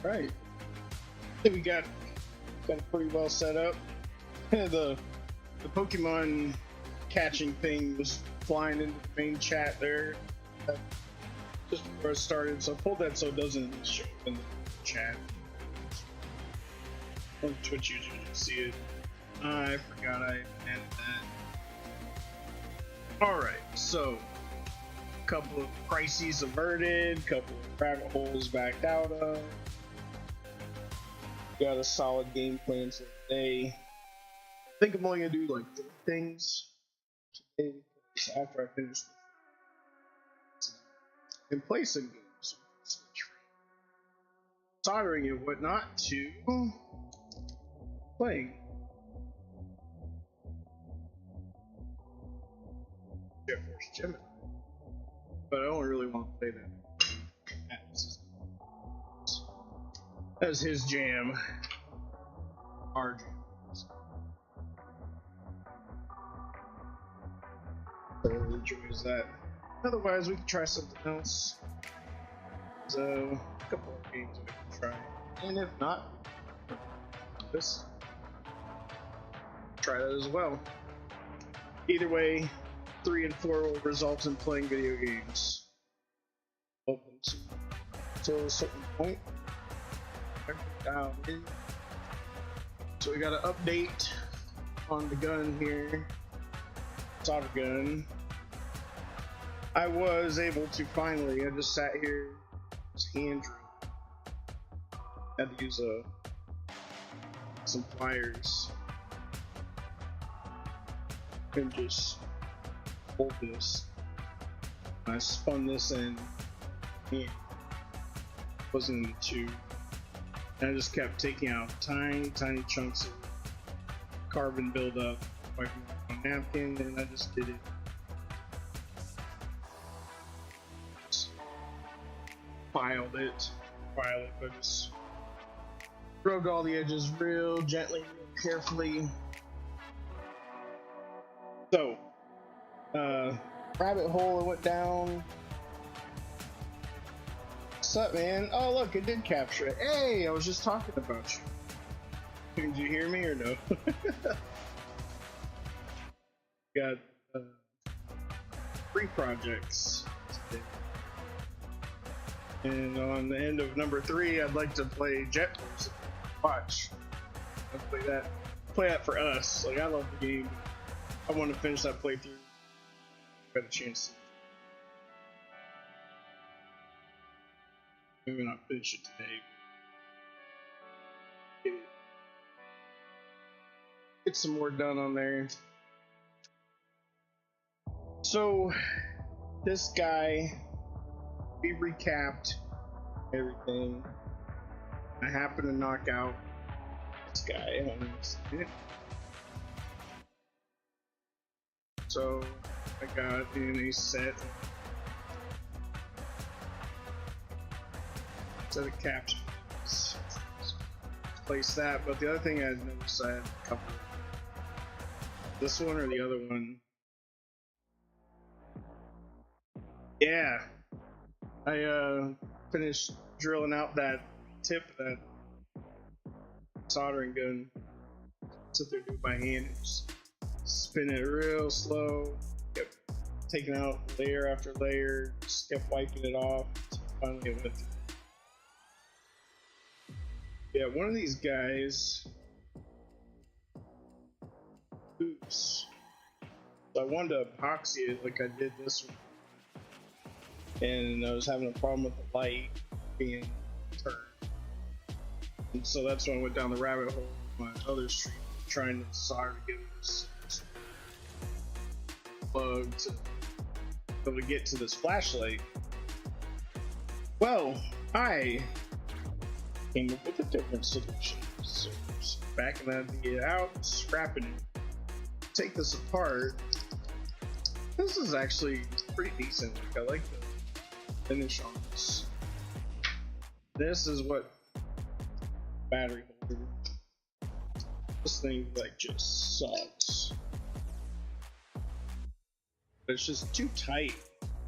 Right. I think we got it pretty well set up. The Pokemon catching thing was flying into the main chat there just before it started, so I pulled that so it doesn't show up in the chat. On Twitch users can see it. I forgot I added that. Alright, so a couple of crises averted, couple of rabbit holes backed out of. Got a solid game plan for today. I think I'm only gonna do like 3 things today after I finish and play some games, soldering and whatnot to playing. Jet Force Gemini, but I don't really want to play that. That's his jam. Our jam. Thoroughly enjoys that. Otherwise, we can try something else. So, a couple of games we can try, and if not, this try that as well. Either way, 3 and 4 will result in playing video games. Open to a certain point. Down in. So we got an update on the gun here. Solder gun. I was able to finally, I just sat here, just hand drew. Had to use some pliers and just hold this. I spun this in hand. Wasn't too. And I just kept taking out tiny chunks of carbon buildup, wiping off my napkin, and I just did it. Just filed it, but just broke all the edges real gently, real carefully. So, rabbit hole I went down. What's up, man? Oh, look, it did capture it. Hey, I was just talking about you. Did you hear me or no? Got 3 projects today. And on the end of number 3, I'd like to play Jet Force. Watch. I'll play that for us. Like, I love the game. I want to finish that playthrough. Got a chance. Maybe not finish it today. Get some more done on there. So, this guy, we recapped everything. I happened to knock out this guy. So, I got in a set of captions. Place that, but the other thing I noticed, I had a couple. This one or the other one. Yeah, I finished drilling out that tip of that soldering gun. Sit there, do it by hand, and just spin it real slow. Kept taking out layer after layer, just kept wiping it off. Finally, it went through. Yeah, one of these guys. Oops. So I wanted to epoxy it like I did this one. And I was having a problem with the light being turned. And so that's when I went down the rabbit hole with my other stream, trying to solder together this plug to be able to get to this flashlight. Well, I came up with a different solution. So backing that idea out, scrapping it, take this apart. This is actually pretty decent. Like, I like the finish on this. This is what battery holder. This thing like just sucks. It's just too tight.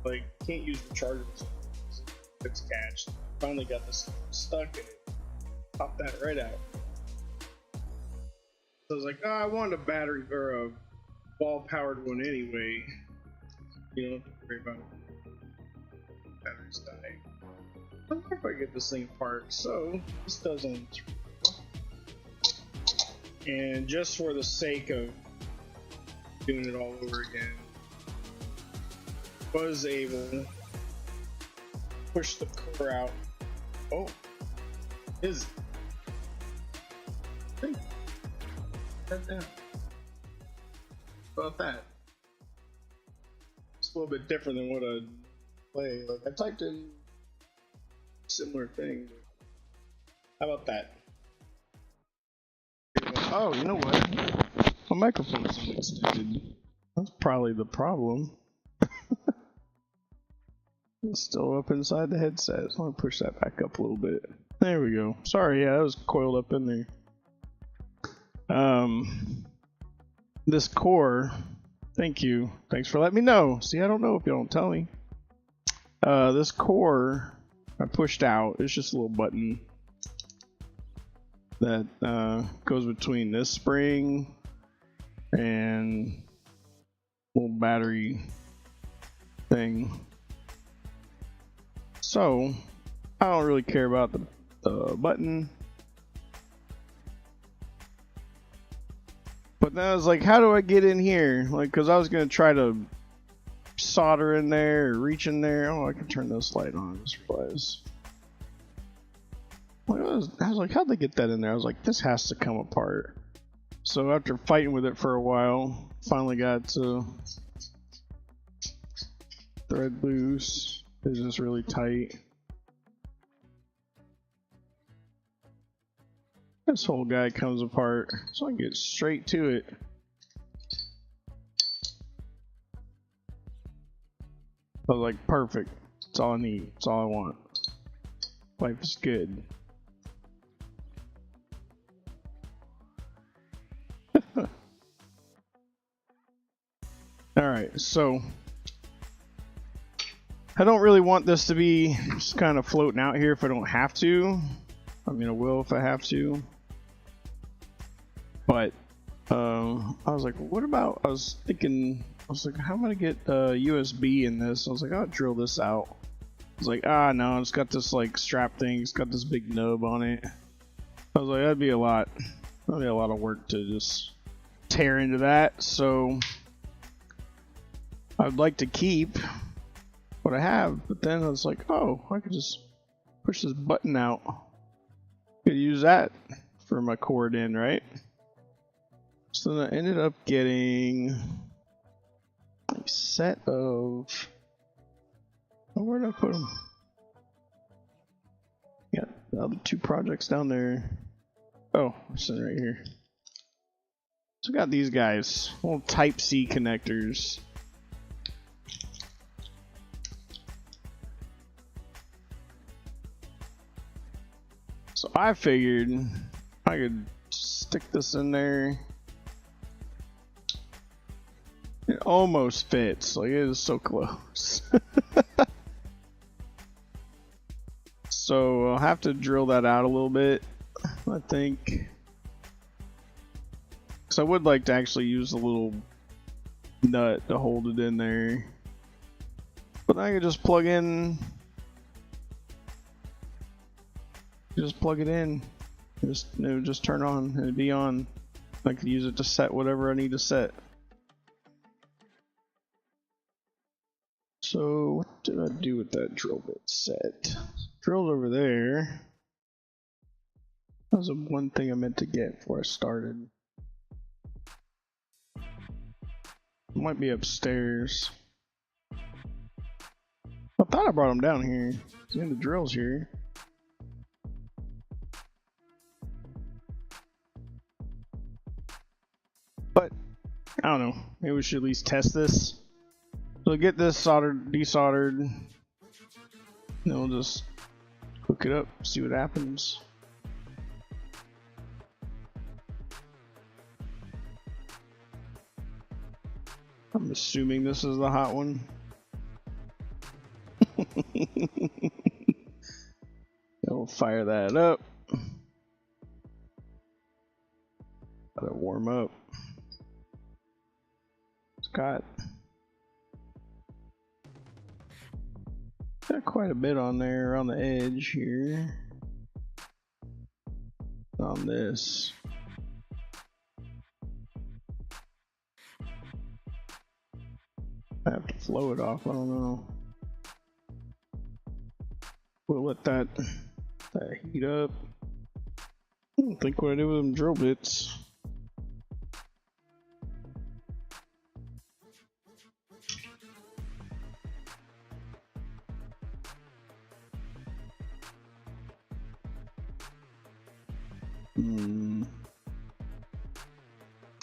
Like, can't use the charger. It's catched. Finally got this stuck in it. Pop that right out. So I was like, oh, I want a battery or a wall-powered one anyway. You don't have to worry about it. Batteries die. I wonder if I get this thing apart. So this doesn't. And just for the sake of doing it all over again, was able to push the core out. Oh, is it? That down. How about that? It's a little bit different than what I'd play. Like I typed in similar thing. How about that? Oh, you know what? My microphone's extended. That's probably the problem. It's still up inside the headset. So I'm gonna push that back up a little bit. There we go. Sorry, yeah, that was coiled up in there. This core, thank you. Thanks for letting me know. See, I don't know if you don't tell me. This core I pushed out. It's just a little button that goes between this spring and little battery thing. So I don't really care about the button. But then I was like, how do I get in here? Like, cause I was gonna try to solder in there or reach in there. Oh, I can turn this light on. This realize. I was like, how'd they get that in there? I was like, this has to come apart. So after fighting with it for a while, finally got to thread loose. It's just really tight. This whole guy comes apart, so I can get straight to it. I was like, perfect. That's all I need. That's all I want. Life is good. Alright, so I don't really want this to be just kind of floating out here if I don't have to. I mean, I will if I have to. But I was like, what about, I was like, how am I gonna get USB in this? I was like, I'll drill this out. I was like, no, it's got this like strap thing, it's got this big nub on it. I was like, that'd be a lot of work to just tear into that. So I'd like to keep what I have, but then I was like, oh, I could just push this button out. Could use that for my cord in, right? So then I ended up getting a set of, oh, where did I put them? Yeah, the other two projects down there. Oh, it's right here. So I got these guys, little Type-C connectors. So I figured I could stick this in there. It almost fits, like it is so close. So I'll have to drill that out a little bit, I think. Because I would like to actually use a little nut to hold it in there. But I could just plug in. Just plug it in. It would just turn on and it'd be on. I could use it to set whatever I need to set. So what did I do with that drill bit set? Drilled over there. That was the one thing I meant to get before I started. It might be upstairs. I thought I brought them down here. The drill's here. But I don't know. Maybe we should at least test this. So get this soldered, desoldered. Then we'll just hook it up, see what happens. I'm assuming this is the hot one. We'll fire that up. Gotta warm up. It's got quite a bit on there on the edge here. On this. I have to flow it off, I don't know. We'll let that heat up. I don't think what I do with them drill bits.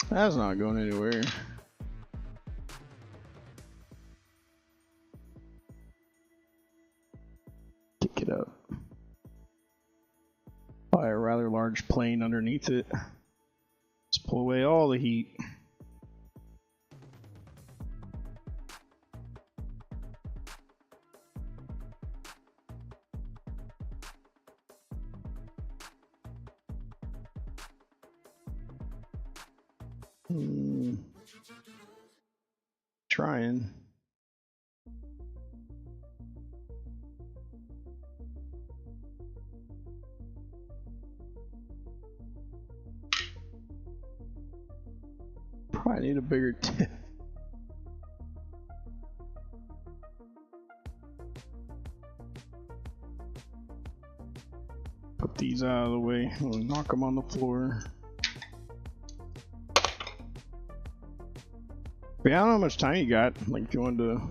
That's not going anywhere. Kick it up. Probably a rather large plane underneath it. Let's pull away all the heat. Trying. Probably need a bigger tip. Put these out of the way. I'll knock them on the floor. But yeah, I don't know how much time you got. Like, if you wanted to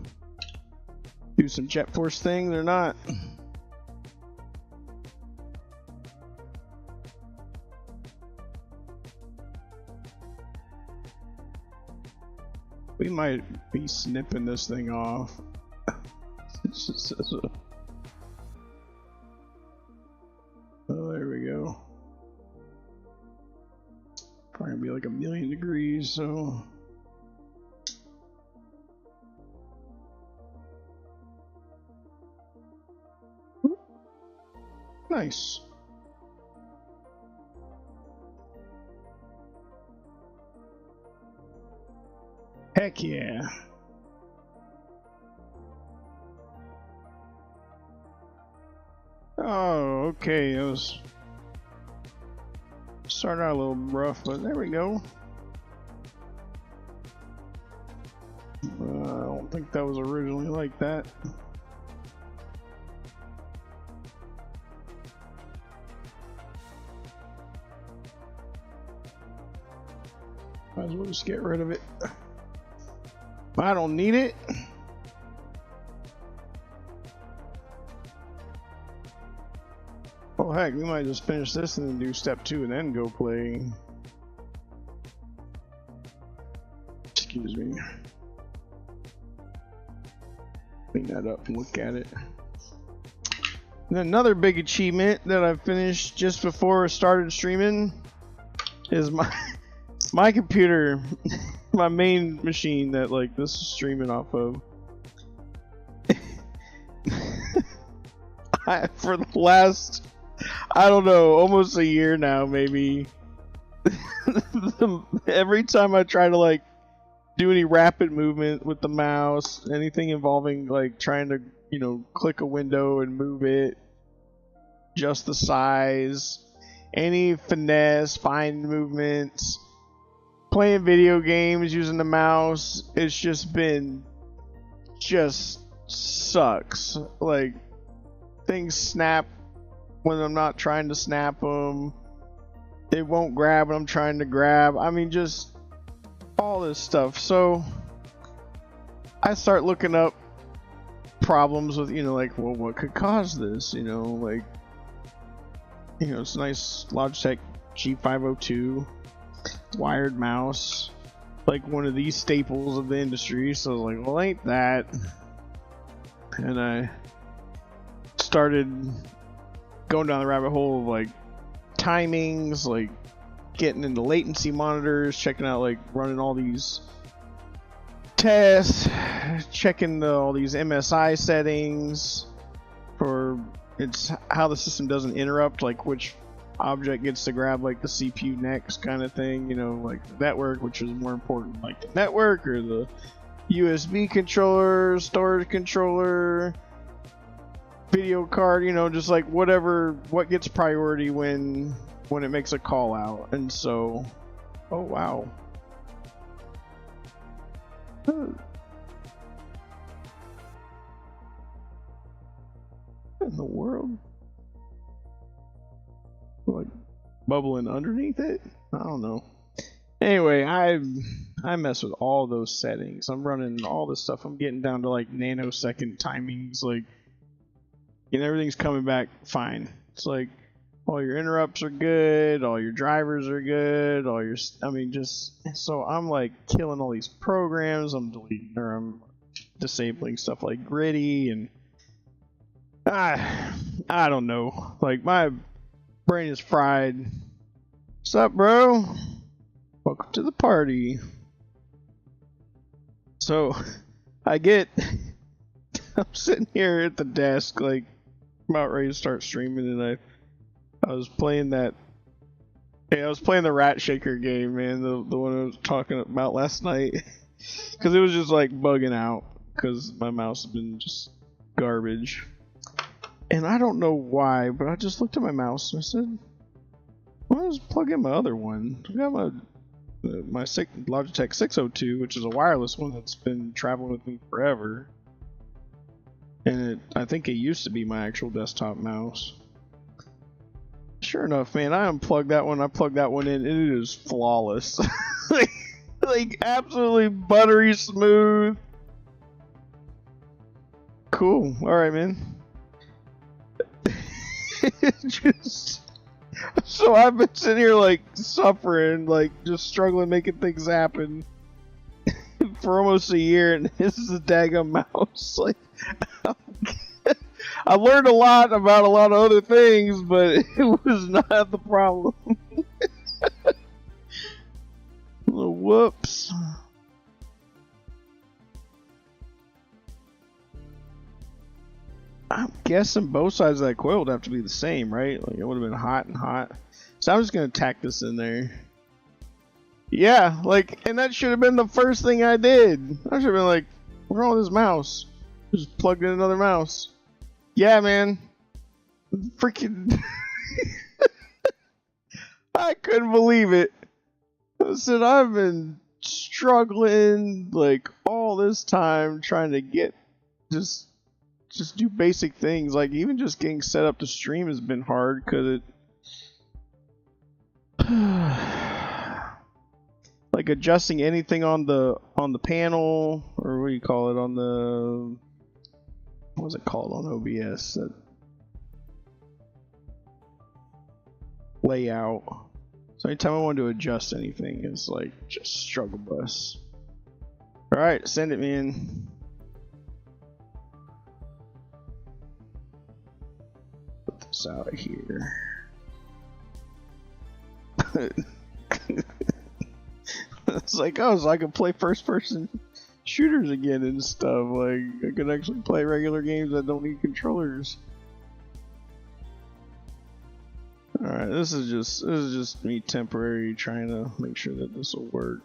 do some jet force things or not. We might be snipping this thing off. It's just oh, there we go. Probably gonna be like 1,000,000 degrees, so. Nice. Heck yeah. Oh, okay. It was started out a little rough, but there we go. I don't think that was originally like that. Might as well just get rid of it. I don't need it. Oh heck, we might just finish this and then do step 2 and then go play. Excuse me. Clean that up and look at it. And then another big achievement that I finished just before I started streaming is my computer, my main machine that like this is streaming off of. For the last, I don't know, almost a year now, maybe. Every time I try to like do any rapid movement with the mouse, anything involving like trying to, you know, click a window and move it, just the size, any finesse, fine movements, playing video games using the mouse, it's just been, just sucks. Like, things snap when I'm not trying to snap them. It won't grab when I'm trying to grab. I mean, just all this stuff. So I start looking up problems with, you know, like, well, what could cause this? You know, like, you know, it's a nice Logitech G502 wired mouse, like one of these staples of the industry. So I was like, well, ain't that? And I started going down the rabbit hole of like timings, like getting into latency monitors, checking out, like running all these tests, checking all these MSI settings for it's how the system doesn't interrupt, like which object gets to grab like the CPU next kind of thing, you know, like the network, which is more important, like the network or the USB controller, storage controller, video card, you know, just like whatever, what gets priority when it makes a call out. And so, oh wow. What in the world? Like bubbling underneath it? I don't know. Anyway, I mess with all those settings. I'm running all this stuff. I'm getting down to like nanosecond timings, like, and everything's coming back fine. It's like all your interrupts are good, all your drivers are good, all your, I mean, just, so I'm like killing all these programs. I'm deleting or I'm disabling stuff like gritty, and I don't know. Like my brain is fried. What's up, bro? Welcome to the party. So I get, I'm sitting here at the desk, like I'm about ready to start streaming, and I was playing that. Yeah, I was playing the Rat Shaker game, man, the one I was talking about last night, because it was just like bugging out because my mouse has been just garbage, and I don't know why, but I just looked at my mouse and I said, "Why don't I just plug in my other one? I got my Logitech 602, which is a wireless one that's been traveling with me forever, and I think it used to be my actual desktop mouse." Sure enough, man, I unplugged that one, I plugged that one in, and it is flawless. like absolutely buttery smooth. Cool. Alright, man. Just, so I've been sitting here like suffering, like just struggling making things happen for almost a year, and this is a daggum mouse. Like, I learned a lot about a lot of other things, but it was not the problem. Whoops. I'm guessing both sides of that coil would have to be the same, right? Like it would have been hot and hot. So I'm just gonna tack this in there. Yeah, like, and that should have been the first thing I did. I should have been like, what's wrong with this mouse? Just plugged in another mouse. Yeah, man. Freaking. I couldn't believe it. I said, I've been struggling like all this time trying to get just do basic things. Like even just getting set up to stream has been hard because it like adjusting anything on the panel, or what do you call it, on the, what's it called on OBS, that layout. So anytime I want to adjust anything, it's like just struggle bus. All right, send it, man. Put this out of here. It's like, oh, so I can play first-person shooters again and stuff. Like I can actually play regular games that don't need controllers. Alright, this is just me temporary trying to make sure that this will work.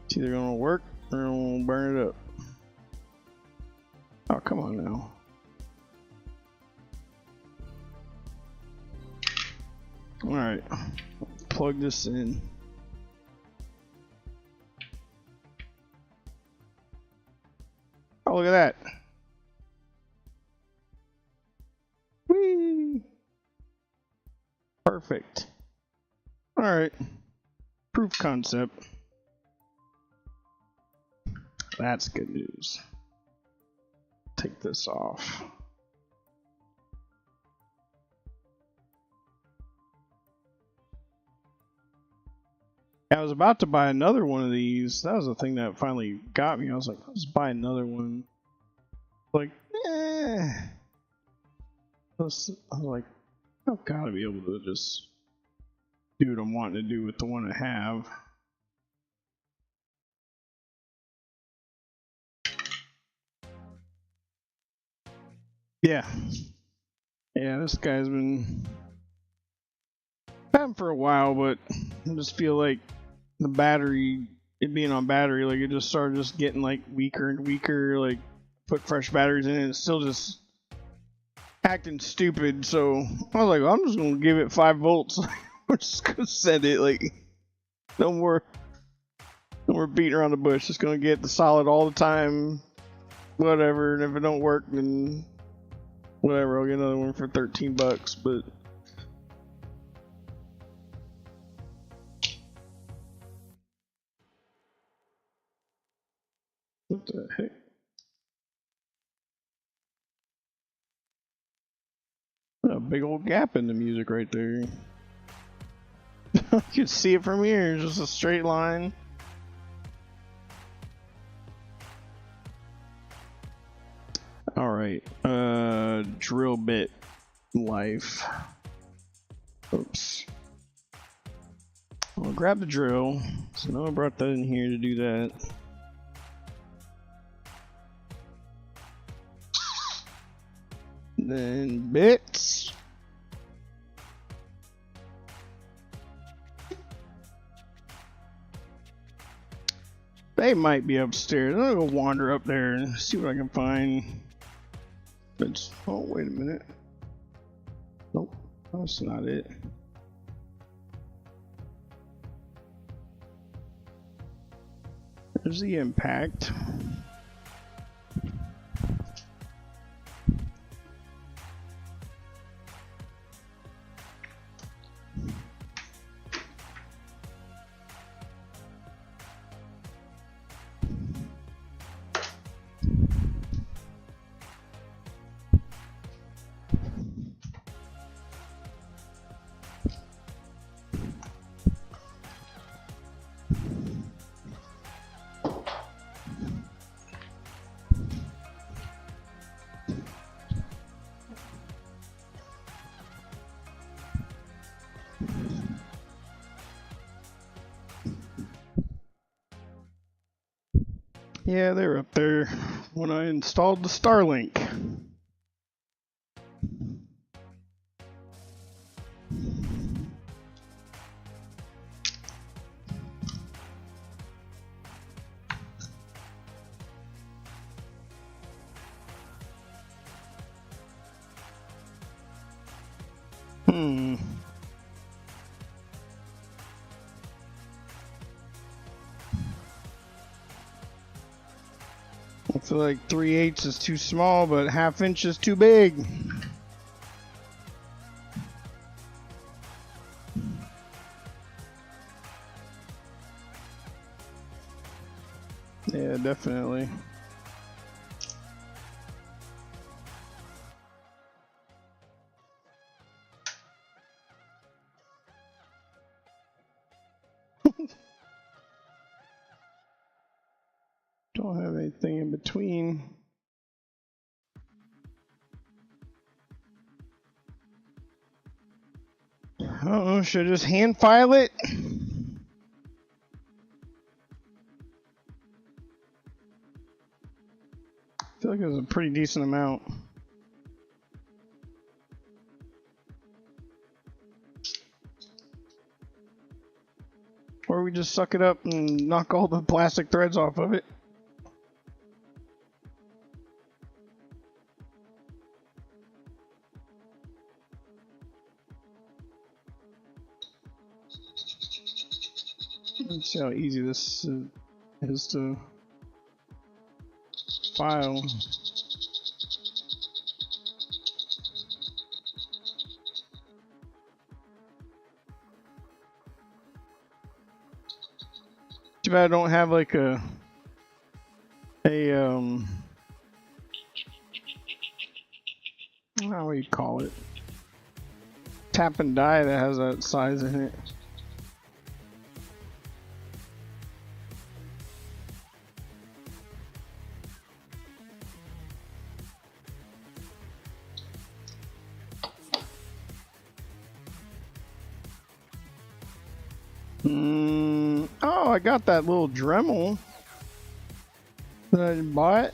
It's either gonna work or gonna burn it up. Oh, come on now. Alright, plug this in. Oh, look at that. Whee! Perfect. Alright. Proof concept. That's good news. Take this off. I was about to buy another one of these. That was the thing that finally got me. I was like, let's buy another one. Like, I was like, I've got to be able to just do what I'm wanting to do with the one I have. Yeah. Yeah, this guy's been having for a while, but I just feel like the battery, it being on battery, like it just started just getting like weaker and weaker. Like put fresh batteries in it, it's still just acting stupid. So I was like, well, I'm just gonna give it 5 volts. We're just gonna send it. Like no more beating around the bush. Just gonna get the solid all the time. Whatever, and if it don't work, then whatever. I'll get another one for $13. But what the heck? A big old gap in the music right there. You can see it from here. It's just a straight line. All right. Drill bit life. Oops. I'll grab the drill. So now I brought that in here to do that. Then bits. They might be upstairs. I'm gonna go wander up there and see what I can find. But oh, wait a minute. Nope, that's not it. There's the impact. Yeah, they were up there when I installed the Starlink. I feel like 3/8 is too small, but 1/2 inch is too big. Yeah, definitely. Don't have anything in between. I don't know, should I just hand file it? I feel like it was a pretty decent amount. Or we just suck it up and knock all the plastic threads off of it. Let's see how easy this is to file. Too bad I don't have like how do you call it? Tap and die that has that size in it. Oh, I got that little Dremel that I bought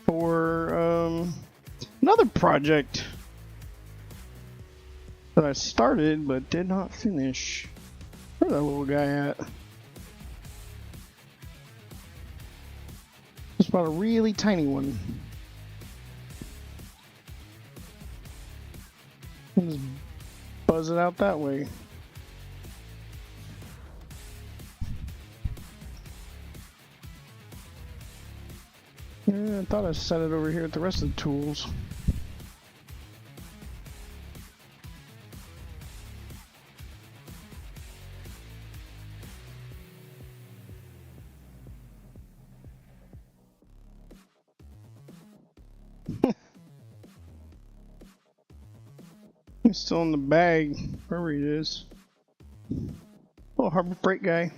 for another project. that I started but did not finish. Where's that little guy at? Just about a really tiny one. I'll just buzz it out that way. Yeah, I thought I set it over here with the rest of the tools. He's still in the bag, wherever he is. Oh, Harbor Freight guy.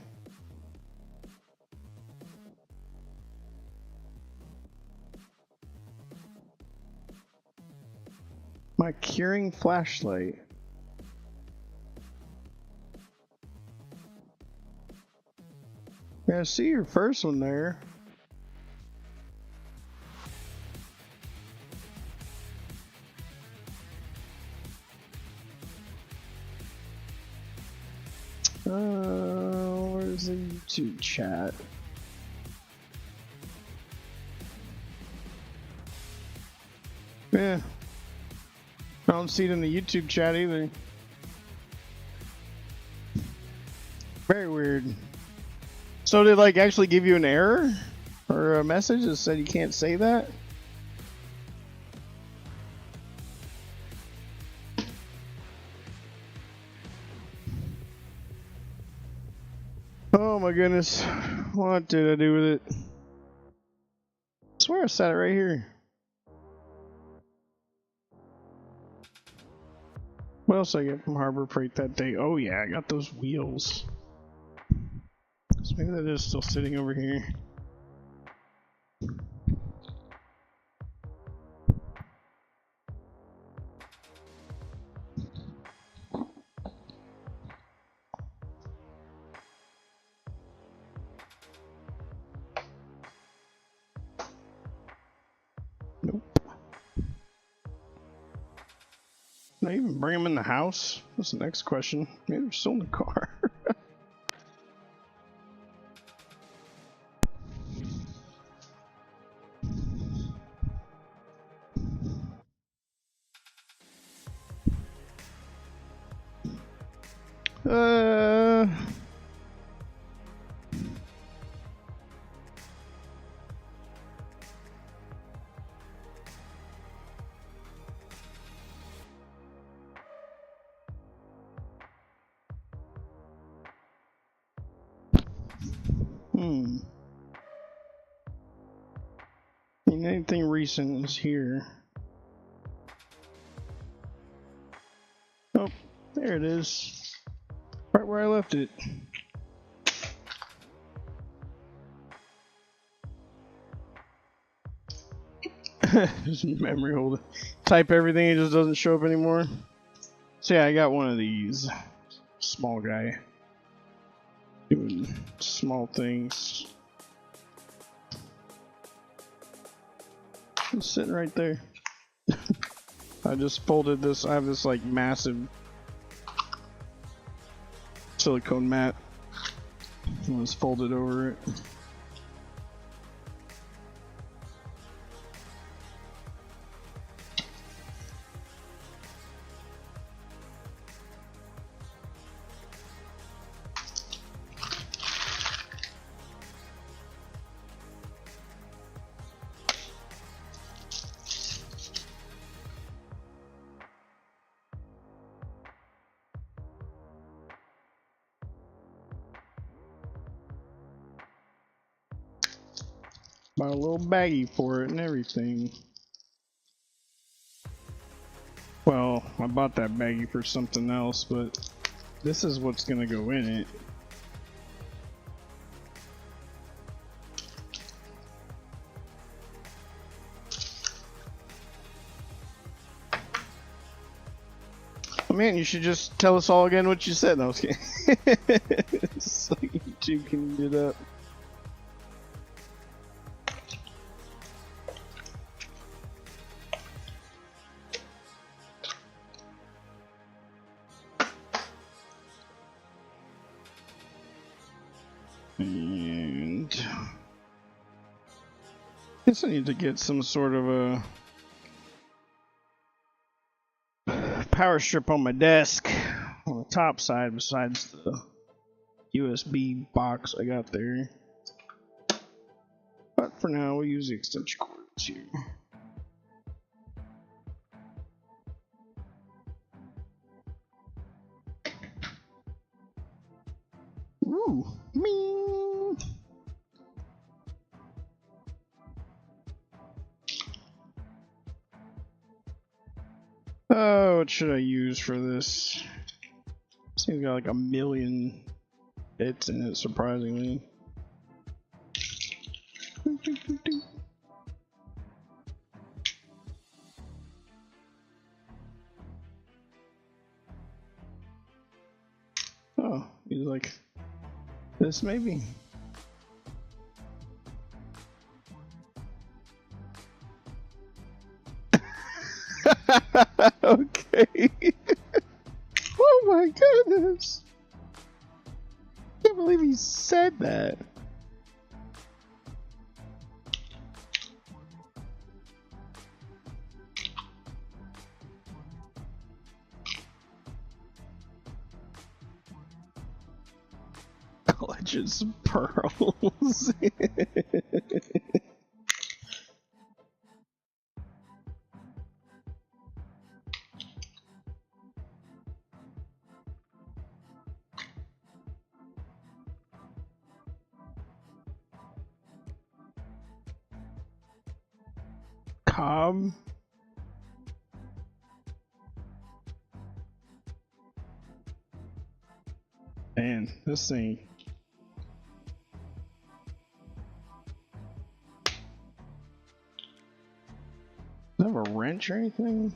My curing flashlight. Yeah, I see your first one there. Where's the YouTube chat? Yeah. I don't see it in the YouTube chat either. Very weird. So did like actually give you an error? Or a message that said you can't say that? Oh my goodness. What did I do with it? I swear I set it right here. What else did I get from Harbor Freight that day? Oh yeah, I got those wheels. So maybe they're just still sitting over here. Nope. Can I even bring them in the house? That's the next question. Maybe they're still in the car. Anything recent is here. Oh, there it is. Right where I left it. Just memory holder. Type everything, it just doesn't show up anymore. So yeah, I got one of these. Small guy. Doing small things. It's sitting right there. I just folded this. I have this like massive silicone mat. And just folded over it. Bought a little baggie for it and everything. Well, I bought that baggie for something else, but this is what's gonna go in it. Oh man, you should just tell us all again what you said. No, I was kidding. So YouTube can get up. And I guess I need to get some sort of a power strip on my desk on the top side besides the USB box I got there. But for now, we'll use the extension cords here. Ooh, me. Oh, what should I use for this? This thing's got like 1,000,000 bits in it, surprisingly. Oh, he's like this maybe. Okay. Oh my goodness. I can't believe he said that. Legends pearls. Cobb. Man, this thing. Does it have a wrench or anything?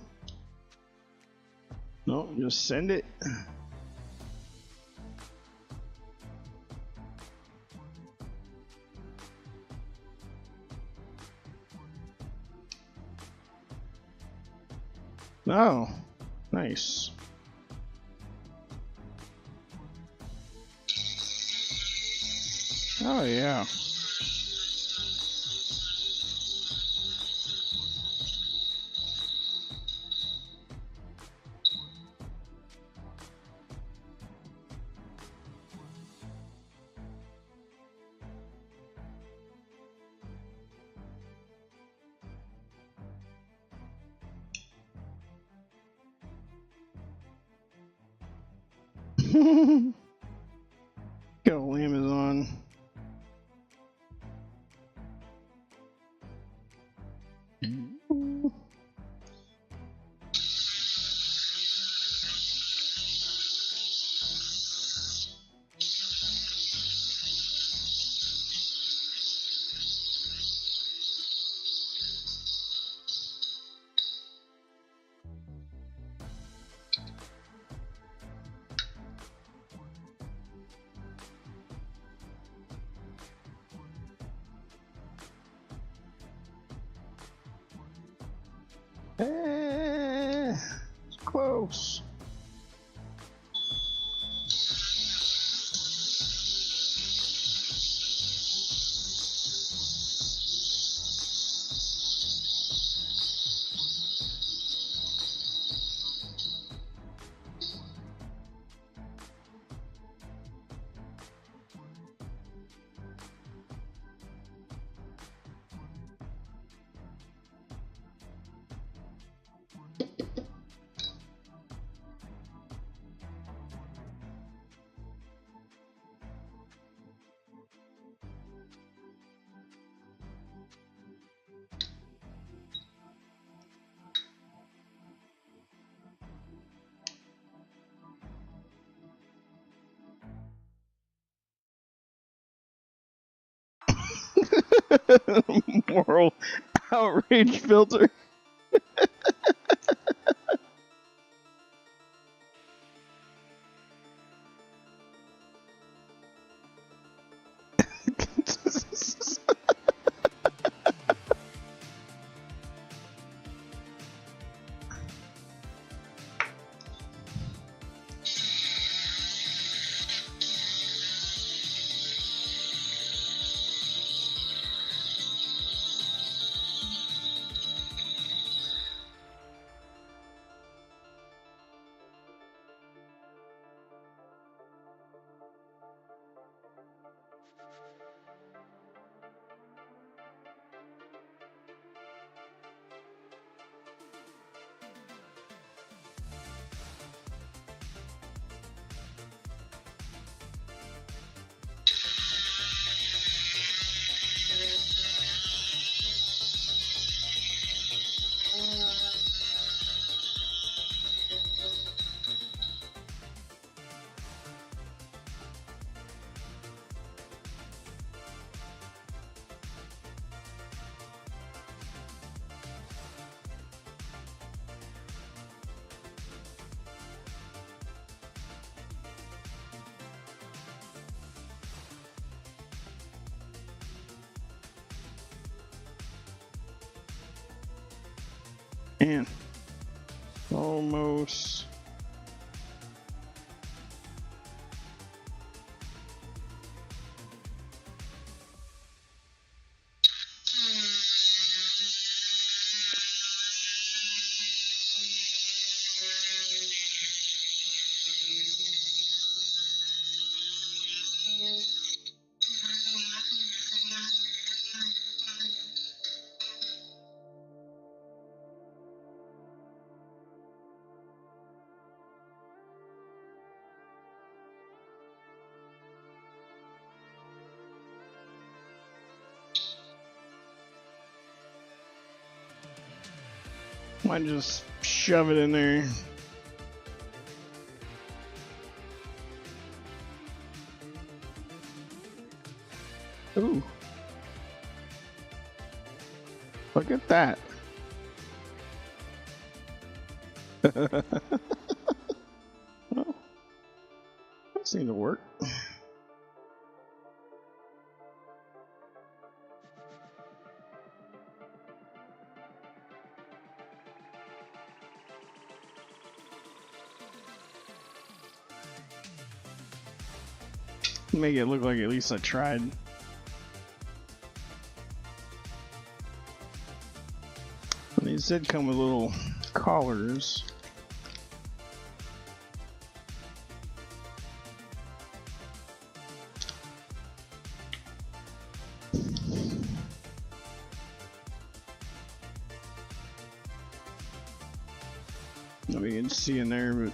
No, just send it. Oh, nice. Oh yeah. Go Amazon. It's close. Moral outrage filter. And almost. Might just shove it in there. Ooh. Look at that. Well, that seemed to work. Make it look like at least I tried. These did come with little collars. Nobody can see in there, but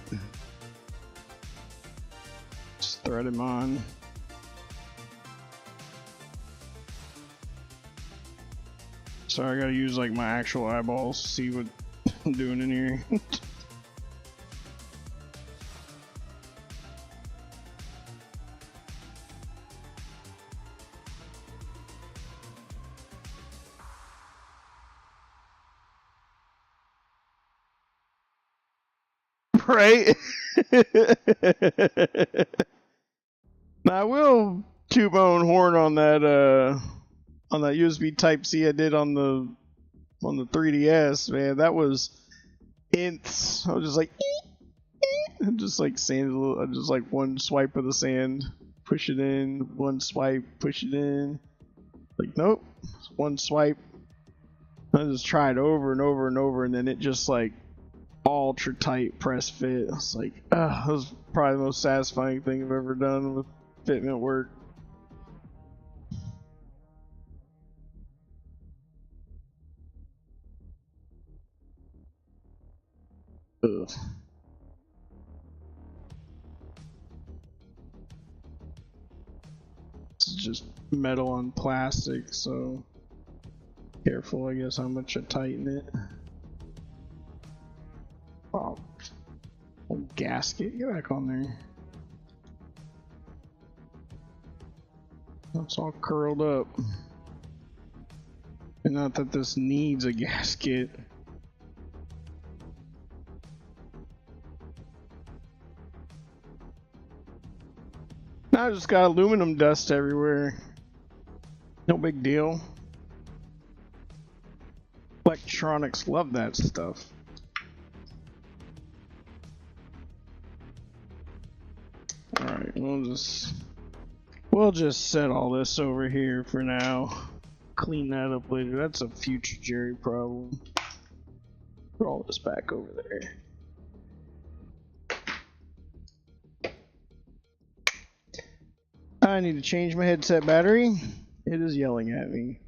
just thread them on. So I gotta use like my actual eyeballs to see what I'm doing in here. Right? Now I will toot my own horn on that USB Type-C I did on the 3DS, man. That was ints. I was just like just like sand a little, just like one swipe of the sand, push it in, one swipe, push it in. Like nope, one swipe. I just tried over and over and over, and then it just like ultra tight press fit. I was like, that was probably the most satisfying thing I've ever done with fitment work. Ugh. It's just metal on plastic, so careful, I guess, how much I tighten it. Oh, old gasket, get back on there. That's all curled up. And not that this needs a gasket. Now I just got aluminum dust everywhere. No big deal. Electronics love that stuff. Alright, we'll just set all this over here for now. Clean that up later. That's a future Jerry problem. Put all this back over there. I need to change my headset battery. It is yelling at me.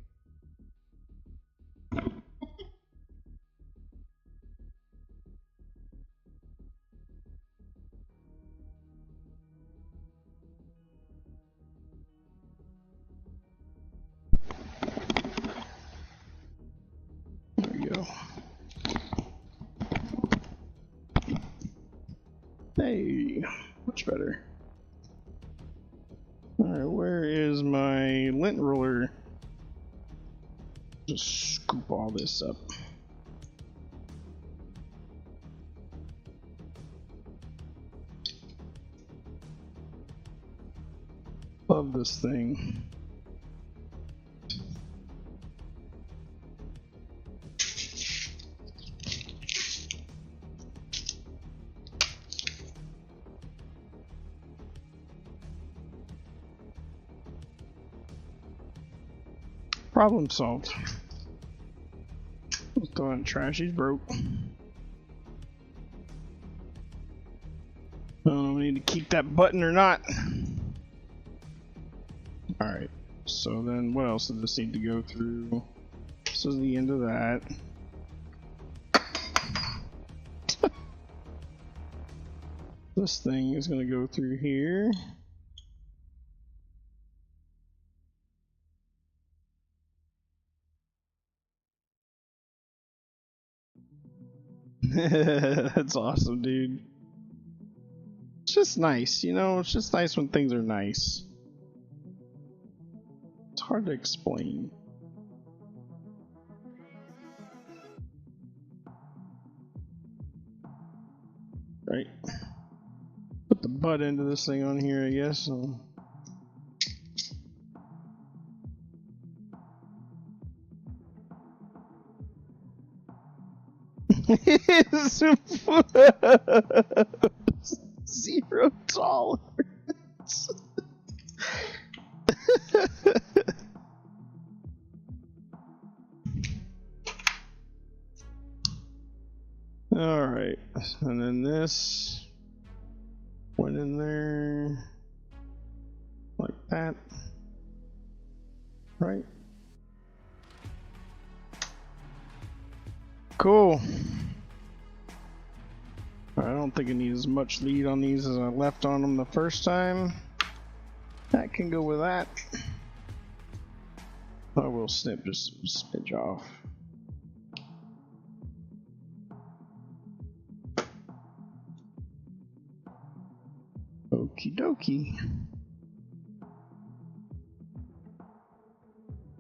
There we go. Hey, much better. Alright, where is my lint roller? Just scoop all this up. Love this thing. Problem solved. Let's throw in trash, he's broke. I don't know if we need to keep that button or not. Alright, so then what else does this need to go through? This is the end of that. This thing is going to go through here. That's awesome, dude. It's just nice, you know? It's just nice when things are nice. It's hard to explain. Right. Put the butt into this thing on here, I guess. Zero tolerance. All right, and then this went in there like that, right? Cool. I don't think it needs as much lead on these as I left on them the first time. That can go with that. I will snip just a smidge off. Okie dokie.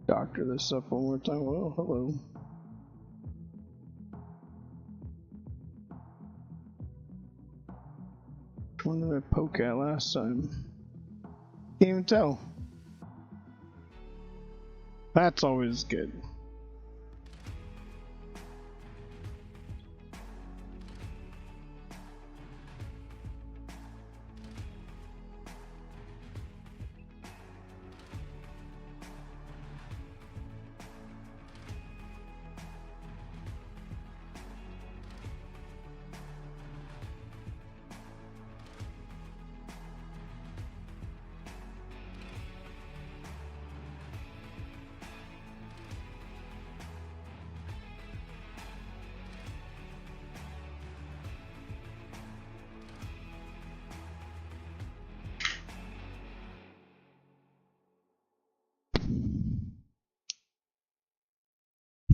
Doctor this up one more time. Well, hello. When did I poke at last time? Can't even tell. That's always good.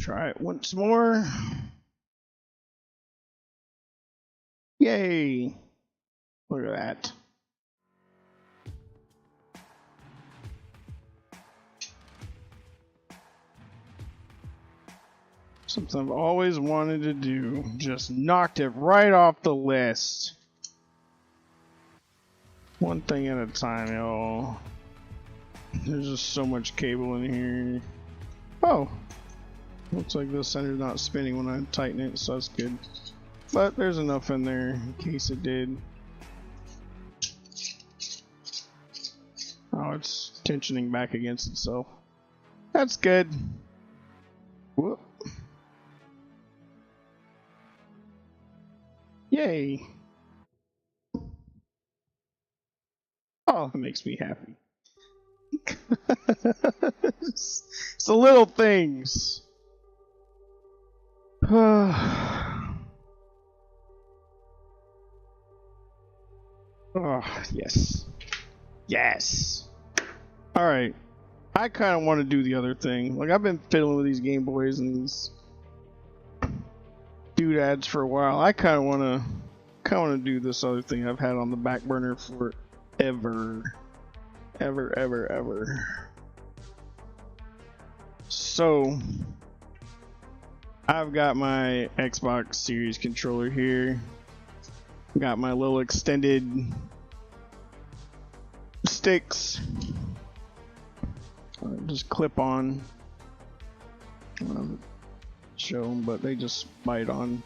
Try it once more. Yay! Look at that. Something I've always wanted to do. Just knocked it right off the list. One thing at a time, y'all. There's just so much cable in here. Oh! Looks like the center's not spinning when I tighten it, so that's good. But there's enough in there in case it did. Oh, it's tensioning back against itself. That's good. Whoop. Yay. Oh, that makes me happy. It's the little things. Oh, yes. Yes. Alright. I kind of want to do the other thing. Like, I've been fiddling with these Game Boys and these doodads for a while. I kind of want to do this other thing I've had on the back burner forever. Ever. So, I've got my Xbox Series controller here. Got my little extended sticks. Just clip on. Show them, but they just bite on.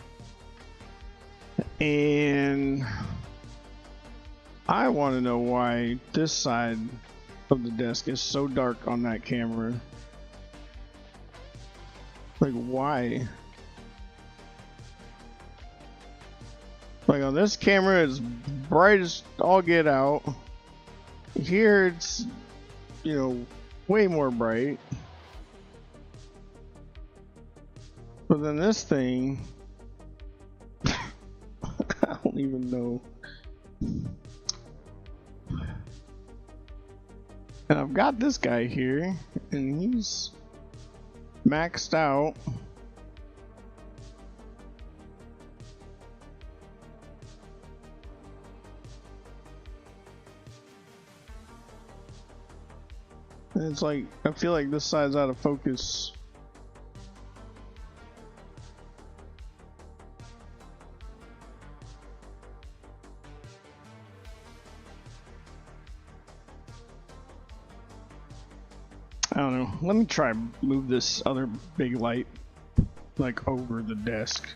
And I want to know why this side of the desk is so dark on that camera Like, why? Like, on this camera, it's bright as all get out. Here, it's, you know, way more bright. But then this thing, I don't even know. And I've got this guy here, and he's maxed out. And it's like, I feel like this side's out of focus. I don't know. Let me try move this other big light like over the desk.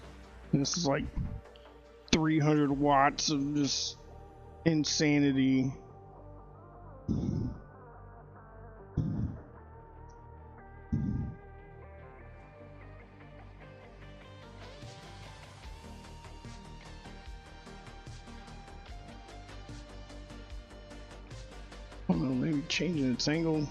And this is like 300 watts of just insanity. I don't know, maybe changing its angle.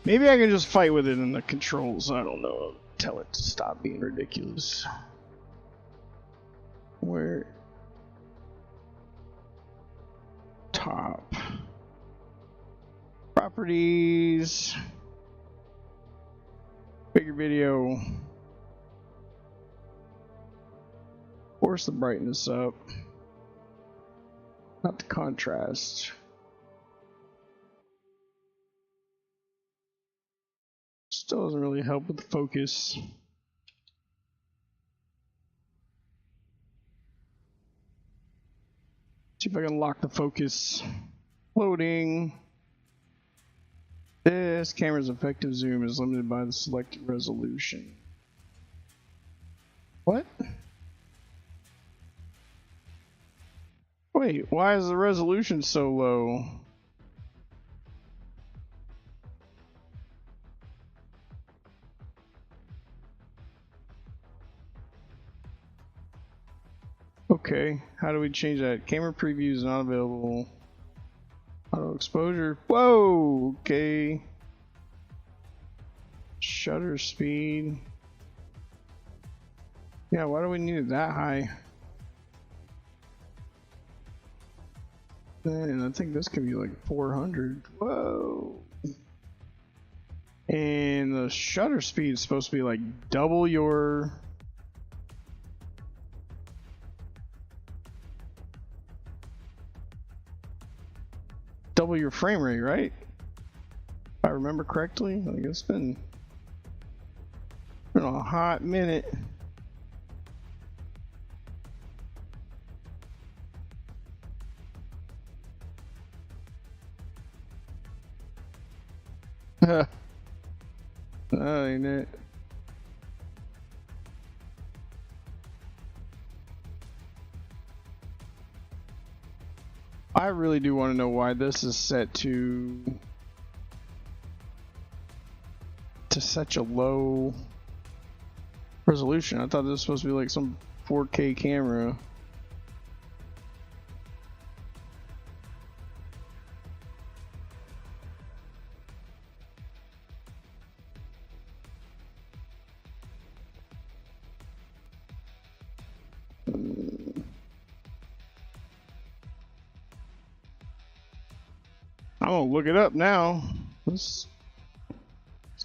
Maybe I can just fight with it in the controls. I don't know. Tell it to stop being ridiculous. Where? Top. Properties. Bigger video. Force the brightness up. Not the contrast. Still doesn't really help with the focus. See if I can lock the focus. Loading. This camera's effective zoom is limited by the selected resolution. What? Wait, why is the resolution so low? Okay, how do we change that? Camera preview is not available. Auto exposure. Whoa, okay. Shutter speed. Yeah, why do we need it that high? And I think this could be like 400. Whoa. And the shutter speed is supposed to be like double your... double your frame rate, right? If I remember correctly. Like it's been a hot minute. That ain't it. I really do want to know why this is set to such a low resolution. I thought this was supposed to be like some 4K camera. I'm gonna look it up now. This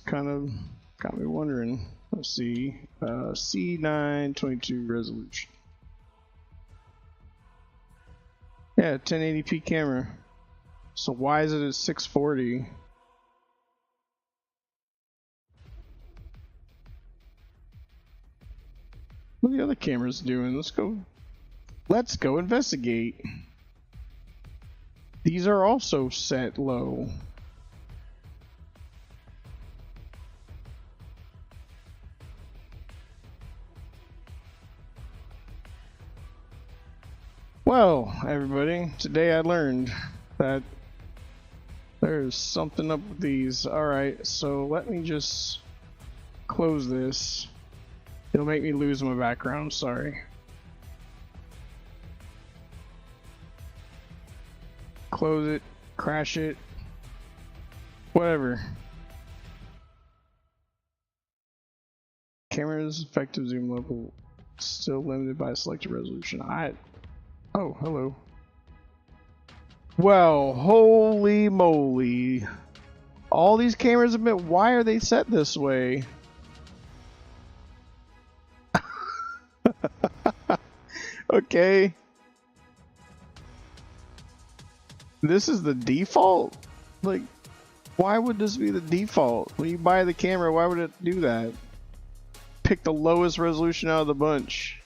kind of got me wondering. Let's see. C922 resolution. Yeah, 1080p camera. So why is it at 640? What are the other cameras doing? Let's go investigate. These are also set low. Well, everybody, today I learned that There's something up with these. Alright, so let me just close this. It'll make me lose my background, sorry. Close it, crash it, whatever. Camera's effective zoom level still limited by selected resolution. Oh, hello. Well, holy moly. All these cameras have been, why are they set this way? Okay. This is the default? Like, why would this be the default? When you buy the camera, why would it do that? Pick the lowest resolution out of the bunch.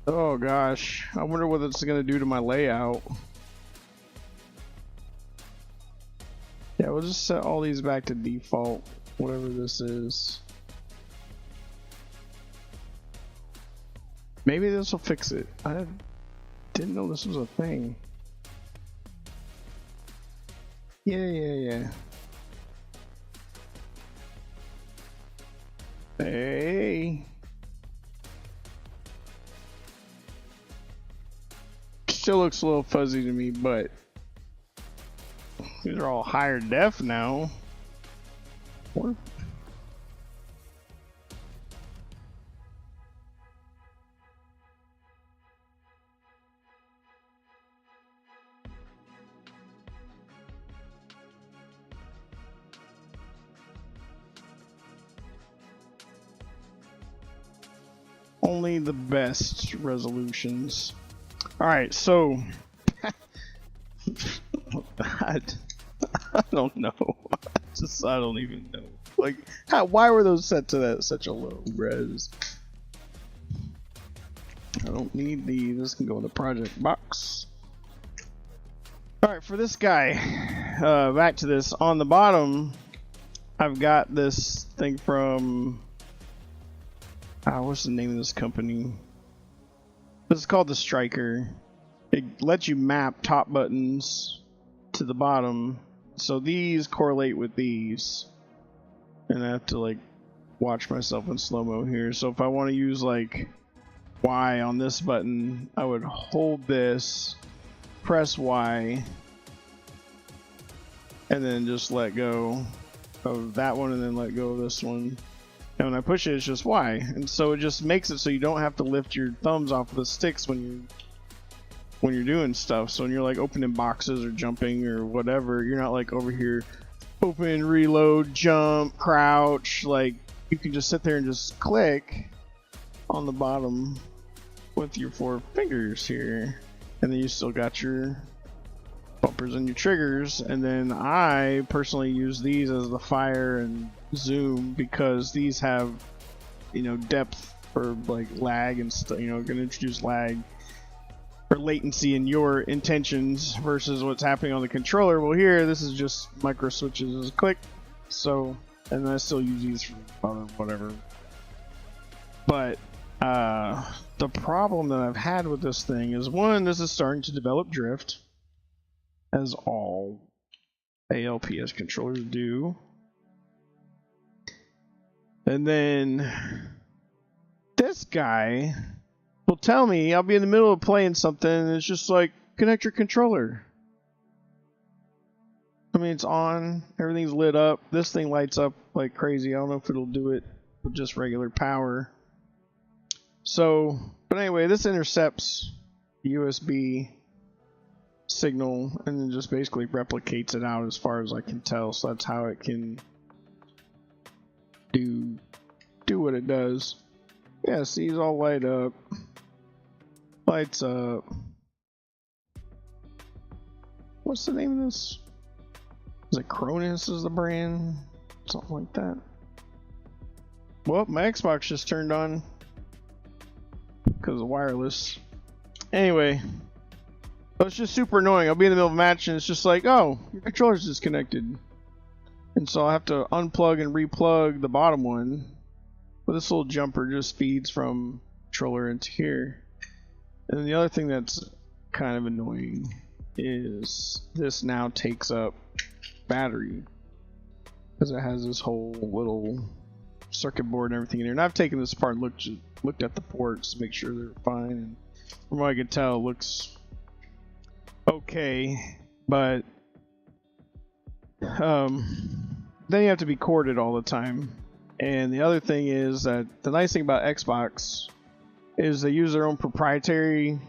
Oh gosh, I wonder what it's gonna do to my layout. Yeah, we'll just set all these back to default, whatever this is. Maybe this will fix it. I didn't know this was a thing. Yeah. Hey. Still looks a little fuzzy to me, but these are all higher def now. What? Only the best resolutions. Alright, so I don't know. I don't even know. Like, why were those set to such a low res? I don't need these. This can go in the project box. Alright, for this guy, back to this. On the bottom, I've got this thing from what's the name of this company? This is called the Striker. It lets you map top buttons to the bottom, so these correlate with these, and I have to like watch myself in slow-mo here. So if I want to use like Y on this button, I would hold this, press Y, and then just let go of that one and then let go of this one. And when I push it, it's just Y. And so it just makes it so you don't have to lift your thumbs off of the sticks when you're doing stuff. So when you're like opening boxes or jumping or whatever, you're not like over here open, reload, jump, crouch. Like, you can just sit there and just click on the bottom with your 4 fingers here. And then you still got your bumpers and your triggers. And then I personally use these as the fire and zoom because these have, you know, depth for like lag and stuff. You know, gonna introduce lag or latency in your intentions versus what's happening on the controller. Well, here this is just micro switches as a click. So, and I still use these for whatever. But the problem that I've had with this thing is, one, this is starting to develop drift, as all ALPS controllers do. And then this guy will tell me, I'll be in the middle of playing something and it's just like, connect your controller. I mean, it's on, everything's lit up, this thing lights up like crazy. I don't know if it'll do it with just regular power. So, but anyway, this intercepts USB signal and then just basically replicates it out as far as I can tell. So that's how it can do what it does. Yeah, see, it's all light up. Lights up. What's the name of this? Is it Cronus is the brand? Something like that. Well, my Xbox just turned on because of wireless. Anyway, it's just super annoying. I'll be in the middle of a match and it's just like, oh, your controller's disconnected. And so I'll have to unplug and replug the bottom one. But this little jumper just feeds from controller into here. And then the other thing that's kind of annoying is this now takes up battery because it has this whole little circuit board and everything in here. And I've taken this apart and looked at the ports to make sure they're fine. And from what I could tell, it looks okay, but then you have to be corded all the time. And the other thing is that the nice thing about Xbox is they use their own proprietary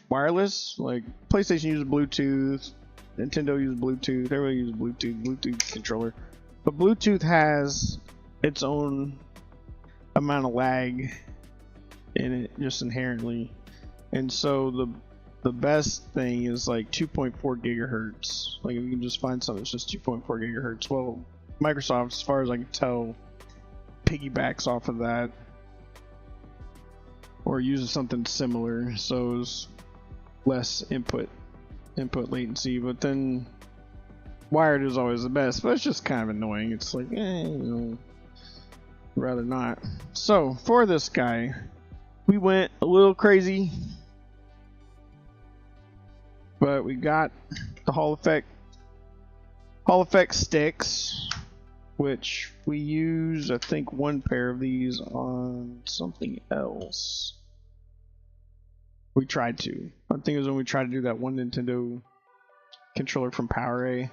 wireless. Like PlayStation uses Bluetooth, Nintendo uses Bluetooth, everybody uses Bluetooth controller. But Bluetooth has its own amount of lag in it just inherently. And so the best thing is like 2.4 gigahertz. Like if you can just find something that's just 2.4 gigahertz. Well, Microsoft, as far as I can tell, piggybacks off of that or uses something similar, so it's less input latency. But then wired is always the best, but it's just kind of annoying. It's like, rather not. So for this guy, we went a little crazy, but we got the Hall Effect sticks, which we use, I think, one pair of these on something else. We tried to. I think it was when we tried to do that one Nintendo controller from PowerA.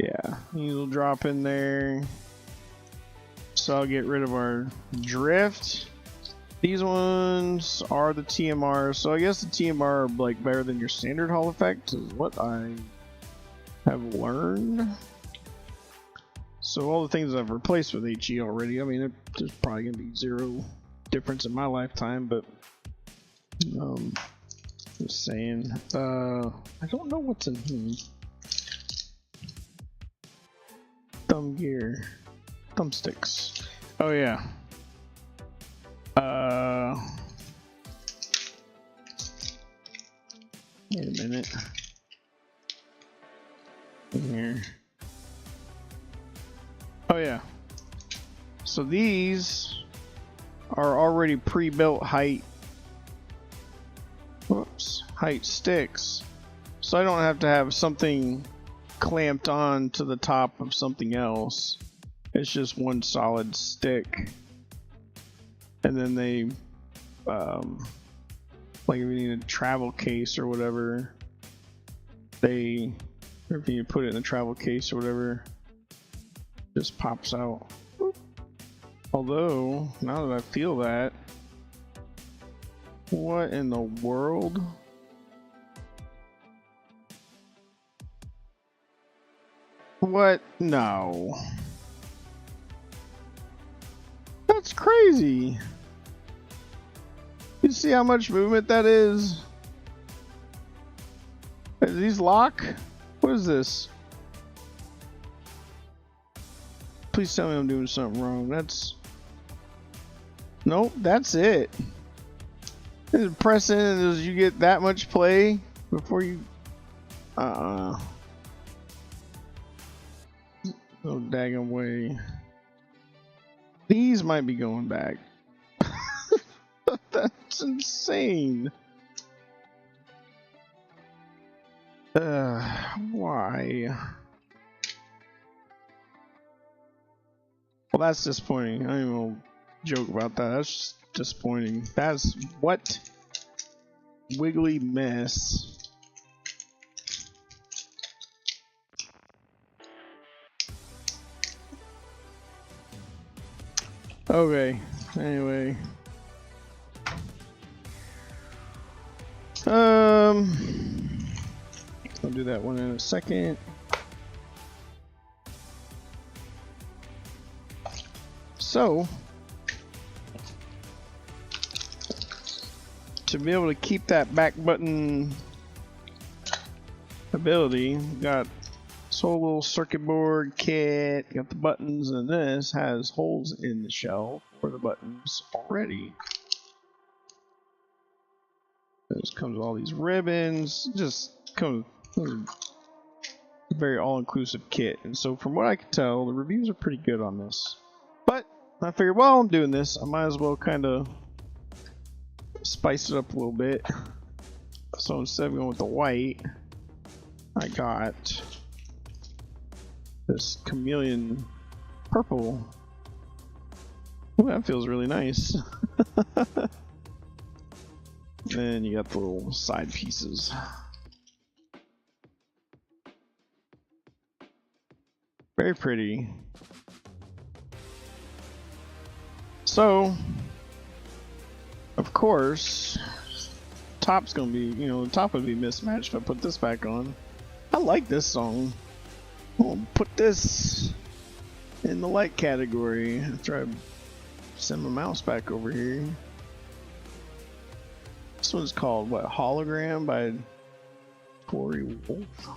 Yeah, these will drop in there. So I'll get rid of our drift. These ones are the TMR, so I guess the TMR are like better than your standard Hall Effect, is what I have learned. So all the things I've replaced with HE already, I mean, there's probably gonna be zero difference in my lifetime, but just saying. I don't know what's in here. Thumb gear, thumbsticks. Oh yeah. Wait a minute. In here. Oh yeah. So these are already pre-built height sticks. So I don't have to have something clamped on to the top of something else. It's just one solid stick. And then they like if you need a travel case or whatever, or if you put it in a travel case or whatever, just pops out. Although now that I feel that, what in the world? What? No. That's crazy. You see how much movement that is? Is these lock? What is this? Please tell me I'm doing something wrong. Nope, that's it. Press in and does you get that much play before you... No daggone way. These might be going back. That's insane. Why? Well, that's disappointing. I don't even want to joke about that. That's just disappointing. That's what? Wiggly mess. Okay, anyway. I'll do that one in a second. So, to be able to keep that back button ability, got this whole little circuit board kit, got the buttons, and this has holes in the shell for the buttons already. This comes with all these ribbons, just comes with a very all-inclusive kit. And so from what I can tell, the reviews are pretty good on this. But I figured, while I'm doing this, I might as well kind of spice it up a little bit. So instead of going with the white, I got this chameleon purple. Ooh, that feels really nice. Then you got the little side pieces. Very pretty. So, of course, top's gonna be, you know, the top would be mismatched if I put this back on. I like this song. I'll put this in the light category after I send my mouse back over here. This one's called, what, Hologram by Tory Wolf.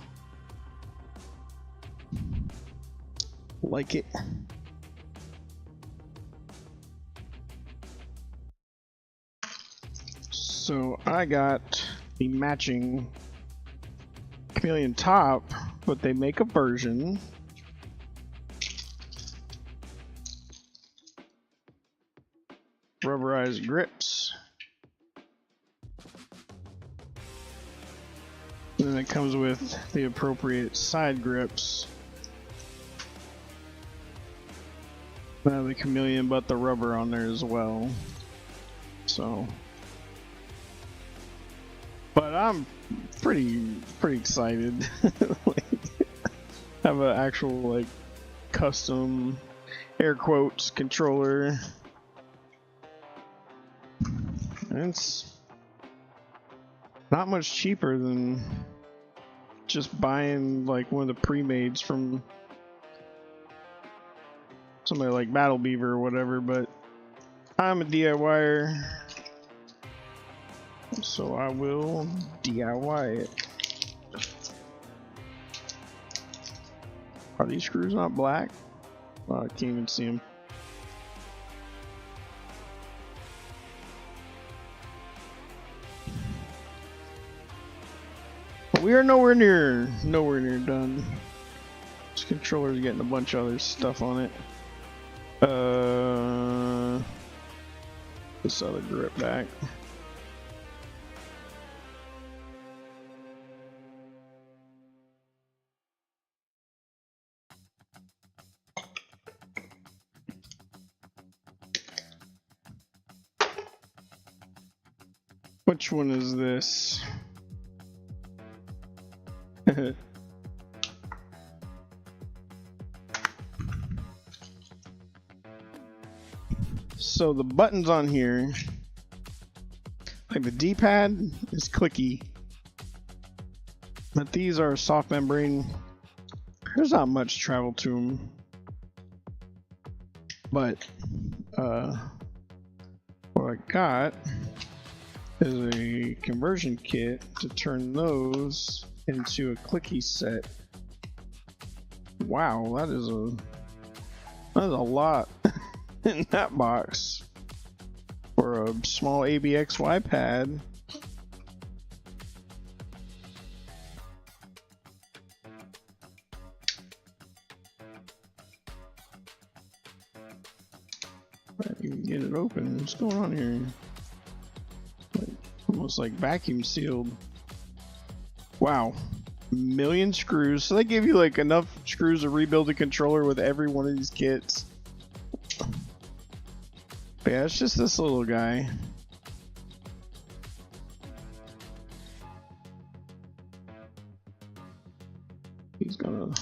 Like it. So I got the matching chameleon top, but they make a version. Rubberized grips. And then it comes with the appropriate side grips. Not the chameleon, but the rubber on there as well. So, but I'm pretty excited. Like, have an actual like custom air quotes controller. And it's not much cheaper than just buying like one of the pre-mades from somebody like Battle Beaver or whatever, but I'm a DIYer, so I will DIY it. Are these screws not black? Oh, I can't even see them. But we are nowhere near done. This controller's getting a bunch of other stuff on it. This other grip back. Which one is this? So the buttons on here, like the D-pad is clicky, but these are soft membrane. There's not much travel to them, but what I got is a conversion kit to turn those into a clicky set. Wow, that is a lot in that box for a small ABXY pad. You can get it open. What's going on here? Like, almost like vacuum sealed. Wow. Million screws. So they give you like enough screws to rebuild a controller with every one of these kits. But yeah, it's just this little guy. He's gonna,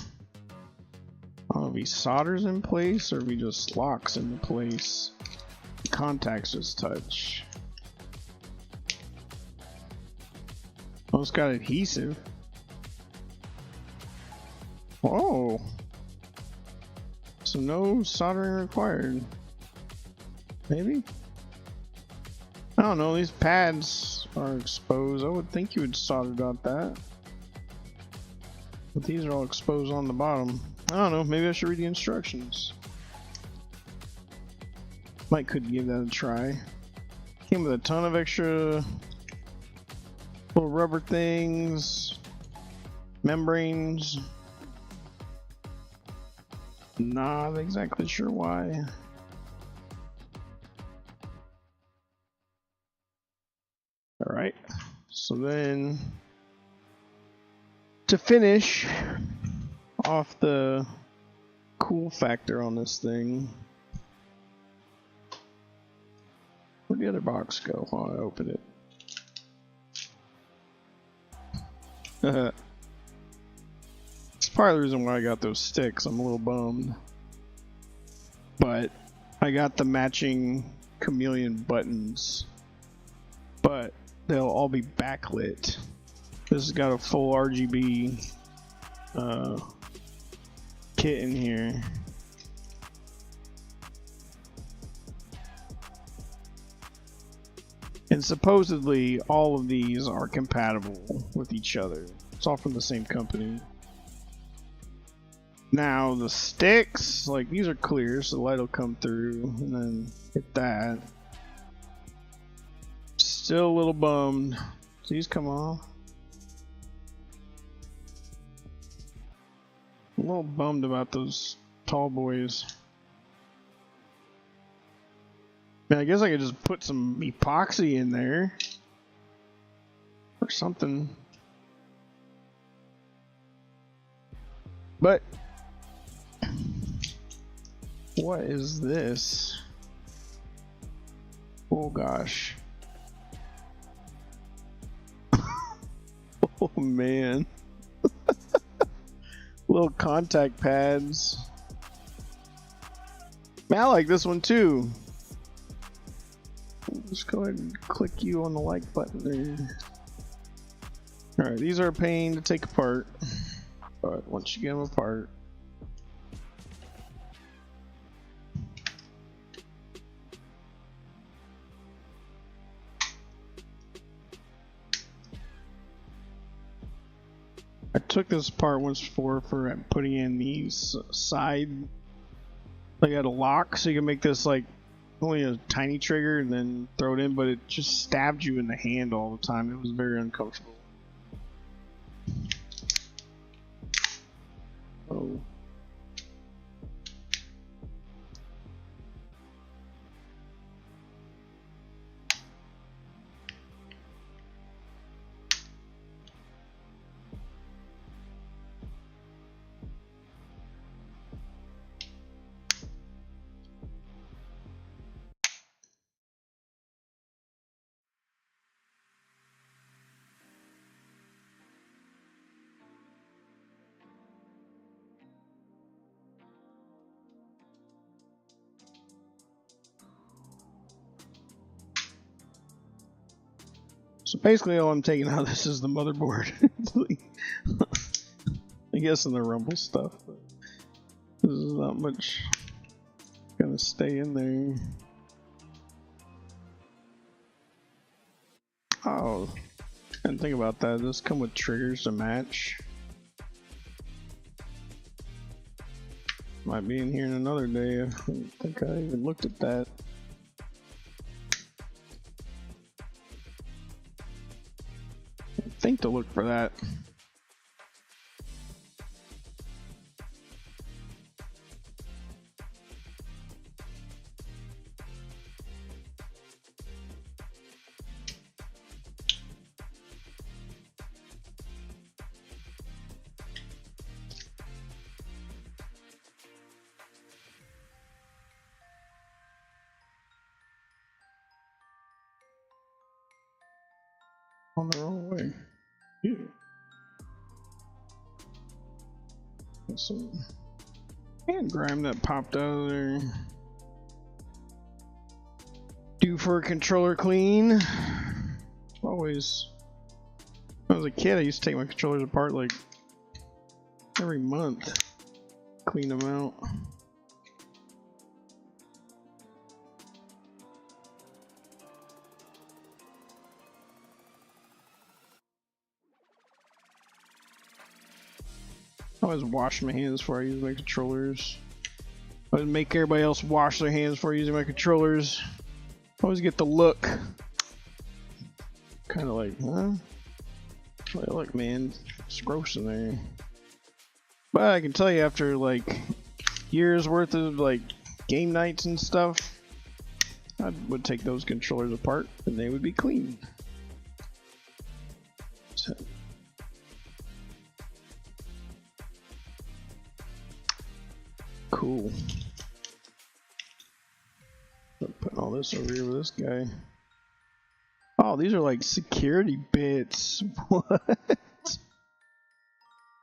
I don't know if he solders in place or if he just locks into place. The contacts just touch. Oh, it's got adhesive. Oh, so no soldering required. Maybe? I don't know, these pads are exposed. I would think you would solder out that. But these are all exposed on the bottom. I don't know, maybe I should read the instructions. Might could give that a try. Came with a ton of extra little rubber things, membranes. Not exactly sure why. Alright, so then to finish off the cool factor on this thing, where'd the other box go? Oh, I opened it. It's part of the reason why I got those sticks. I'm a little bummed. But I got the matching chameleon buttons, but they'll all be backlit. This has got a full RGB kit in here. And supposedly all of these are compatible with each other. It's all from the same company. Now the sticks, like these are clear, so the light will come through and then hit that. Still a little bummed. These come off. A little bummed about those tall boys. Man, I guess I could just put some epoxy in there or something. But what is this? Oh gosh. Oh man. Little contact pads. Man, I like this one too. Just go ahead and click you on the like button there. Alright, these are a pain to take apart, but once you get them apart, I took this apart once before for putting in these side, like at a lock, so you can make this like only a tiny trigger and then throw it in, but it just stabbed you in the hand all the time. It was very uncomfortable. Oh. So basically all I'm taking out of this is the motherboard. I guess in the rumble stuff, but this is not much gonna stay in there. Oh, I didn't think about that. Does this come with triggers to match? Might be in here in another day. I don't think I even looked at that. Think to look for that. On the wrong way. Yeah. Some hand grime that popped out of there. Due for a controller clean. Always. When I was a kid, I used to take my controllers apart like every month. Clean them out. I always wash my hands before I use my controllers. I always make everybody else wash their hands before using my controllers. I always get the look. Kind of like, huh? Like, look, man, it's gross in there. But I can tell you, after like years worth of like game nights and stuff, I would take those controllers apart and they would be clean. Cool. I'm putting all this over here with this guy. Oh, these are like security bits. What?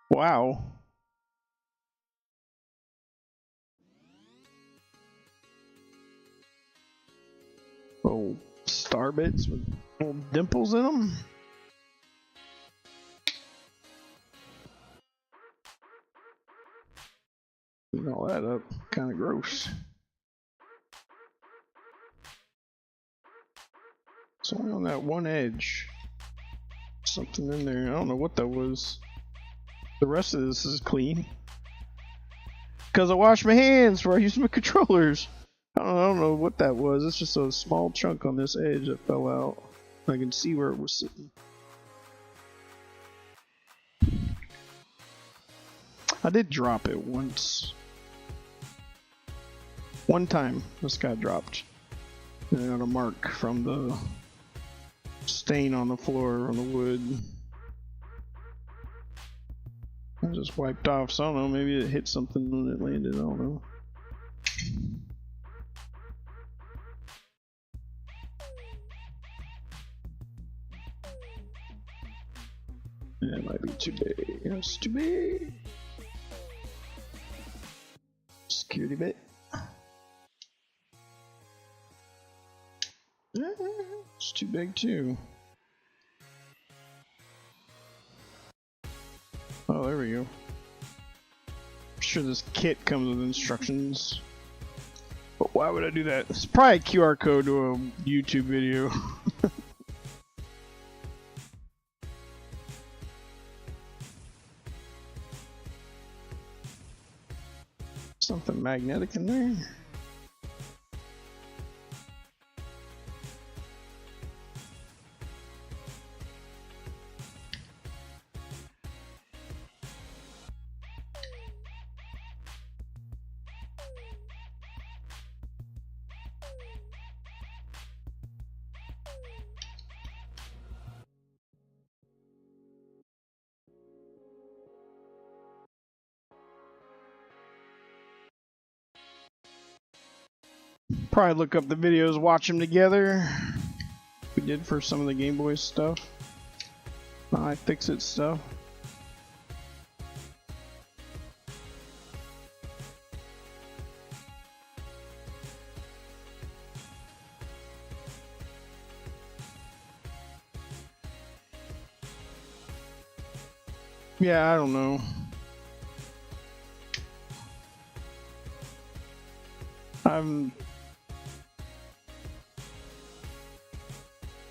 Wow. Oh, star bits with little dimples in them. Clean all that up. Kind of gross. It's only on that one edge. Something in there. I don't know what that was. The rest of this is clean. Because I washed my hands before I used my controllers. I don't know what that was. It's just a small chunk on this edge that fell out. I can see where it was sitting. I did drop it once. One time this got dropped. And I got a mark from the stain on the floor on the wood. I just wiped off, so I don't know, maybe it hit something when it landed, I don't know. That might be too big. That's too big. Security bit. It's too big too. Oh, there we go. I'm sure this kit comes with instructions. But why would I do that? It's probably a QR code to a YouTube video. Something magnetic in there. Probably look up the videos, watch them together. We did for some of the Game Boy stuff. iFixit stuff. Yeah, I don't know.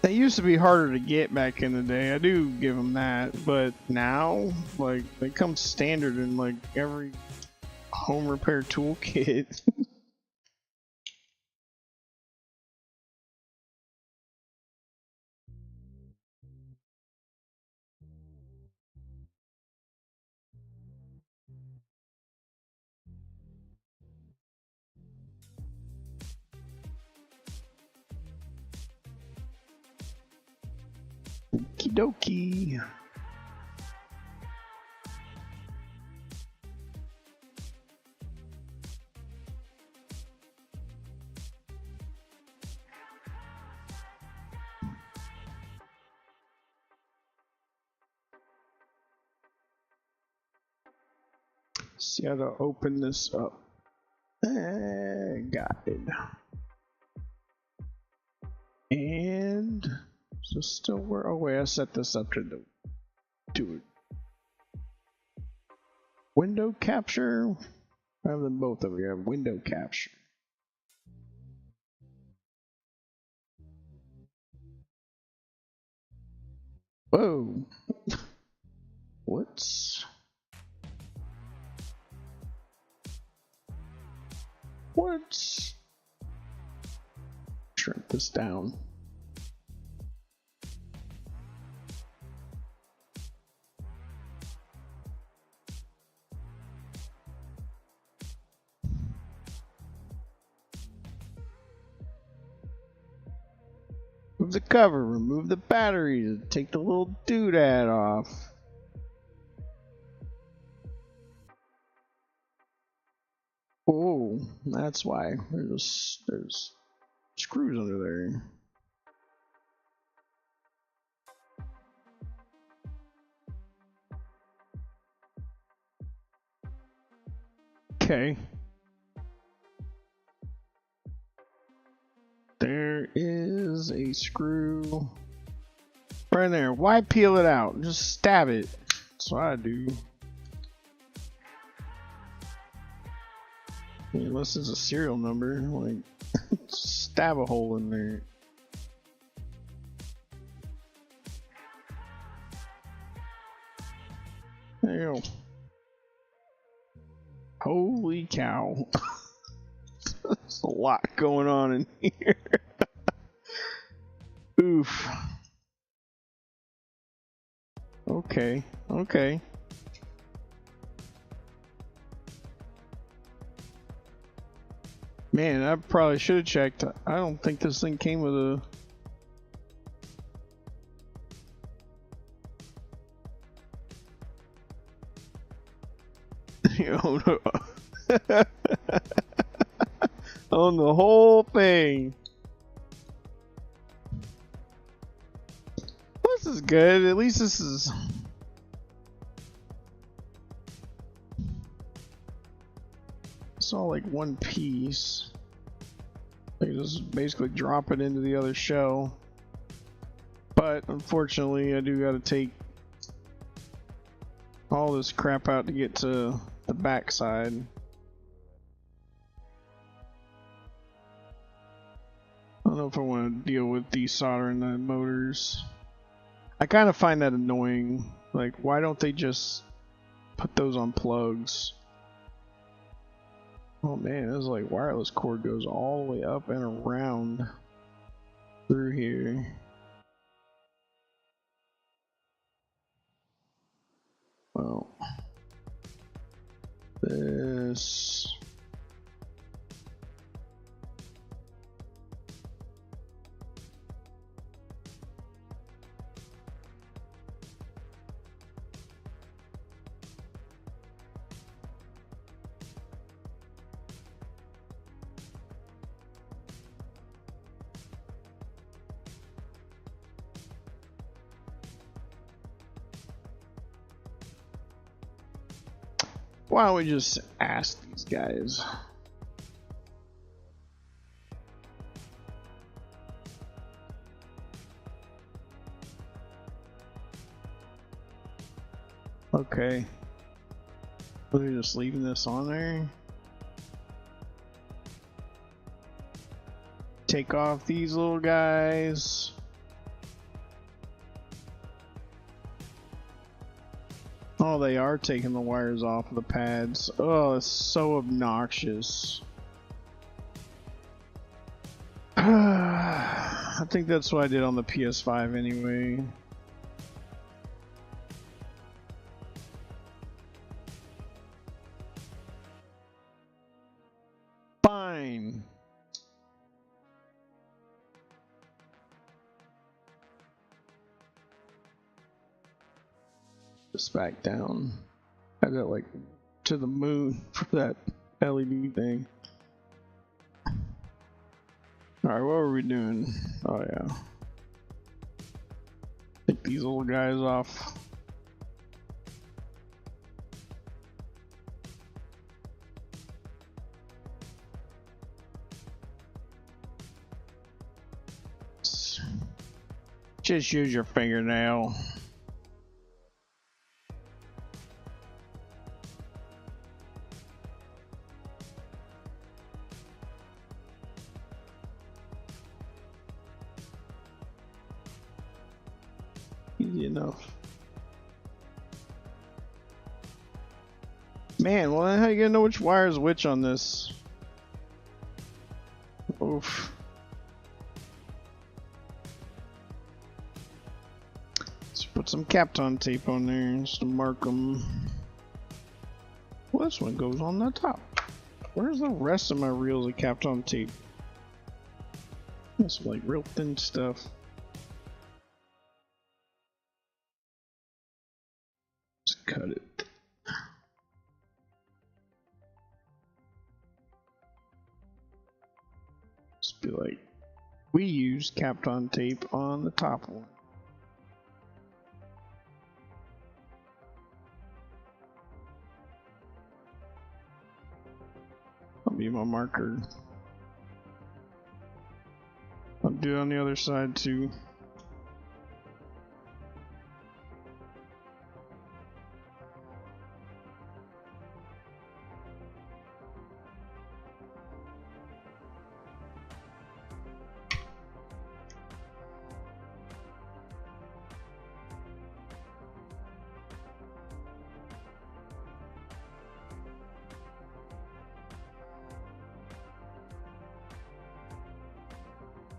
They used to be harder to get back in the day. I do give them that, but now, like, they come standard in like every home repair toolkit. Okie dokie. See how to open this up. Got it. And so still where? Oh wait, I set this up to do it. Window capture. I have them both over here. Window capture. Whoa. What's shrink this down. Remove the cover, remove the batteries, take the little doodad off. Oh, that's why. There's screws under there. Okay. There is a screw right there. Why peel it out? Just stab it. That's what I do. Unless it's a serial number, like stab a hole in there. There you go. Holy cow. There's a lot going on in here. Oof. Okay, okay. Man, I probably should have checked. I don't think this thing came with a... On the whole thing. This is good. At least this is... It's all like one piece. Like just basically drop it into the other shell. But unfortunately, I do got to take all this crap out to get to the back side. I don't know if I want to deal with desoldering the motors. I kind of find that annoying. Like, why don't they just put those on plugs? Oh man, this is like wireless cord goes all the way up and around through here. Well, this... Why don't we just ask these guys? Okay. We're just leaving this on there. Take off these little guys. Oh, they are taking the wires off of the pads. Oh, it's so obnoxious. I think that's what I did on the PS5 anyway. Fine. Just back down. I got like to the moon for that LED thing. Alright, what were we doing? Oh yeah. Take these little guys off. Just use your fingernail. Easy enough. Man, well, how you gonna know which wire is which on this? Oof. Let's put some Kapton tape on there just to mark them. Well, this one goes on the top. Where's the rest of my reels of Kapton tape? That's like real thin stuff. Let's cut it. Just be like, we use Kapton tape on the top one. That'll be my marker. I'll do it on the other side too.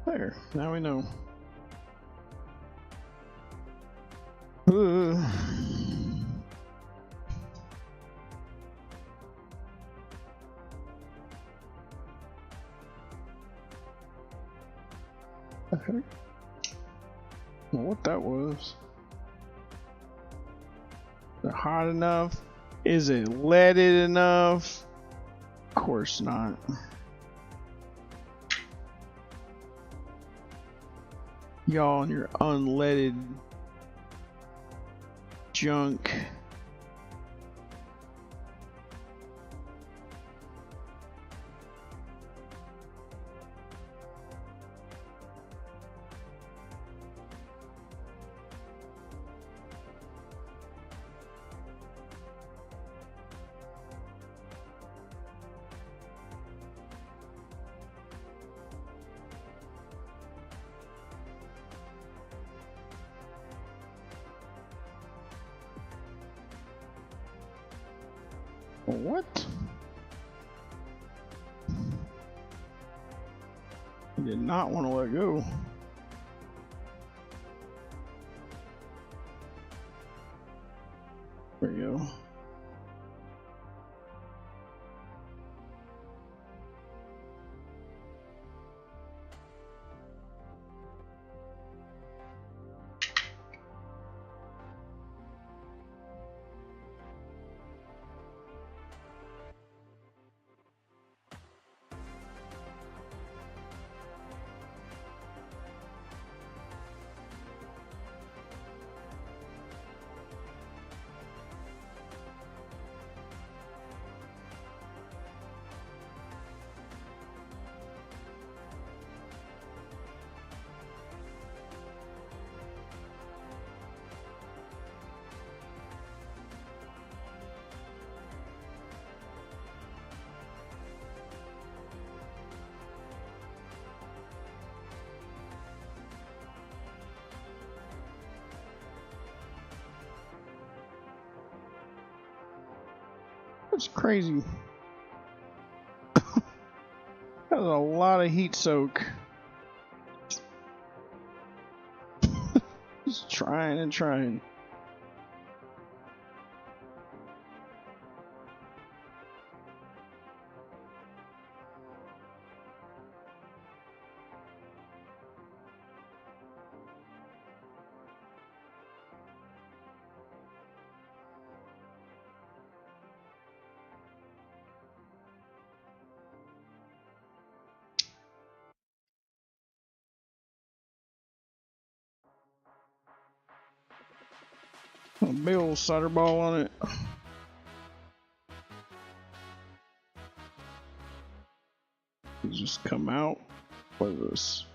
There, now we know. The heck? Well, what that was? Is it hot enough? Is it leaded enough? Of course not. Y'all and your unleaded junk. What? I did not want to let go. There you go. That's crazy. That was a lot of heat soak. Just trying and trying. A big old solder ball on it. You just come out. What is this?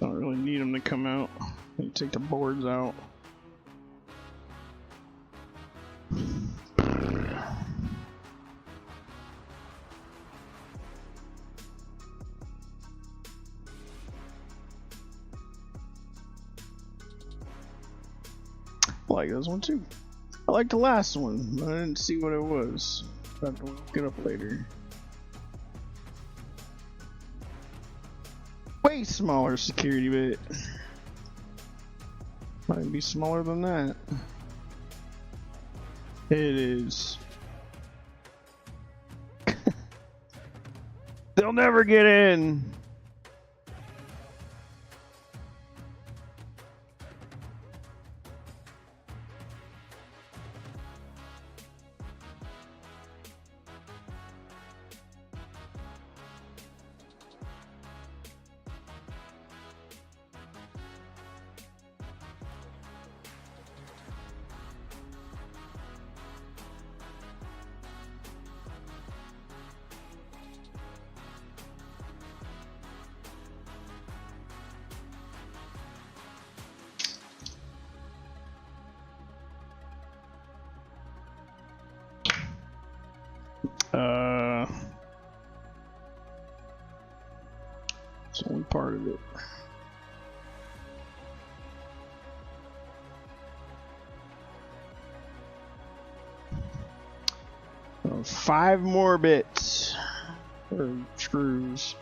Don't really need them to come out. You take the boards out. I like this one too. I like the last one, but I didn't see what it was. I'll have to look it up later. Way smaller security bit. Might be smaller than that. It is. They'll never get in. It's only part of it. Oh, 5 more bits or screws.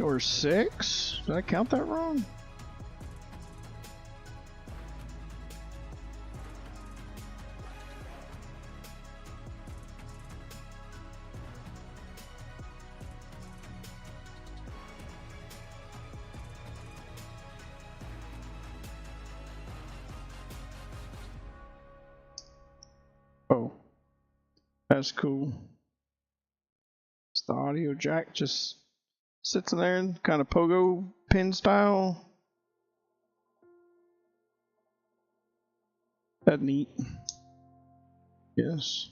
Or 6? Did I count that wrong? Oh, that's cool. It's the audio jack just sits in there in kind of pogo pin style. That's neat. Yes.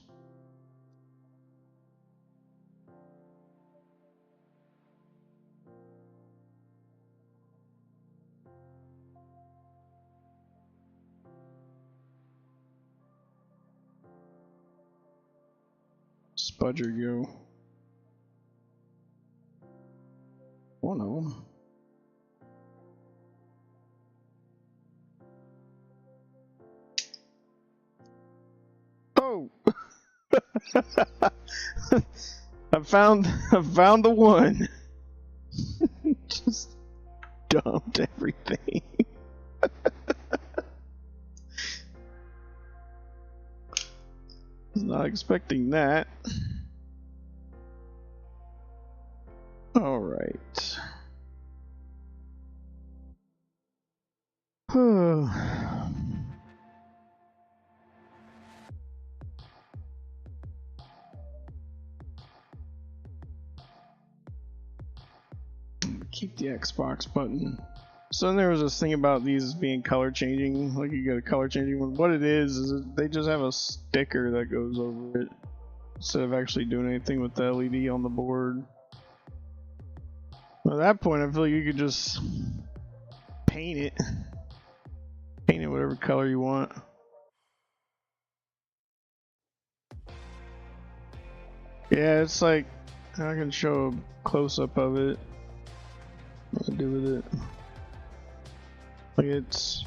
Spudger go. One of them. Oh! I found the one. Just dumped everything. Was not expecting that. All right. Keep the Xbox button. So then there was this thing about these being color changing, like you get a color changing one. What it is they just have a sticker that goes over it instead of actually doing anything with the LED on the board. At that point, I feel like you could just paint it whatever color you want. Yeah, it's like I can show a close up of it. What I do with it? Like it's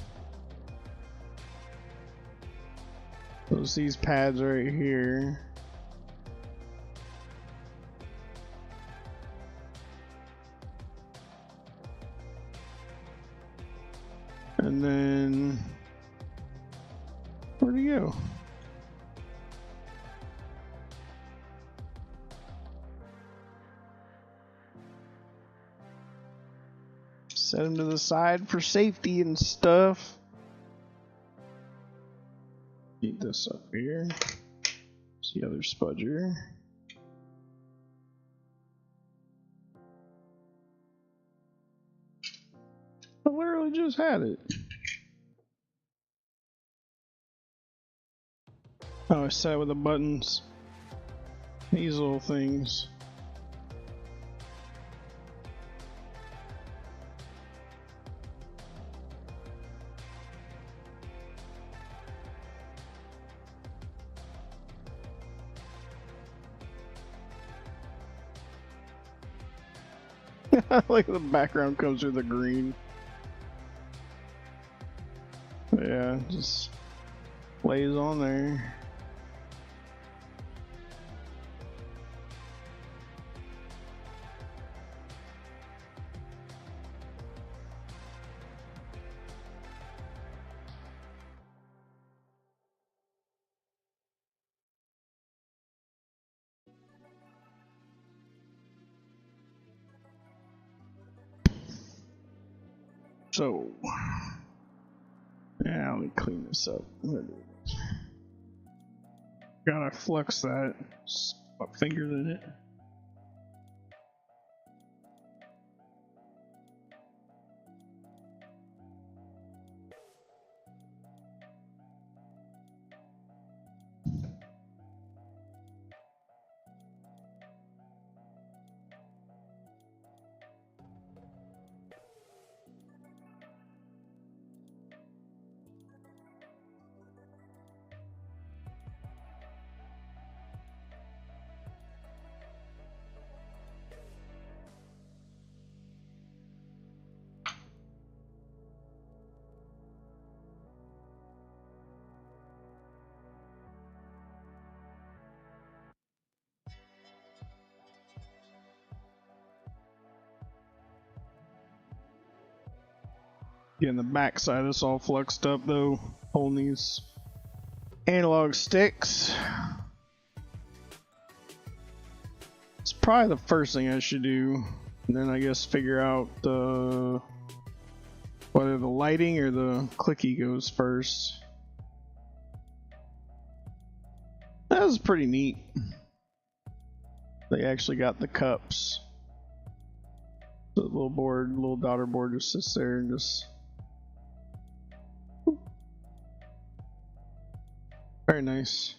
these pads right here. And then where'd he go? Set him to the side for safety and stuff. Need this up here. It's the other spudger. I literally just had it. Oh, I set it with the buttons. These little things. Like the background comes through the green. Yeah, just lays on there. So, yeah, let me clean this up. Gotta flux that. Put fingers in it. Getting the back side of this all fluxed up though. Holding these analog sticks. It's probably the first thing I should do. And then I guess figure out whether the lighting or the clicky goes first. That was pretty neat. They actually got the cups. The little board, little daughter board just sits there and just... Very nice.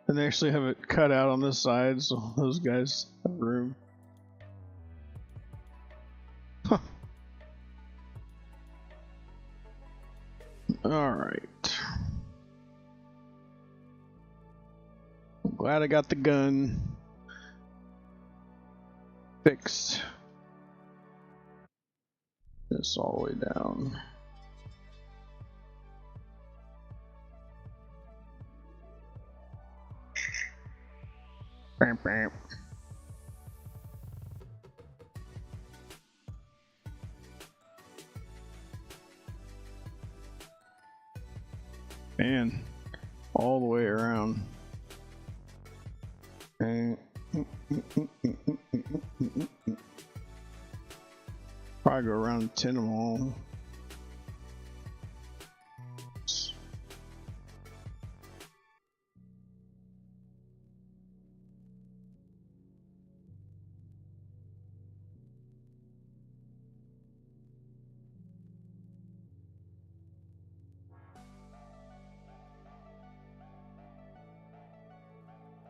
And they actually have it cut out on this side, so those guys have room. Huh. Alright. I'm glad I got the gun fixed. This all the way down. Bam, bam. Man, all the way around. And probably go around 10 of them all.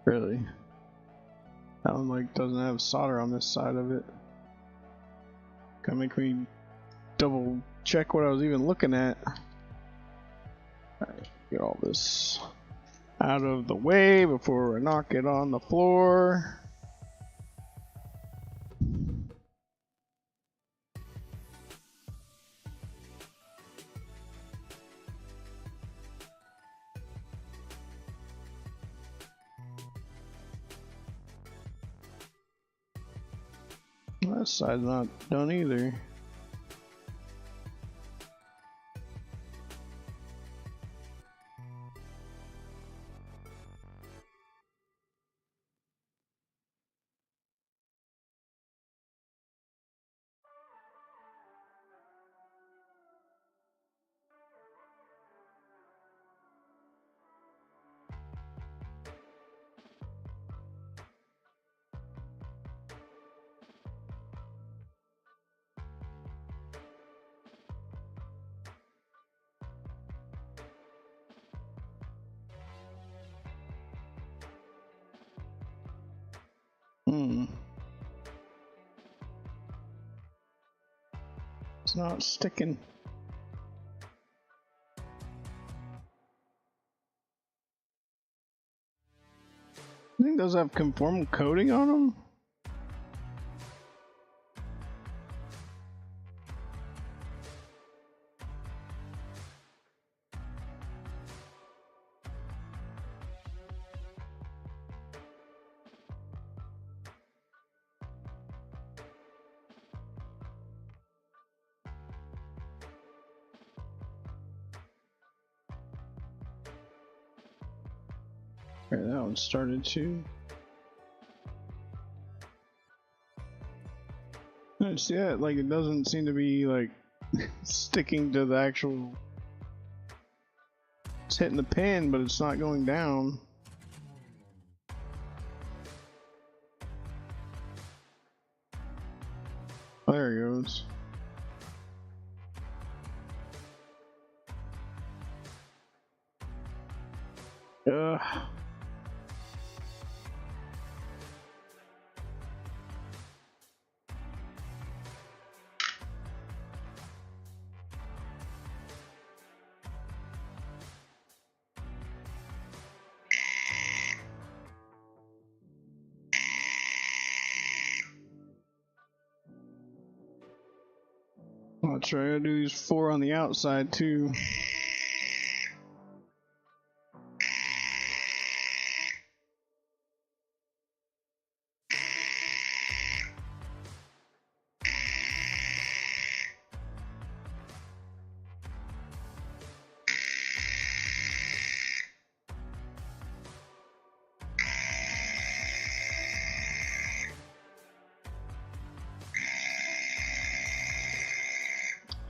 Really? That one like doesn't have solder on this side of it. Gotta make me double check what I was even looking at. Alright, get all this out of the way before I knock it on the floor. That side's not done either. It's not sticking. I think those have conformal coating on them. Right, that one started too. I see that, like it doesn't seem to be like sticking to the actual. It's hitting the pin, but it's not going down. Oh, there it goes. Ugh. I'll try to do these 4 on the outside too.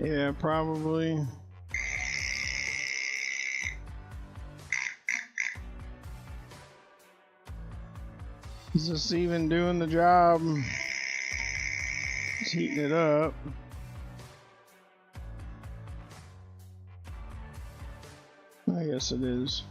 Yeah, probably. Is this even doing the job? It's heating it up. I guess it is.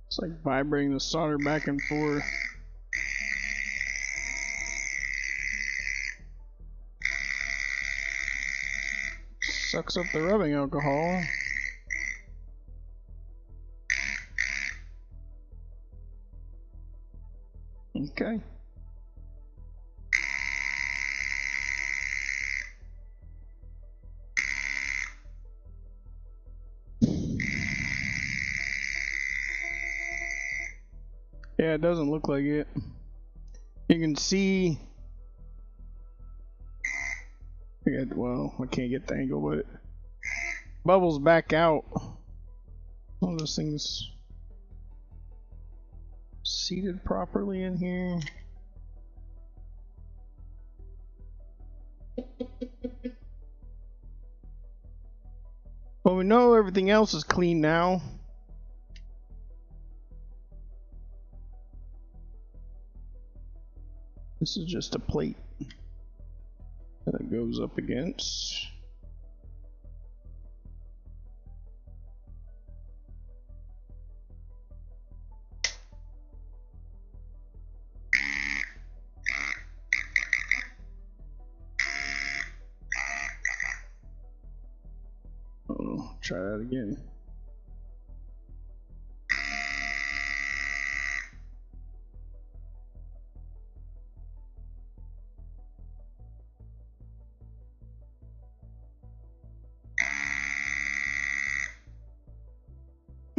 It's like vibrating the solder back and forth. Sucks up the rubbing alcohol. Okay. Yeah, it doesn't look like it. You can see. Well, I can't get the angle, but bubbles back out. All those things seated properly in here. Well, we know everything else is clean now. This is just a plate that it goes up against. Oh, try that again.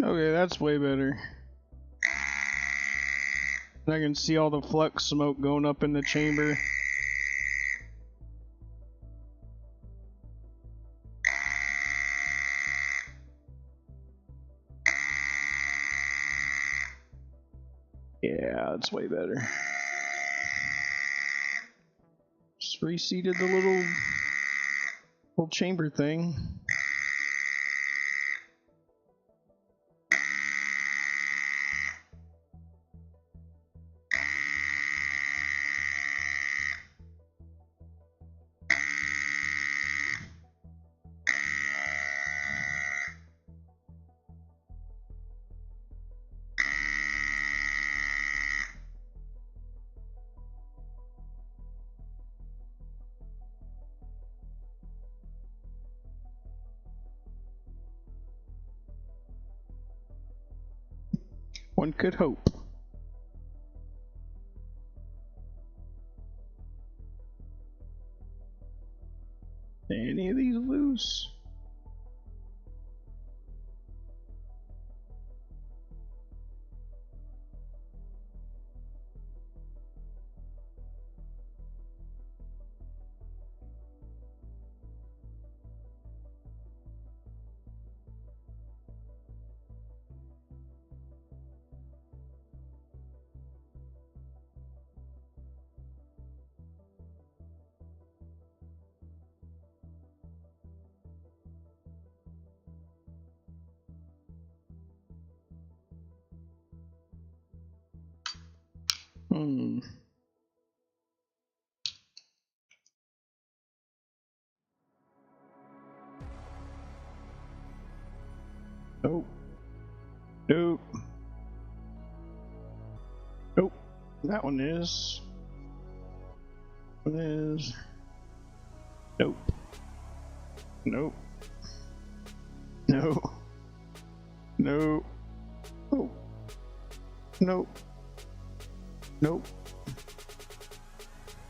Okay, that's way better. And I can see all the flux smoke going up in the chamber. Yeah, it's way better. Just reseated the little chamber thing. One could hope. Any of these loose? Nope. Nope. Nope. That one is. One is. Nope. Nope. No. No. Oh. Nope. Nope.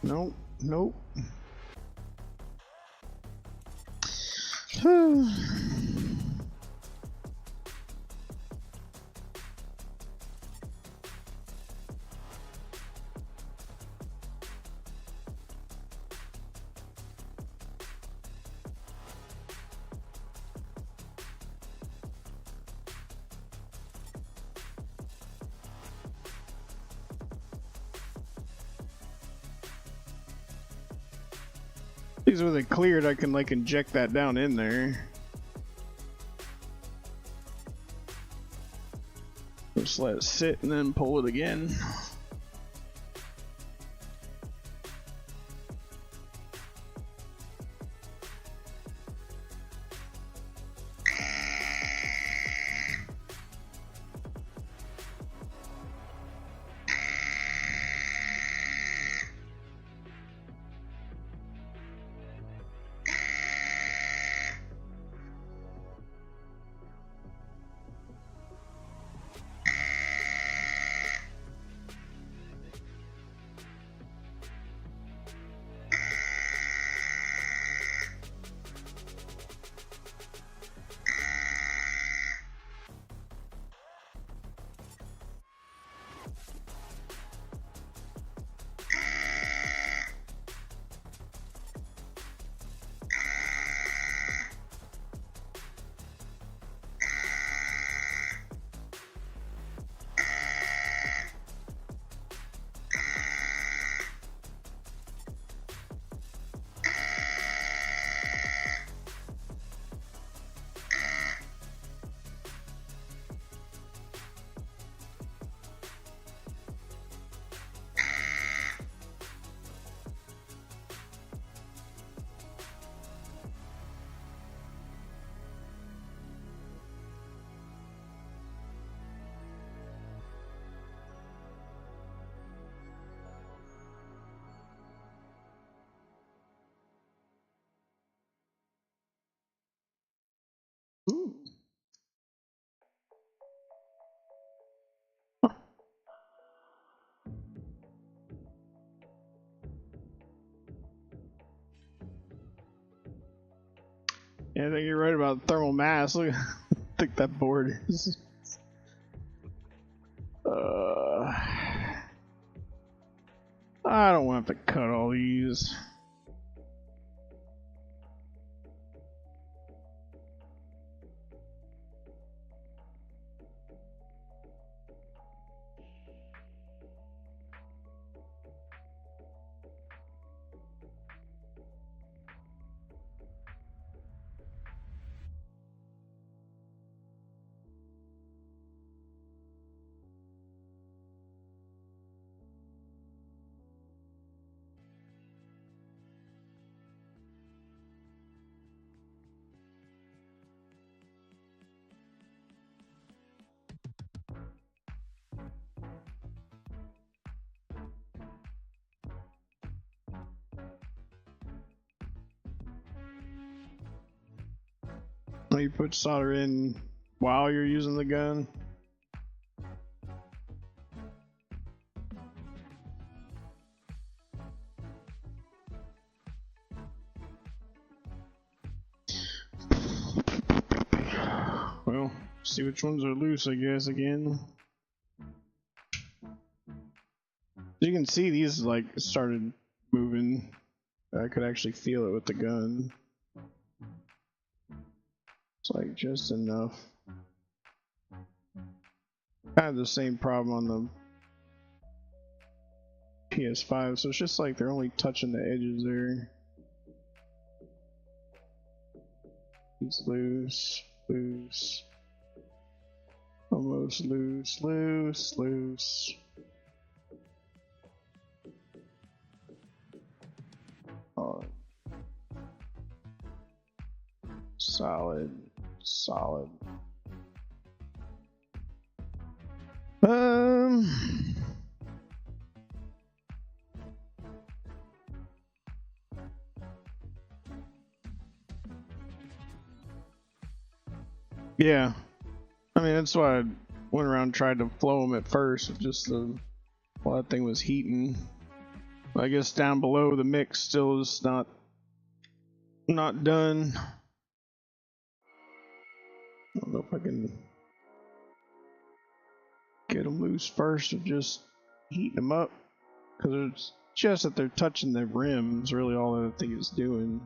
Nope. Nope. These when they cleared, I can like inject that down in there. Just let it sit and then pull it again. Ooh. Yeah, I think you're right about thermal mass. Look, how thick that board is. I don't want to have to cut all these. You put solder in while you're using the gun. Well, see which ones are loose, I guess, again. You can see these like started moving. I could actually feel it with the gun. It's like just enough. I had the same problem on the PS5, so it's just like they're only touching the edges there. It's loose, loose. Almost loose, loose, loose. Oh. Solid, solid. Yeah. I mean, that's why I went around and tried to flow them at first, just while that thing was heating. I guess down below the mix still is not done. I don't know if I can get them loose first or just heating them up, because it's just that they're touching the rims, really all that thing is doing.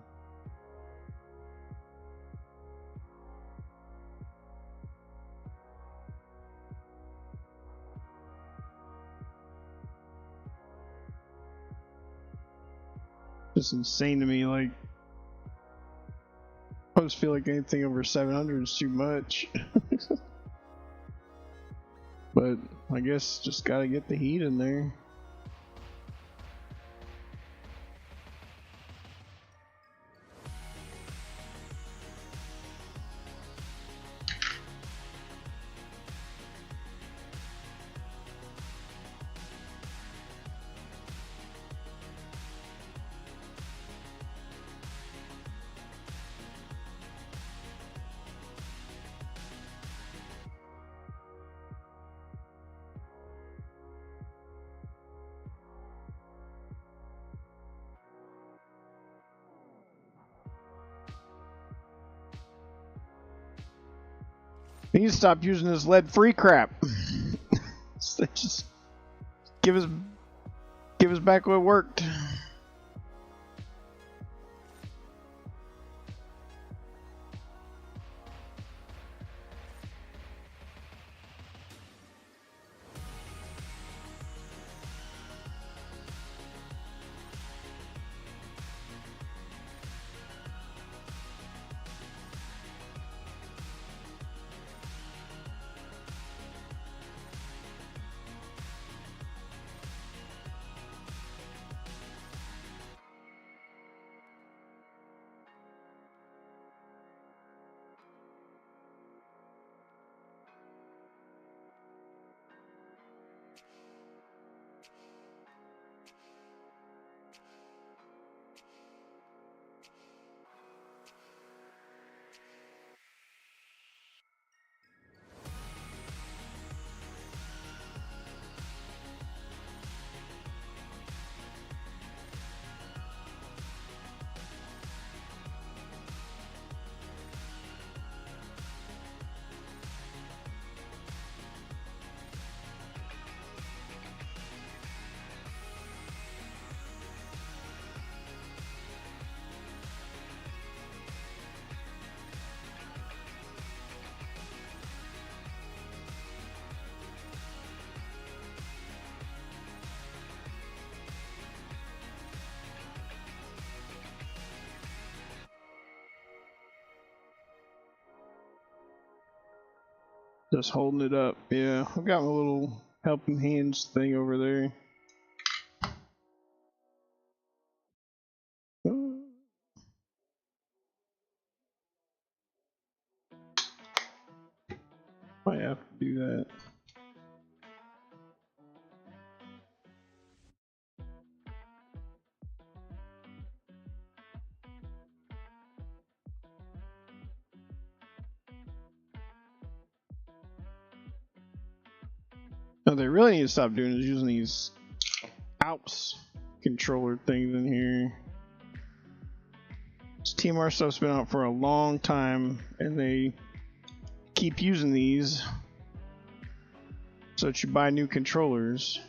Just insane to me, like almost feel like anything over 700 is too much. But I guess just gotta get the heat in there. He needs to stop using this lead-free crap. Just give us back what worked. Just holding it up. Yeah, I've got my little helping hands thing over there. Might have to do that. What they really need to stop doing is using these Alps controller things in here. This TMR stuff's been out for a long time, and they keep using these so that you buy new controllers.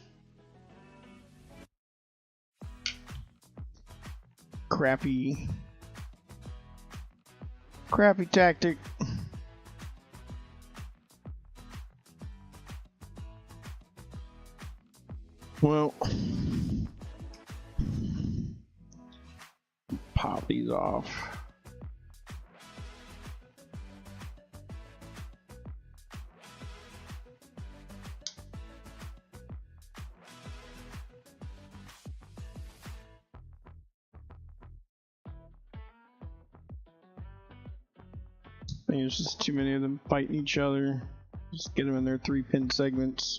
Crappy tactic. Well, pop these off. There's just too many of them fighting each other. Just get them in their 3-pin segments.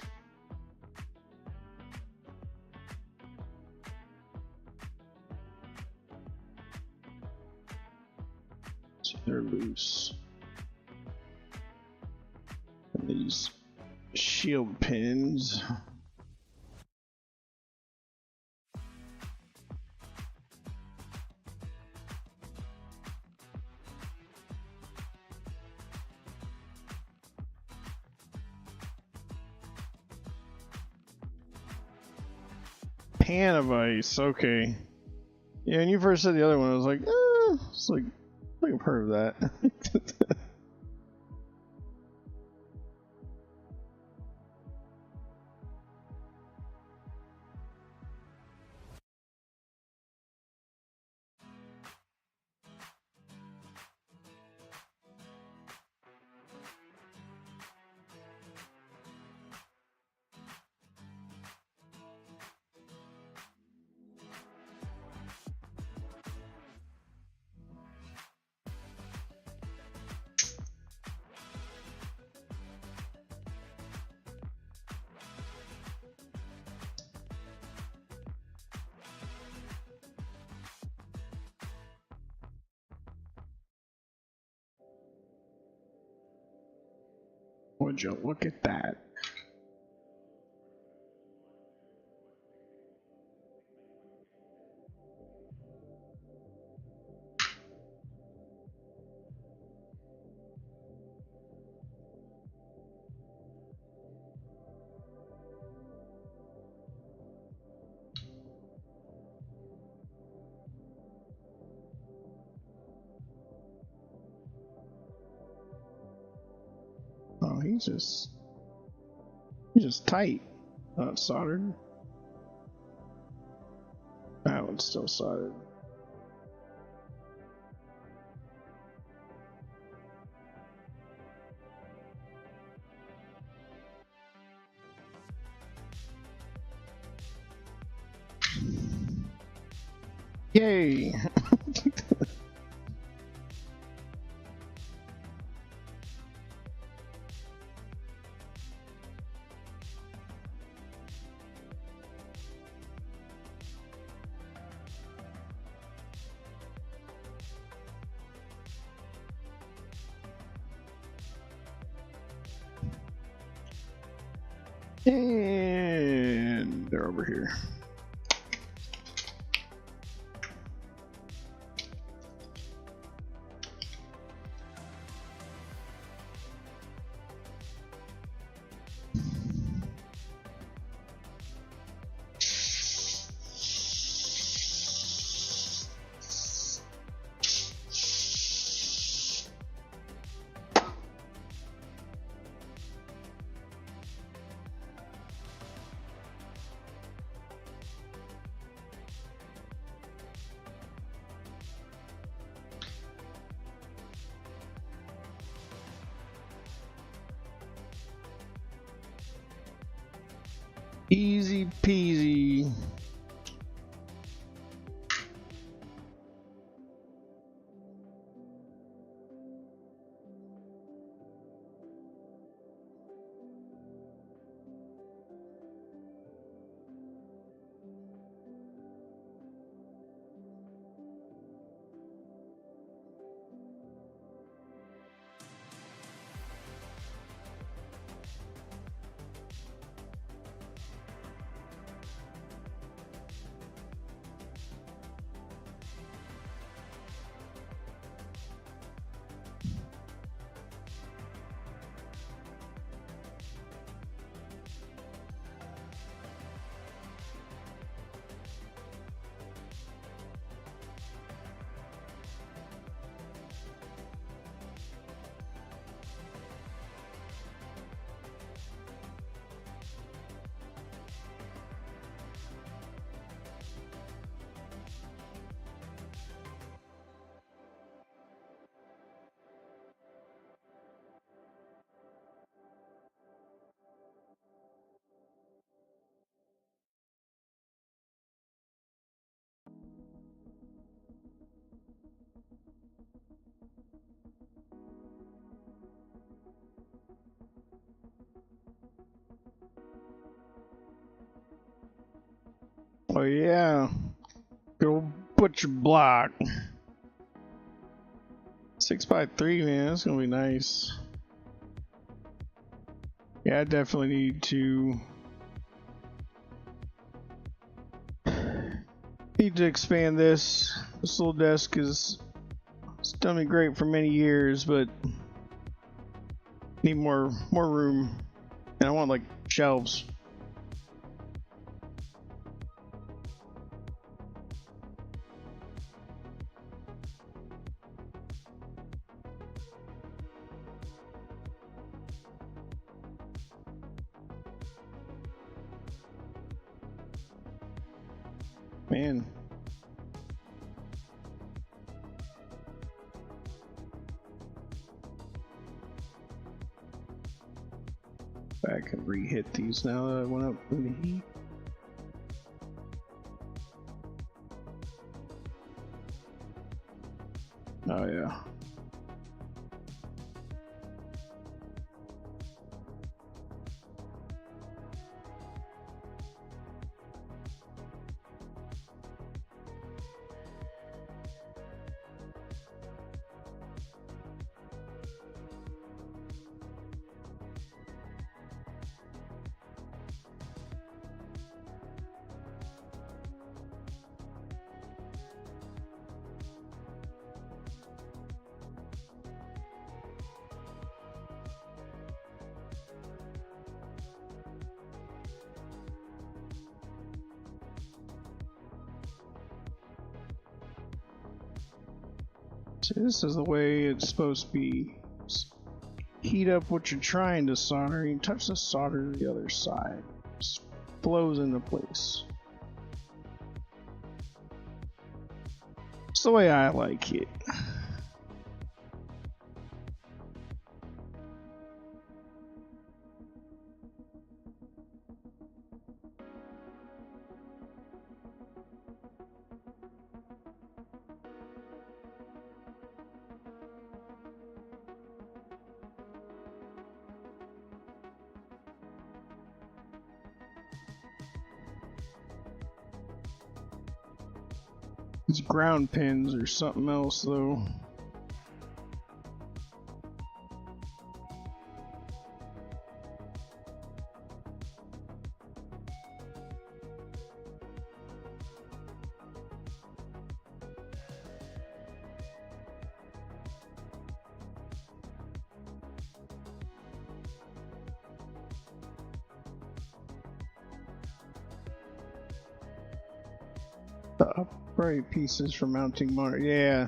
They're loose. And these shield pins. Pan of ice, okay. Yeah, when you first said the other one, I was like, it's like I've heard of that. Would you look at that? Oh, he's just tight. Not soldered. That one's still soldered. Yay! And they're over here. Easy peasy. Oh yeah. Good old butcher block. 6x3, man, that's gonna be nice. Yeah, I definitely need to expand this. This little desk is it's done me great for many years, but need more room. And I want like shelves. Man. I can re-hit these now that I went up in the heat. Oh yeah. See, this is the way it's supposed to be. Heat up what you're trying to solder. You touch the solder to the other side. Just flows into place. It's the way I like it. These ground pins or something else though. The upright pieces for mounting monitor. Yeah.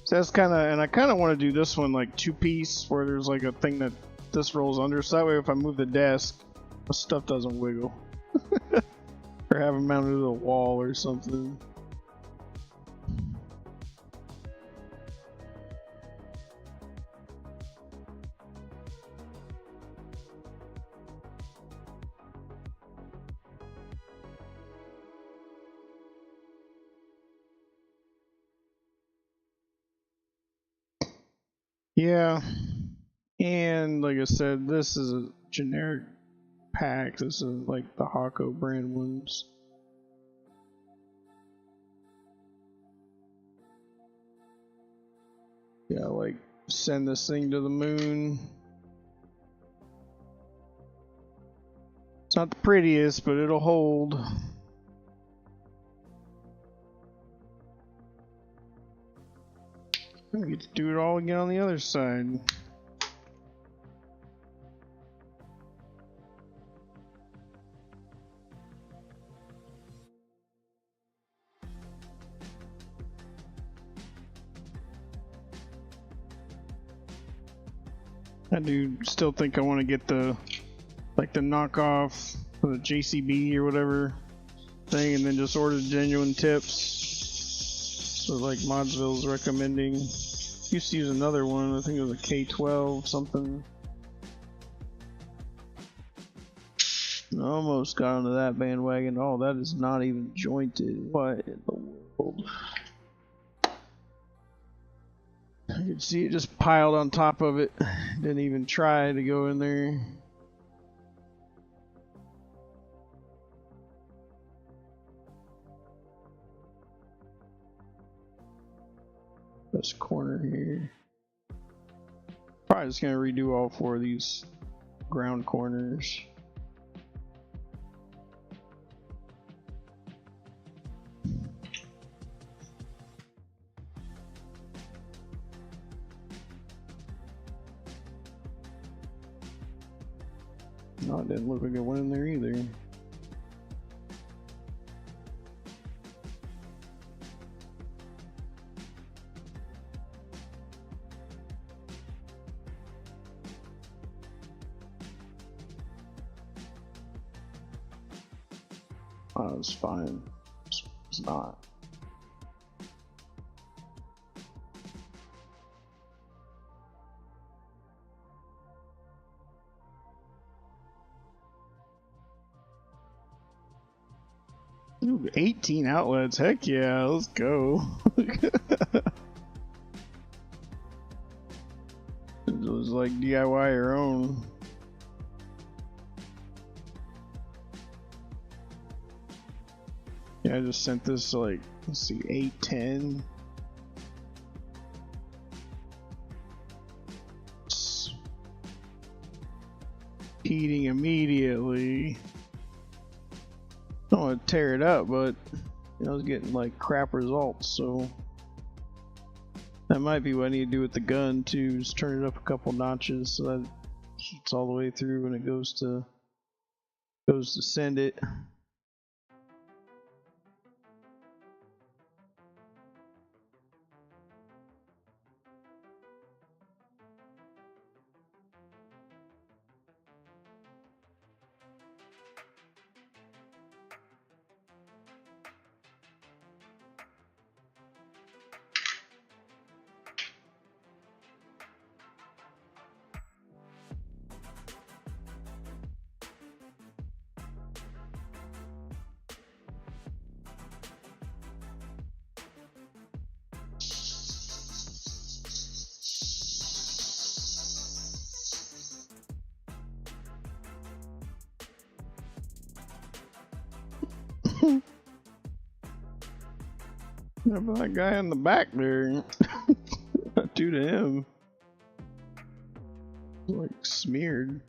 So that's kind of, and I kind of want to do this one like two piece where there's like a thing that this rolls under. So that way if I move the desk, the stuff doesn't wiggle. Or have it mounted to the wall or something. Yeah, and like I said, this is a generic pack. This is like the Hako brand ones. Yeah, like send this thing to the moon. It's not the prettiest, but it'll hold. I get to do it all again on the other side. I do still think I want to get the like the knockoff for the JCB or whatever thing, and then just order genuine tips. So like Modsville's recommending. Used to use another one. I think it was a K12 something. Almost got onto that bandwagon. Oh, that is not even jointed. What in the world? I could see it just piled on top of it. Didn't even try to go in there. This corner here. Probably just gonna redo all four of these ground corners. No, it didn't look like it went in there either. Oh, it's fine. It's not. Ooh, 18 outlets. Heck yeah, let's go. It was like DIY your own. Yeah, I just sent this to like, let's see, 810. Heating immediately. I don't want to tear it up, but I was getting like crap results, so that might be what I need to do with the gun too. Just turn it up a couple notches so that it heats all the way through when it goes to send it. Yeah, but that guy in the back there, not due to him. Like smeared.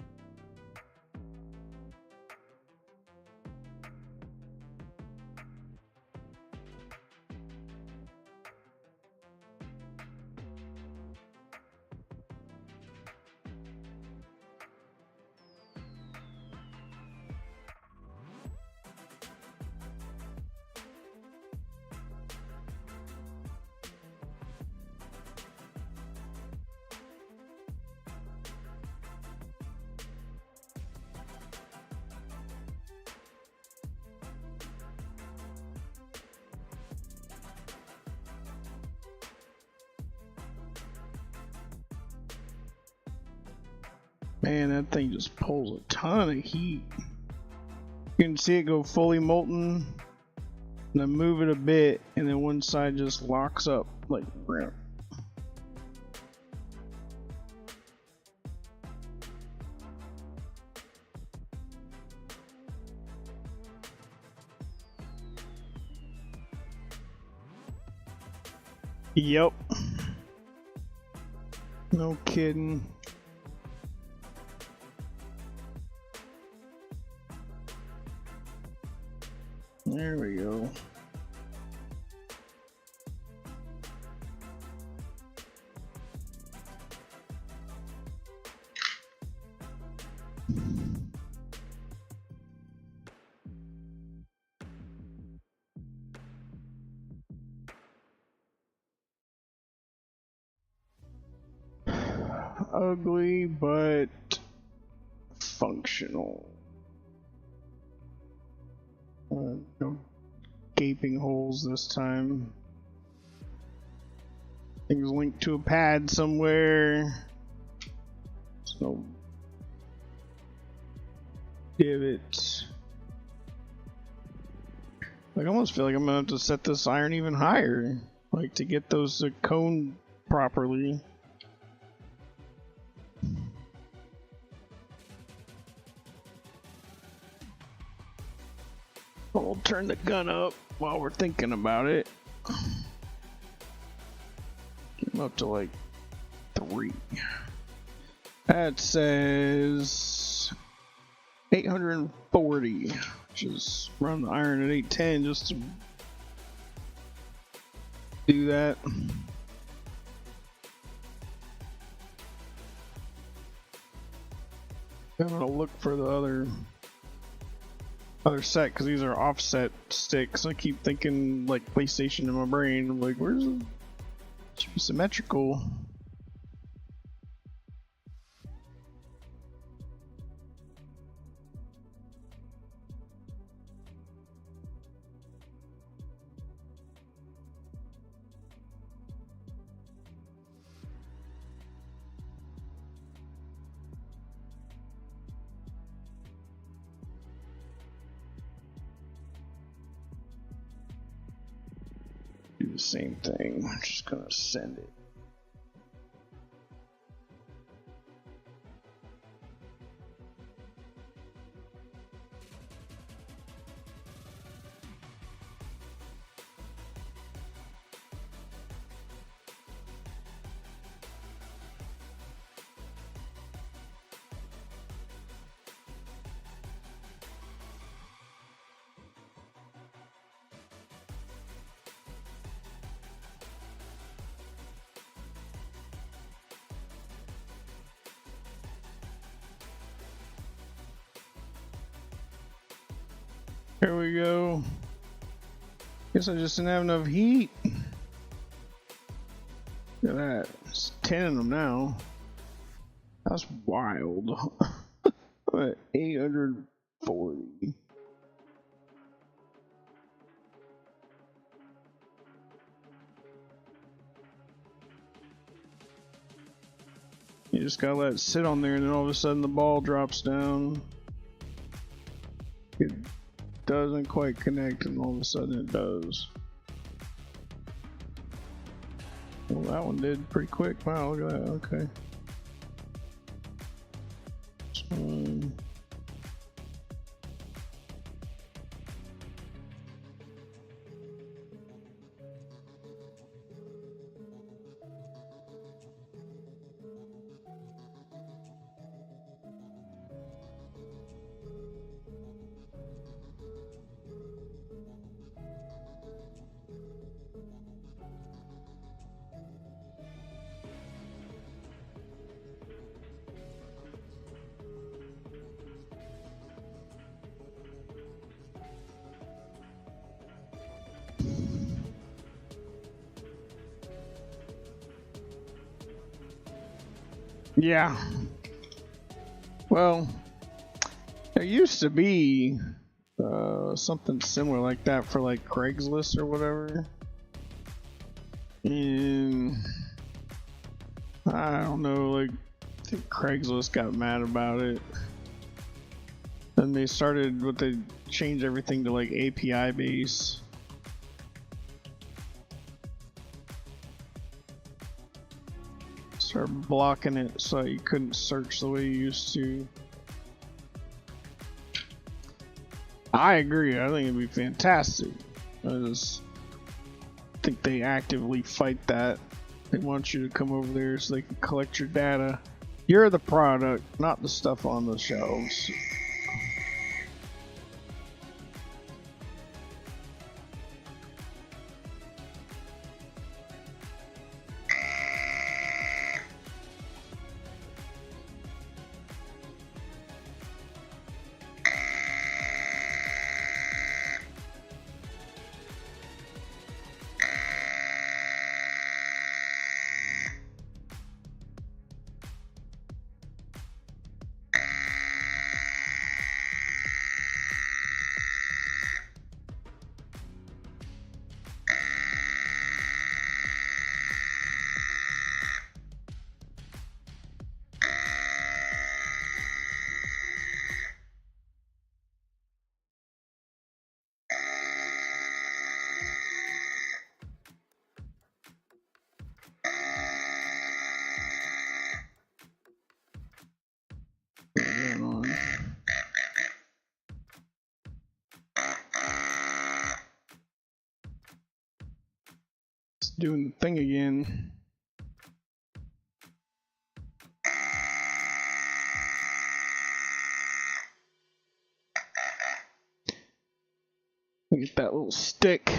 Man, that thing just pulls a ton of heat. You can see it go fully molten, and then move it a bit, and then one side just locks up like. Yep. No kidding. There we go. Ugly, but functional. No gaping holes this time. Things linked to a pad somewhere. So divots. Like, I almost feel like I'm gonna have to set this iron even higher, like to get those cone properly. We'll turn the gun up while we're thinking about it. Get him up to like 3. That says 840, which is run the iron at 810 just to do that. I'm gonna look for the other set because these are offset sticks. I keep thinking like PlayStation in my brain. I'm like, where's it? Should be symmetrical. Do the same thing. I'm just gonna send it. Here we go. Guess I just didn't have enough heat. Look at that. It's 10 of them now. That's wild. I'm at 840. You just gotta let it sit on there and then all of a sudden the ball drops down. It doesn't quite connect and all of a sudden it does. Well, that one did pretty quick. Wow, look at that. Okay. Yeah. Well, there used to be something similar like that for like Craigslist or whatever. And I don't know, like I think Craigslist got mad about it. And they changed everything to like API base. Started blocking it so you couldn't search the way you used to. I agree, I think it'd be fantastic. I just think they actively fight that. They want you to come over there so they can collect your data. You're the product, not the stuff on the shelves. It's doing the thing again. Look at that little stick.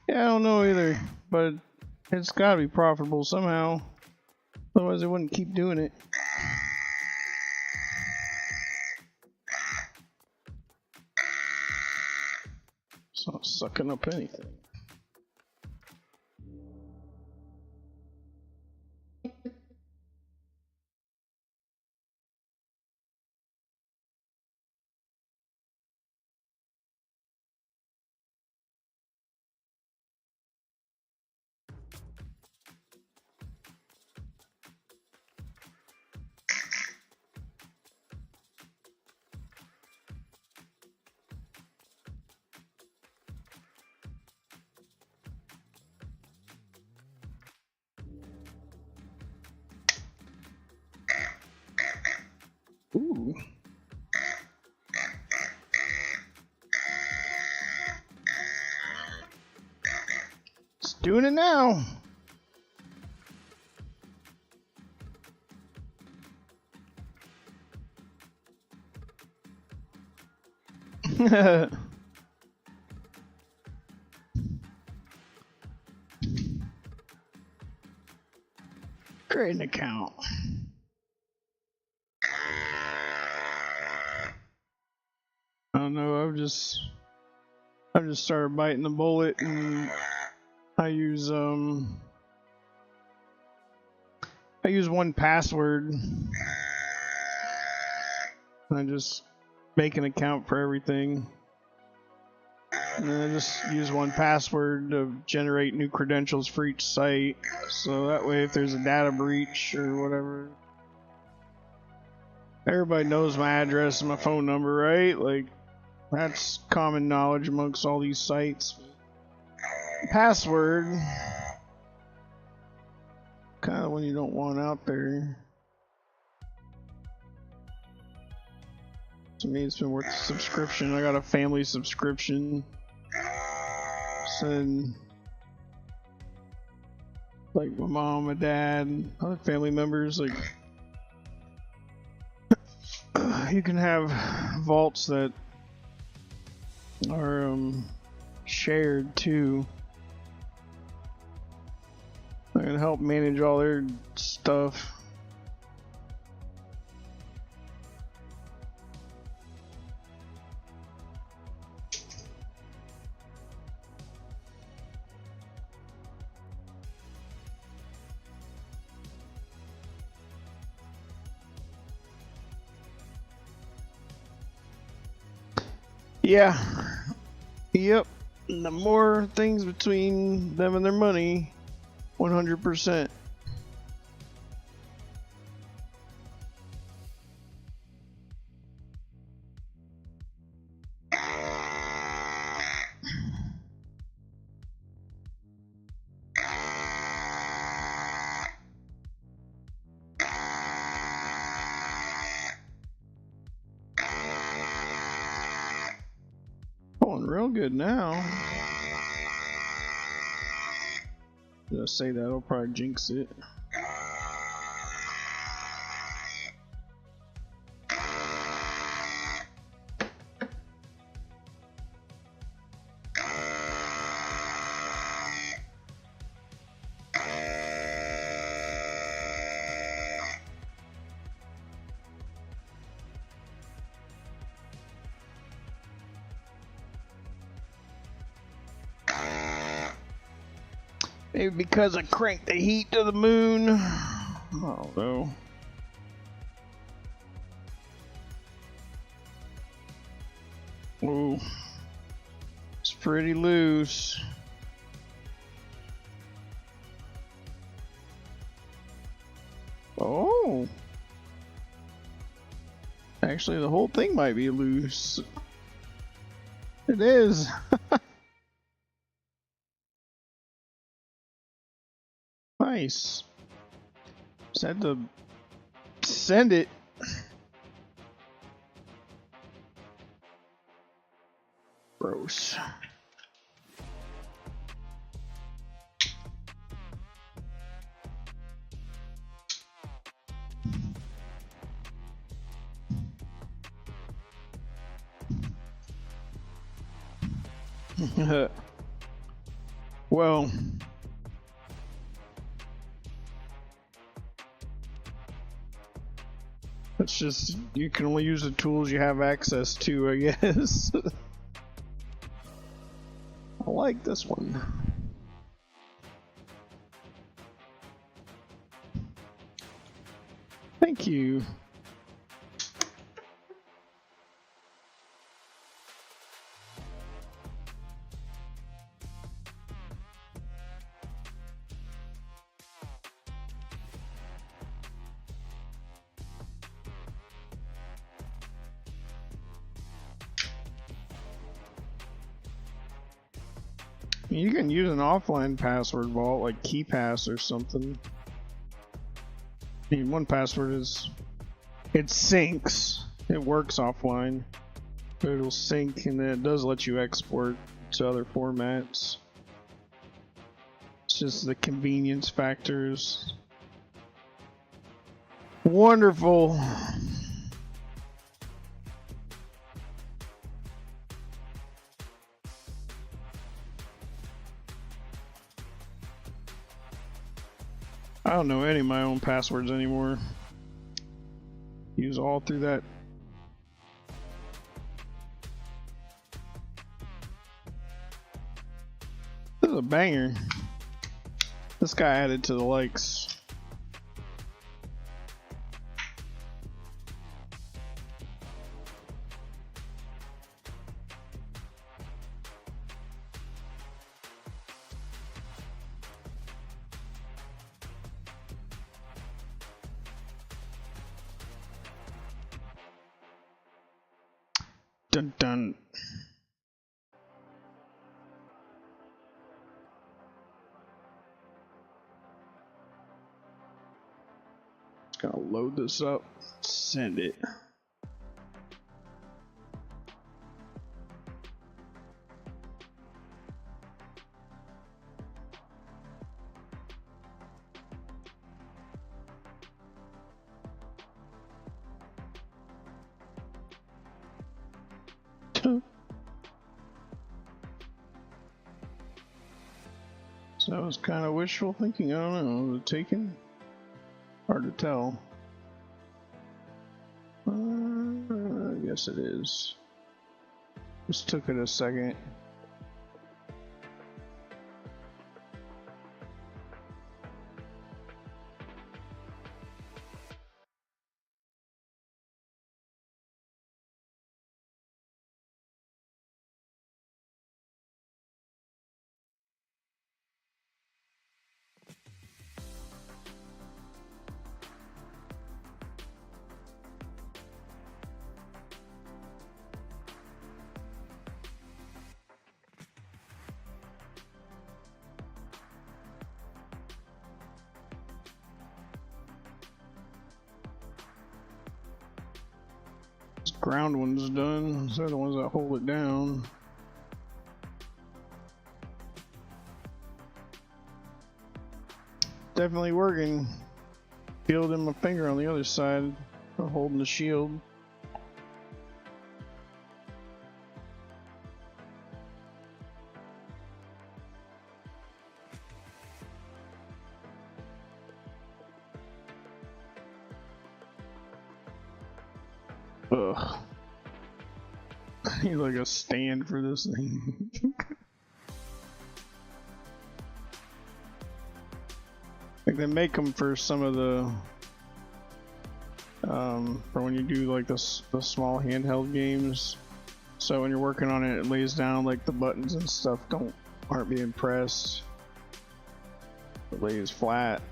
Yeah, I don't know either, but it's gotta be profitable somehow. Otherwise, they wouldn't keep doing it. It's not sucking up anything. Ooh. It's doing it now. Create an account. I don't know, I've just started biting the bullet, and I use 1Password. I just make an account for everything. And then I just use 1Password to generate new credentials for each site. So that way if there's a data breach or whatever, everybody knows my address and my phone number, right? Like, that's common knowledge amongst all these sites. Password, kind of one you don't want out there. To me, it's been worth the subscription. I got a family subscription. So, like my mom, my dad, other family members, like you can have vaults that are shared too. I can help manage all their stuff. Yeah. Yep. The more things between them and their money, 100%. Going real good now. Did I say that? I'll probably jinx it. Maybe because I cranked the heat to the moon. I don't know. Ooh. It's pretty loose. Oh. Actually, the whole thing might be loose. It is. Nice. Just had to send it. Gross. Well, it's just, you can only use the tools you have access to, I guess. I like this one. Thank you. You can use an offline password vault like KeyPass or something. I mean, one password is, it syncs. It works offline, but it'll sync, and then it does let you export to other formats. It's just the convenience factors. Wonderful. I don't know any of my own passwords anymore. Use all through that. This is a banger. This guy added to the likes. Dun dun. Just gonna load this up, send it. So that was kind of wishful thinking. I don't know. Was it taken? Hard to tell. I guess it is. Just took it a second. Ground one's done. Those are the ones that hold it down. Definitely working. Feel it in my finger on the other side. I'm holding the shield. Ugh. I need like a stand for this thing. Like they make them for some of the, for when you do like the small handheld games. So when you're working on it, it lays down like the buttons and stuff aren't being pressed. It lays flat.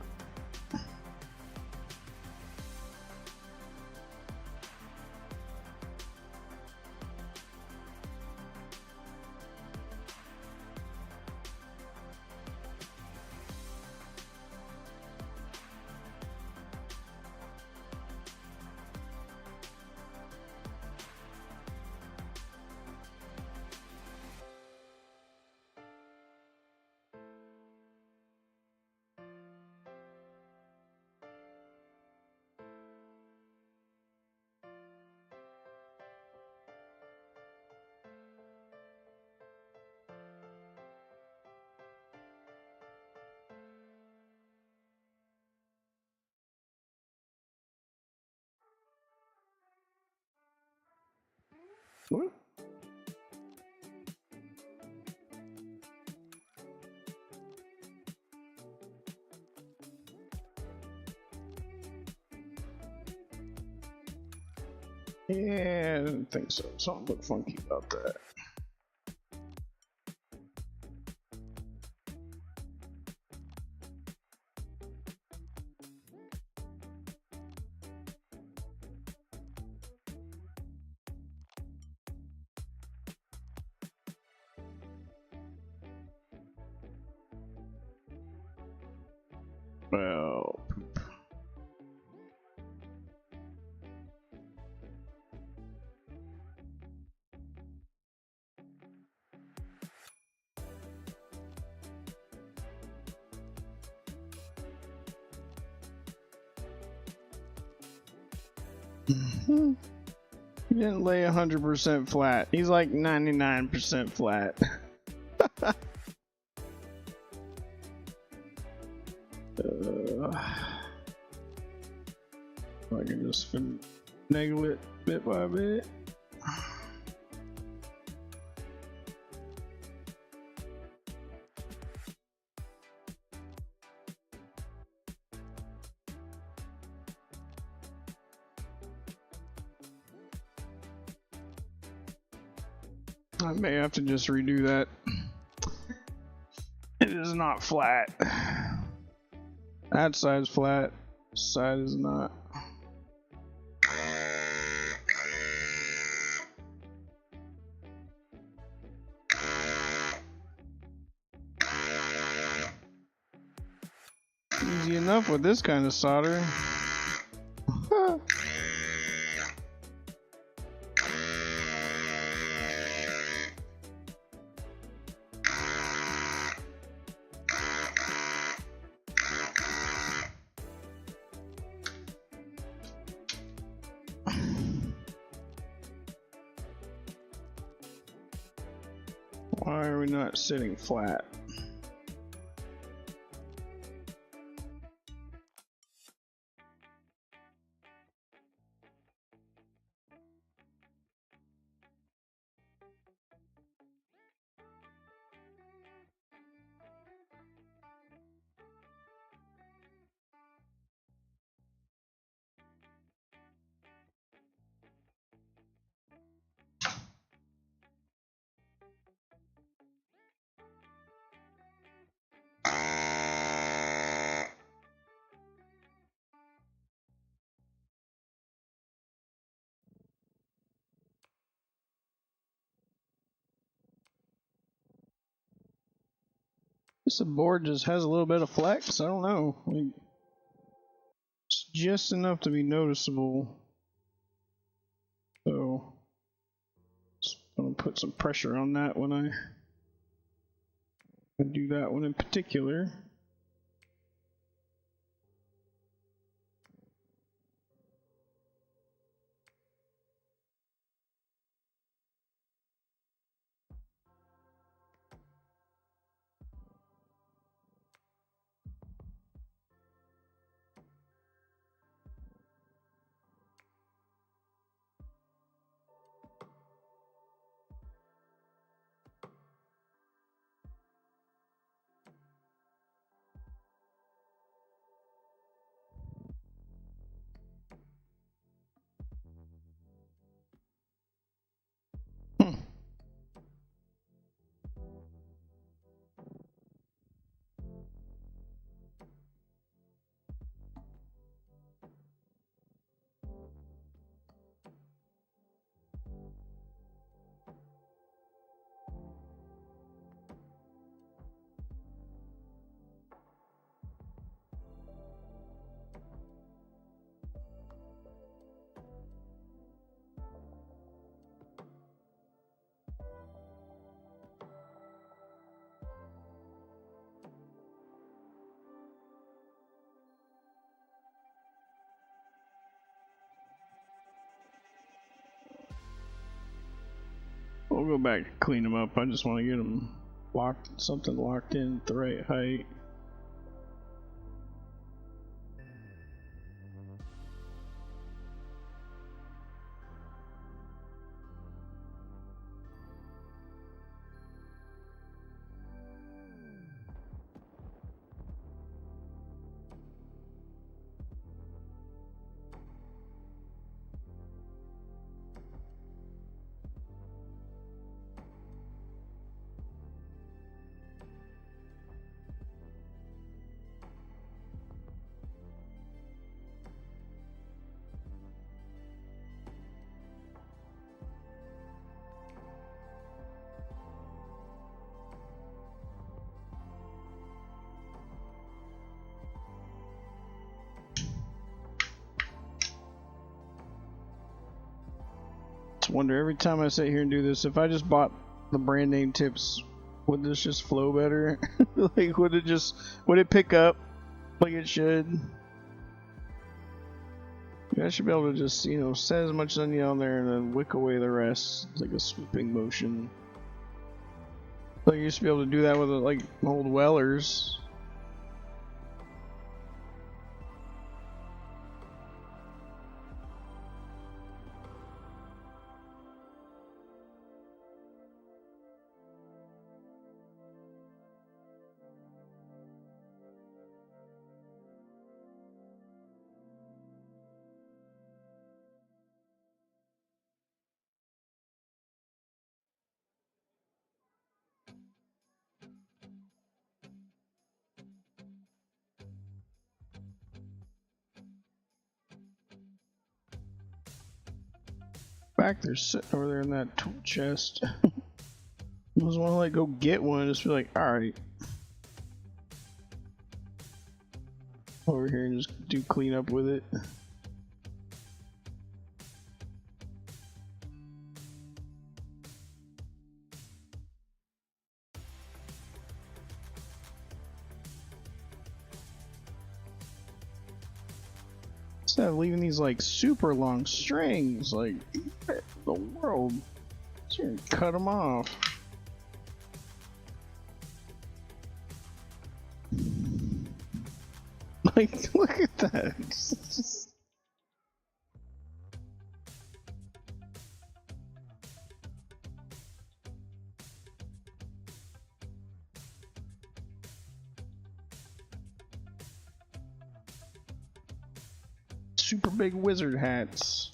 What? Yeah, I didn't think so. Something looked funky about that. Well, poop. He didn't lay 100% flat. He's like 99% flat. I can just finagle it bit by bit. I may have to just redo that. It is not flat. That side's flat. This side is not. Easy enough with this kind of solder. Why are we not sitting flat? This board just has a little bit of flex. I don't know. Like, it's just enough to be noticeable. So, just gonna put some pressure on that when I do that one in particular. We'll go back and clean them up. I just want to get them something locked in at the right height. Wonder every time I sit here and do this, if I just bought the brand name tips, would this just flow better? Like, would it pick up like it should? I should be able to just, you know, set as much onion on there and then wick away the rest. It's like a swooping motion. Like, you used to be able to do that with like old Wellers. Back there sitting over there in that tool chest. I just want to like go get one and just be like, alright. Over here and just do cleanup with it. Instead of leaving these like super long strings, like, what in the world? Just cut them off. Like, look at that. Super big wizard hats.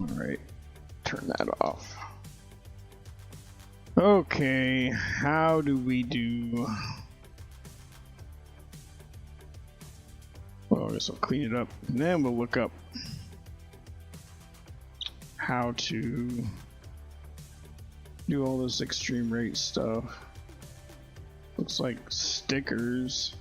Alright, turn that off. Okay, how do we do? Well, I guess I'll clean it up and then we'll look up how to do all this extreme rate stuff. Looks like stickers.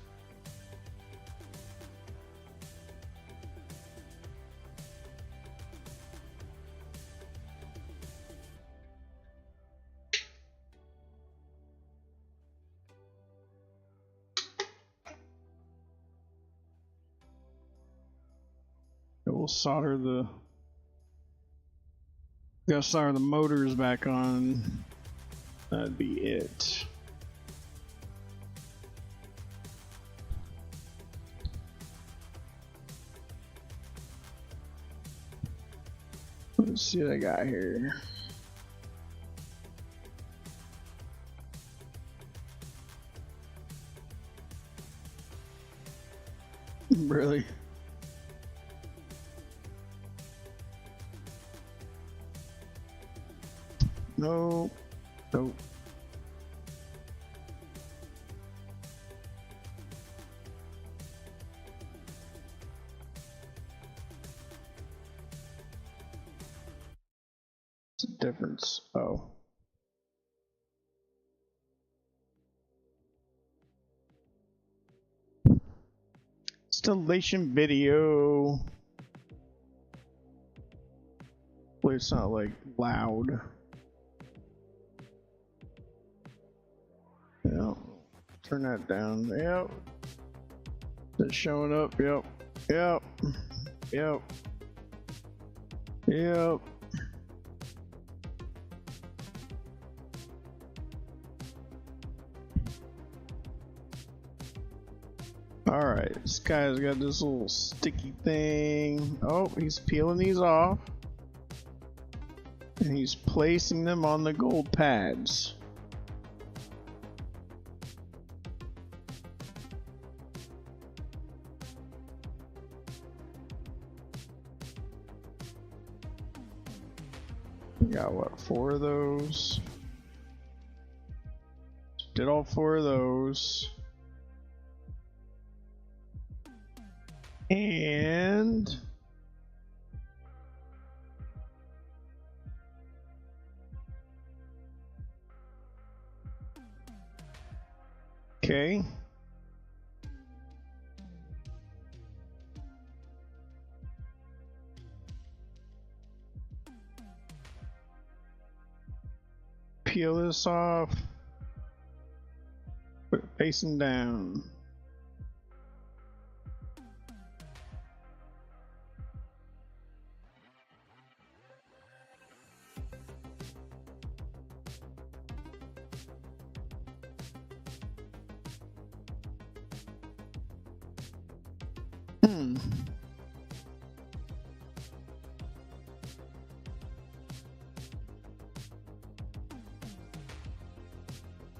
We'll solder the motors back on. That'd be it. Let's see what I got here. Really? No. Nope. What's the difference? Oh. Installation video. Well, it's not like loud. Yep. Turn that down. Yep. It's showing up. Yep. Yep. Yep. Yep. Alright, this guy's got this little sticky thing. Oh, he's peeling these off. And he's placing them on the gold pads. We got what, 4 of those? Did all 4 of those. And okay. Peel this off. Put it facing down.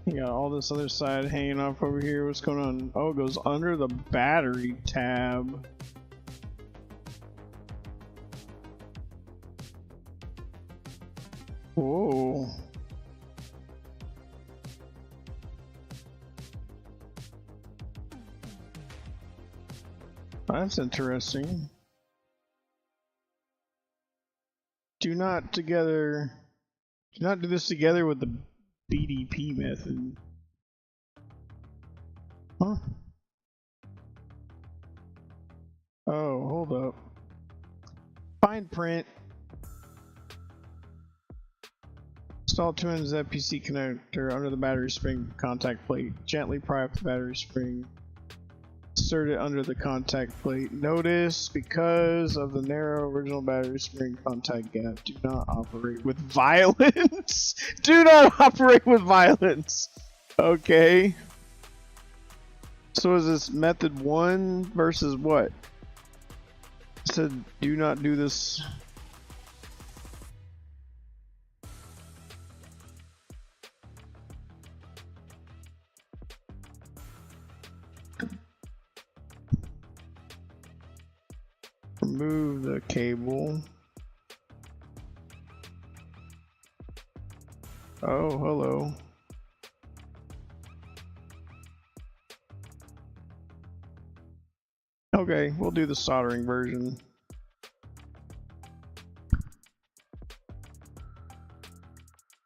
You got all this other side hanging off over here. What's going on? Oh, it goes under the battery tab. Whoa. That's interesting. Do not do this together with the BDP method. Huh? Oh, hold up. Fine print. Install 2 ends FPC connector under the battery spring contact plate. Gently pry up the battery spring. Insert it under the contact plate. Notice, because of the narrow original battery spring contact gap, do not operate with violence. Do not operate with violence. Okay. So is this method 1 versus what? It said do not do this. Remove the cable. Oh, hello. Okay, we'll do the soldering version.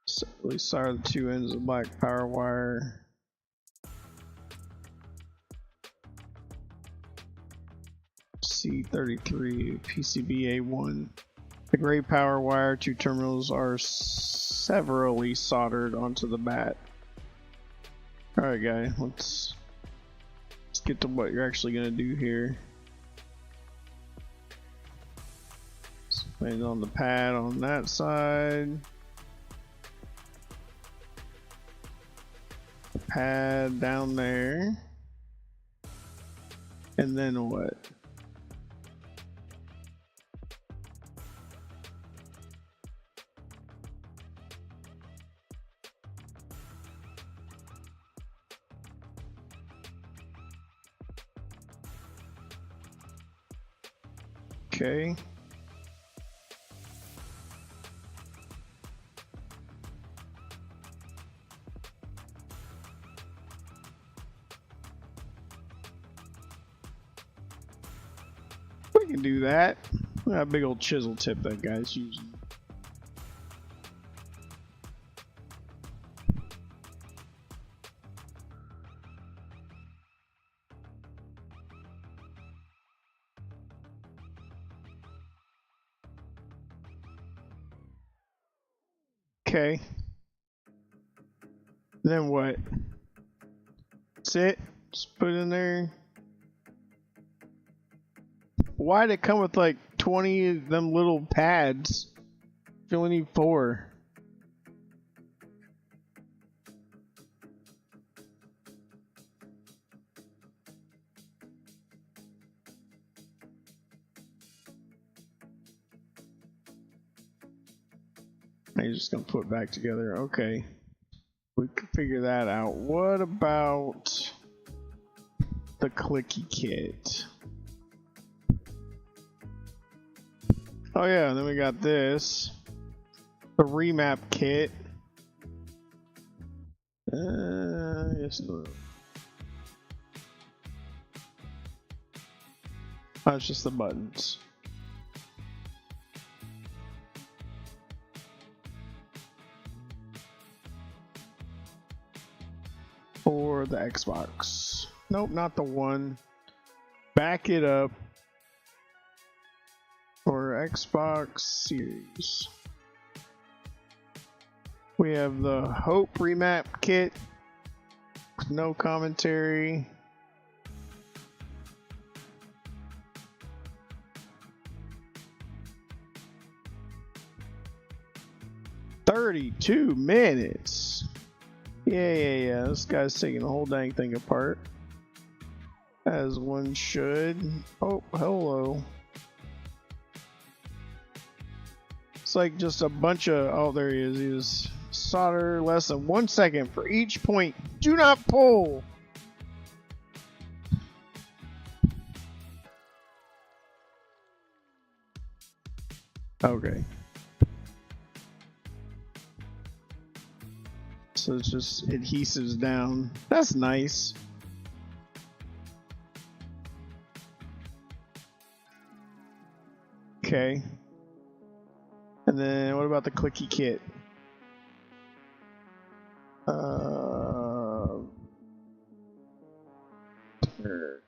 So we solder the 2 ends of the black power wire. C33 PCBA1. The gray power wire 2 terminals are severally soldered onto the bat. Alright guy, let's get to what you're actually gonna do here. Land on the pad on that side. Pad down there. And then what? Okay. We can do that. Look at that big old chisel tip that guy's using. Okay. Then what? That's it? Just put it in there. Why'd it come with like 20 of them little pads? You only need 4. You're just gonna put it back together. Okay. We can figure that out. What about the clicky kit? Oh yeah, and then we got this. The remap kit. Yes, no. Oh, it's just the buttons. For the Xbox. Nope, not the one. Back it up. For Xbox Series. We have the Hope remap kit. No commentary. "32 minutes. Yeah. This guy's taking the whole dang thing apart. As one should. Oh, hello. It's like just a bunch of. Oh, there he is. He is solder less than 1 second for each point. Do not pull. Okay. So it's just adhesives down. That's nice. Okay. And then what about the clicky kit?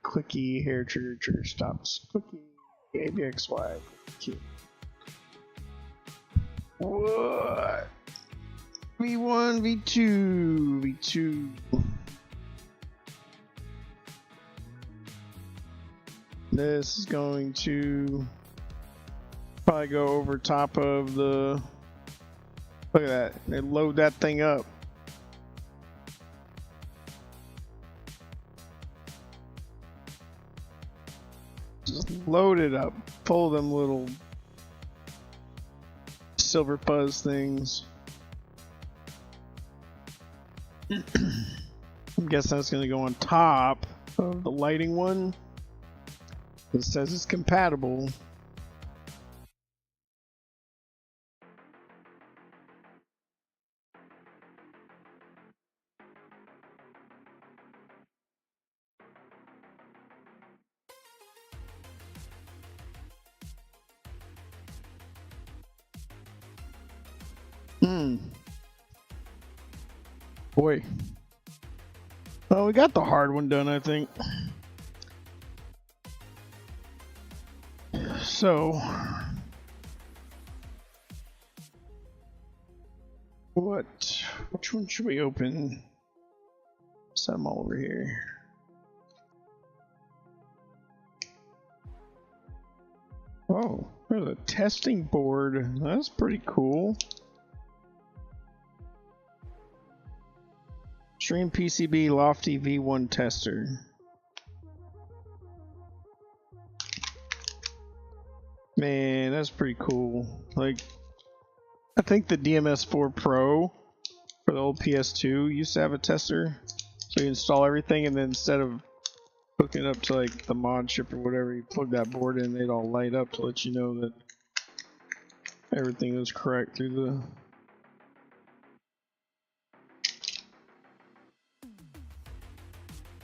Clicky hair trigger stops. Clicky ABXY kit. What? V1, V2, V2. This is going to probably go over top of the. Look at that. They load that thing up. Just load it up. Pull them little silver fuzz things. I'm guessing that's going to go on top of the lighting one. It says it's compatible. Boy. Well, we got the hard one done, I think. So, which one should we open? Set them all over here. Oh, there's a testing board. That's pretty cool. Stream PCB Lofty V1 tester. Man, that's pretty cool. Like, I think the DMS4 Pro for the old PS2 used to have a tester. So you install everything, and then instead of hooking it up to like the mod chip or whatever, you plug that board in, they'd all light up to let you know that everything was correct through the.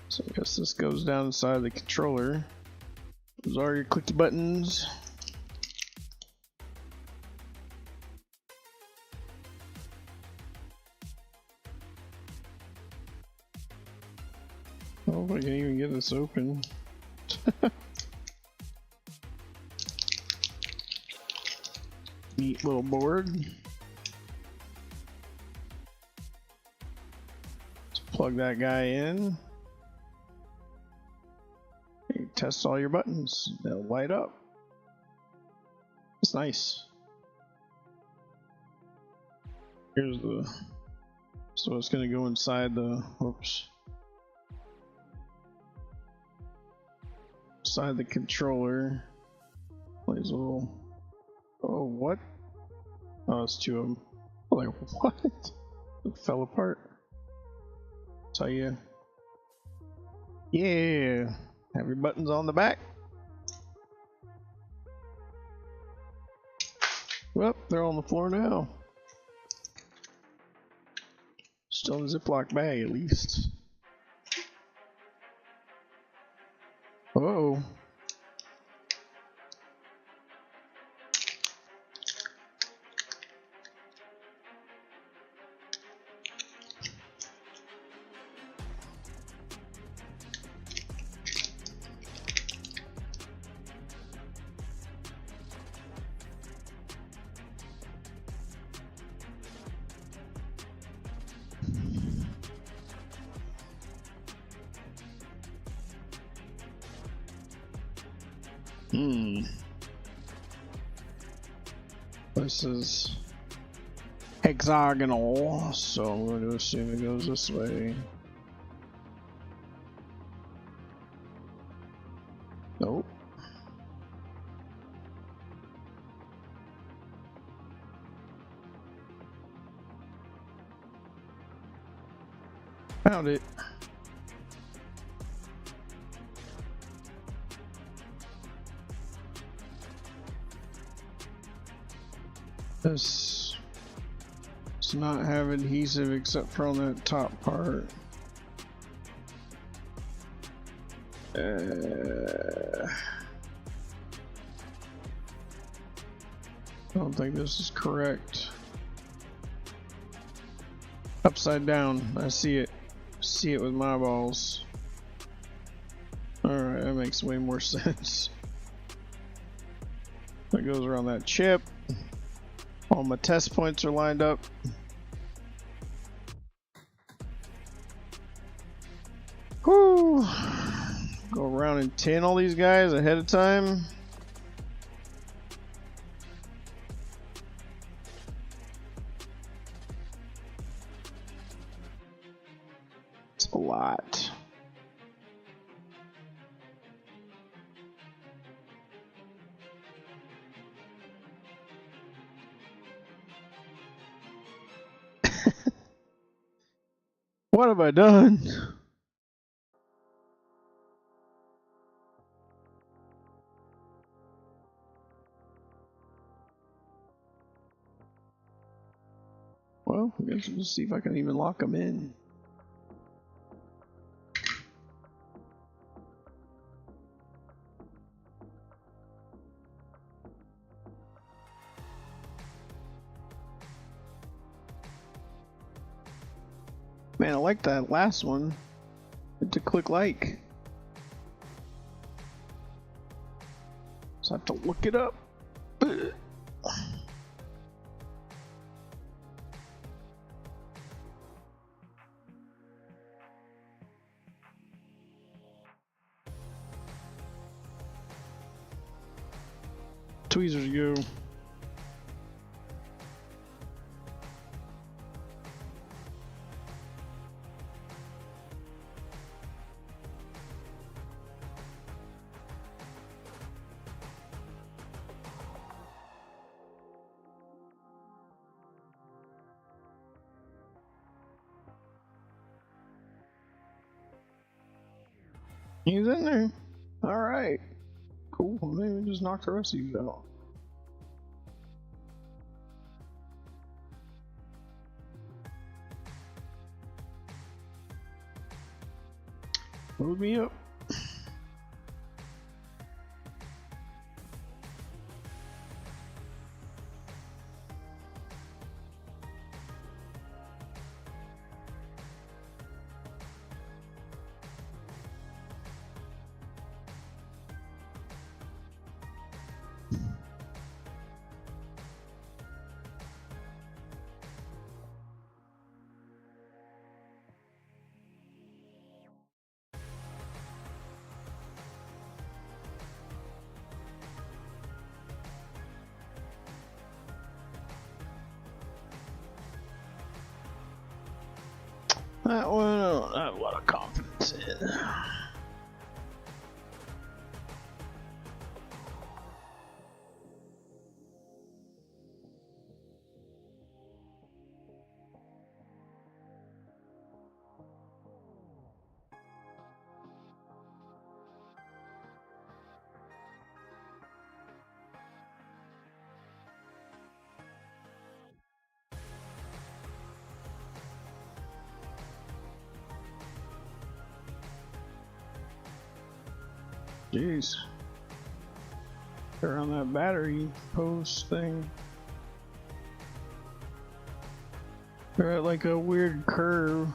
So I guess this goes down inside the controller. Those are your clicky buttons. Oh, I can't even get this open. Neat little board. Let's plug that guy in. You test all your buttons, they'll light up. It's nice. Here's the. So it's gonna go inside the. Oops. Inside the controller. Plays a little. Oh, what? Oh, it's two of them. Like, what? It fell apart. Tell you. Yeah. Have your buttons on the back. Well, they're on the floor now. Still in a Ziploc bag, at least. Uh-oh. This is hexagonal, so I'm going to assume it goes this way. Nope. Found it. This does not have adhesive except for on that top part. I don't think this is correct. Upside down. I see it. See it with my balls. Alright, that makes way more sense. That goes around that chip. All my test points are lined up. Whew. Go around and tin all these guys ahead of time. It's a lot. What have I done? Well, I guess we'll just see if I can even lock them in. Man, I like that last one. To click like. Just have to look it up. Tweezers go. He's in there. Alright. Cool. Maybe we just knock the rest of you out. Load me up. That one I don't have a lot of confidence in. Jeez. They're on that battery post thing. They're at like a weird curve.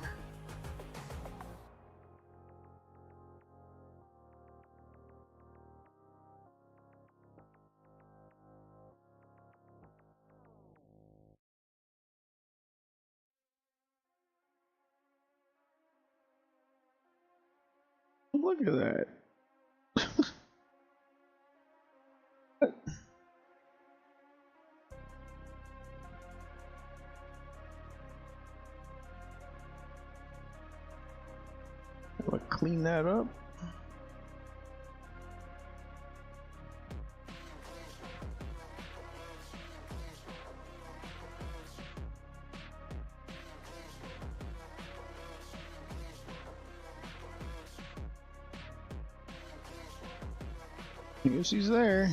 Look at that. I'll clean that up. I guess he's there.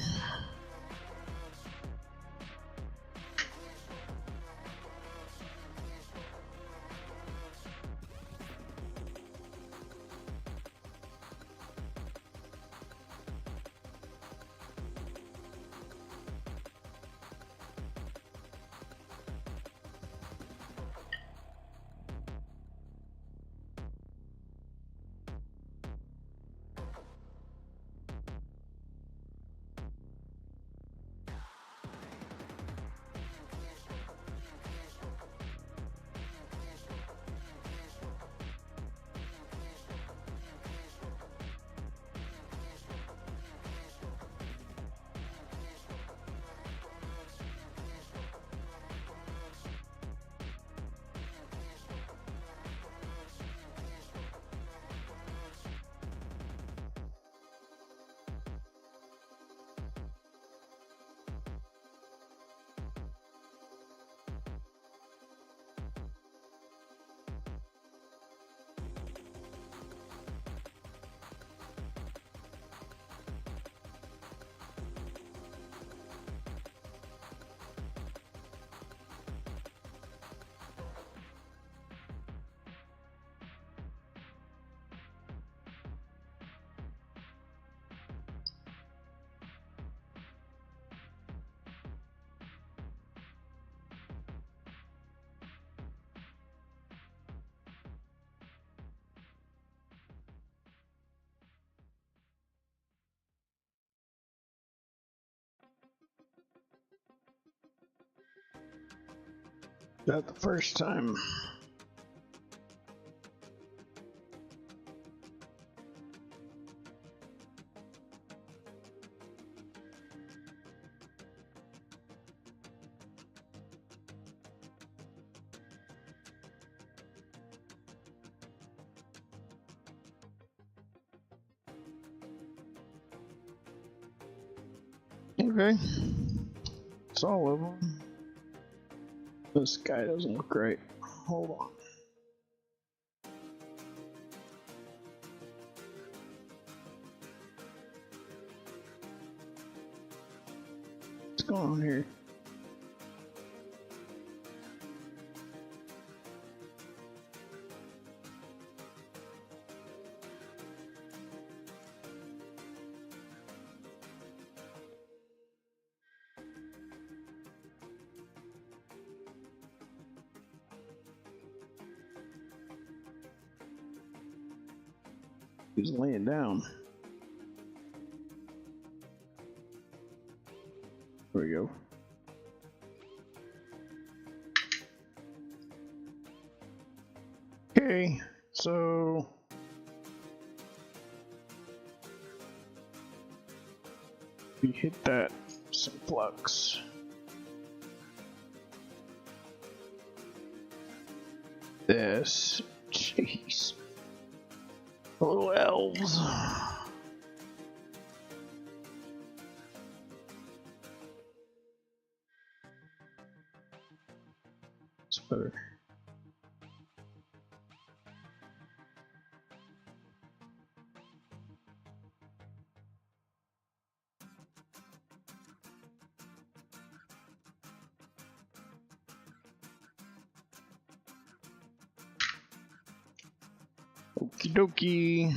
That the first time. Okay. It's all of them. This guy doesn't look right. Hold on. What's going on here? He's laying down. There we go. Okay, so we hit that some flux. This, jeez, little elves. It's better. Okie dokie.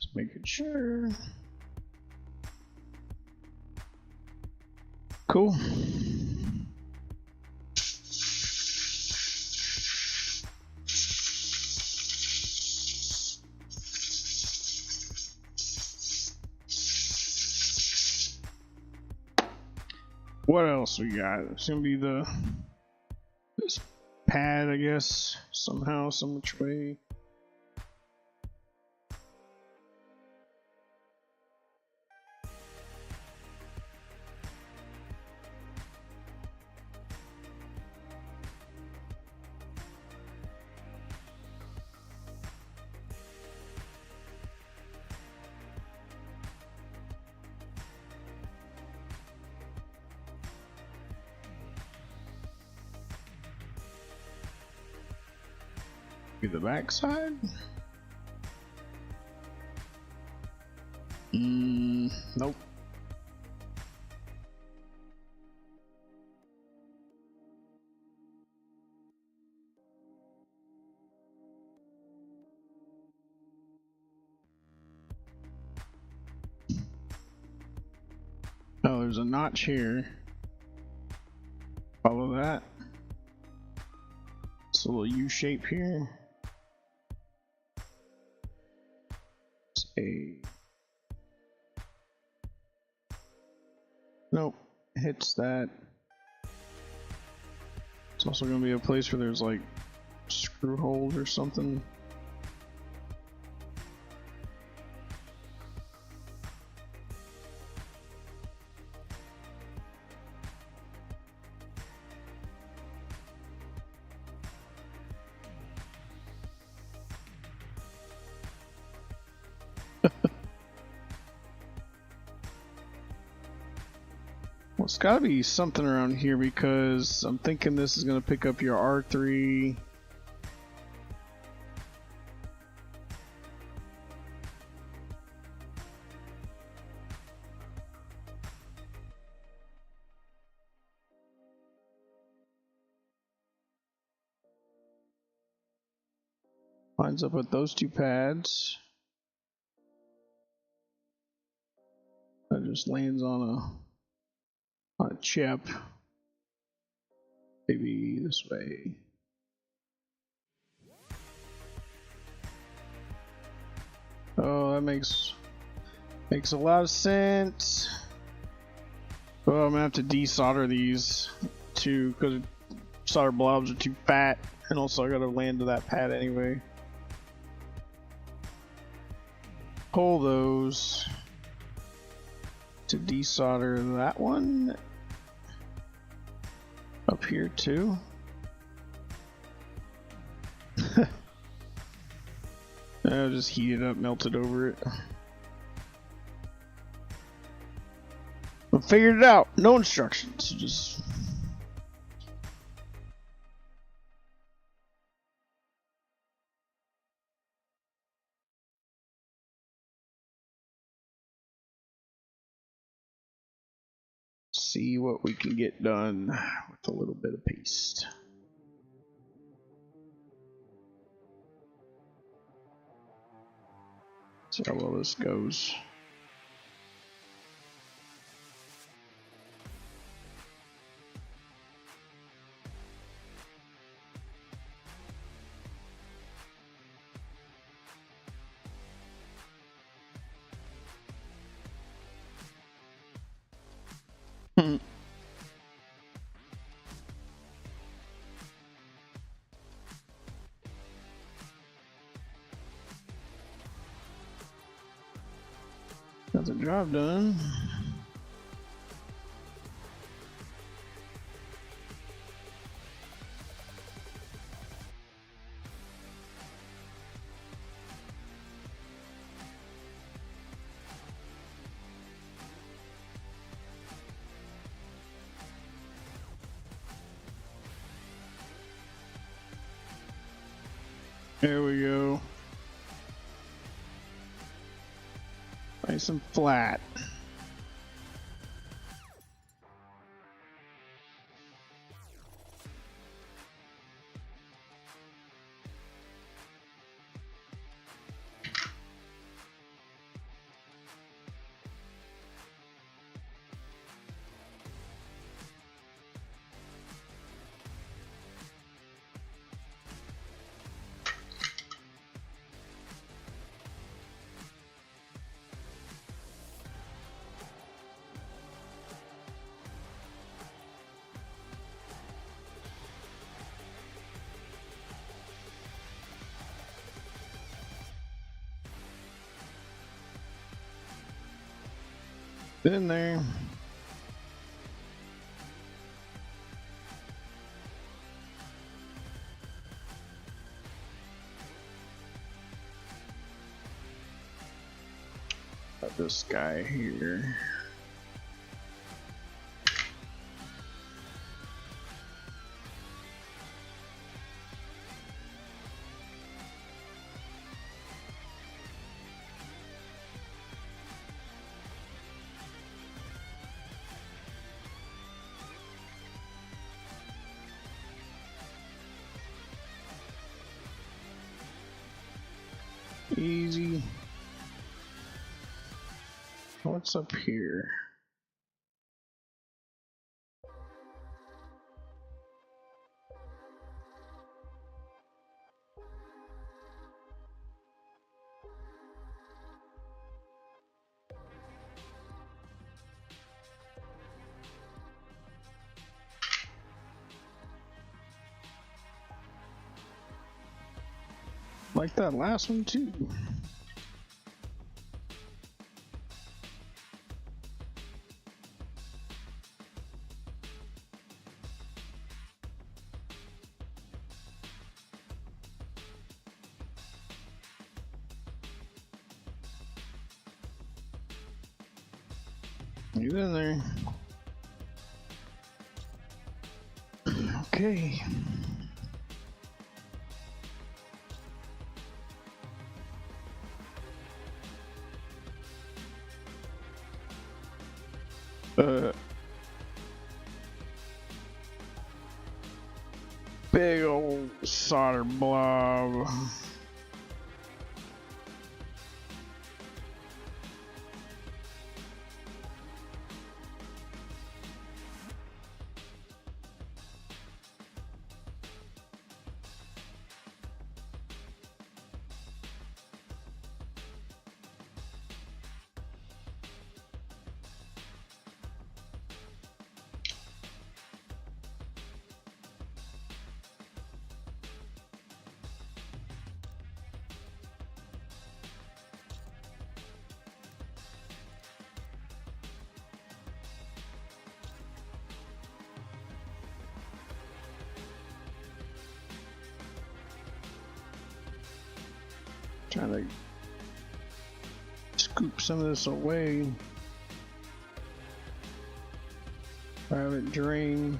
Just making sure. Cool. What else we got? It's gonna be this pad, I guess, somehow, some which way. Be the backside? Nope. Oh, there's a notch here. Follow that. It's a little U shape here. Nope, hits that. It's also going to be a place where there's like screw hold or something. Well, it's gotta be something around here because I'm thinking this is gonna pick up your R3. Lines up with those two pads. That just lands on a chip. Maybe this way. Oh, that makes a lot of sense. Oh, I'm gonna have to desolder these two because solder blobs are too fat, and also I gotta land to that pad anyway. Pull those to desolder that one up here too. I'll just heat it up, melt it over it. I figured it out. No instructions. Just see what we can get done with a little bit of paste. See how well this goes. Got the job done. There we go. Nice and flat. In there. Got this guy here. Easy. What's up here? Like that last one too. Get in there. Okay. Big old solder blob. Trying to scoop some of this away. Have it drain.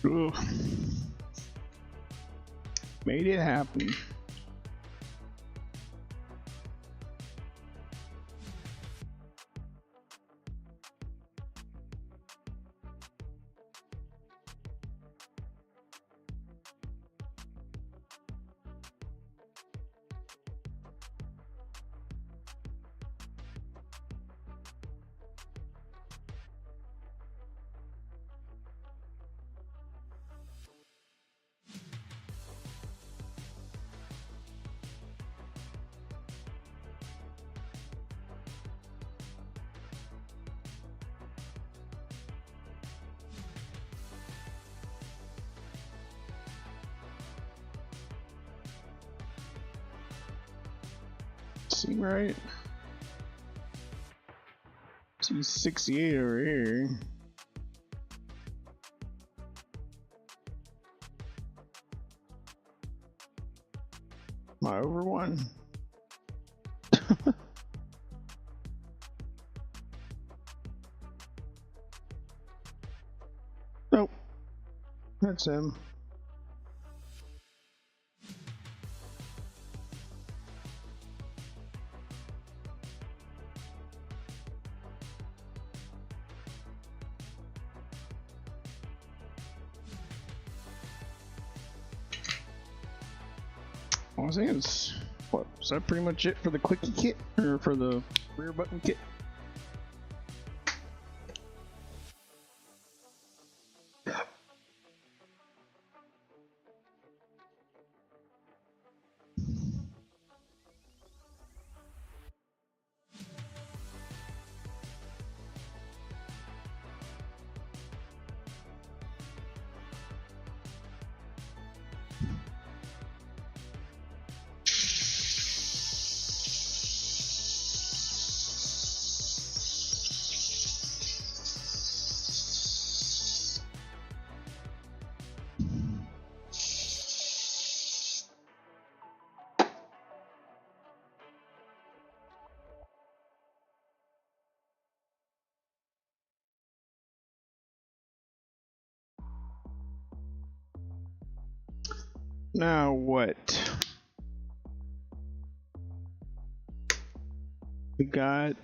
Ugh. Made it happen. Seem right? See 68 over here. Am I over one? Nope. That's him. I was saying, what, is that pretty much it for the quickie kit? Or for the rear button kit? Now what? We got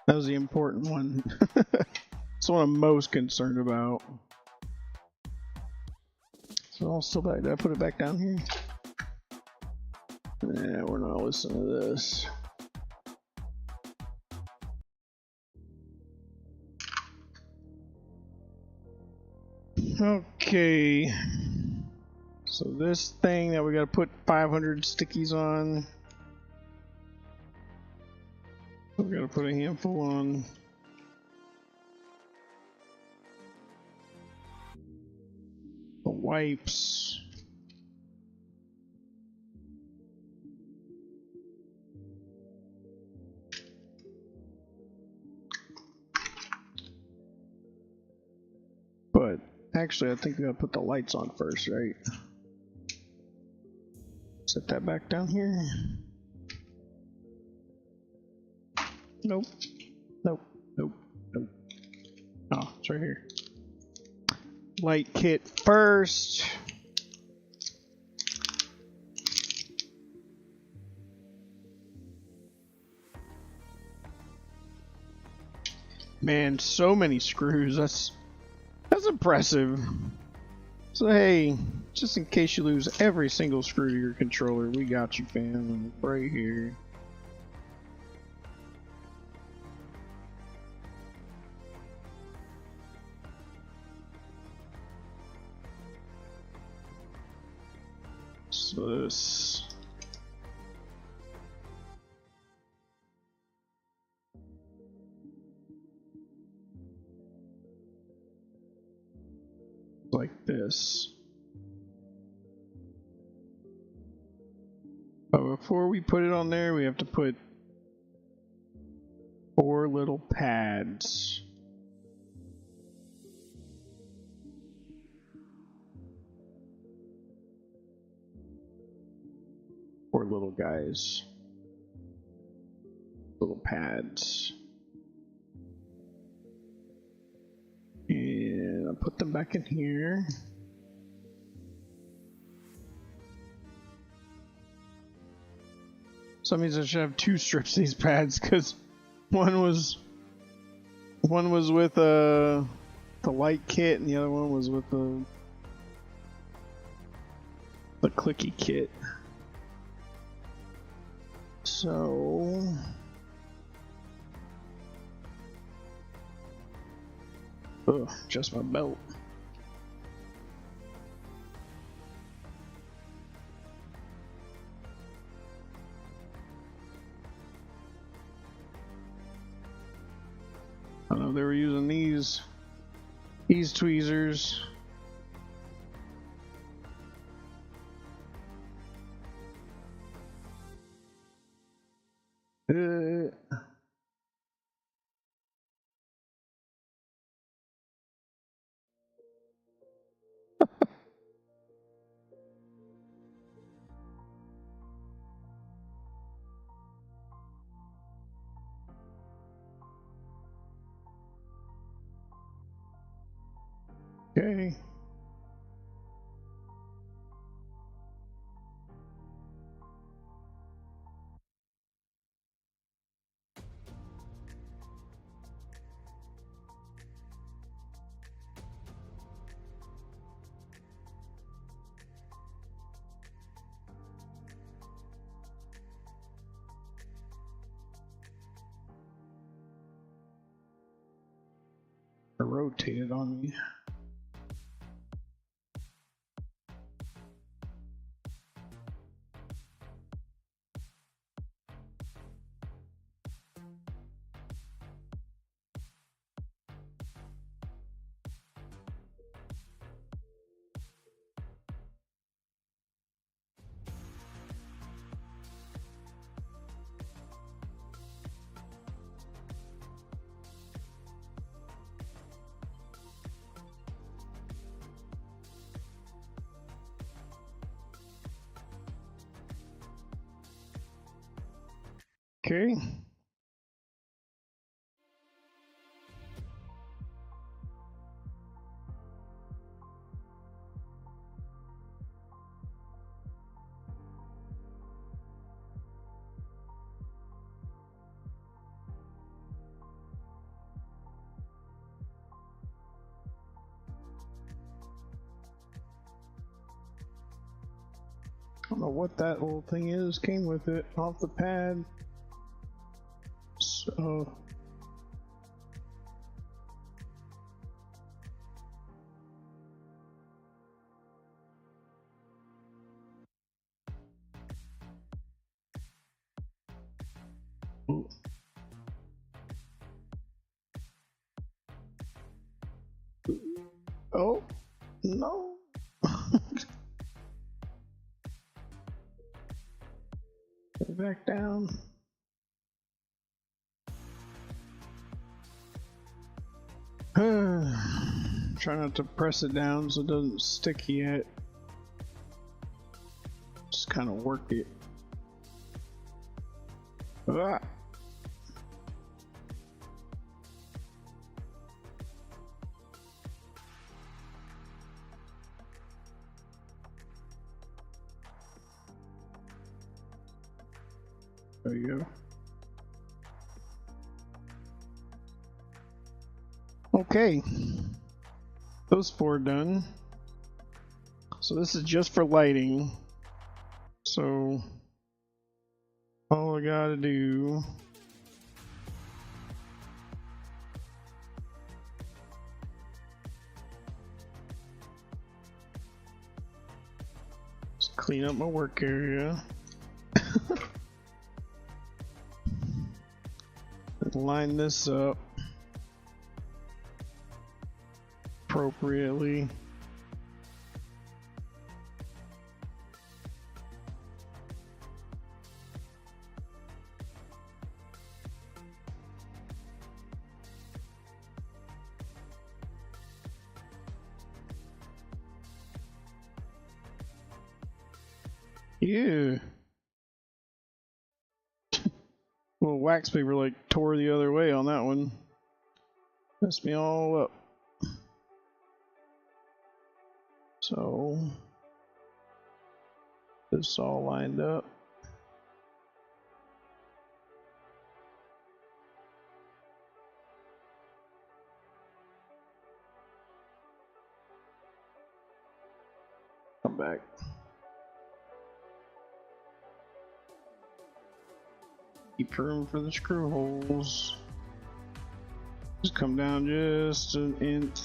that was the important one. That's what I'm most concerned about. So I'll still back. Did I put it back down here? Yeah, we're not listening to this. Okay. So this thing that we gotta put 500 stickies on. We gotta put a handful on. The wipes. But actually, I think we gotta put the lights on first, right? Set that back down here. Nope. Nope. Nope. Nope. Oh, it's right here. Light kit first. Man, so many screws. That's impressive. So hey, just in case you lose every single screw to your controller, we got you, fam, right here. So this. Like this. But before we put it on there, we have to put 4 little pads. Four little guys. Little pads. And I'll put them back in here. So that means I should have 2 strips of these pads, because one was with the light kit and the other one was with the clicky kit. So just my belt. I know they were using these tweezers. Okay. Rotated on me. Okay. know what that little thing is. Came with it off the pad. So. Ooh. Oh, no. Get back down. Try not to press it down so it doesn't stick yet. Just kind of work it. Ah. There you go. Okay, those 4 done. So this is just for lighting. So all I gotta do is clean up my work area. Line this up appropriately. Yeah. Well, wax paper like tore the other way on that one. Messed me all up. So this all lined up. Come back. Keep room for the screw holes. Just come down just an inch.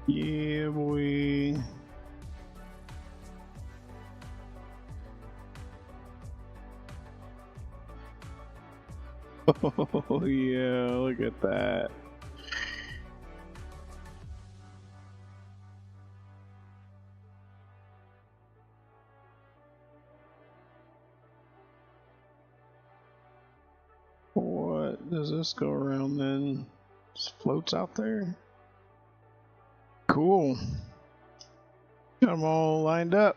Yeah, boy. Oh, yeah, look at that. What does this go around then? Just floats out there? Cool. Got them all lined up.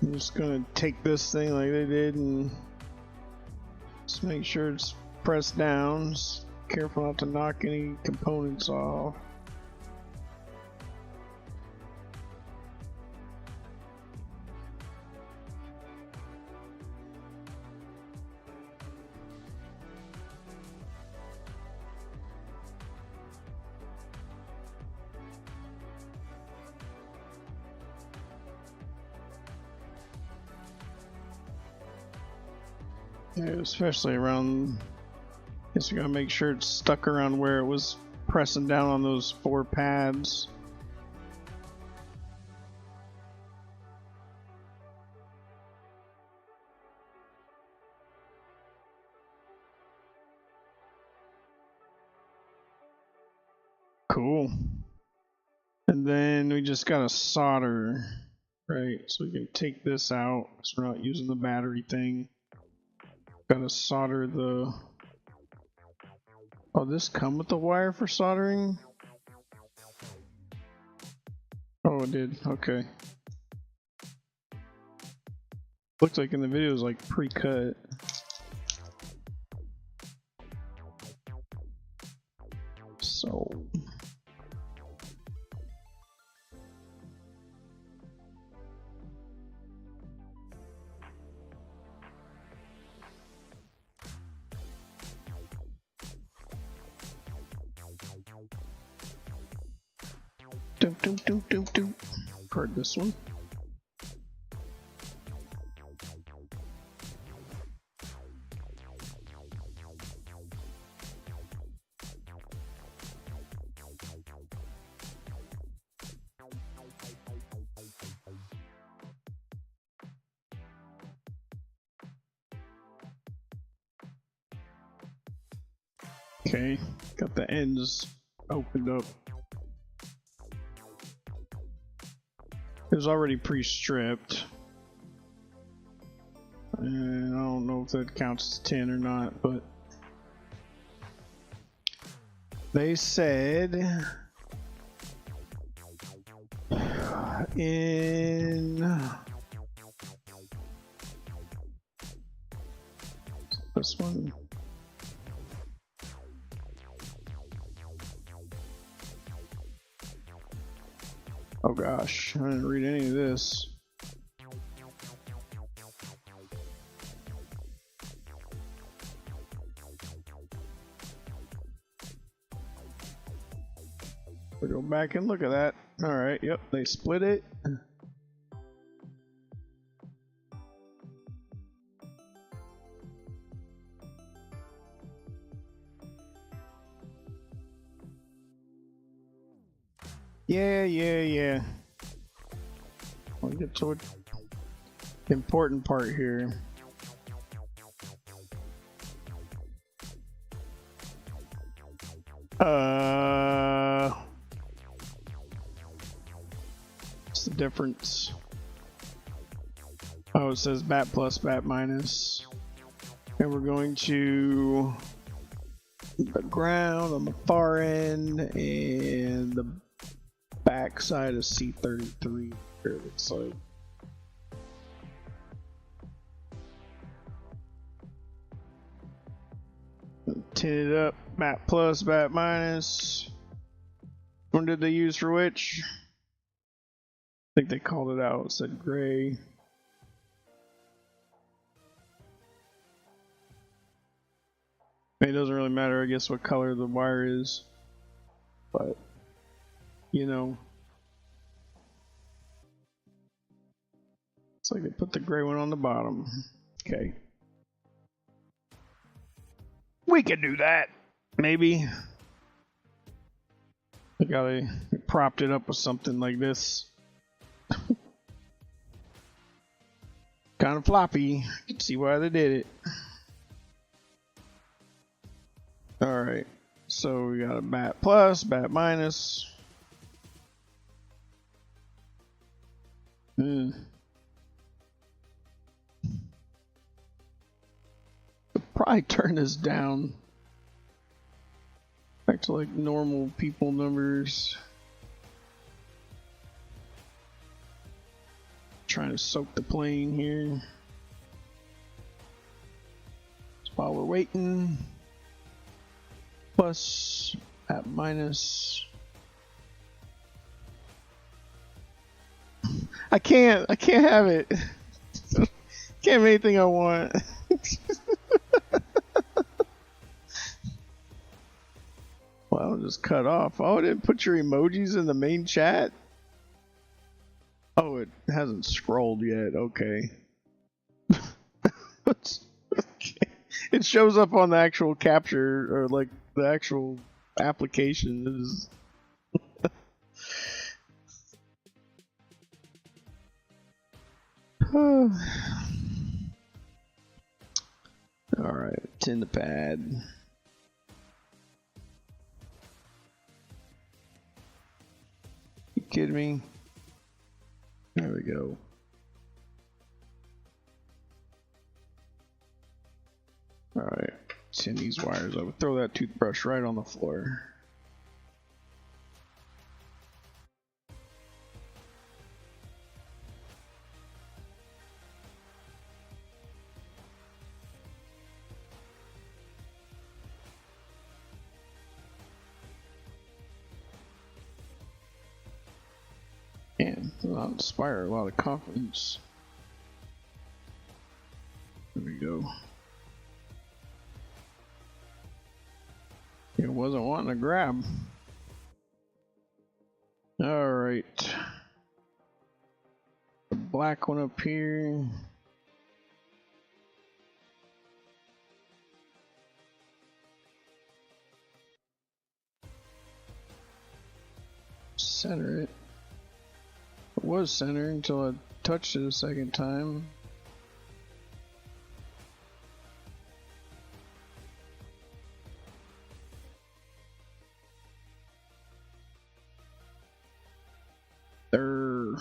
I'm just gonna take this thing like they did and just make sure it's pressed down. Just careful not to knock any components off. Yeah, especially around, I guess you gotta make sure it's stuck around where it was pressing down on those 4 pads. Cool. And then we just gotta solder, right? So we can take this out because we're not using the battery thing. Gotta solder the... Oh, this come with the wire for soldering? Oh, it did. Okay. Looks like in the video it was like pre-cut. Doom, doom, doom, doom, doom. Heard this one. Okay, got the ends opened up. It was already pre-stripped. And I don't know if that counts as 10 or not, but they said in this one. Oh gosh, I didn't read any of this. We'll go back and look at that. Alright, yep, they split it. Yeah. I'll get to the important part here. What's the difference? Oh, it says bat plus, bat minus. And we're going to the ground on the far end and the back side of C33 here, it looks like. Tin it up, bat plus, bat minus. When did they use for which? I think they called it out, it said gray. It doesn't really matter, I guess, what color the wire is, but you know, it's like they put the gray one on the bottom. Okay, we can do that, maybe. I gotta propped it up with something like this. Kind of floppy. You can see why they did it. Alright, so we got a bat plus, bat minus. Could probably turn this down back to like normal people numbers. Trying to soak the plane here. So while we're waiting, plus, at minus. I can't have it. Can't have anything I want. Well, I'll just cut off. Oh, it didn't put your emojis in the main chat? Oh, it hasn't scrolled yet. Okay. Okay. It shows up on the actual capture, or like the actual application is. Alright, tin the pad. You kidding me? There we go. Alright, tin these wires. I would throw that toothbrush right on the floor. Man, that'll inspire a lot of confidence. There we go. It wasn't wanting to grab. Alright. Alright. The black one up here. Center it. It was centered until I touched it a second time. There.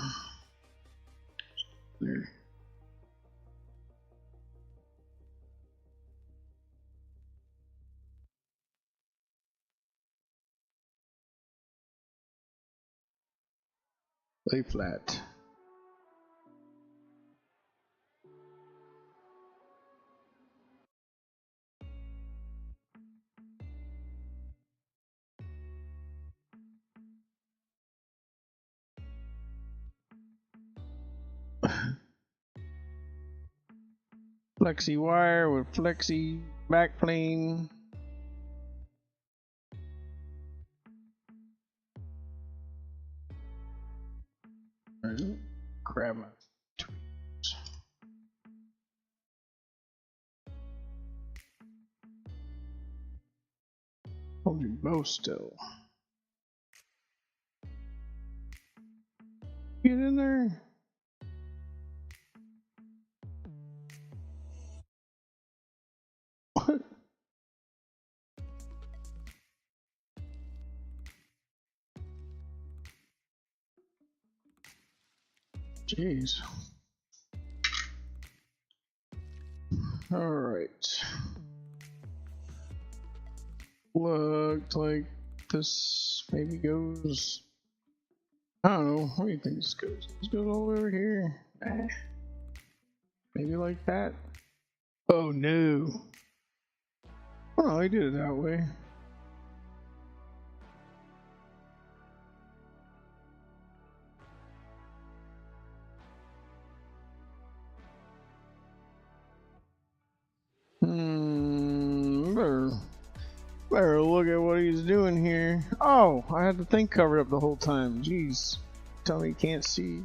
Lay flat. Flexi wire with flexi backplane. Grab my tweets. Hold your bow still. Get in there. What? Jeez. All right. Looked like this maybe goes. I don't know. What do you think this goes? This goes all the way over here. Maybe like that. Oh no. Oh, I did it that way. Better look at what he's doing here. Oh, I had the thing covered up the whole time. Jeez. Tell me you can't see.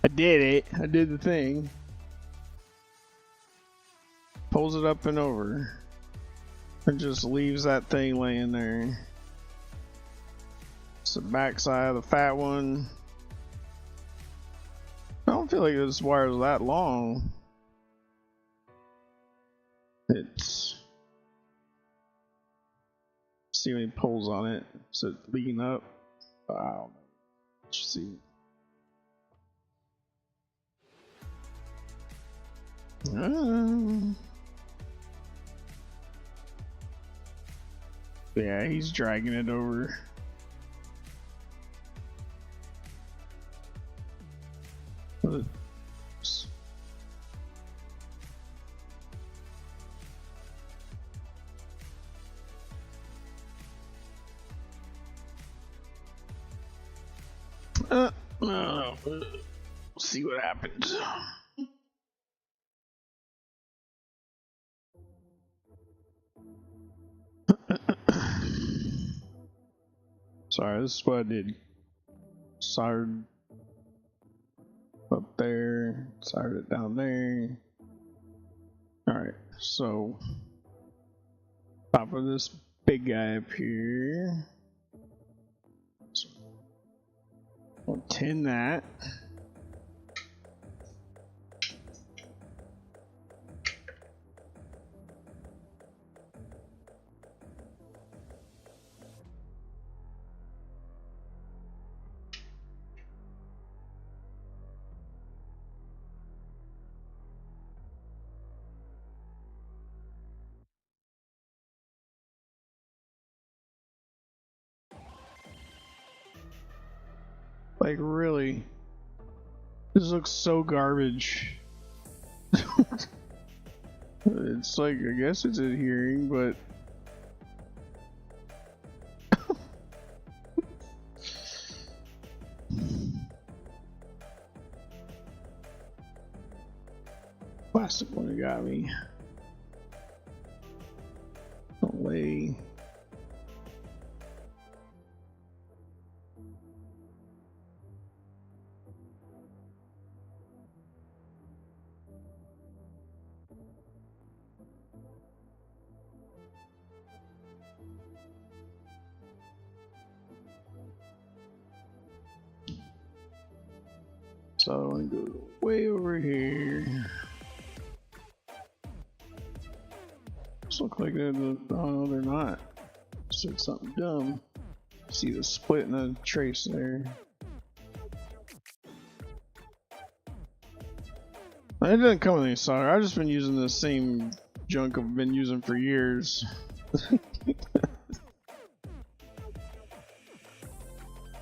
I did it. I did the thing. Pulls it up and over. And just leaves that thing laying there. It's the back side of the fat one. I don't feel like this wire is that long. It's. See when he pulls on it. Is it leaking up? I don't know. Let's see. Yeah, he's dragging it over. See what happens. Sorry, this is what I did. Soldered up there, soldered it down there. Alright, so top of this big guy up here. So we'll tin that. Like, really? This looks so garbage. It's like, I guess it's adhering, but... Plastic one that got me. Don't lay. So I want to go way over here. This look like they're oh no, they're not. Said something dumb. See the split in the trace there. It didn't come with any solder. I've just been using the same junk I've been using for years.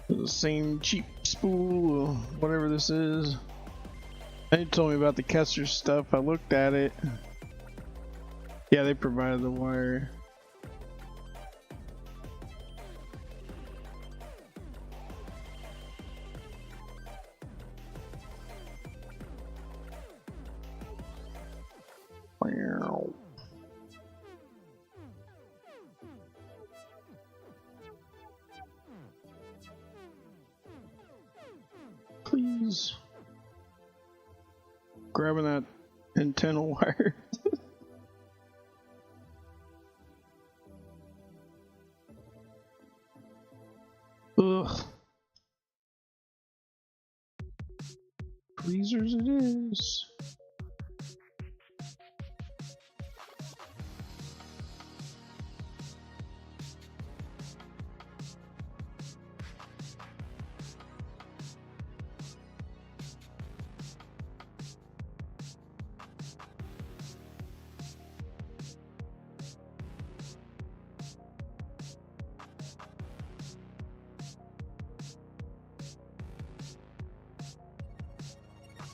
The same cheap spool or whatever this is. They told me about the Kessler stuff. I looked at it. Yeah, they provided the wire. Please. Grabbing that antenna wire. Ugh. Tweezers it is.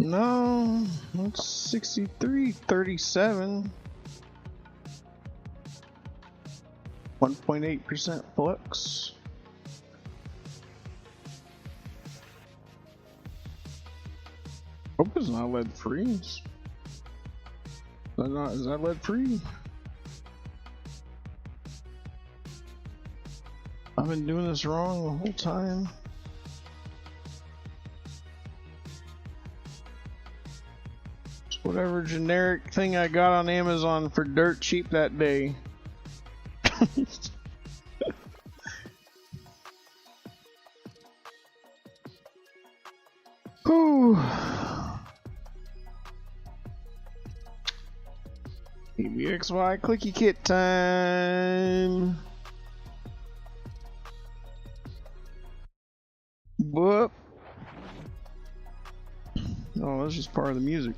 No, it's 6337. 1.8% flux. Hope it's not lead free. Is that lead free? I've been doing this wrong the whole time. Whatever generic thing I got on Amazon for dirt cheap that day. Whew. EBXY clicky kit time. Whoop. Oh, that's just part of the music.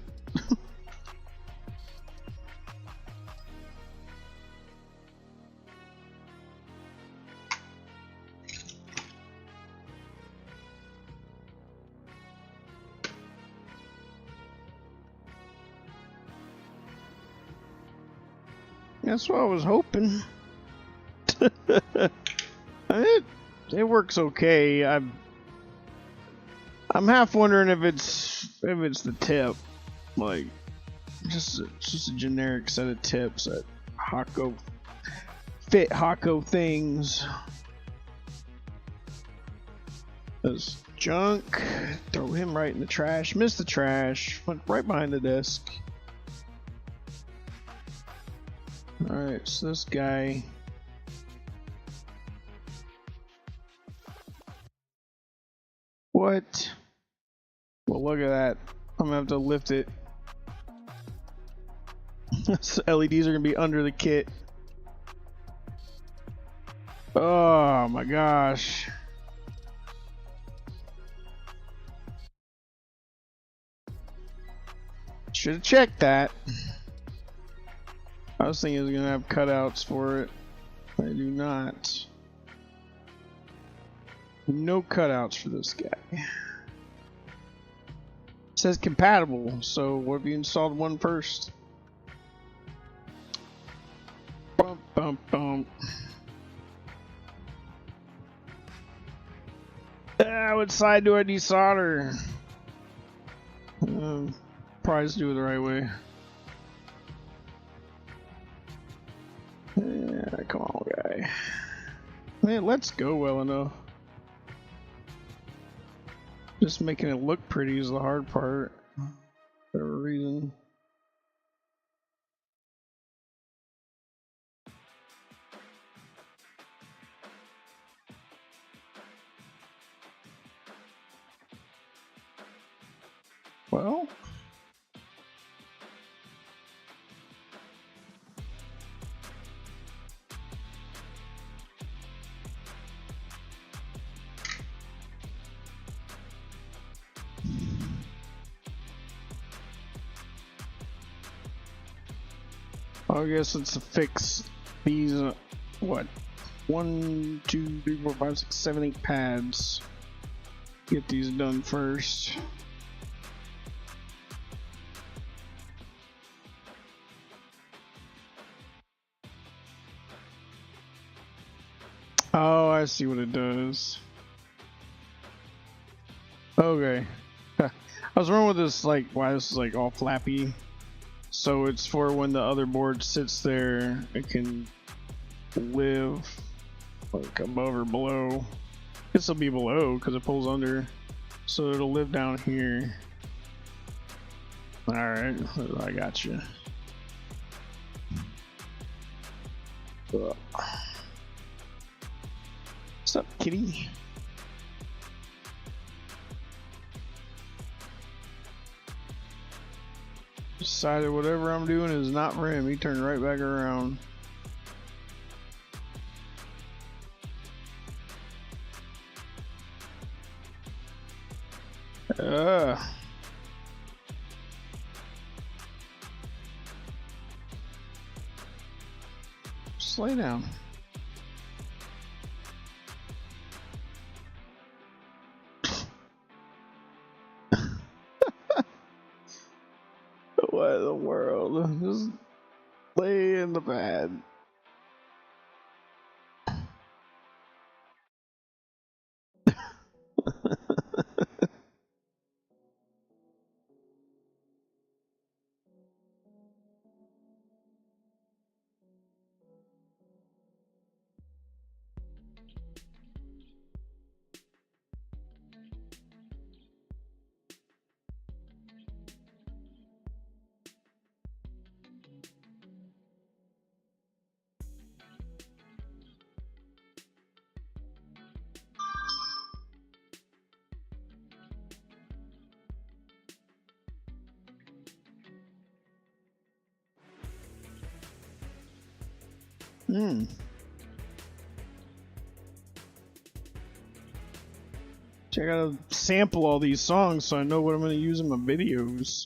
That's what I was hoping. It works okay. I'm half wondering if it's the tip, like just a generic set of tips that fit Hako things. There's junk. Throw him right in the trash. Missed the trash. Went right behind the desk. Alright, so this guy. What? Well, look at that. I'm gonna have to lift it. So LEDs are gonna be under the kit. Oh my gosh. Should have checked that. I was thinking it was gonna have cutouts for it. I do not. No cutouts for this guy. It says compatible, so what if you installed one first? Bump, bump, bump. What side do I desolder? Probably just do it the right way. Yeah, come on, guy. Man, let's go well enough. Just making it look pretty is the hard part. For whatever reason. Well, I guess it's to fix these, what? 1, 2, 3, 4, 5, 6, 7, 8 pads. Get these done first. Oh, I see what it does. Okay. I was wrong with this, like, why this is like all flappy. So it's for when the other board sits there, it can live like above or below. This will be below because it pulls under, so it'll live down here. All right, I got you. What's up, kitty? Decided whatever I'm doing is not for him. He turned right back around. Just lay down. What in the world? Just lay in the bed. I gotta sample all these songs so I know what I'm gonna use in my videos.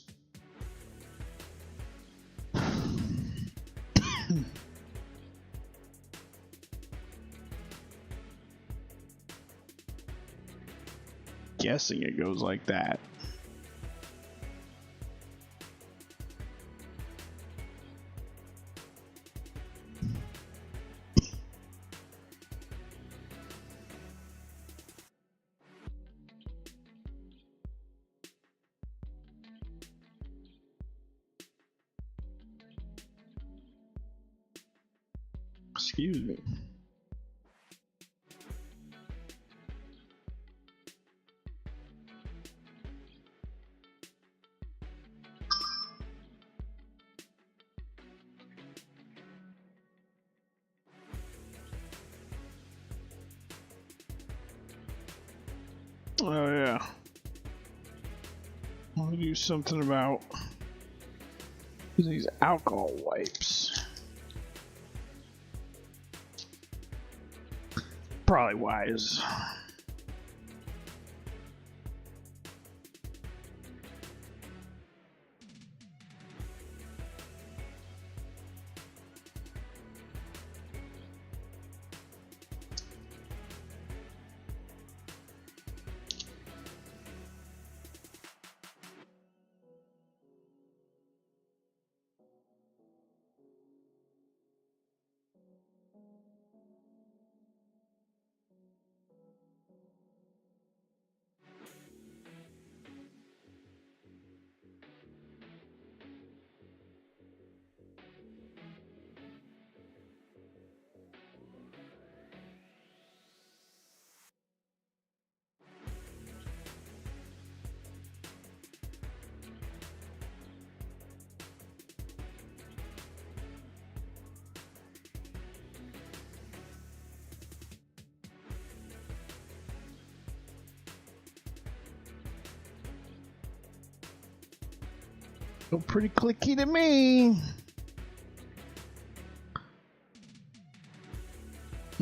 Guessing it goes like that. Excuse me. Oh yeah. I'll do something about these alcohol wipes. Probably wise. Feel pretty clicky to me.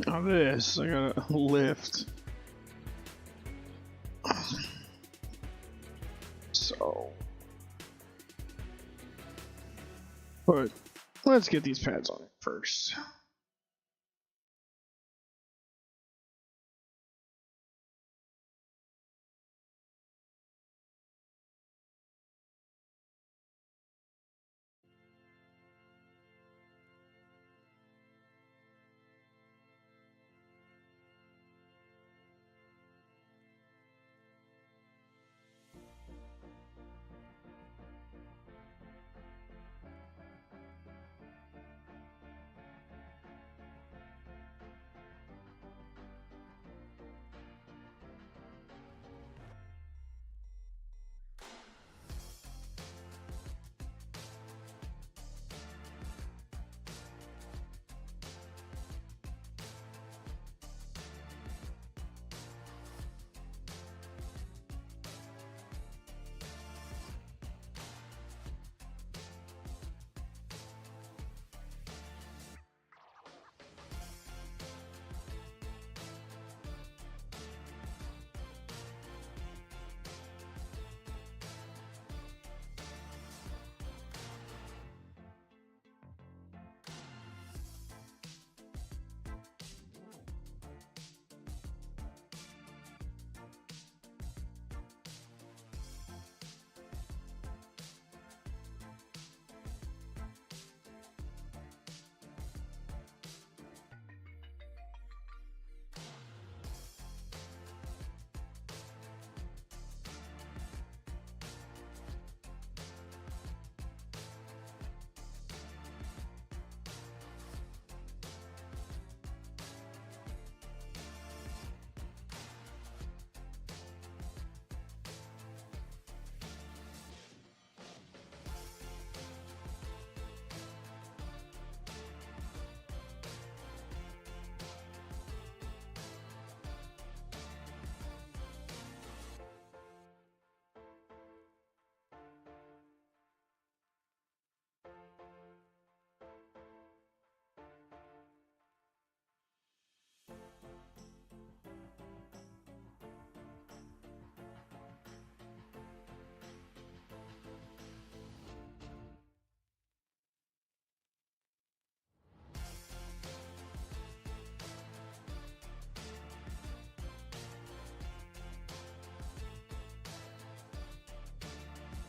Now this, I gotta lift. So, but let's get these pads on it first.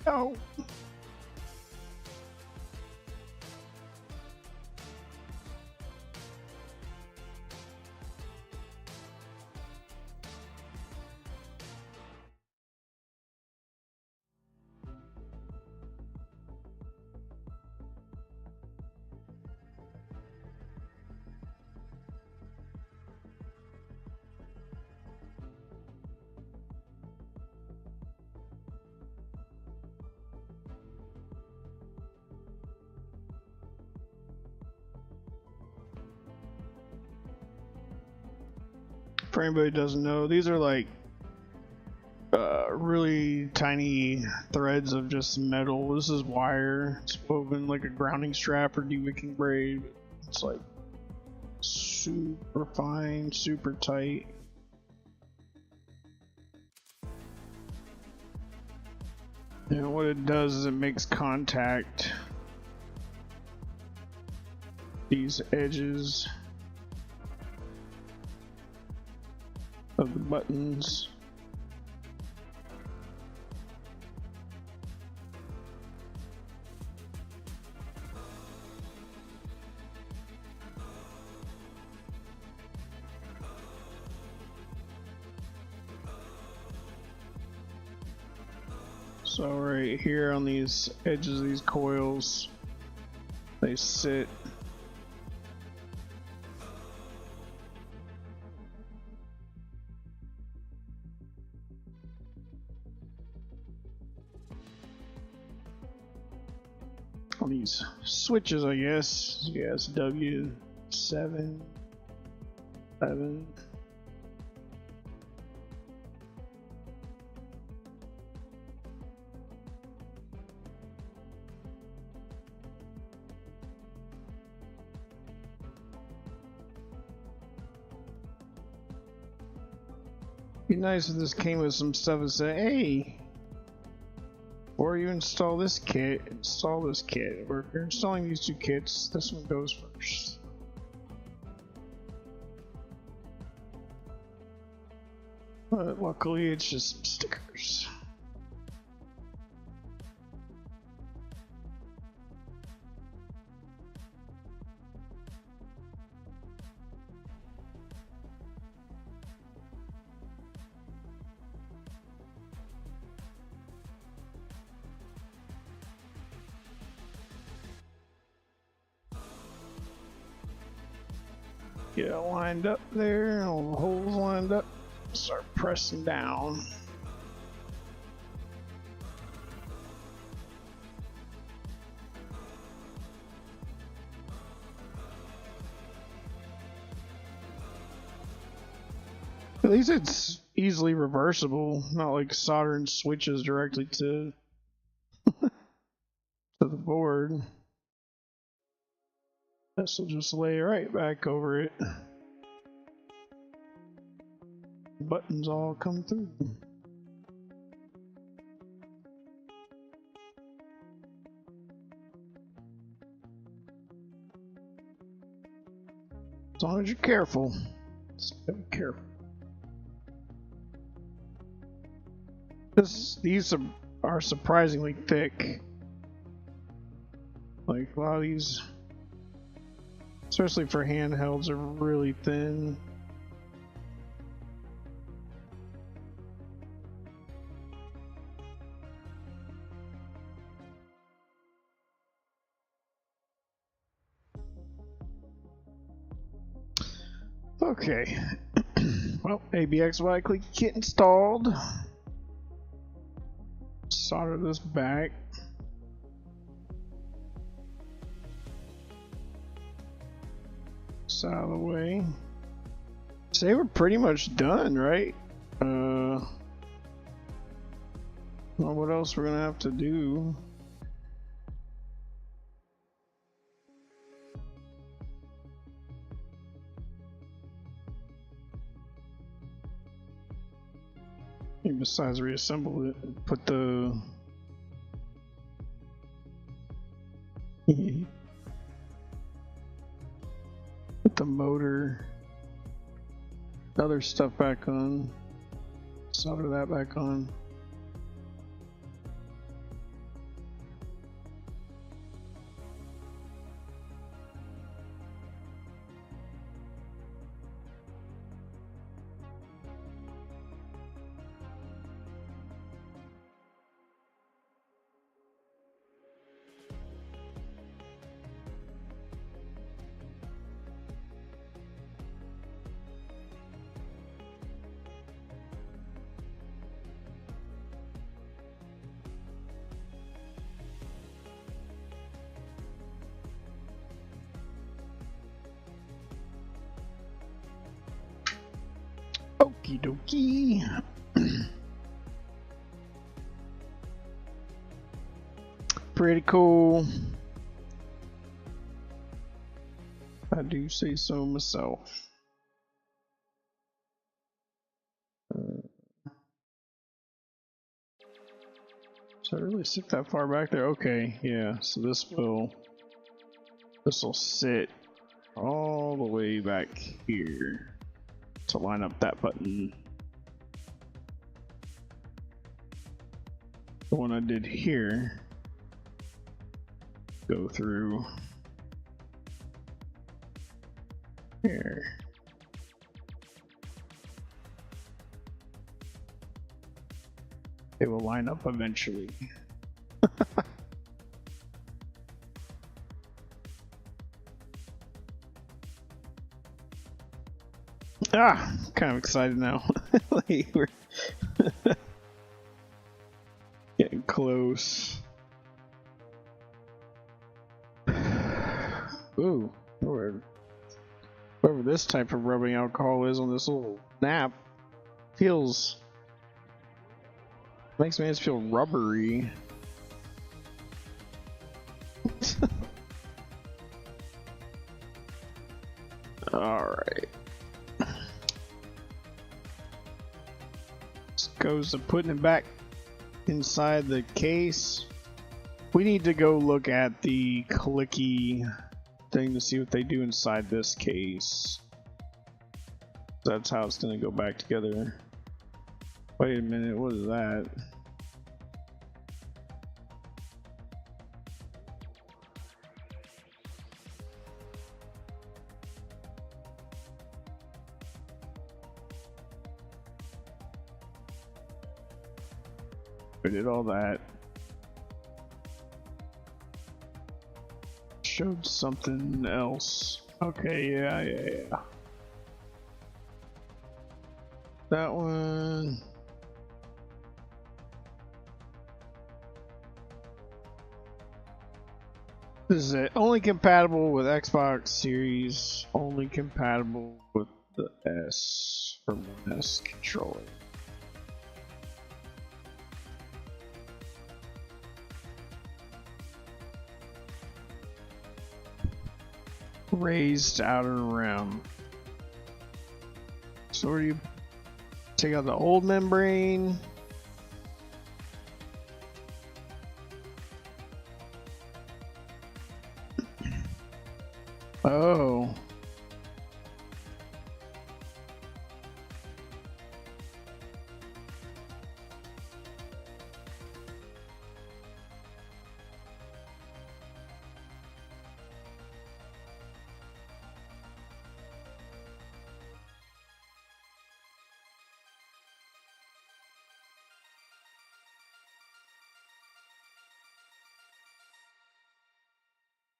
Oh. For anybody who doesn't know, these are like really tiny threads of just metal. This is wire. It's woven like a grounding strap or dewicking braid. It's like super fine, super tight. And what it does is it makes contact these edges of the buttons. So right here on these edges of these coils, they sit. On these switches, I guess. Yes, W7, 7. Be nice if this came with some stuff and said, hey, before you install this kit, install this kit. Or if you're installing these two kits, this one goes first. But luckily, it's just some stickers. Get it lined up there, all the holes lined up. Start pressing down. At least it's easily reversible, not like soldering switches directly to to the board. This will just lay right back over it. Buttons all come through. As long as you're careful. Just be careful. These are surprisingly thick. Like a lot of these, especially for handhelds, are really thin. Okay. Well, ABXY click kit installed. Solder this back. This out of the way. Say we're pretty much done, right? Well, what else we're gonna have to do? Besides reassemble it, put the put the motor, other stuff back on, solder that back on. Okie dokie. Pretty cool. I do say so myself. So I really sit that far back there? Okay, yeah. So this will sit all the way back here to line up that button. The one I did here, go through here. They will line up eventually. Kind of excited now. Like we're getting close. Ooh, whatever this type of rubbing alcohol is on this little nap makes me just feel rubbery. All right. goes to putting it back inside the case. We need to go look at the clicky thing to see what they do inside this case. That's how it's gonna go back together. Wait a minute, what is that? We did all that. Showed something else. Okay, yeah. That one. This is it. Only compatible with Xbox Series. Only compatible with the S or S controller. Raised outer rim. So where do you take out the old membrane? Oh.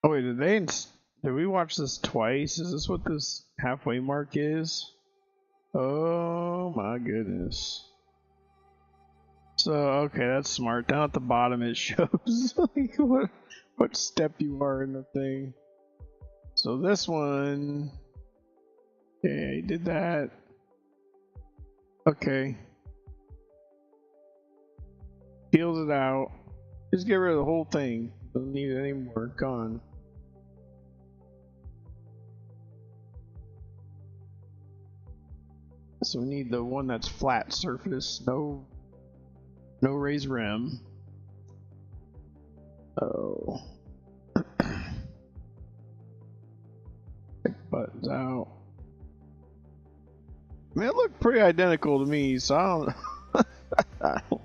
Oh wait, did we watch this twice? Is this what this halfway mark is? Oh my goodness. So okay, that's smart. Down at the bottom it shows like what step you are in the thing. So this one, yeah, he did that. Okay. Peels it out. Just get rid of the whole thing. Doesn't need it anymore. Gone. So we need the one that's flat surface, no raised rim. Oh. Take buttons out. I mean, it looked pretty identical to me, so I don't know.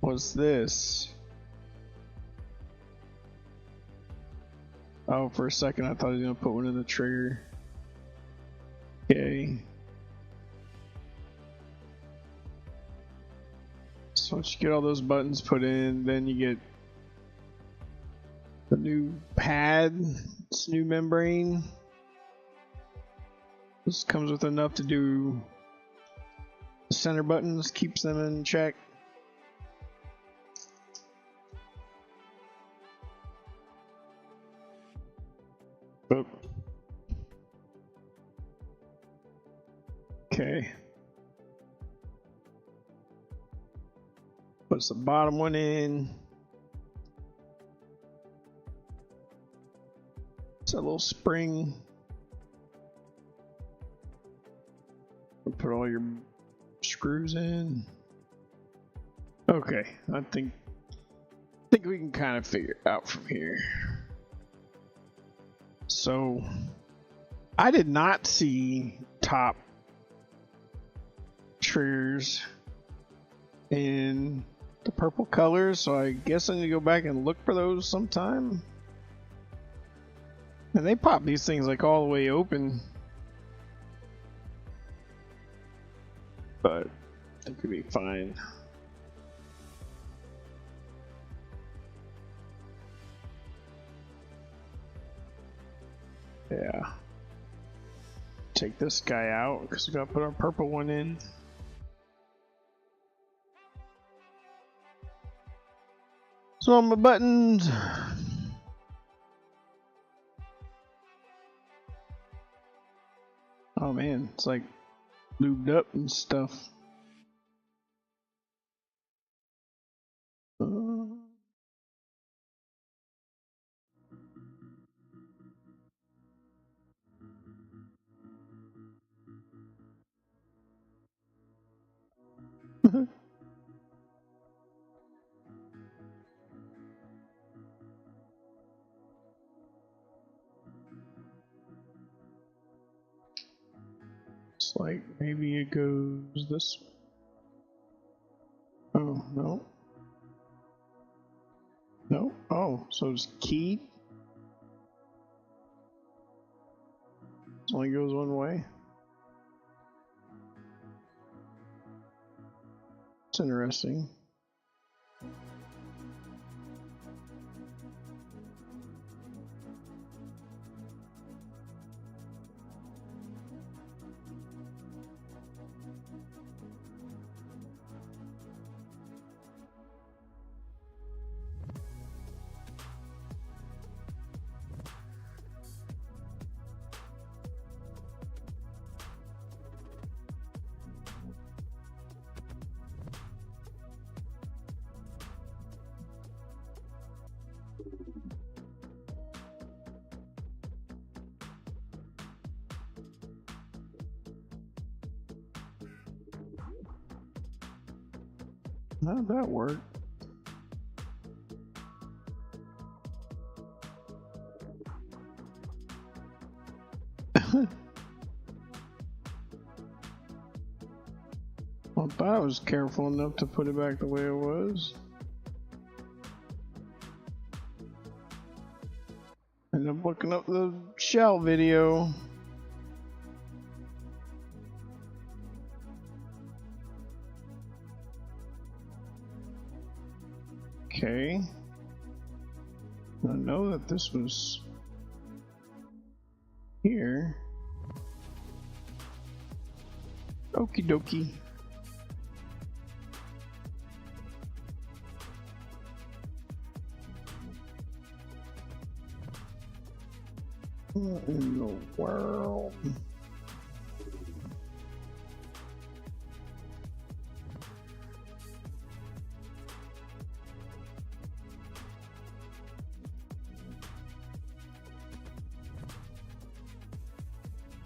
What's this? Oh, for a second I thought he was gonna put one in the trigger. Okay. So once you get all those buttons put in, then you get the new pad, this new membrane. This comes with enough to do the center buttons, keeps them in check. Oop. Okay. Puts the bottom one in. It's a little spring. Put all your screws in. Okay, I think we can kind of figure it out from here. So I did not see top triggers in the purple colors, so I guess I need to go back and look for those sometime. And they pop these things like all the way open, but it could be fine. Yeah. Take this guy out because we gotta put our purple one in. So on my buttons. Oh man, it's like lubed up and stuff. It's like maybe it goes this way. Oh, no. No? Oh, so it's keyed? It only goes one way? It's interesting. How'd that work? I thought I was careful enough to put it back the way it was. Ended up looking up the shell video. Okay. I know that this was here. Okie dokie. What in the world?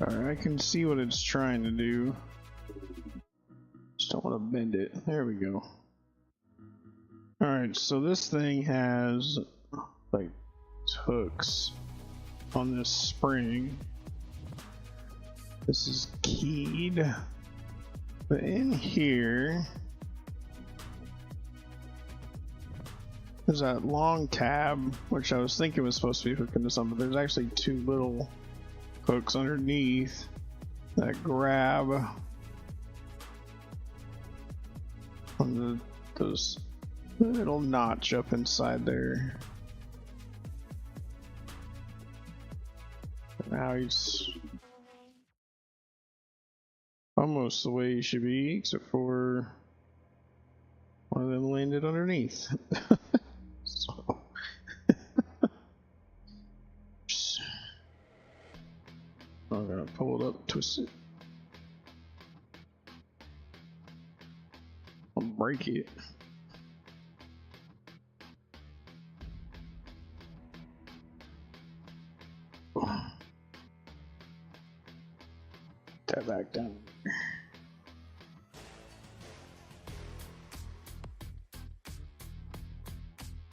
Alright, I can see what it's trying to do. Just don't want to bend it. There we go. Alright, so this thing has like hooks on this spring. This is keyed. But in here, there's that long tab, which I was thinking was supposed to be hooked into something. There's actually two little hooks underneath that grab on those little notch up inside there. Now he's almost the way he should be, except for one of them landed underneath. So I'm gonna pull it up, twist it. I'll break it. That back down.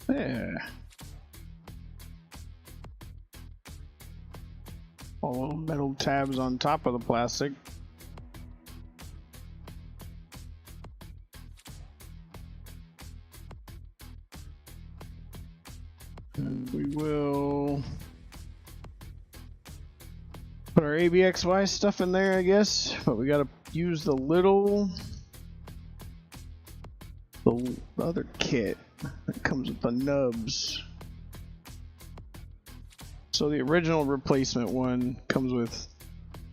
Yeah. All little metal tabs on top of the plastic. And we will put our ABXY stuff in there, I guess, but we gotta use the other kit that comes with the nubs. So the original replacement one comes with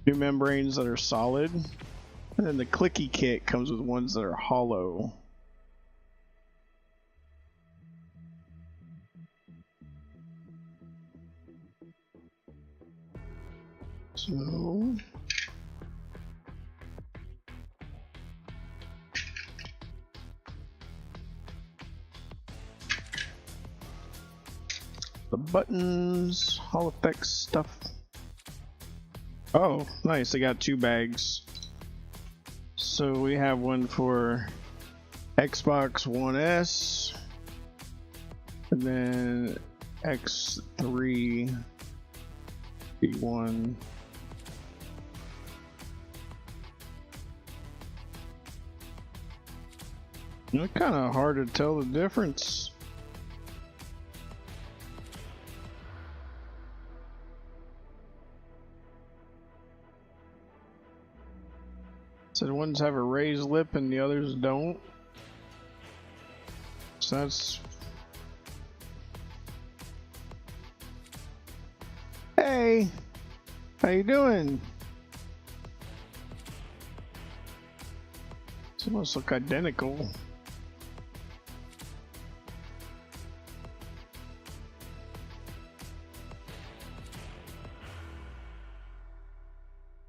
new membranes that are solid, and then the clicky kit comes with ones that are hollow. So the buttons, Hall effects stuff. Oh, nice, I got two bags. So we have one for Xbox One S, and then X3 B1. It's kind of hard to tell the difference. So the ones have a raised lip and the others don't. So that's... Hey! How you doing? These almost look identical.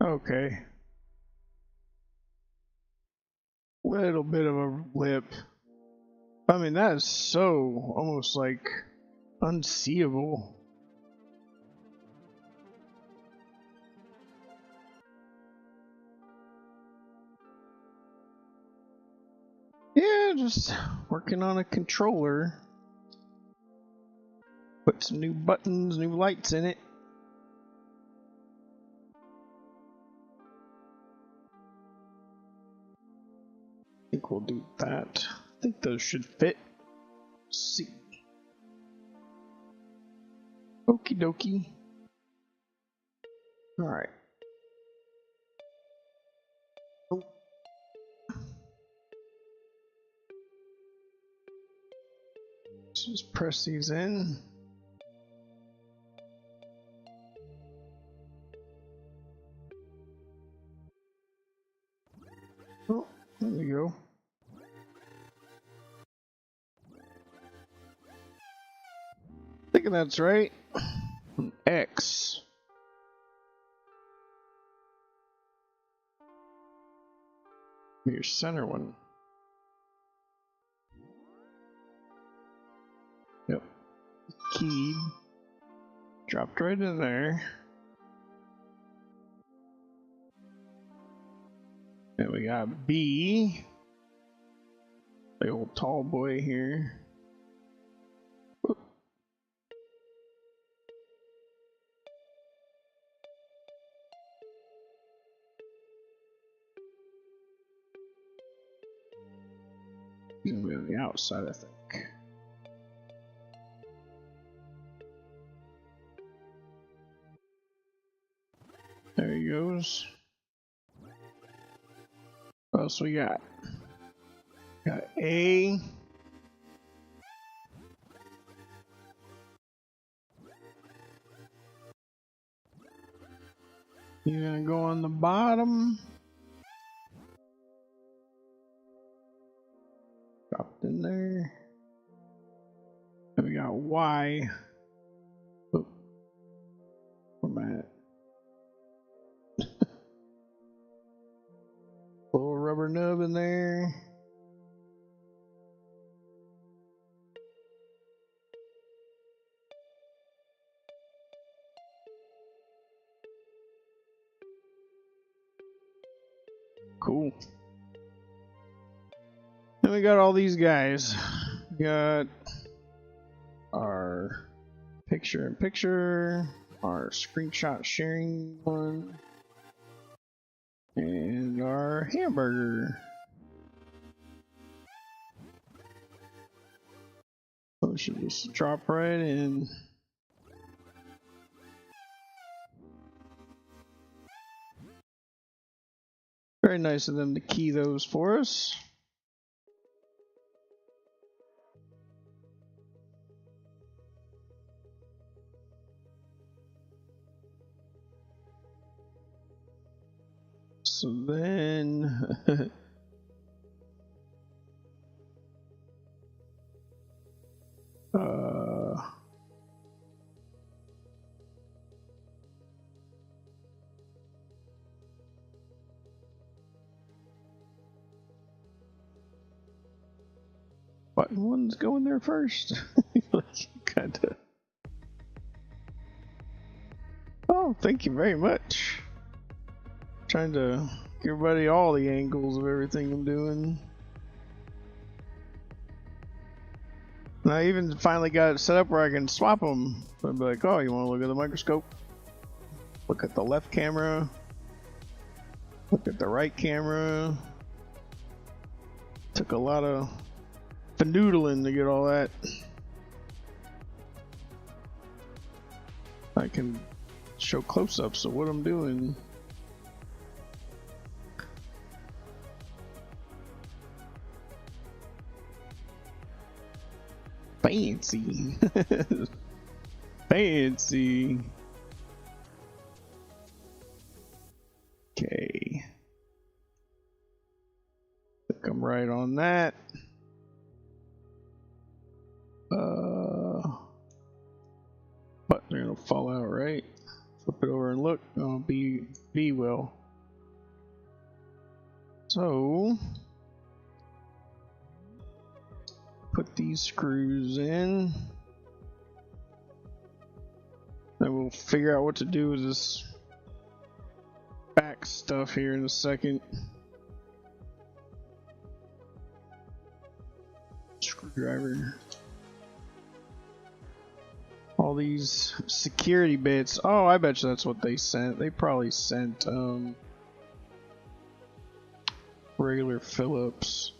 Okay. Little bit of a lip. I mean, that is so almost like unseeable. Yeah, just working on a controller. Put some new buttons, new lights in it. I think we'll do that. I think those should fit. Let's see. Okie dokie. Alright. Oh. Let's just press these in. Oh, there we go. Thinking that's right. X. Your center one. Yep. Key. Dropped right in there. And we got B. The old tall boy here. Whoop. He's gonna be on the outside, I think. There he goes. What else we got? Got A. He's gonna go on the bottom. Dropped in there. And we got Y. Oh. Where am I at? Little rubber nub in there. Cool. Then we got all these guys. We got our picture-in-picture, our screenshot sharing one, and our hamburger. So we should just drop right in. Very nice of them to key those for us. So then button one's going there first. Kinda. Oh, thank you very much. Trying to give everybody all the angles of everything I'm doing. And I even finally got it set up where I can swap them. So I'd be like, oh, you want to look at the microscope? Look at the left camera. Look at the right camera. Took a lot of fanoodling to get all that. I can show close-ups of what I'm doing. Fancy. Fancy. Okay. Think I'm right on that. But they're gonna fall out, right? Flip it over and look. Oh, B will. So put these screws in. Then we'll figure out what to do with this back stuff here in a second. Screwdriver. All these security bits. Oh, I bet you that's what they sent. They probably sent regular Phillips.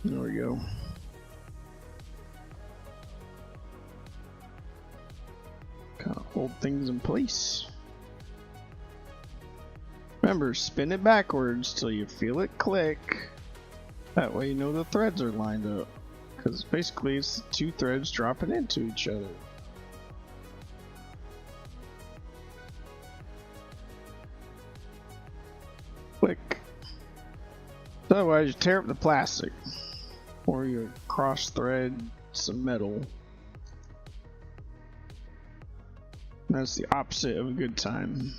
There we go. Kind of hold things in place. Remember, spin it backwards till you feel it click. That way you know the threads are lined up. Because basically it's two threads dropping into each other. Click. Otherwise you tear up the plastic. Or you cross thread some metal. That's the opposite of a good time.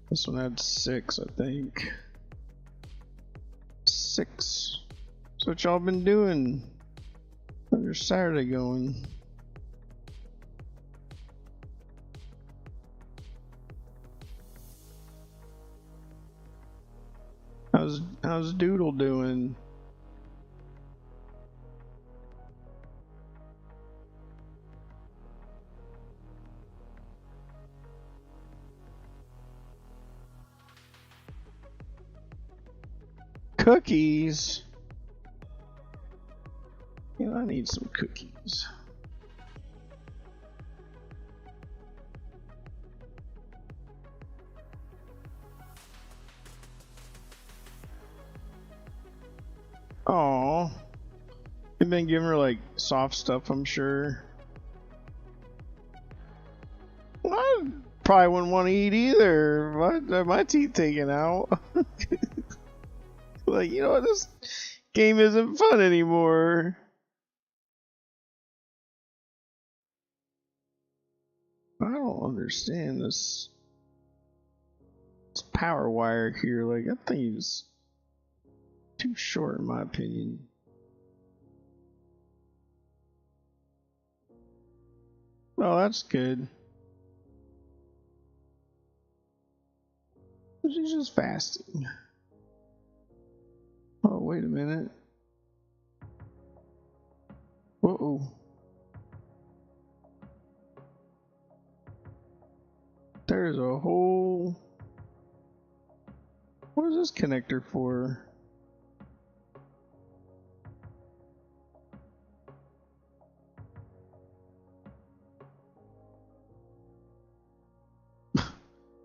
This one had 6, I think. 6. So what y'all been doing? How's your Saturday going? How's Doodle doing? Cookies? Yeah, I need some cookies. Oh, you've been giving her like soft stuff, I'm sure. I probably wouldn't want to eat either. My teeth taken out. Like, you know what? This game isn't fun anymore. I don't understand this power wire here. Like, that thing is too short in my opinion. Oh, that's good. She's just fasting. Oh, wait a minute. Whoa. There's a whole... What is this connector for?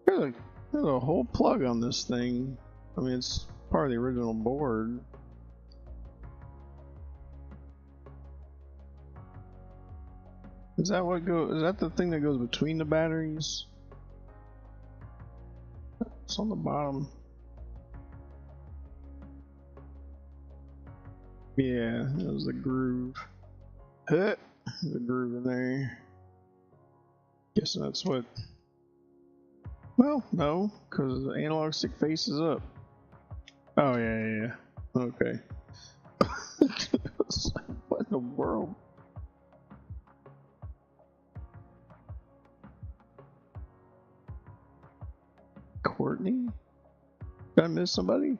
There's a whole plug on this thing. I mean, it's part of the original board. Is that what goes? Is that the thing that goes between the batteries? It's on the bottom. Yeah, that was the groove. There's a groove in there. Guessing that's what. Well, no, because the analog stick face is up. Oh yeah. Okay. What? the world? Courtney? Did I miss somebody?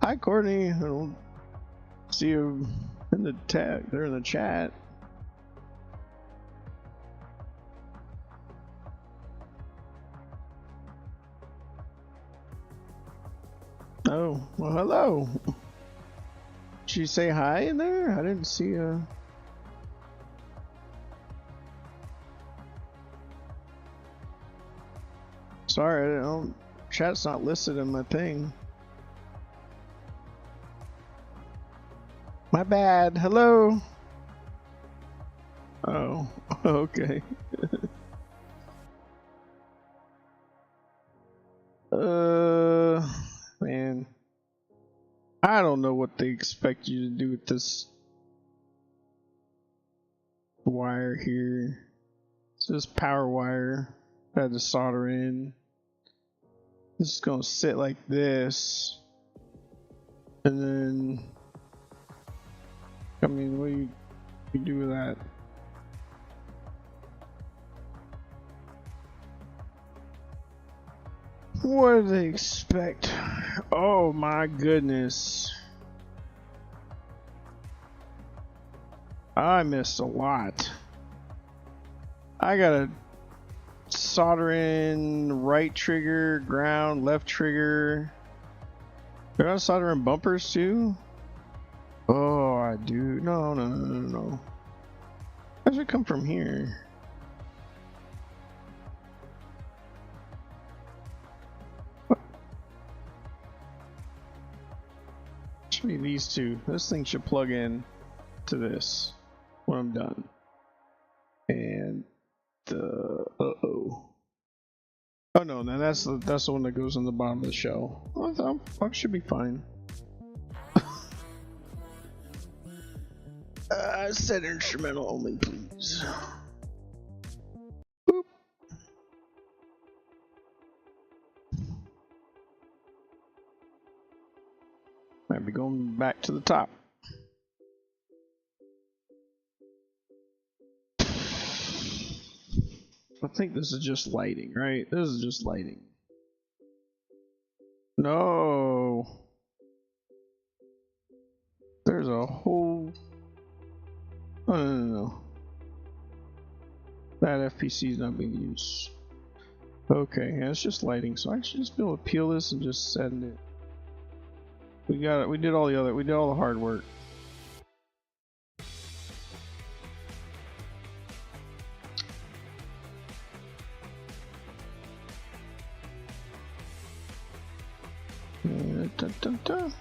Hi, Courtney. I don't see you in the tag. They're in the chat. Oh, well, hello. Did she say hi in there? I didn't see a. Sorry, I don't. Chat's not listed in my thing. My bad. Hello. Oh, okay. Man. I don't know what they expect you to do with this wire here. It's just power wire. I had to solder in. This is gonna sit like this. And then, I mean, what do you do with that? What do they expect? Oh my goodness. I missed a lot. I gotta solder in right trigger, ground, left trigger. Do I gotta solder in bumpers too? Oh, I do. No. How does it come from here? Should be these two. This thing should plug in to this when I'm done. And oh no, now that's the one that goes on the bottom of the shell. Well, I should be fine. Set instrumental only, please. Boop. Might be going back to the top. I think this is just lighting, right? This is just lighting. No. There's a whole... Oh, no. That FPC is not being used. Okay, yeah, it's just lighting, so I should just be able to peel this and just send it. We got it. We did all the hard work. Dun, dun, dun.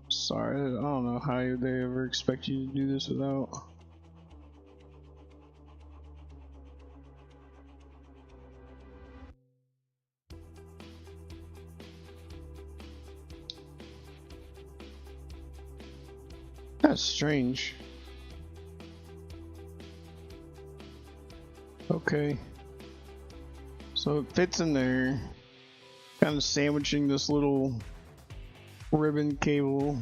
Sorry, I don't know how they ever expect you to do this without. That's strange. Okay. So it fits in there. Kind of sandwiching this little ribbon cable.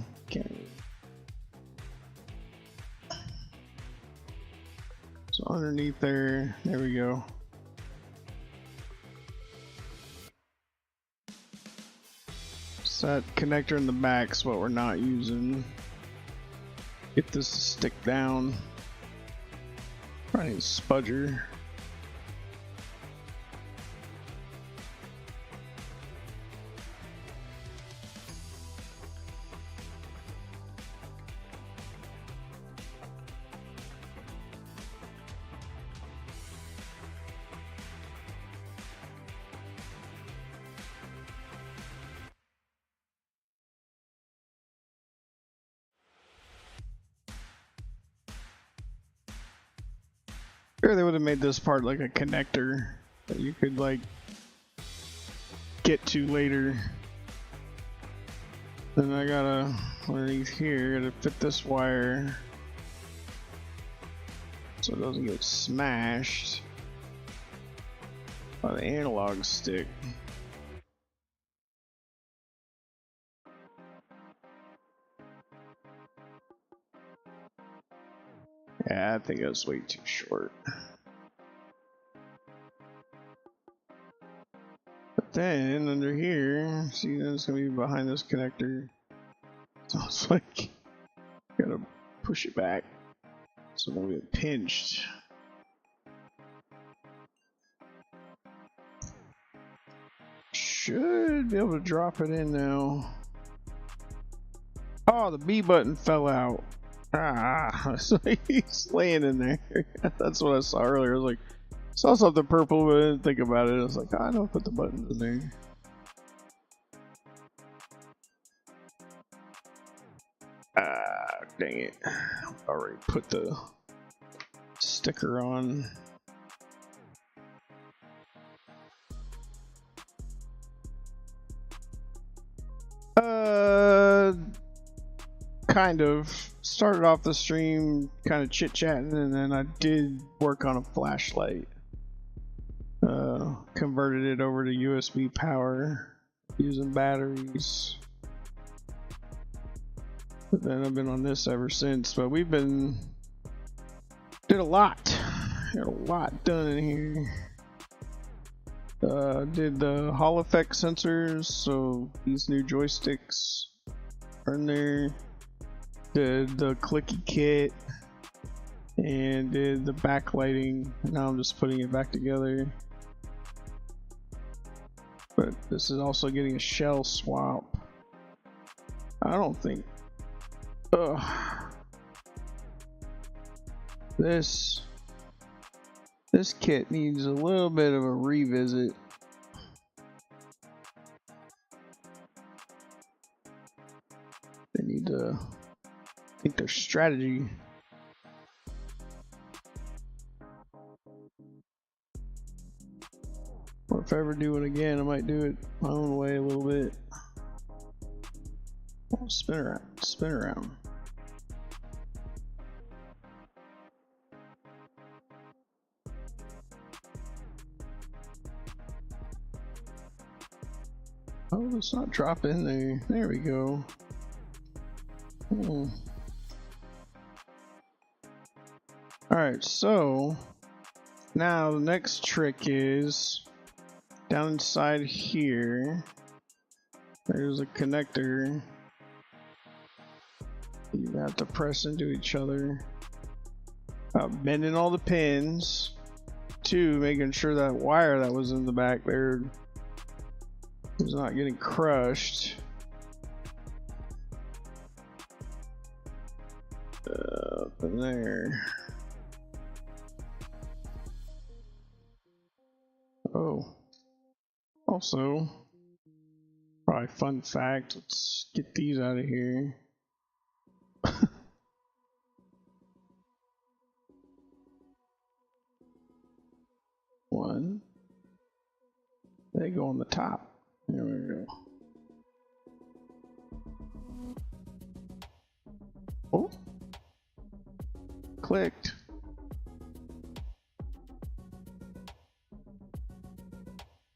So underneath there we go. So that connector in the back is what we're not using. Get this to stick down. Probably need a spudger. Sure, they would have made this part like a connector that you could like get to later. Then I gotta, underneath here, gotta fit this wire so it doesn't get smashed by the analog stick. Yeah, I think that's way too short. But then under here, see, that's gonna be behind this connector. So it's like, gotta push it back so it won't get pinched. Should be able to drop it in now. Oh, the B button fell out. Ah, so he's laying in there. That's what I saw earlier. I was like, saw something purple, but I didn't think about it. I was like, oh, I don't put the buttons in there. Ah, dang it. Already put the sticker on. Kind of. Started off the stream kind of chit-chatting, and then I did work on a flashlight. Converted it over to USB power using batteries. But then I've been on this ever since. But we've been did a lot. Got a lot done in here. Did the Hall effect sensors, so these new joysticks are in there. Did the clicky kit and did the backlighting. Now I'm just putting it back together. But this is also getting a shell swap. I don't think. This kit needs a little bit of a revisit. They need to think their strategy. Or if I ever do it again, I might do it my own way a little bit. Oh, spin around, spin around. Oh, let's not drop in there. There we go. Alright, so now the next trick is down inside here. There's a connector. You have to press into each other. Bending all the pins. 2, making sure that wire that was in the back there is not getting crushed. Up in there. Oh. Also, probably fun fact, let's get these out of here. One. They go on the top. There we go. Oh. Clicked.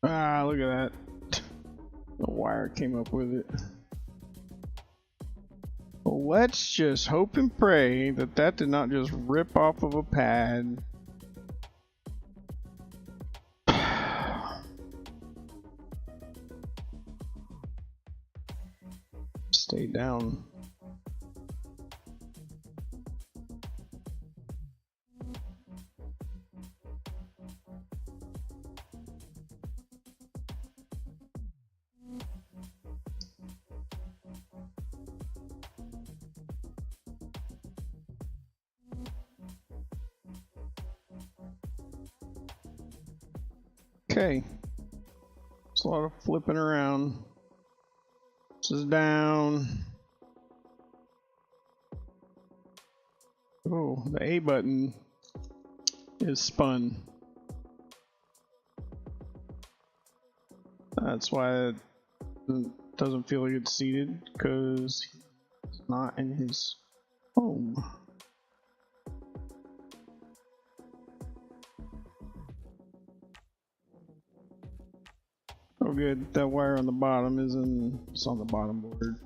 Ah, look at that. The wire came up with it. Well, let's just hope and pray that that did not just rip off of a pad. Stay down. Okay, it's a lot of flipping around. This is down. Oh, the A button is spun. That's why it doesn't feel like it's seated, because he's not in his home. Oh good, that wire on the bottom it's on the bottom board.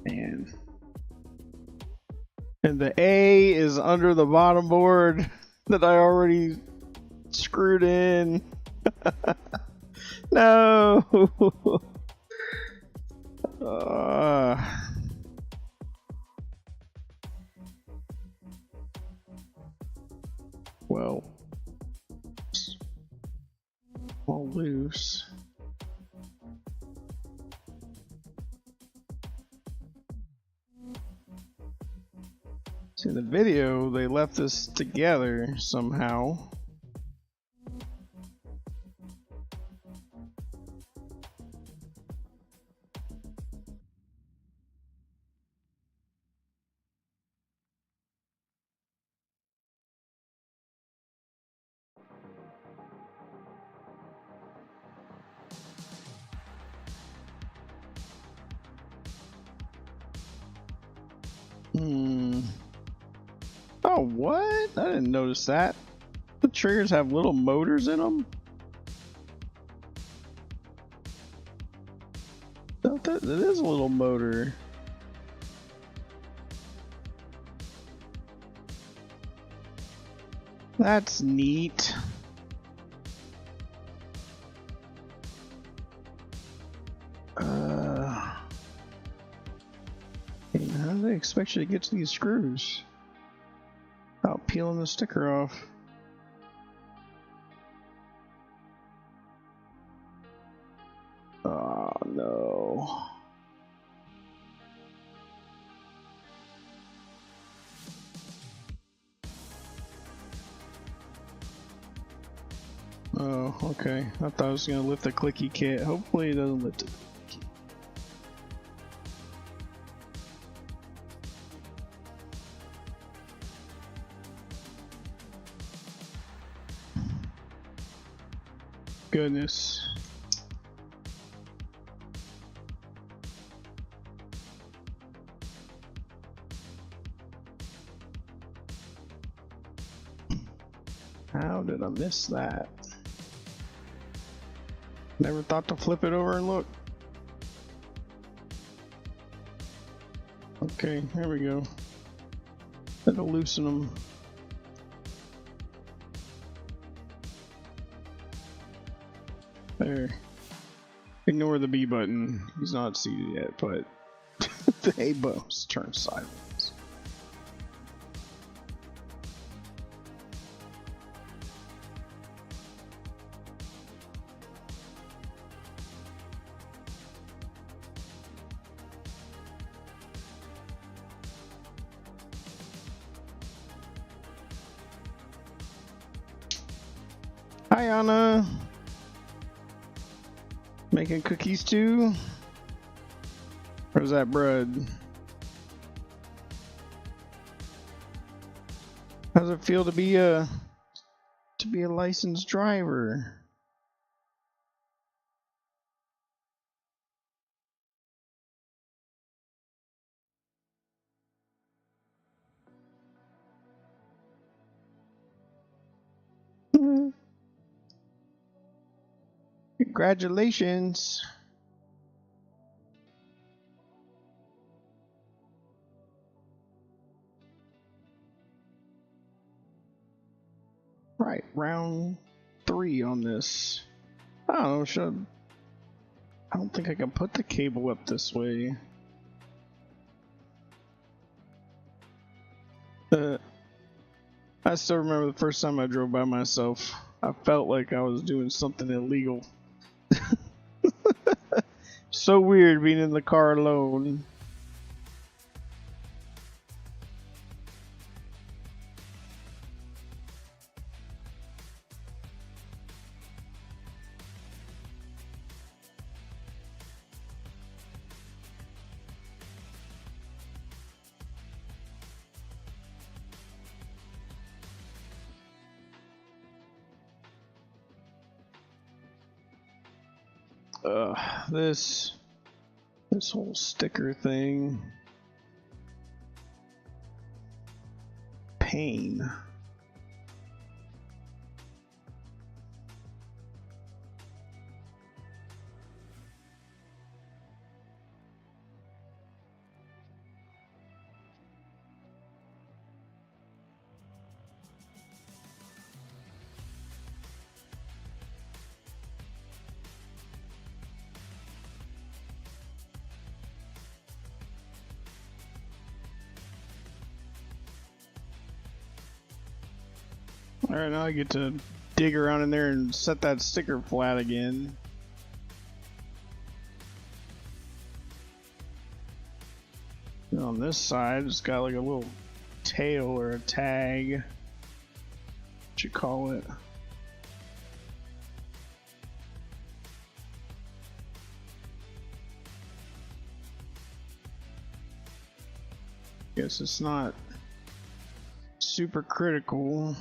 Man. And the A is under the bottom board that I already screwed in. No! Well, all loose. See, in the video, they left this together somehow. Oh, what? I didn't notice that. The triggers have little motors in them? That is a little motor. That's neat. How do they expect you to get to these screws? Without peeling the sticker off. Oh no. Oh, okay. I thought I was gonna lift the clicky kit. Hopefully it doesn't lift it. Goodness. How did I miss that? Never thought to flip it over and look. Okay, there we go. That'll loosen them. There. Ignore the B button. He's not seated yet, but the A button's turned sideways. Hi, Anna. Making cookies too? Or is that bread? How does it feel to be a licensed driver? Congratulations. Right, round 3 on this. I don't know, I don't think I can put the cable up this way. I still remember the first time I drove by myself. I felt like I was doing something illegal. So weird being in the car alone. This whole sticker thing. Pain. Alright, now I get to dig around in there and set that sticker flat again. And on this side, it's got like a little tail or a tag. What you call it? Guess it's not super critical.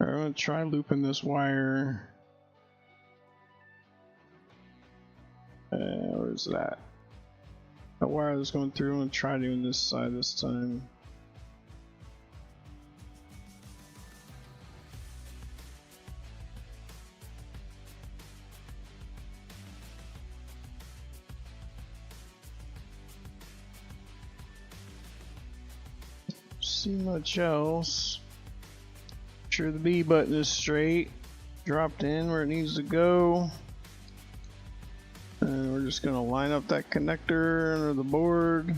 I'm gonna try looping this wire. Where's that? That wire that's going through. I'm gonna try doing this side this time. See much else. Sure the B button is straight, dropped in where it needs to go, and we're just going to line up that connector under the board.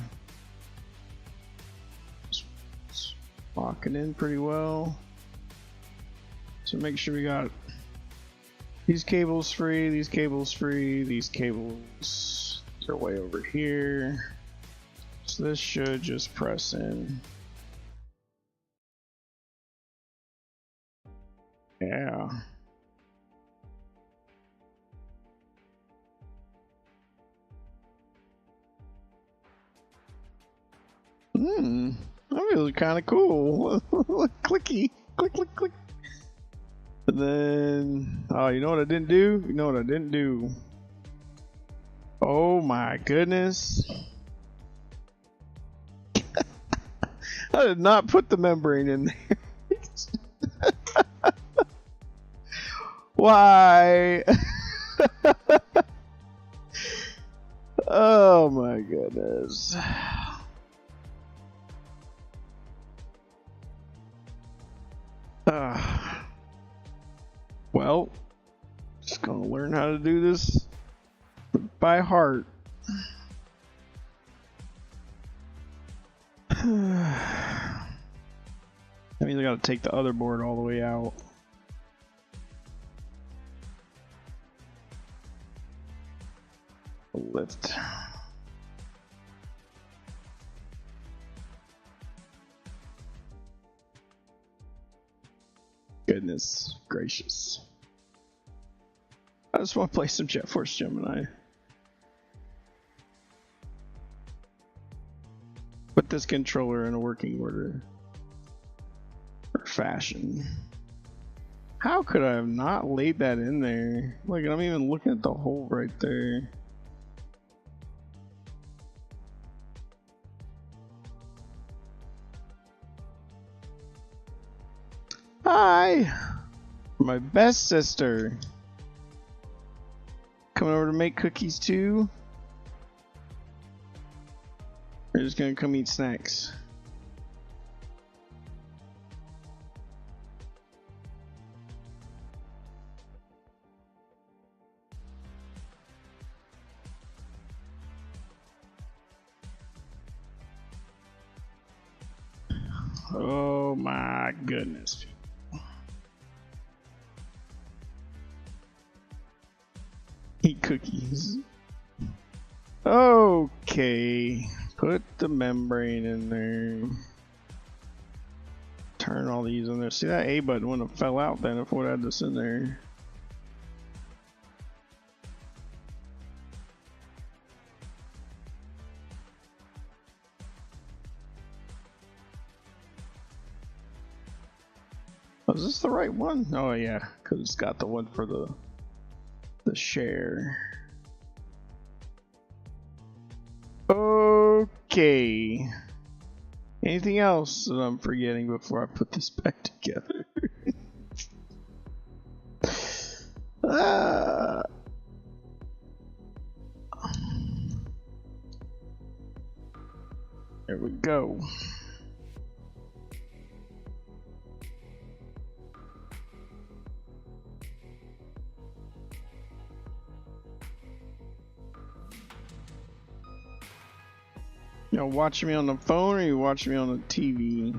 It's locking in pretty well. So make sure we got these cables free, these cables free, these cables are way over here. So this should just press in. Yeah. That feels kind of cool. Clicky, click, click, click. And then, oh, you know what I didn't do? You know what I didn't do? Oh my goodness. I did not put the membrane in there. Why? Oh my goodness. Well, just gonna learn how to do this by heart. That means I gotta take the other board all the way out. Lift. Goodness gracious. I just want to play some Jet Force Gemini. Put this controller in a working order. Or fashion. How could I have not laid that in there? Like, I'm even looking at the hole right there. Hi! My best sister. Coming over to make cookies too? We're just gonna come eat snacks. Oh my goodness. Eat cookies. Okay. Put the membrane in there. Turn all these in there. See, that A button wouldn't have fell out then if we had this in there. Was this the right one? Oh yeah, because it's got the one for the share. Okay. Anything else that I'm forgetting before I put this back together? There we go. You know, watching me on the phone or you watching me on the TV?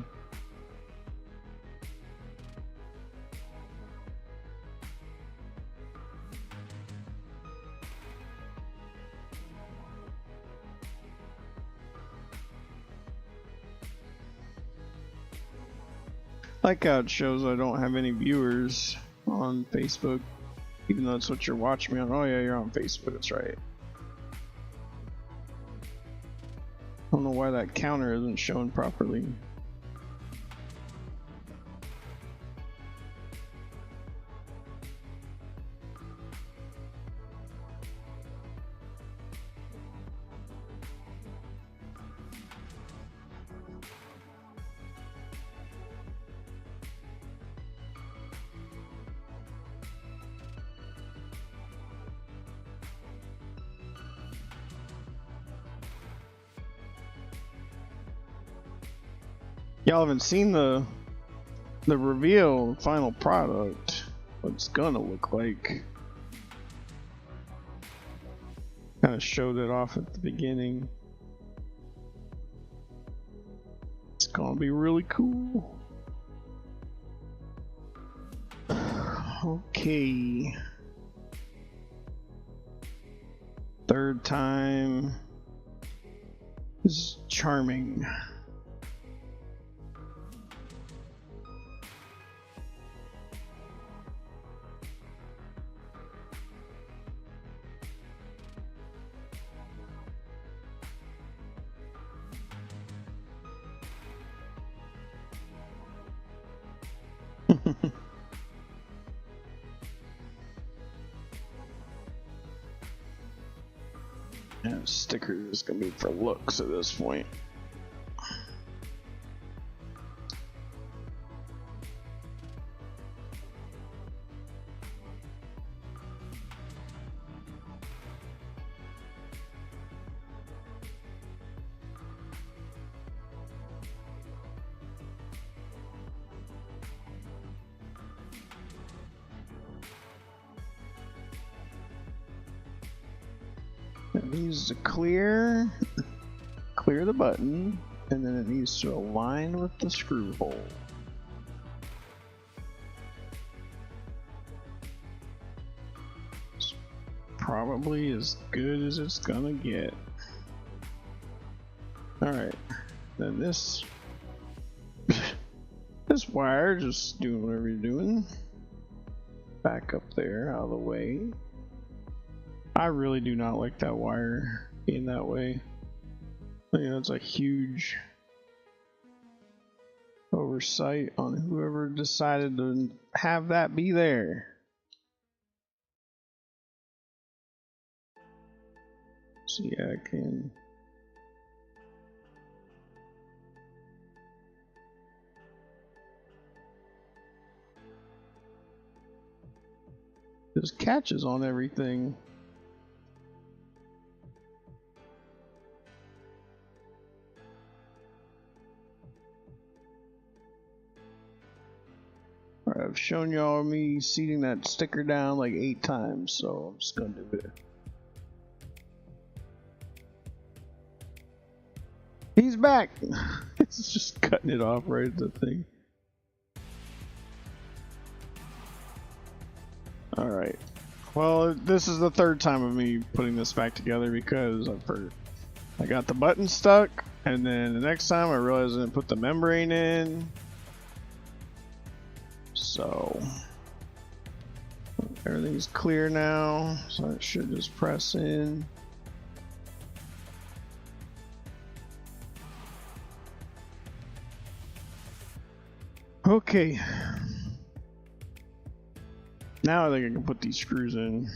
Like how it shows I don't have any viewers on Facebook, even though that's what you're watching me on. Oh yeah, you're on Facebook, that's right. I don't know why that counter isn't showing properly. Y'all haven't seen the reveal, final product, what it's gonna look like. Kind of showed it off at the beginning. It's gonna be really cool. Okay. Third time is charming. Yeah, sticker is gonna be for looks at this point. It needs to clear the button, and then it needs to align with the screw hole. It's probably as good as it's gonna get. Alright, then this wire, just doing whatever you're doing. Back up there, out of the way. I really do not like that wire being that way. I think that's a huge oversight on whoever decided to have that be there. So yeah, I can. There's catches on everything. Alright, I've shown y'all me seating that sticker down like 8 times, so I'm just gonna do it. He's back! It's just cutting it off right at the thing. Alright. Well, this is the third time of me putting this back together because I got the button stuck, and then the next time I realized I didn't put the membrane in. So everything's clear now, so it should just press in. Okay, Now I think I can put these screws in.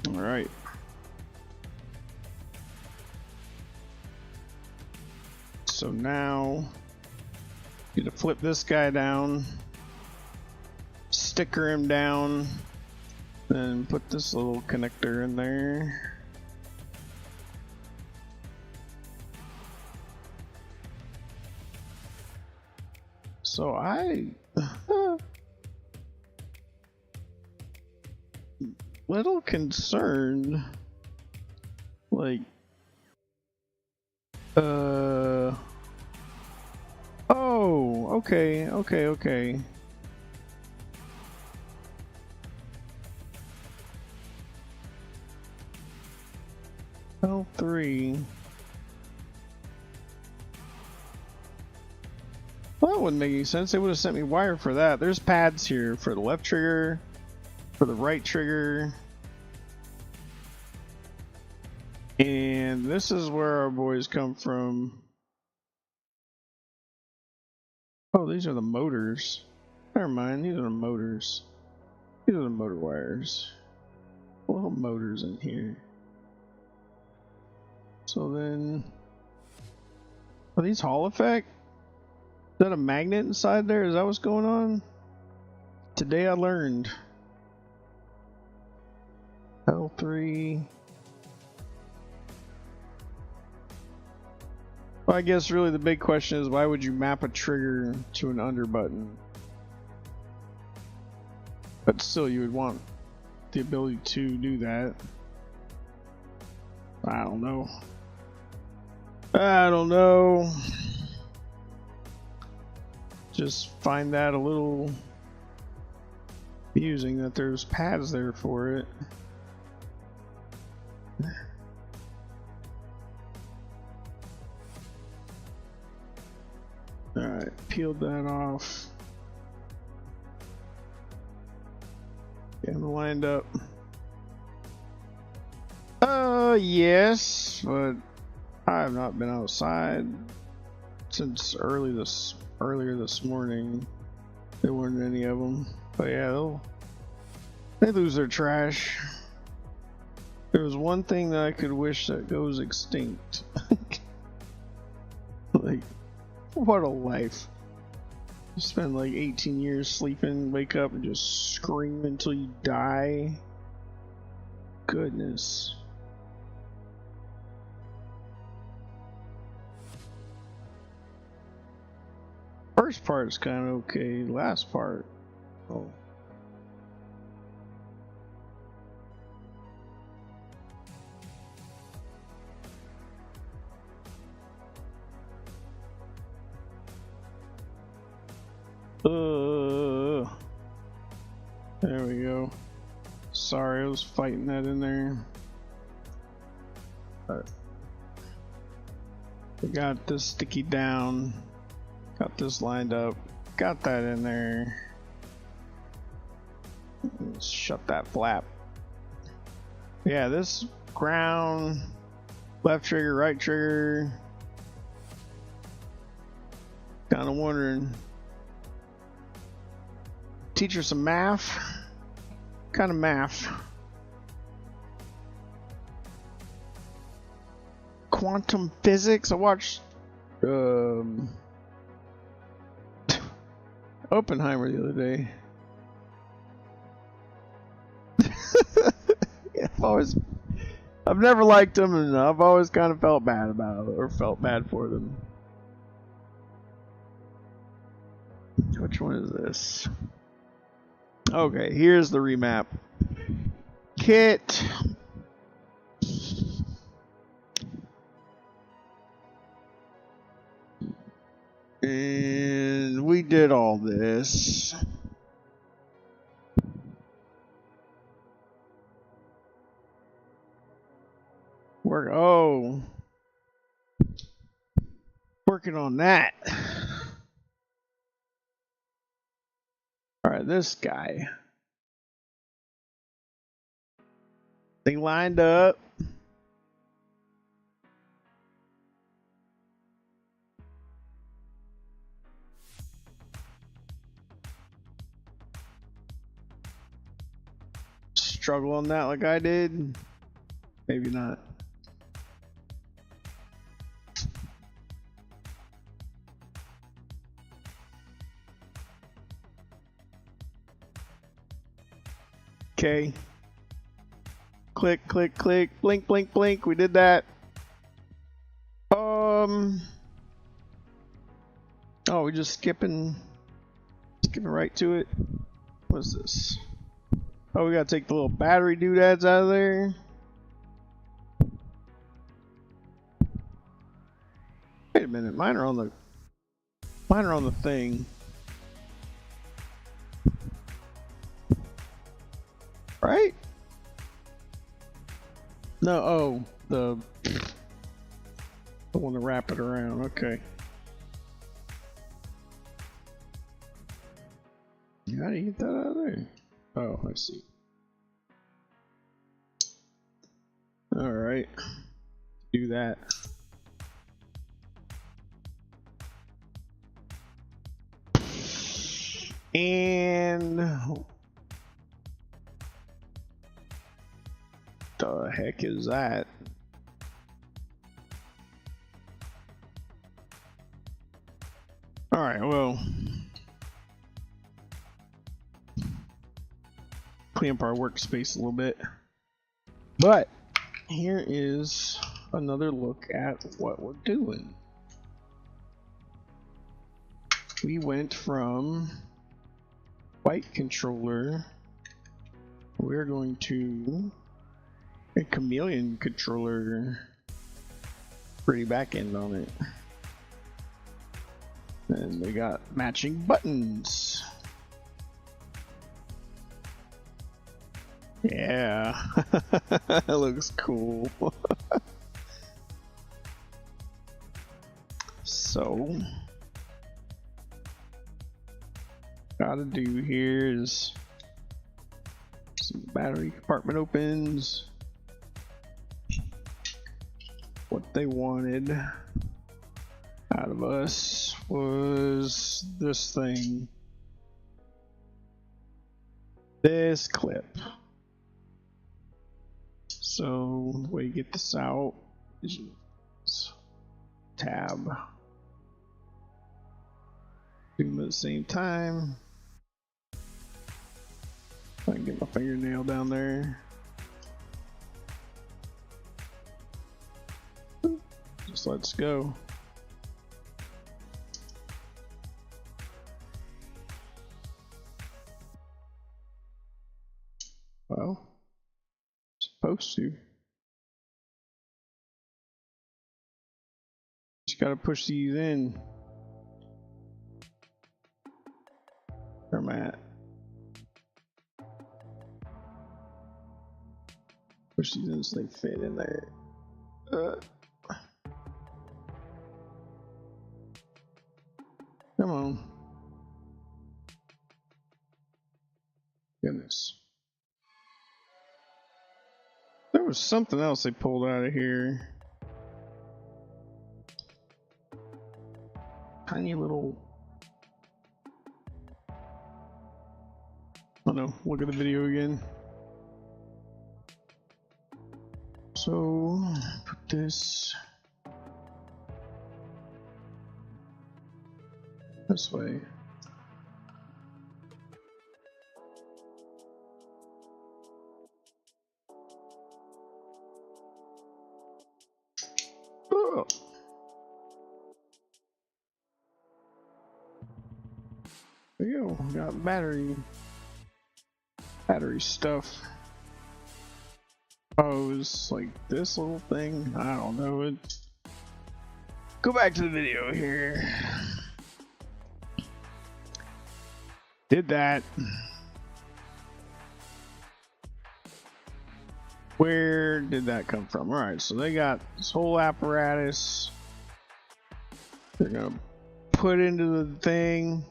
All right. So now, you to flip this guy down, sticker him down, then put this little connector in there. So little concerned, like, oh, okay. L3. Well, that wouldn't make any sense. They would have sent me wire for that. There's pads here for the left trigger, for the right trigger. And this is where our boys come from. Oh, these are the motors. Never mind, these are the motors. These are the motor wires. Little motors in here. So then, are these Hall effect? Is that a magnet inside there? Is that what's going on? Today I learned. L3. Well, I guess really the big question is, why would you map a trigger to an under button? But still, you would want the ability to do that. I don't know. Just find that a little amusing that there's pads there for it. Alright, peeled that off. Get them lined up. Yes, but I have not been outside since earlier this morning. There weren't any of them, but yeah, they lose their trash. There was one thing that I could wish that goes extinct. Like, what a life! You spend like 18 years sleeping, wake up, and just scream until you die. Goodness. First part's kind of okay. Last part, oh. There we go. Sorry, I was fighting that in there. But we got this sticky down. Got this lined up. Got that in there. Let's shut that flap. Yeah, this ground, left trigger, right trigger. Kind of wondering. Teach her some math. Kind of math. Quantum physics. I watched Oppenheimer the other day. Yeah, I've never liked them, and I've always kind of felt bad about it, or felt bad for them. Which one is this? Okay, here's the remap kit. And we did all this. Working on that. Alright, this guy. They lined up. Struggle on that like I did. Maybe not. Okay. Click, click, click, blink, blink, blink. We did that. Oh, we're just skipping right to it. What's this? Oh, we gotta take the little battery doodads out of there. Wait a minute, mine are on the thing. Right? No, oh, the one to wrap it around. Okay. How do you get that out of there? Oh, I see. Alright. Do that. And the heck is that? Alright, well, clean up our workspace a little bit. But here is another look at what we're doing. We went from white controller, we're going to a chameleon controller, pretty back end on it. And we got matching buttons. Yeah, that looks cool. So, gotta do here is some battery compartment opens. What they wanted out of us was this thing, this clip. So the way you get this out is tab. Do them at the same time. I can get my fingernail down there. Just let's go. Well, supposed to. Just gotta push these in. Where am I at? Push these in so they fit in there. Come on. Goodness. There was something else they pulled out of here. Tiny little... Oh no, look at the video again. So, put this this way. Oh. There you go, got battery stuff. Oh, it's like this little thing. I don't know it. Go back to the video here. Did that. Where did that come from? Alright, so they got this whole apparatus. they're gonna put into the thing.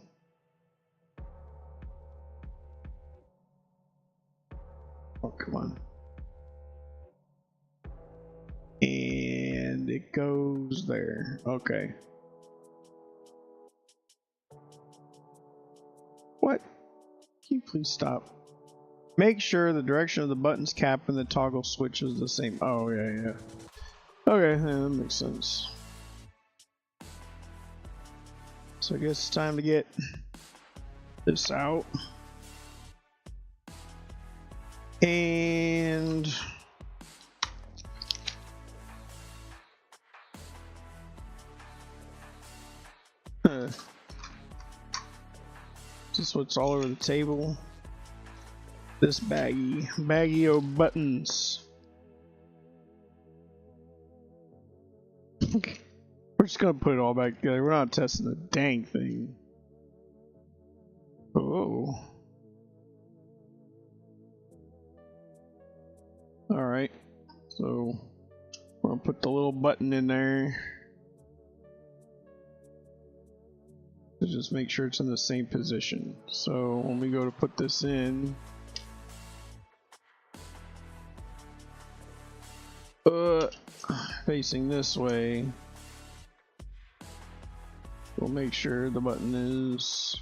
Oh, come on. And it goes there. Okay. What? Can you please stop? Make sure the direction of the button's cap and the toggle switch is the same. Oh, yeah. Okay, yeah, that makes sense. So I guess it's time to get this out. And just what's all over the table. This baggy of buttons. We're just gonna put it all back together. We're not testing the dang thing. Oh. Alright. So we're gonna put the little button in there. To just make sure it's in the same position. So when we go to put this in, facing this way, we'll make sure the button is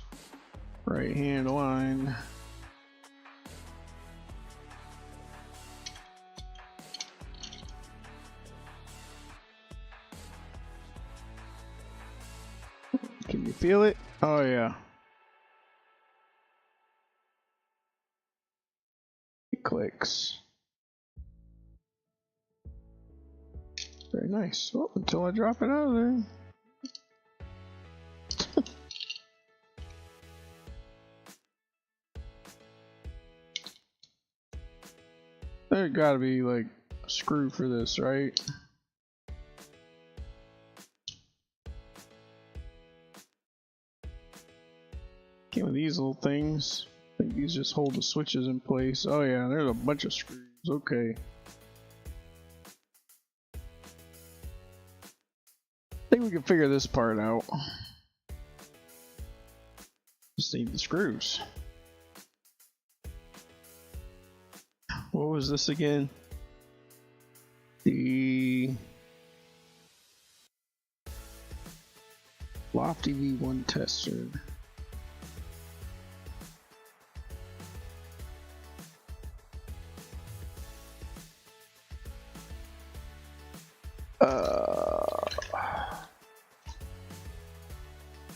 right hand aligned. Can you feel it? Oh yeah. It clicks. Very nice. Oh, until I drop it out of there. There's gotta be like a screw for this, right? Came with these little things. I think these just hold the switches in place. Oh yeah, there's a bunch of screws. Okay. I think we can figure this part out. Just need the screws. What was this again? The Lofty V1 tester.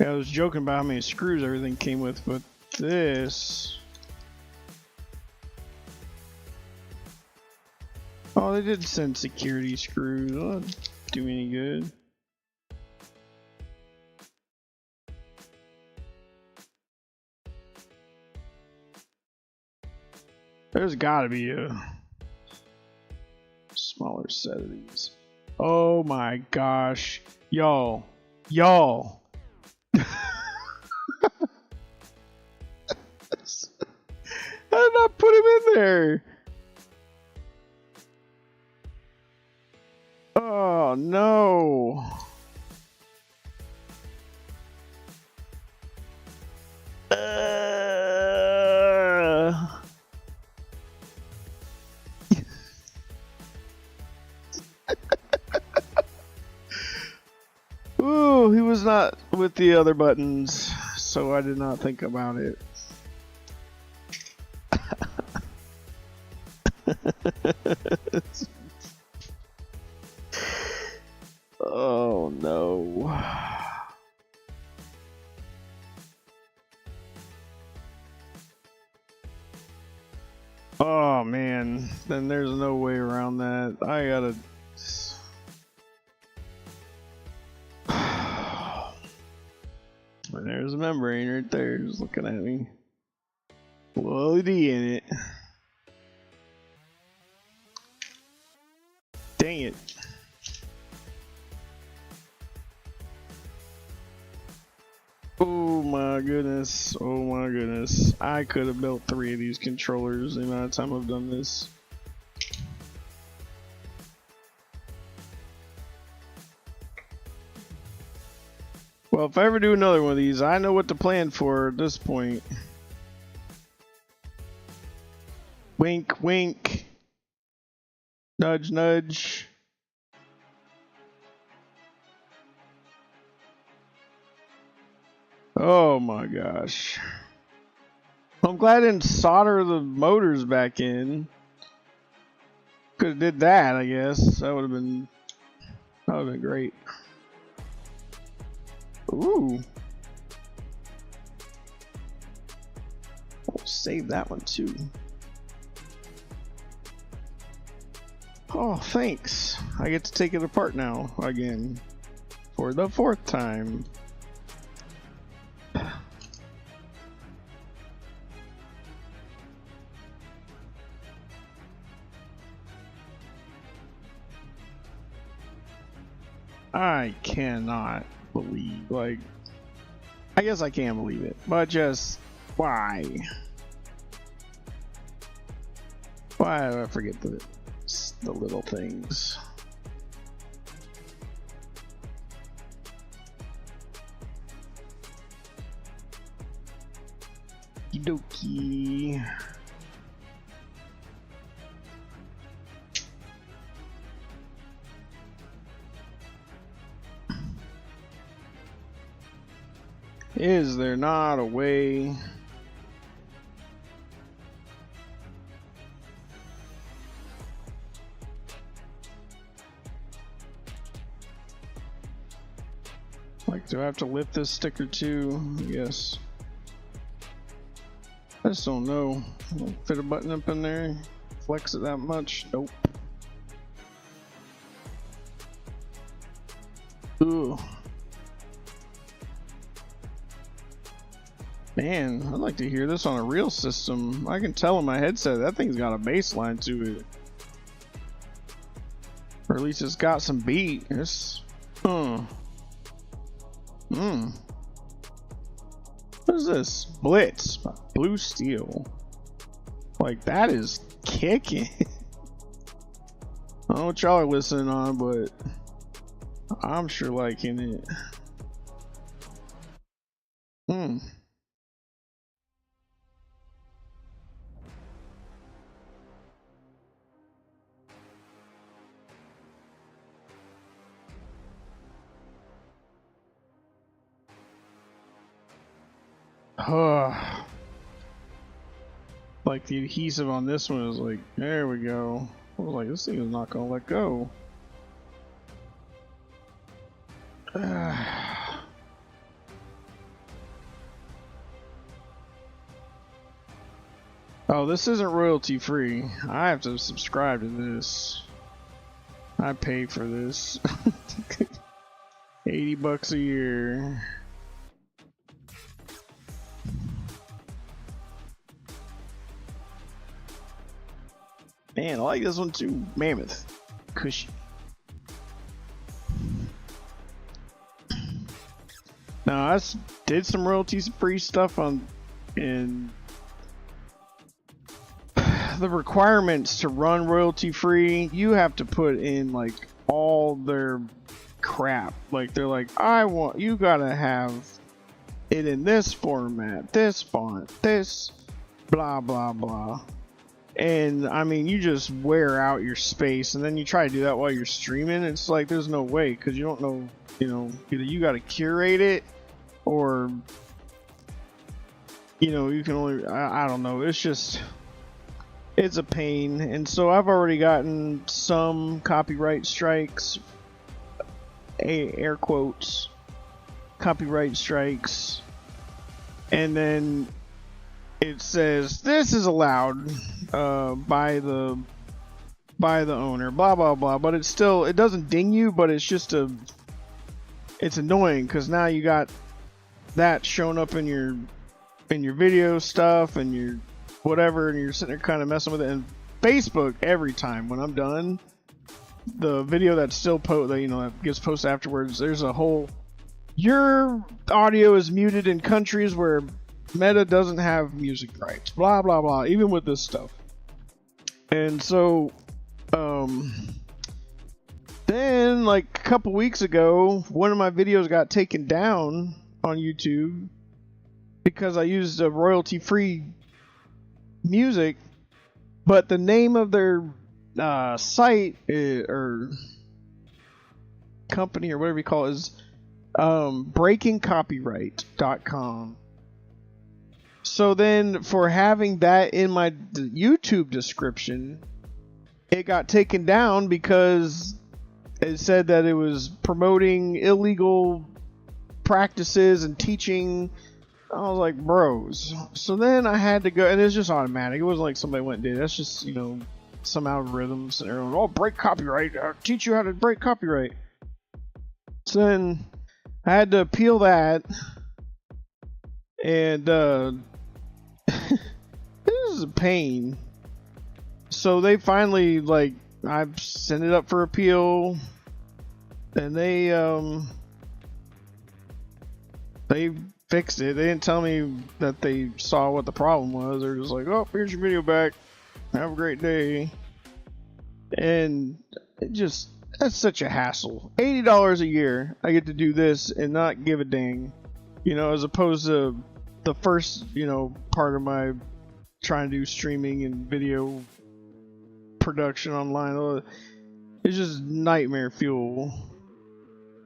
Yeah, I was joking about how many screws everything came with, but this... Oh, they did send security screws. Well, that didn't do any good. There's gotta be a smaller set of these. Oh my gosh. Y'all. How did I put him in there? Oh no. Ooh, he was not with the other buttons, so I did not think about it. Oh no. Oh man, then there's no way around that. I gotta... And there's a membrane right there, just looking at me. LED in it. Dang it. Oh my goodness. Oh my goodness. I could have built 3 of these controllers the amount of time I've done this. Well, if I ever do another one of these, I know what to plan for at this point. Wink, wink. Nudge, nudge. Oh my gosh. I'm glad I didn't solder the motors back in. Could have did that, I guess. That would have been great. Ooh. We'll save that one too. Oh, thanks. I get to take it apart now again for the 4th time. I cannot believe, like, I guess I can believe it, but just why? Why do I forget the little things? Okie dokie. Is there not a way? Like, do I have to lift this sticker too? Yes. I just don't know. Fit a button up in there? Flex it that much? Nope. Ooh. Man, I'd like to hear this on a real system. I can tell in my headset that thing's got a bass line to it. Or at least it's got some beat. It's... What is this? Blitz. Blue Steel. Like, that is kicking. I don't know what y'all are listening on, but I'm sure liking it. Like the adhesive on this one is like, there we go. I was like, this thing is not gonna let go. Oh, this isn't royalty free. I have to subscribe to this. I pay for this. $80 a year. Man, I like this one too. Mammoth. Cushy. Now, I did some royalty-free stuff on in the requirements to run royalty-free. You have to put in like all their crap. Like they're like, you gotta have it in this format, this font, this blah blah blah. And I mean, you just wear out your space, and then you try to do that while you're streaming. It's like there's no way, because you don't know, either you got to curate it, or you can only, I don't know. It's just, it's a pain. And so I've already gotten some copyright strikes, air quotes, copyright strikes, and then it says this is allowed by the owner, blah blah blah, but it doesn't ding you, but it's just it's annoying, because now you got that showing up in your video stuff and your whatever, and you're sitting there kind of messing with it. And Facebook, every time when I'm done, the video that's still that gets posted afterwards, there's a whole, your audio is muted in countries where Meta doesn't have music rights, blah blah blah, even with this stuff. And so then Then, like a couple weeks ago, one of my videos got taken down on YouTube because I used a royalty-free music, but the name of their site or company or whatever you call it is breakingcopyright.com. So then, for having that in my YouTube description, it got taken down because it said that it was promoting illegal practices and teaching. I was like, bros. So then I had to go, and it's just automatic. It wasn't like somebody went and did it. That's just, you know, some algorithms and everyone, oh, break copyright. I'll teach you how to break copyright. So then I had to appeal that, and this is a pain. So they finally, like, I sent it up for appeal, and they fixed it. They didn't tell me that they saw what the problem was. They're just like, oh, here's your video back. Have a great day. And it just, that's such a hassle. $80 a year, I get to do this and not give a dang. You know, as opposed to the first, you know, part of my trying to do streaming and video production online. It's just nightmare fuel.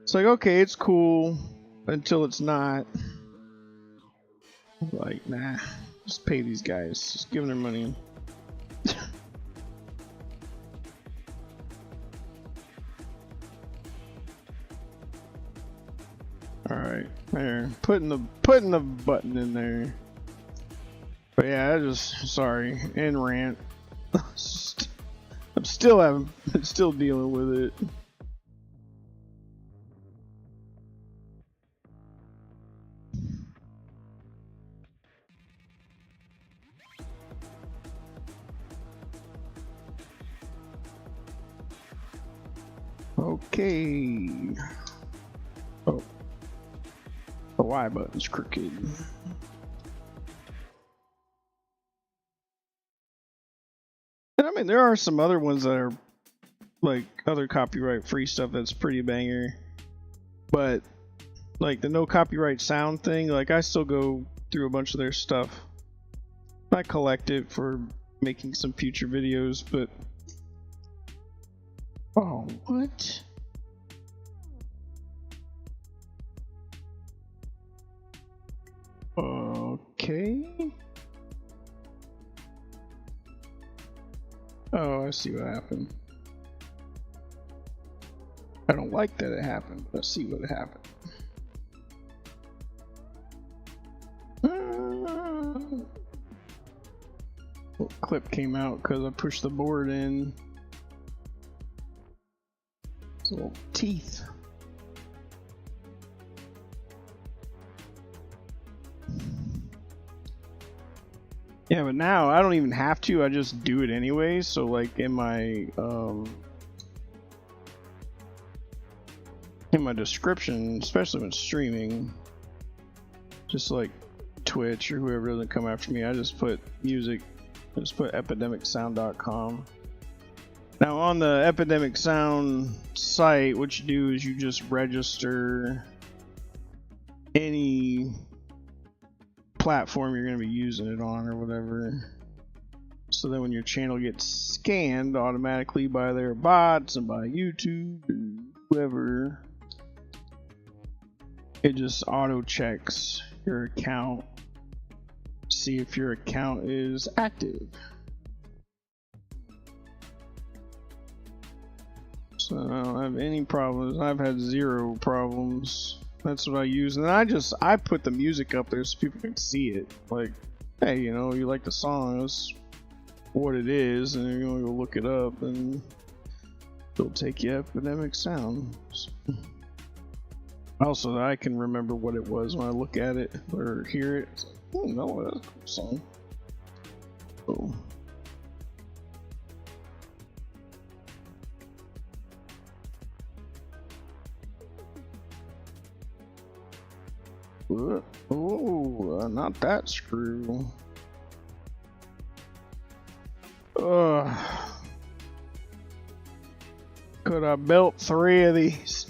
It's like, okay, it's cool until it's not. Like, nah, just pay these guys. Just give them their money. Alright, there. Putting the button in there. But yeah, I just, sorry, and rant. I'm still dealing with it. Okay. Oh. The Y button's crooked. And I mean, there are some other ones that are like other copyright free stuff that's pretty banger. But like the no copyright sound thing, like I still go through a bunch of their stuff. I collect it for making some future videos, but oh, what? Okay. Oh, I see what happened. I don't like that it happened, but I see what happened. Little clip came out because I pushed the board in. It's little teeth. Yeah, but now I don't even have to. I just do it anyway. So like in my description, especially when streaming, just like Twitch or whoever doesn't come after me, I just put music. I just put epidemicsound.com. Now on the Epidemic Sound site, what you do is you just register any platform you're going to be using it on or whatever, so that when your channel gets scanned automatically by their bots and by YouTube and whoever, it just auto checks your account, see if your account is active. So I don't have any problems. I've had 0 problems. That's what I use, and I put the music up there so people can see it. Like, hey, you know, you like the song, that's what it is, and you're gonna go look it up, and it'll take you Epidemic Sound. Also, I can remember what it was when I look at it or hear it. It's like, oh no, that's a cool song. Oh. Oh, not that screw. Could I built 3 of these?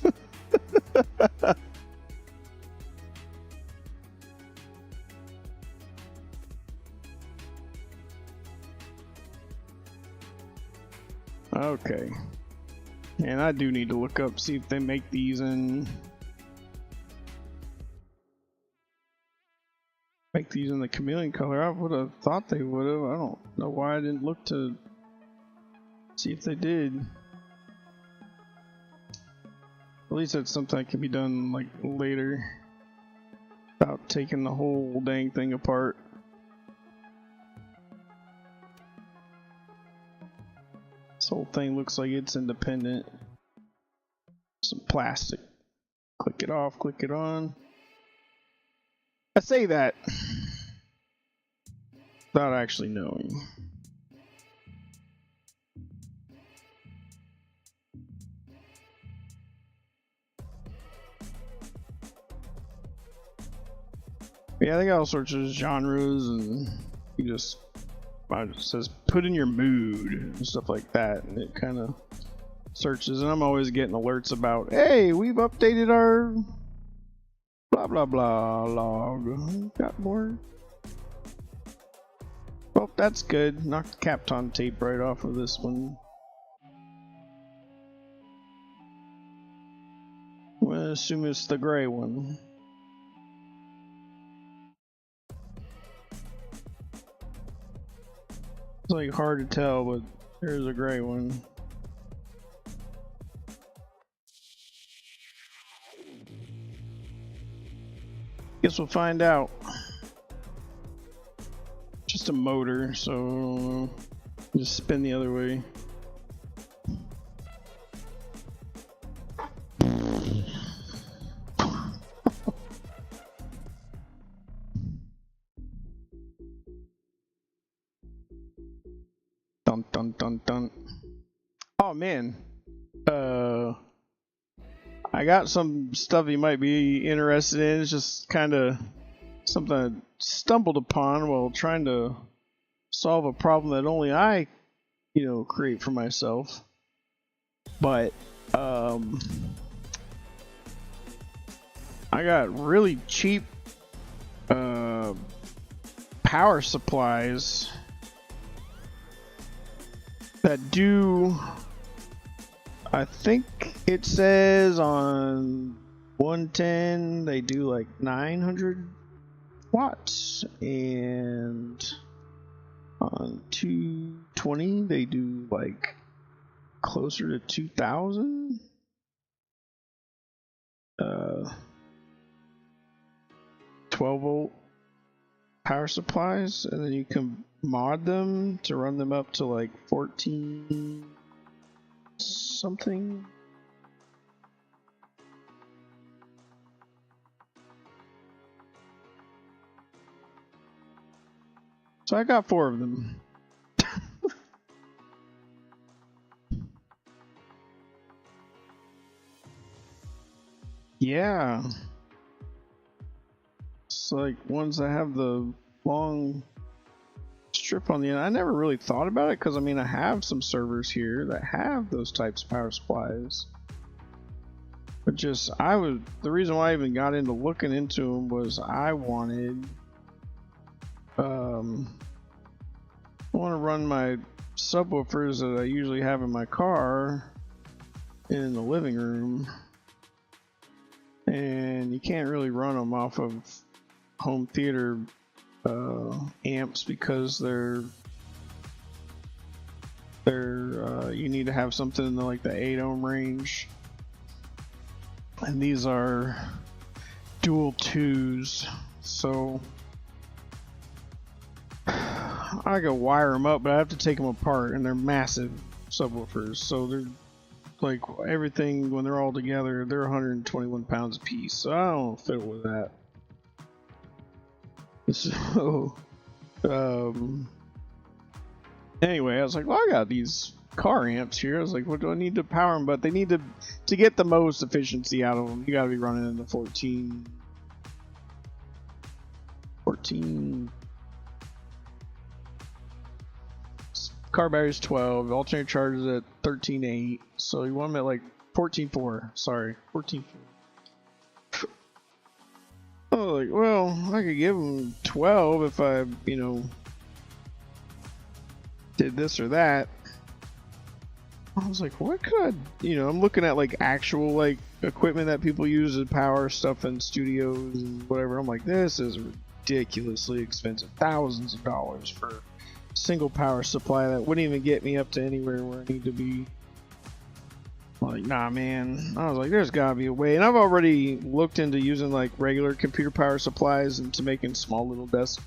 Okay. And I do need to look up, see if they make these in... Make these in the chameleon color. I would have thought they would have. I don't know why I didn't look to see if they did. At least that's something that can be done like later without taking the whole dang thing apart. This whole thing looks like it's independent. Some plastic. Click it off, click it on. I say that without actually knowing. Yeah, they got all sorts of genres, and you just, it says put in your mood and stuff like that, and it kind of searches. And I'm always getting alerts about, hey, we've updated our blah blah blah log. Got more. Well, that's good. Knocked the Kapton tape right off of this one. I'm gonna assume it's the gray one. It's like hard to tell, but there's a gray one. Guess we'll find out. Just a motor, so just spin the other way. Dun dun dun dun. Oh man. I got some stuff you might be interested in. It's just kind of something I stumbled upon while trying to solve a problem that only I, create for myself. But I got really cheap power supplies that do, I think it says on 110 they do like 900 watts, and on 220 they do like closer to 2000. 12 volt power supplies, and then you can mod them to run them up to like 14 something. So I got 4 of them. Yeah. It's like ones that have the long strip on the end. I never really thought about it because I have some servers here that have those types of power supplies. But just, the reason why I even got into looking into them was I wanted, I want to run my subwoofers that I usually have in my car in the living room. And you can't really run them off of home theater amps because they're you need to have something in like the 8 ohm range, and these are dual 2s, so I go wire them up, but I have to take them apart, and they're massive subwoofers, so they're like everything when they're all together, they're 121 pounds a piece, so I don't fit with that. So anyway, I was like, well, I got these car amps here. I was like, what do I need to power them? But they need to get the most efficiency out of them, you got to be running in the 14 car battery's 12. Alternator charge is at 13.8. So you want them at like 14.4. Sorry, 14.4. Oh, like, well, I could give them 12 if I, you know, did this or that. I was like, what could, you know, I'm looking at like actual like equipment that people use to power stuff in studios and whatever. I'm like, this is ridiculously expensive. Thousands of dollars for a single power supply that wouldn't even get me up to anywhere where I need to be. I'm like, nah, man. I was like, there's gotta be a way. And I've already looked into using like regular computer power supplies into making small little desk,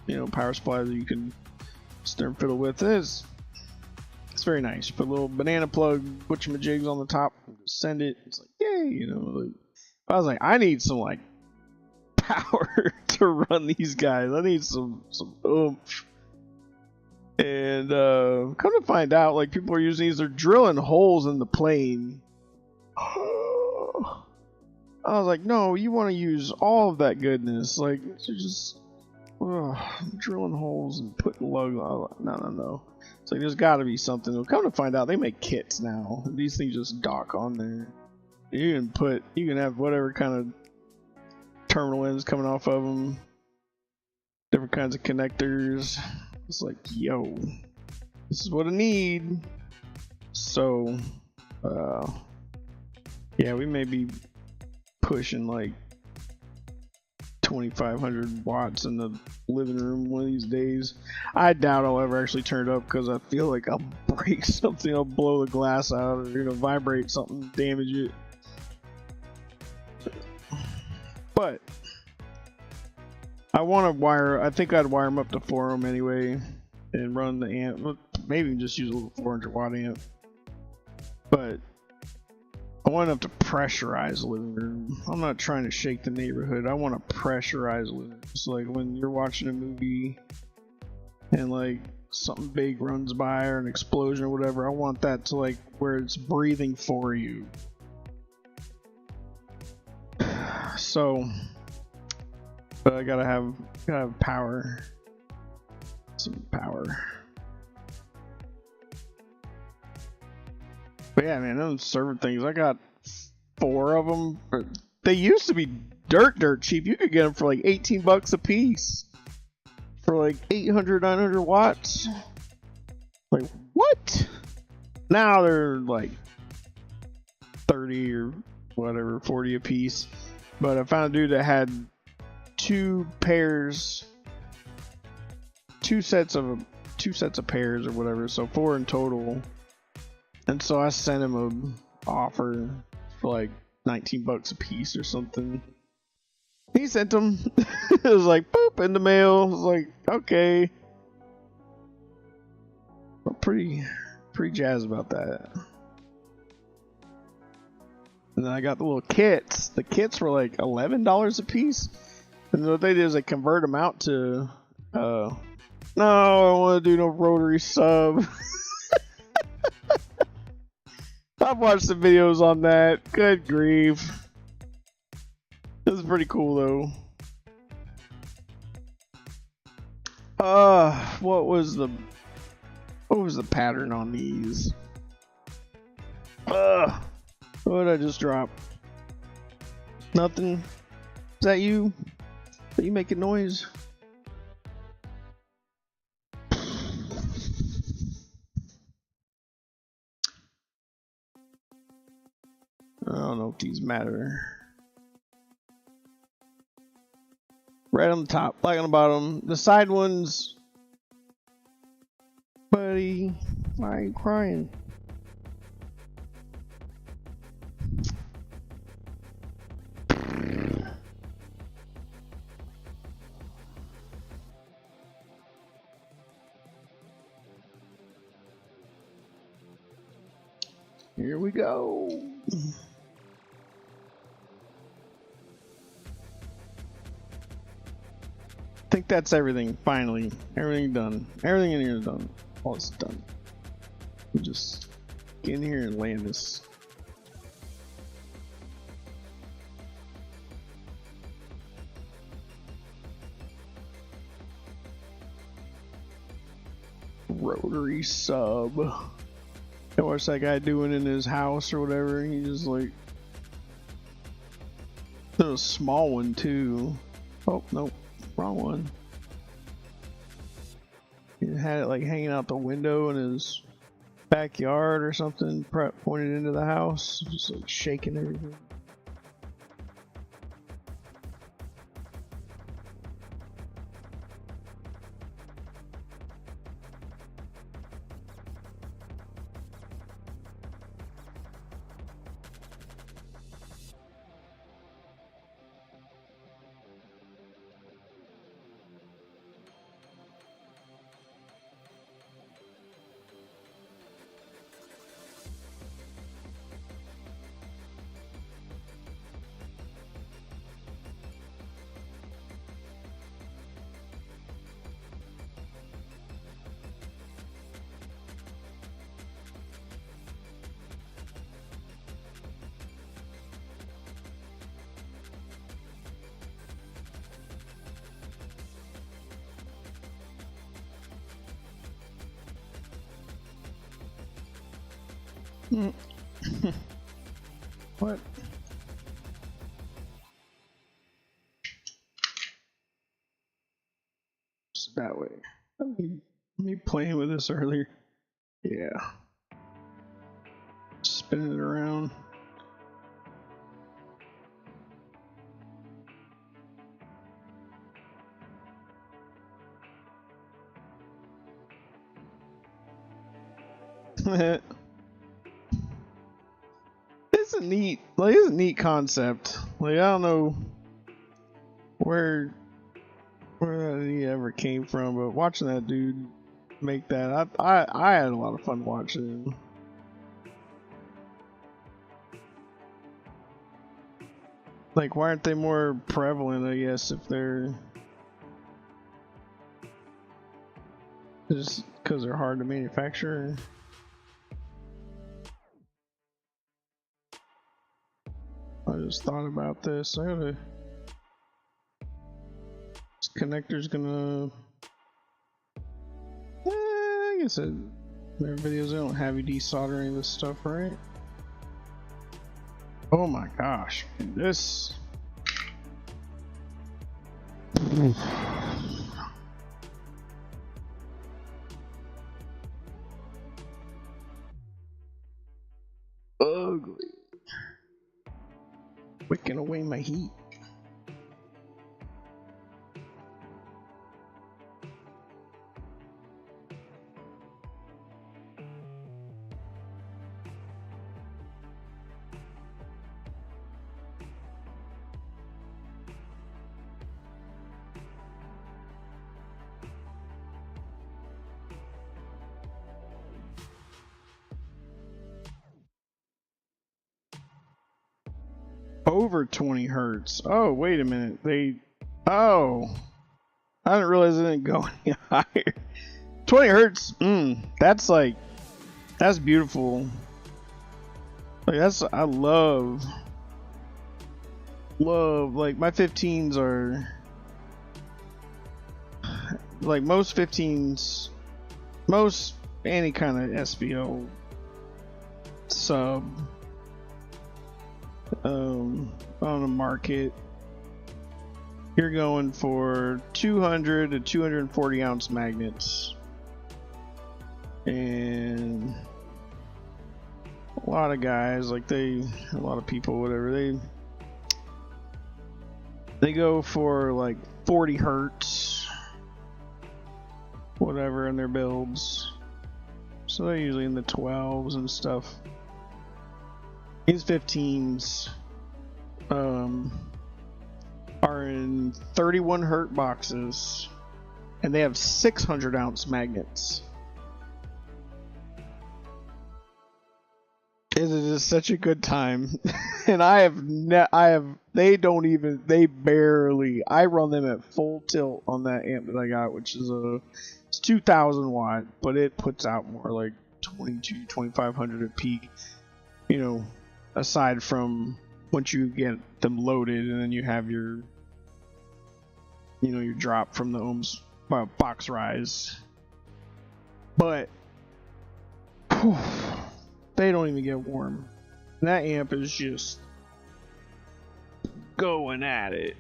you know, power supplies that you can stir and fiddle with. It's very nice. Put a little banana plug, whatchamajigs on the top, send it. It's like, yay, you know. Like, I was like, I need some like power to run these guys. I need some oomph. And come to find out, like people are using these. They're drilling holes in the plane. I was like, no, you want to use all of that goodness. Like, just drilling holes and putting logo. No. It's like there's got to be something. Well, come to find out, they make kits now. These things just dock on there. You can have whatever kind of terminal ends coming off of them. Different kinds of connectors. It's like, yo, this is what I need. So, yeah, we may be pushing like 2,500 watts in the living room one of these days. I doubt I'll ever actually turn it up because I feel like I'll break something, I'll blow the glass out, or you know, vibrate something, damage it. But I want to wire. I think I'd wire them up to 4 ohm anyway, and run the amp. Maybe just use a little 400 watt amp. But I want enough to pressurize the living room. I'm not trying to shake the neighborhood. I want to pressurize the living room. It's like when you're watching a movie and like something big runs by or an explosion or whatever. I want that to like where it's breathing for you. So, but I gotta have power. Some power. But yeah, man, those server things, I got 4 of them. They used to be dirt cheap. You could get them for like $18 a piece. For like 800, 900 watts. Like, what? Now they're like 30 or whatever, 40 a piece. But I found a dude that had 2 sets of pairs or whatever, so 4 in total. And so I sent him an offer for like $19 a piece or something. He sent them. It was like boop in the mail. I was like, okay. I'm pretty jazzed about that. And then I got the little kits. The kits were like $11 a piece. And what they did is they convert them out to no, I don't want to do no rotary sub. I've watched some videos on that. Good grief. This is pretty cool though. What was the pattern on these? What did I just drop? Nothing? Is that you? Are you making noise? I don't know if these matter. Red on the top, black on the bottom. The side ones, buddy, why are you crying? Here we go. I think that's everything. Finally, everything done. Everything in here is done. All is done. We just get in here and land this. rotary sub. And what's that guy doing in his house or whatever? He just like a small one too. Oh nope, wrong one. He had it like hanging out the window in his backyard or something, pointed into the house, just like shaking everything. What? Just that way. Me playing with this earlier. Yeah. Spinning it around. It's a neat concept. Like, I don't know where that idea ever came from, but watching that dude make that, I had a lot of fun watching him. Like, why aren't they more prevalent, I guess, if they're just because they're hard to manufacture? I just thought about this. This connector's gonna. I guess their videos don't have you desoldering this stuff, right? Oh my gosh, this. Ugly. Wicking away my heat. Over 20 hertz. Oh, wait a minute. Oh, I didn't realize it didn't go any higher. 20 hertz. That's beautiful. Like, I love. Like, my 15s are like most 15s, most any kind of SBO sub on the market, you're going for 200 to 240 ounce magnets, and a lot of guys, like a lot of people, whatever, they go for like 40 hertz, whatever, in their builds. So they're usually in the 12s and stuff. These 15s are in 31 hertz boxes, and they have 600 ounce magnets. It is just such a good time. And I barely, I run them at full tilt on that amp that I got, which is it's 2000 watt, but it puts out more like 2500 at peak, you know, aside from once you get them loaded, and then you have your, you know, your drop from the ohms box rise. but whew, they don't even get warm. That amp is just going at it.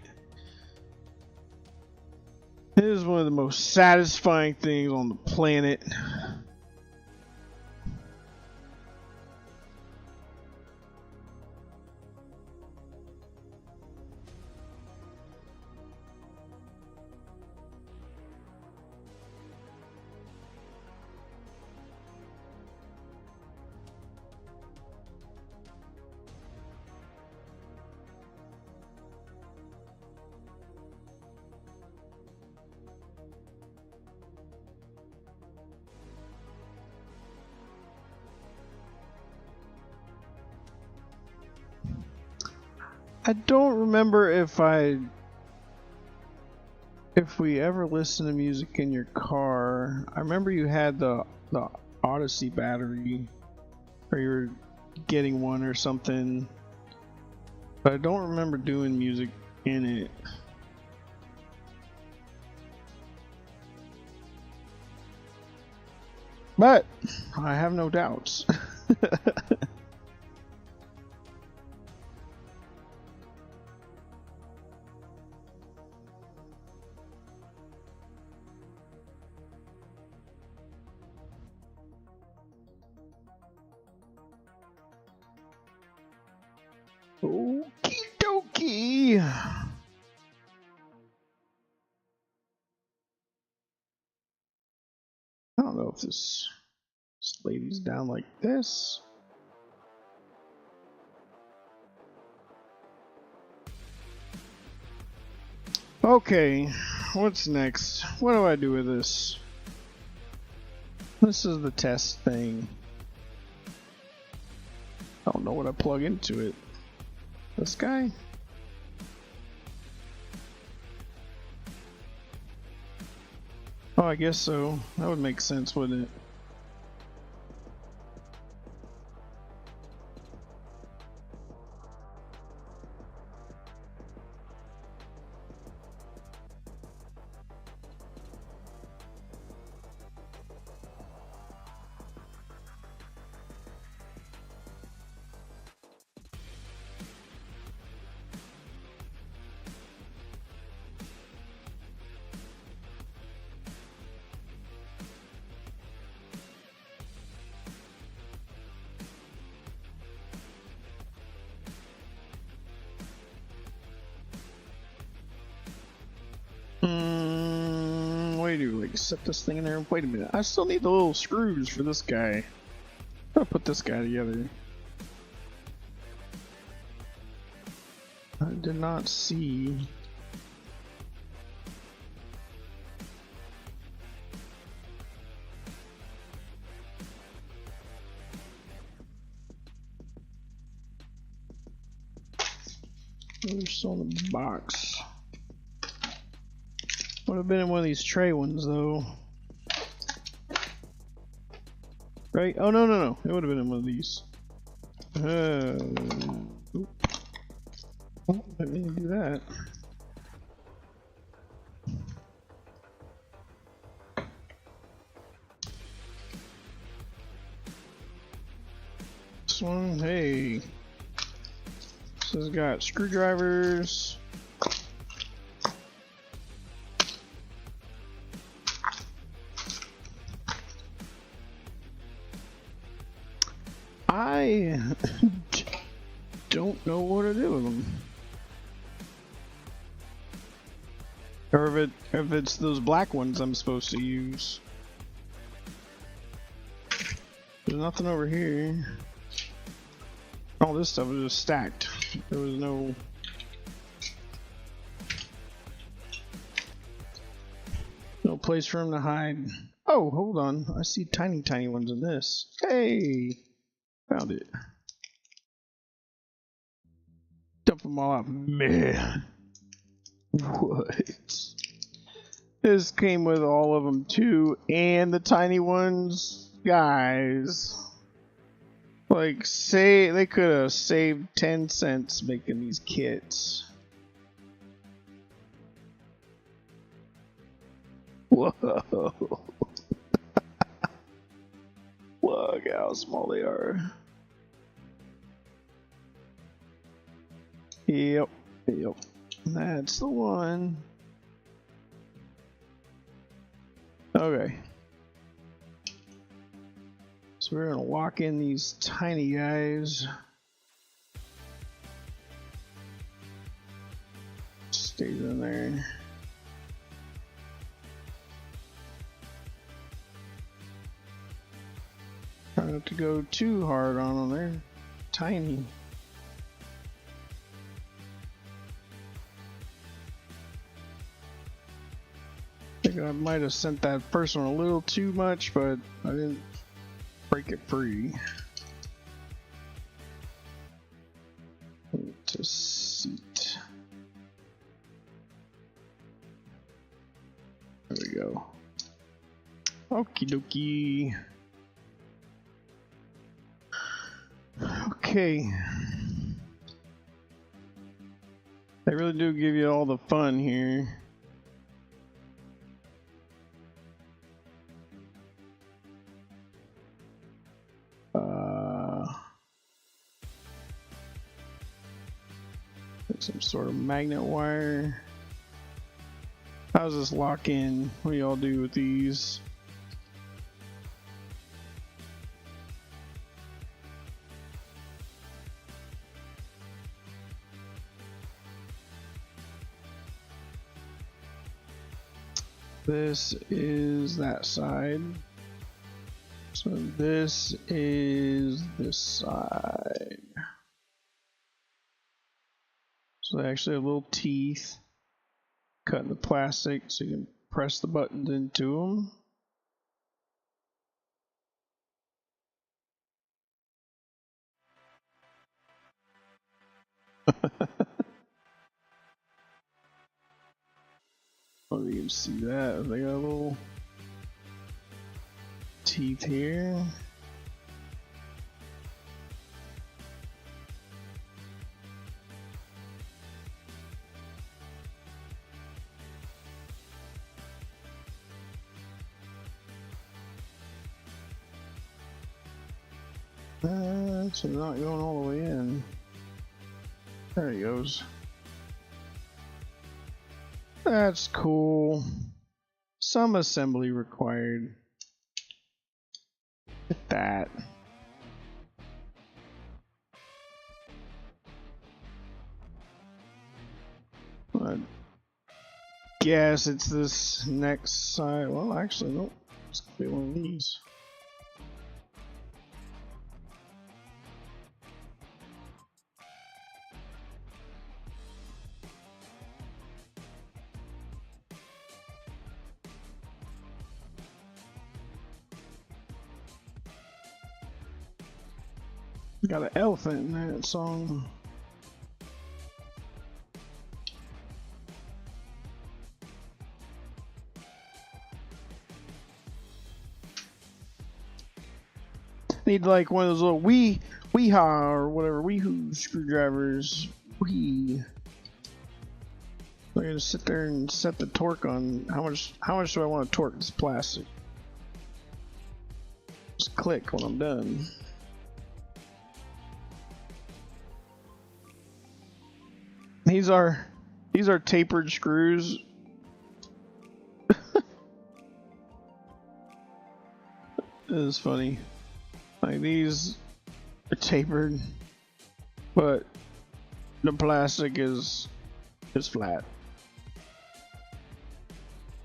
It is one of the most satisfying things on the planet. I don't remember if we ever listened to music in your car. I remember you had the Odyssey battery, or you were getting one or something, but I don't remember doing music in it. But I have no doubts. Okie dokie. I don't know if this lady's down like this. Okay, what's next? What do I do with this? This is the test thing. I don't know what I plug into it. This guy? Oh, I guess so. That would make sense, wouldn't it? Wait, do like set this thing in there? Wait a minute, I still need the little screws for this guy. I'll put this guy together. I did not see. They're still in the box. Would have been in one of these tray ones though. Right? Oh no no no. It would have been in one of these. Oh, let me do that. This one, hey. This has got screwdrivers. I don't know what to do with them. Or if it's those black ones I'm supposed to use. There's nothing over here. All this stuff was just stacked. There was no... no place for him to hide. Oh, hold on. I see tiny ones in this. Hey! Found it. Dump them all out. Man. What? This came with all of them too, and the tiny ones. Guys. Like, say they could have saved 10 cents making these kits. Whoa. Look how small they are. Yep. That's the one. Okay. So we're gonna lock in these tiny guys. Stays in there. Try not to go too hard on them. They're tiny. I think I might have sent that first one a little too much, but I didn't break it free. To seat. There we go. Okie dokie. Okay. They really do give you all the fun here. Some sort of magnet wire. How does this lock in? What do y'all do with these? This is that side. So this is this side. So they actually have little teeth cut in the plastic so you can press the buttons into them. Oh, you can see that. They got little teeth here. So not going all the way in. There he goes. That's cool. Some assembly required. Look at that. I guess it's this next side. Well, actually, nope. It's gonna be one of these. Got an elephant in that song. Need like one of those little wee-haw or whatever, wee-hoo screwdrivers. Wee. I'm gonna sit there and set the torque on how much do I want to torque this plastic. Just click when I'm done. These are tapered screws. It is funny. Like these are tapered, but the plastic is flat.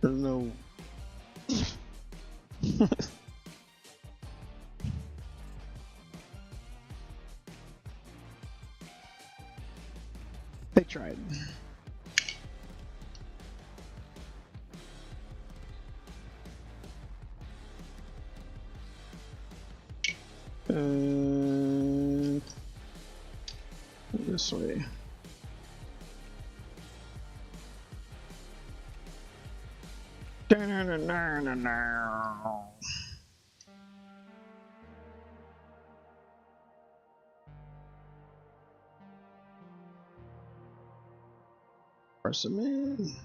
There's no they tried. This way. Press them in.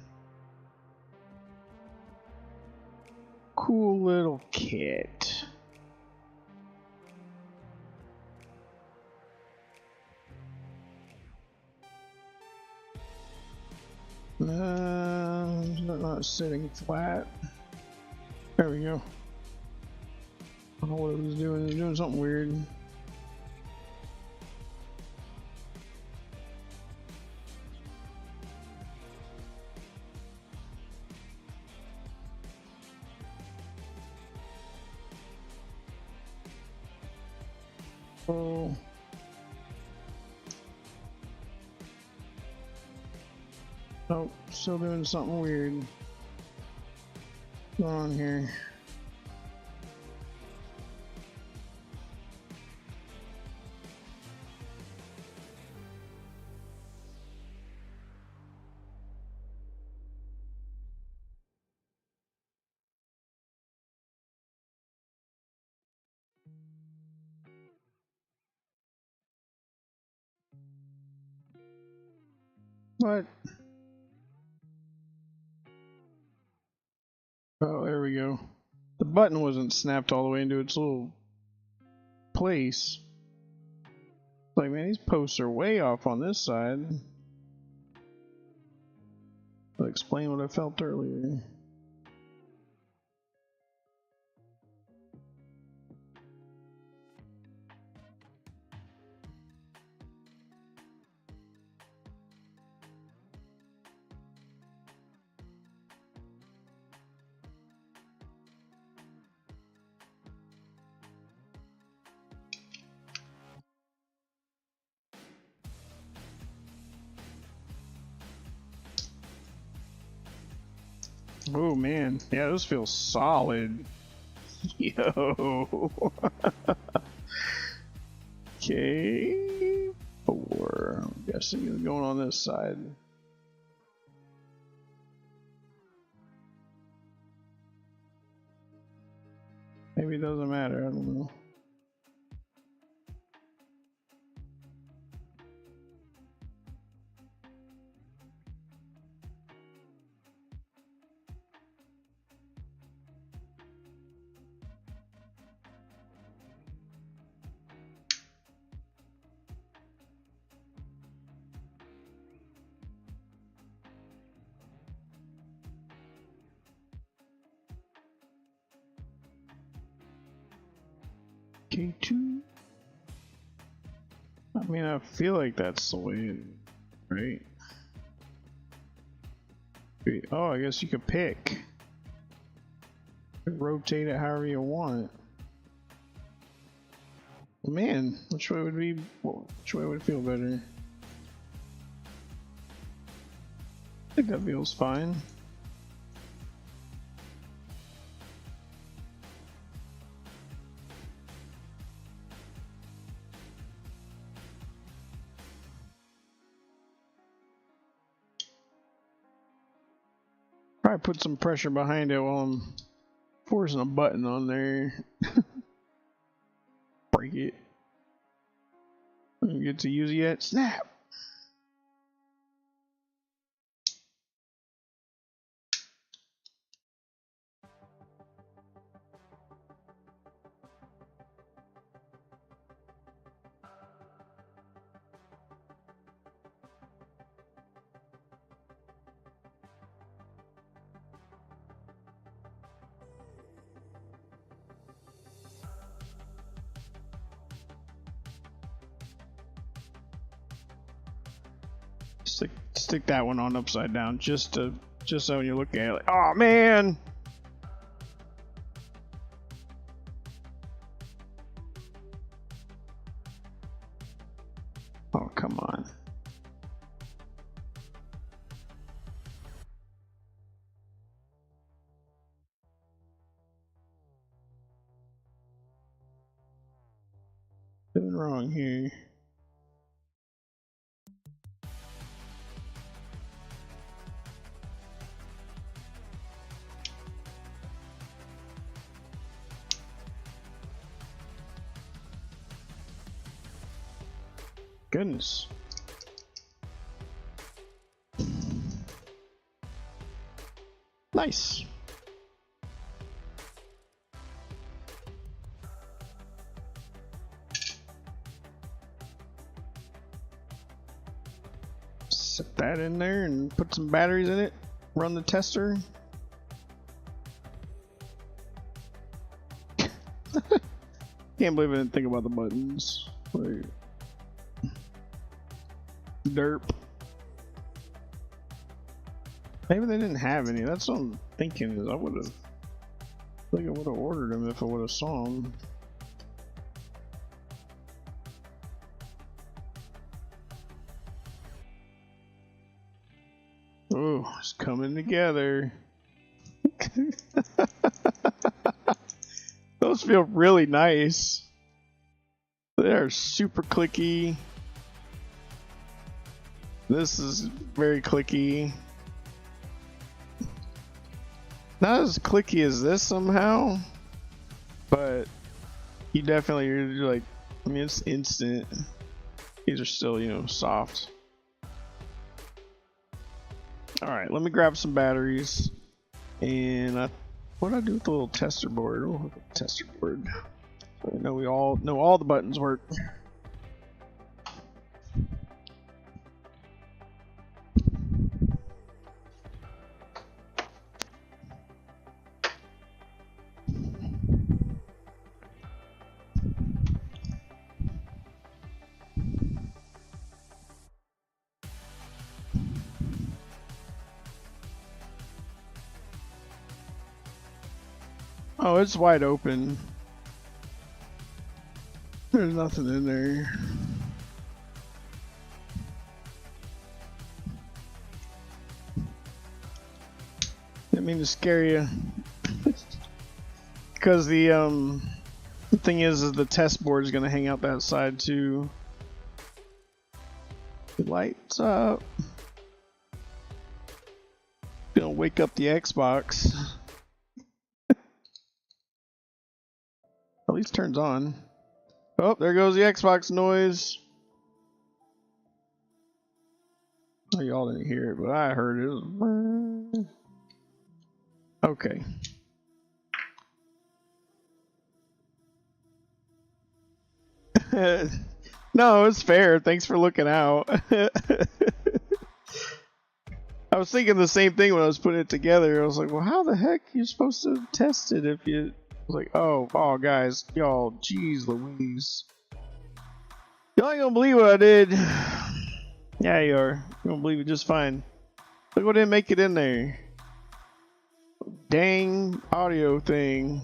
Cool little kit. Not sitting flat. There we go. I don't know what it was doing. It was doing something weird. Oh. Oh, still doing something weird. What's going on here? What? Oh, there we go. The button wasn't snapped all the way into its little place. Like, man, these posts are way off on this side. I'll explain what I felt earlier. Oh man, yeah, this feels solid. Yo. Okay. 4. I'm guessing it's going on this side. Maybe it doesn't matter, I don't know. K2. I mean, I feel like that's the way, right? Oh, I guess you could pick. Rotate it however you want. Well, man, which way would be? Which way would feel better? I think that feels fine. Probably put some pressure behind it while I'm forcing a button on there. Break it. I don't get to use it yet. Snap! Stick that one on upside down just so when you look at it, like, oh man. Oh, come on. Doing wrong here. Goodness. Nice. Set that in there and put some batteries in it. Run the tester. Can't believe I didn't think about the buttons. Like, derp. Maybe they didn't have any. That's what I'm thinking. Is I would have. I think I would have ordered them if I would have saw them. Oh, it's coming together. Those feel really nice. They are super clicky. This is very clicky. Not as clicky as this somehow, but you definitely are like, I mean, it's instant. These are still, you know, soft. Alright, let me grab some batteries. And what do I do with the little tester board? Oh, tester board. So I know we all know all the buttons work. Oh, it's wide open. There's nothing in there. Didn't mean to scare you. Because the thing is the test board is gonna hang out that side too. It lights up. Gonna wake up the Xbox. At least turns on. Oh, there goes the Xbox noise. Oh, y'all didn't hear it, but I heard it. It was... Okay. No, it's fair. Thanks for looking out. I was thinking the same thing when I was putting it together. I was like, well, how the heck are you supposed to test it if you... I was like, oh, guys, y'all, jeez Louise. Y'all ain't gonna believe what I did. Yeah, you are. You're gonna believe it just fine. Look what didn't make it in there. Dang audio thing.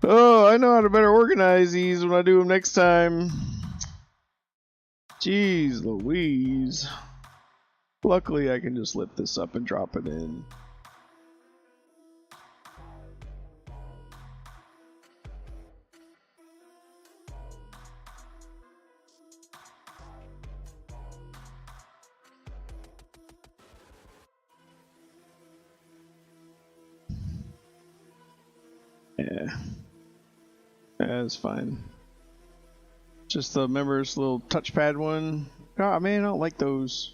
Oh, I know how to better organize these when I do them next time. Jeez Louise. Luckily, I can just lift this up and drop it in. Yeah. That's fine. Just remember this little touchpad one. Oh man, I don't like those.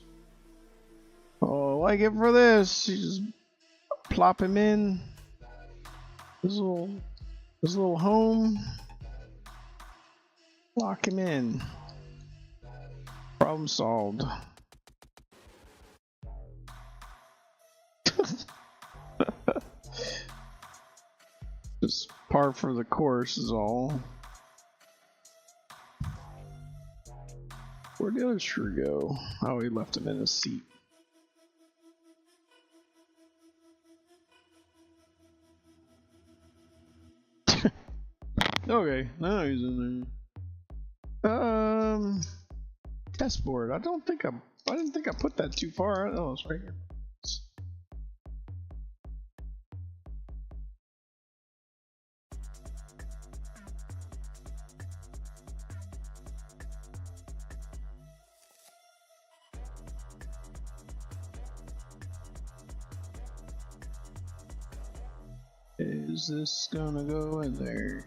Oh, I like it for this. You just plop him in. This little home. Lock him in. Problem solved. Just par for the course is all. Where'd the other shrew go? Oh, he left him in his seat. Okay, now he's in there. Test board. I didn't think I put that too far. Oh, it's right here. Is this gonna go in there?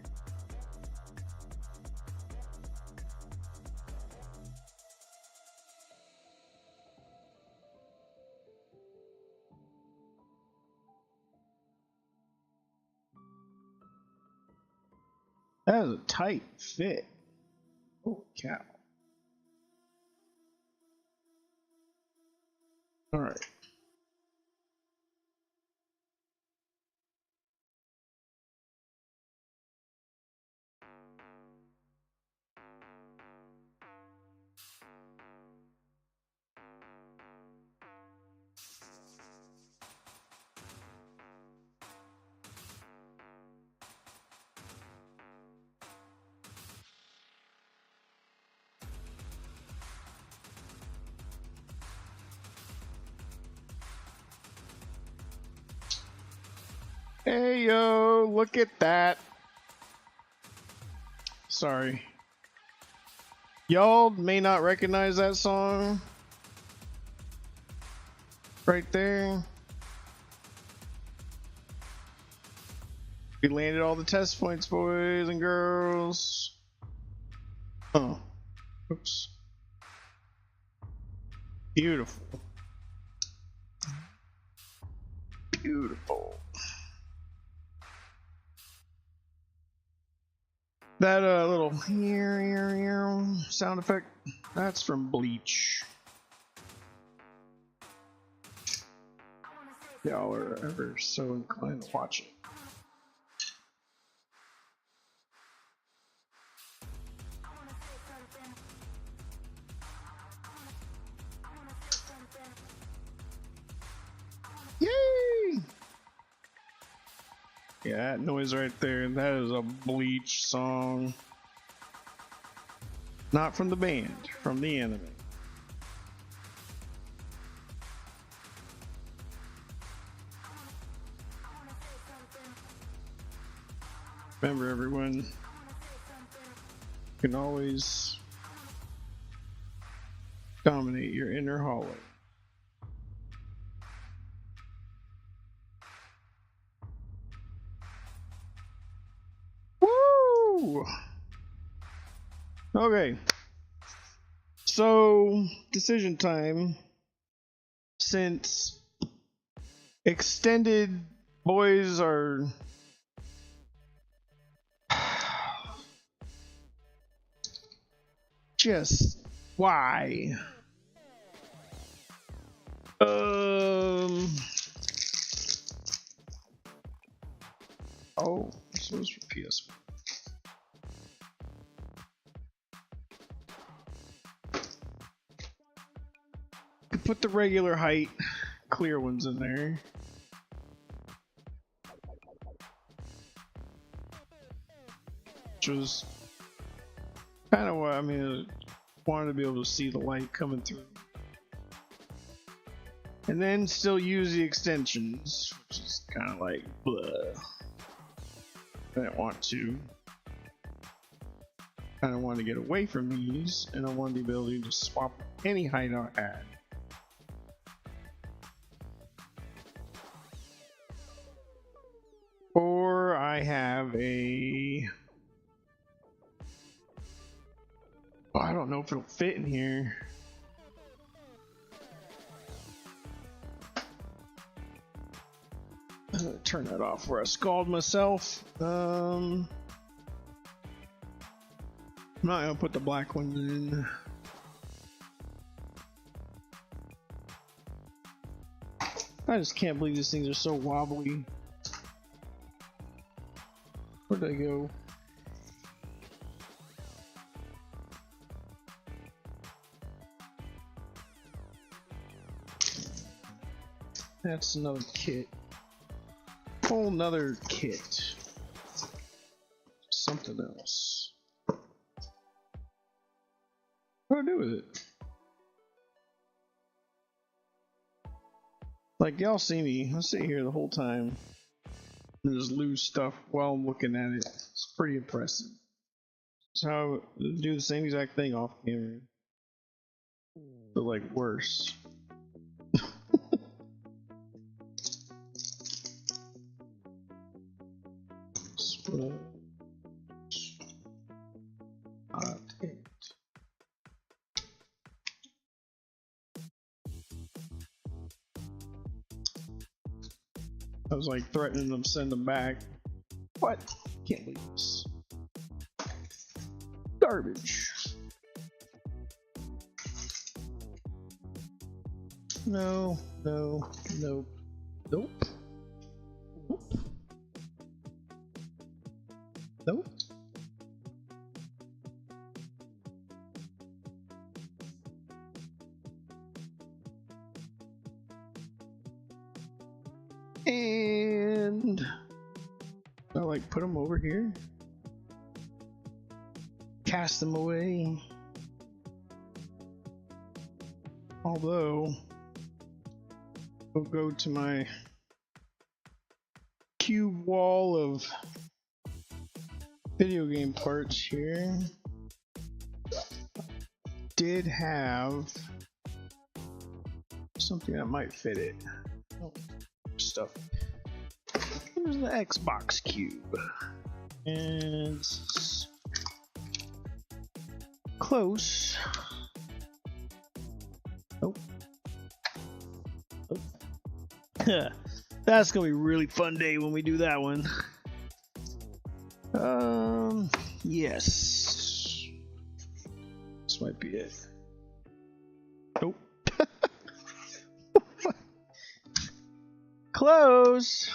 That is a tight fit. Holy cow. Alright. Hey yo, look at that. Sorry. Y'all may not recognize that song. Right there. We landed all the test points, boys and girls. Oh. Oops. Beautiful. Beautiful. That little sound effect, that's from Bleach. Y'all are ever so inclined to watch it. Yay! Yeah, that noise right there, that is a Bleach song. Not from the band, from the anime. Remember, everyone, you can always dominate your inner hallway. Woo! Okay. So, decision time. Since extended boys are just why? Oh, this was for PS1. Could put the regular height, clear ones in there. Which was kind of what I mean. I wanted to be able to see the light coming through. And then still use the extensions, which is kind of like, bleh. I didn't want to. Kind of wanted to get away from these, and I wanted the ability to swap any height I had. Or I have a... Oh, I don't know if it'll fit in here. I'm gonna turn that off where I scald myself. I'm not gonna put the black one in. I just can't believe these things are so wobbly. Where'd they go? That's another kit. Whole nother kit. Something else. What do I do with it? Like, y'all see me. I sit here the whole time and just lose stuff while I'm looking at it. It's pretty impressive. So I do the same exact thing off camera, but like worse. I was like threatening them to send them back. What? Can't believe this. garbage. No, no, nope, nope, nope, nope. And I like put them over here, cast them away. Although we'll go to my cube wall of video game parts here. Did have something that might fit it. Oh, stuff. Here's the Xbox cube. And it's close. Nope. Nope. That's gonna be a really fun day when we do that one. Yes. This might be it. Nope. Close.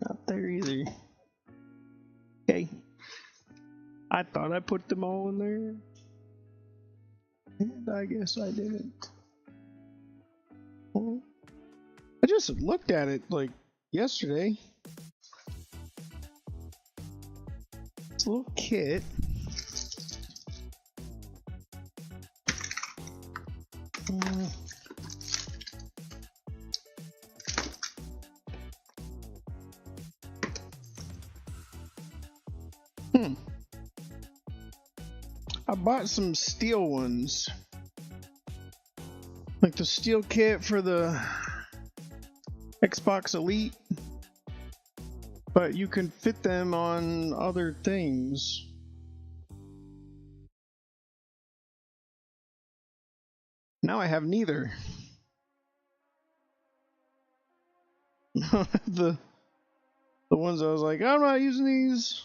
Not there either. Okay. I thought I put them all in there. And I guess I didn't. Well, I just looked at it like yesterday. It's a little kit. I bought some steel ones. Like the steel kit for the Xbox Elite. But you can fit them on other things. Now I have neither. the ones I was like, I'm not using these.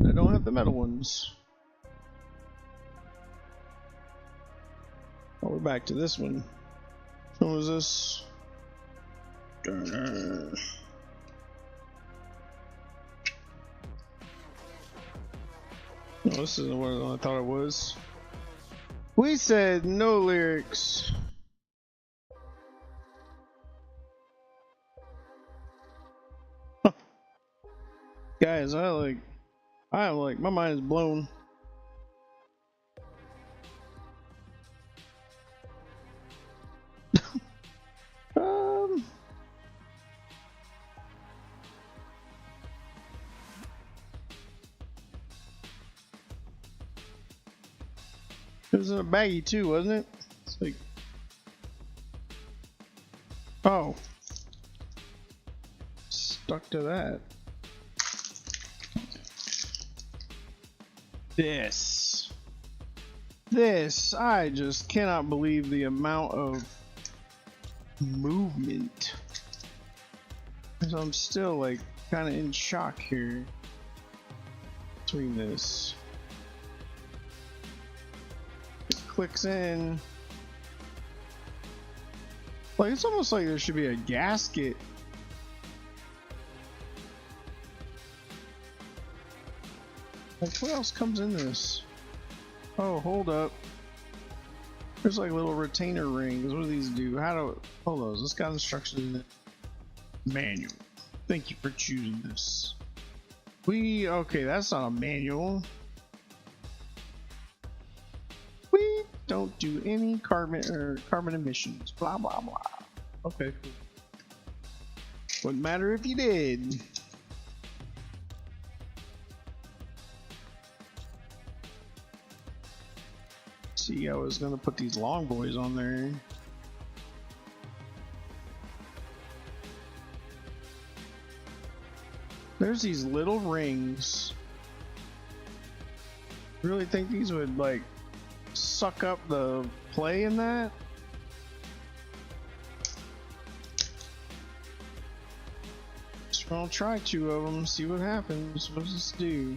I don't have the metal ones. Oh, we're back to this one. What was this? No, this isn't what I thought it was. We said no lyrics. Huh. Guys, I'm like, my mind is blown. It was in a baggie too, wasn't it? It's like, oh, stuck to that. This, I just cannot believe the amount of movement. So I'm still like kind of in shock here between this. Clicks in. Like, it's almost like there should be a gasket. Like, what else comes in this? Oh, hold up. There's like little retainer rings. What do these do? How do... Hold on, this got instructions in it. Manual. Thank you for choosing this. Okay, that's not a manual. We don't do any carbon emissions. Blah blah blah. Okay, cool. Wouldn't matter if you did. See, I was gonna put these long boys on there. There's these little rings. Really think these would like suck up the play in that? So I'll try 2 of them, see what happens. What does this do?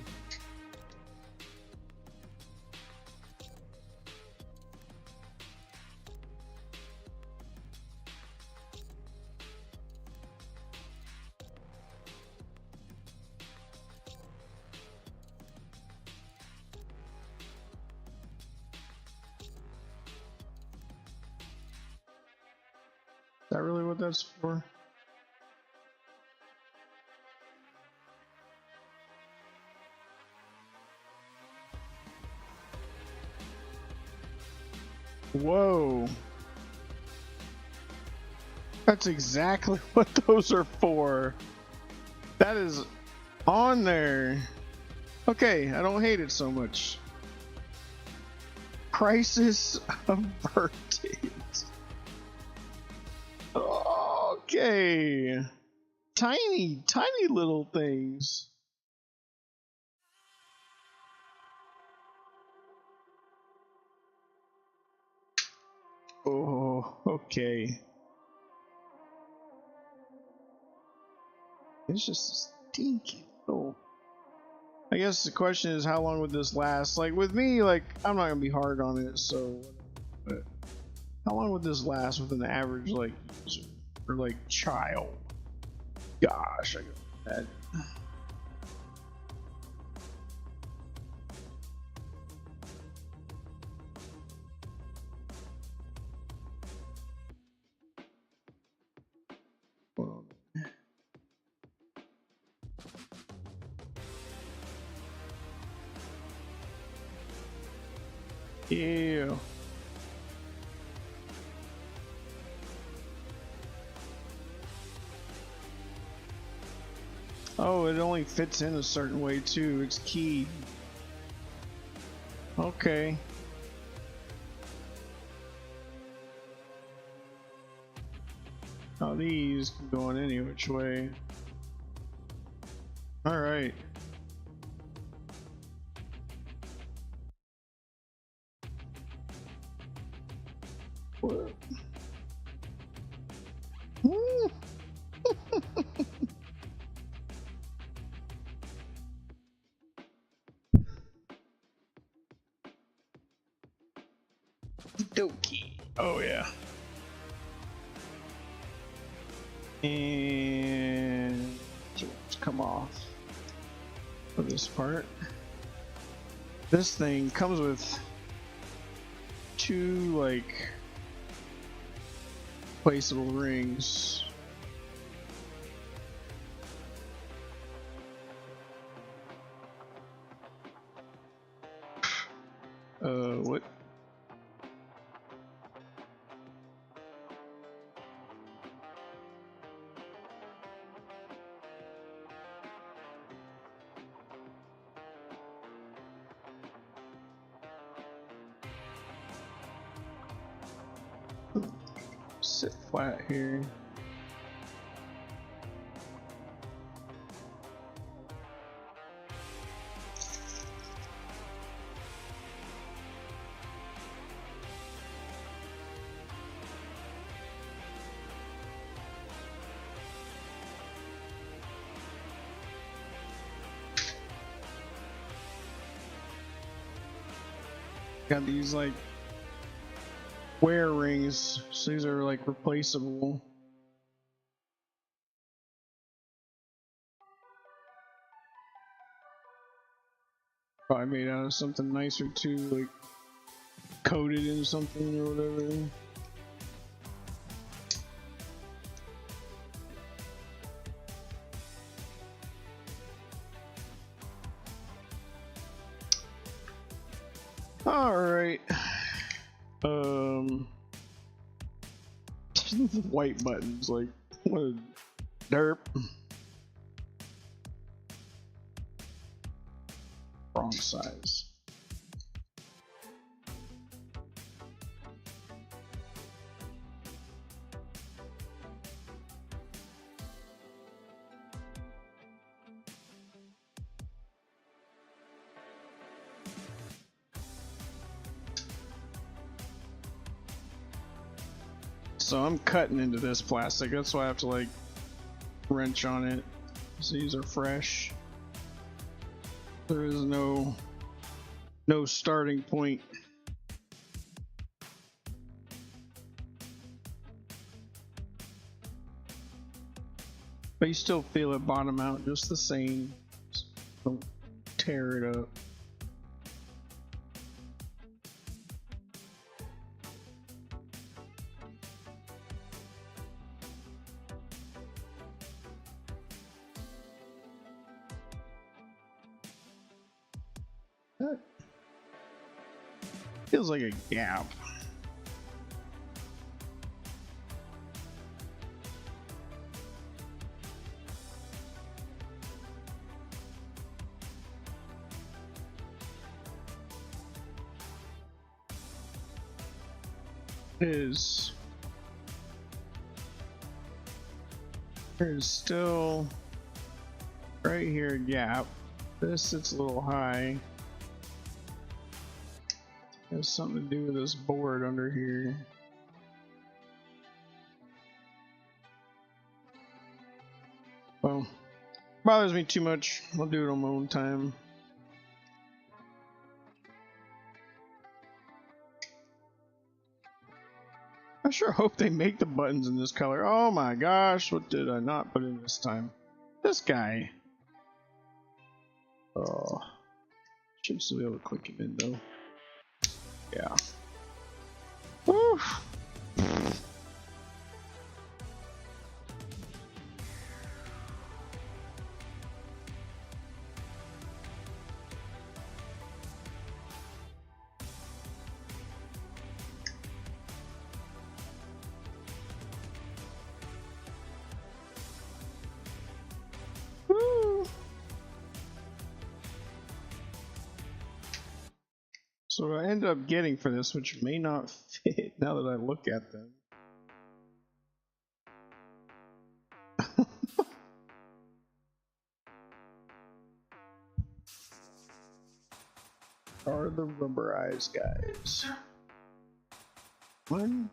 what that's for. Whoa. That's exactly what those are for. That is on there. Okay, I don't hate it so much. Crisis averted. Okay. Tiny, tiny little things. Oh, okay. It's just stinky little. I guess the question is, how long would this last? Like with me, like I'm not gonna be hard on it, so. But how long would this last with an average like user or like child? Gosh, I got that. Ew. Oh, it only fits in a certain way too. It's keyed. Okay. Oh, these can go in any which way. All right. What? Dokie. Oh yeah. And let's come off for this part. This thing comes with two like placeable rings. What? Sit flat here. Got these like wear rings, so these are like replaceable. Probably made out of something nicer too, like coated in something or whatever. All right. White buttons, like what a derp. Wrong size. So I'm cutting into this plastic, that's why I have to like wrench on it. So these are fresh. There is no starting point. But you still feel it bottom out just the same. Just don't tear it up. That feels like a gap. There's still right here a gap. This sits a little high. Has something to do with this board under here. Well, bothers me too much. I'll do it on my own time. I sure hope they make the buttons in this color. Oh my gosh, what did I not put in this time? This guy. Oh, should still be able to click him in though. Yeah. Woo. So what I ended up getting for this, which may not fit now that I look at them. Are the rubberized guys. One.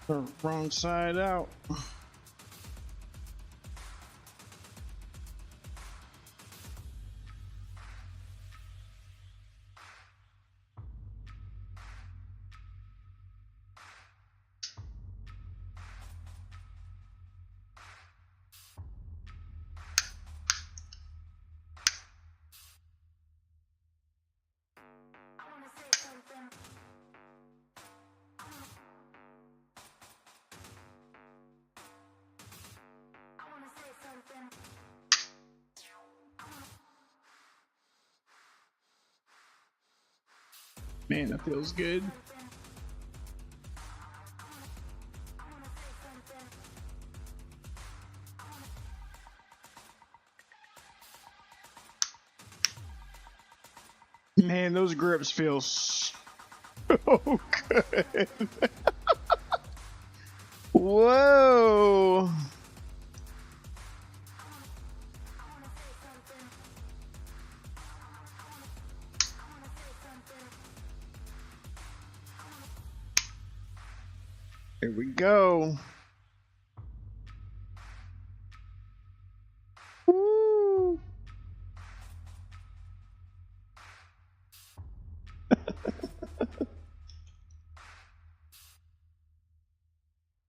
The wrong side out. Man, that feels good. Man, those grips feel so good. Whoa. Here we go. Woo.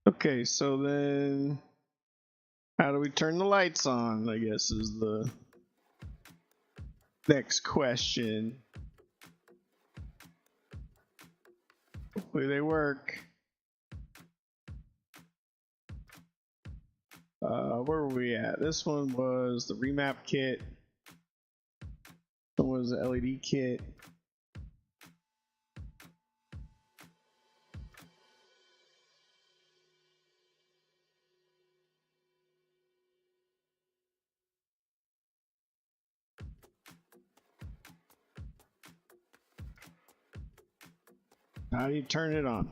Okay, so then how do we turn the lights on, I guess is the next question. Hopefully they work. Where were we at? This one was the remap kit. This one was the LED kit. How do you turn it on?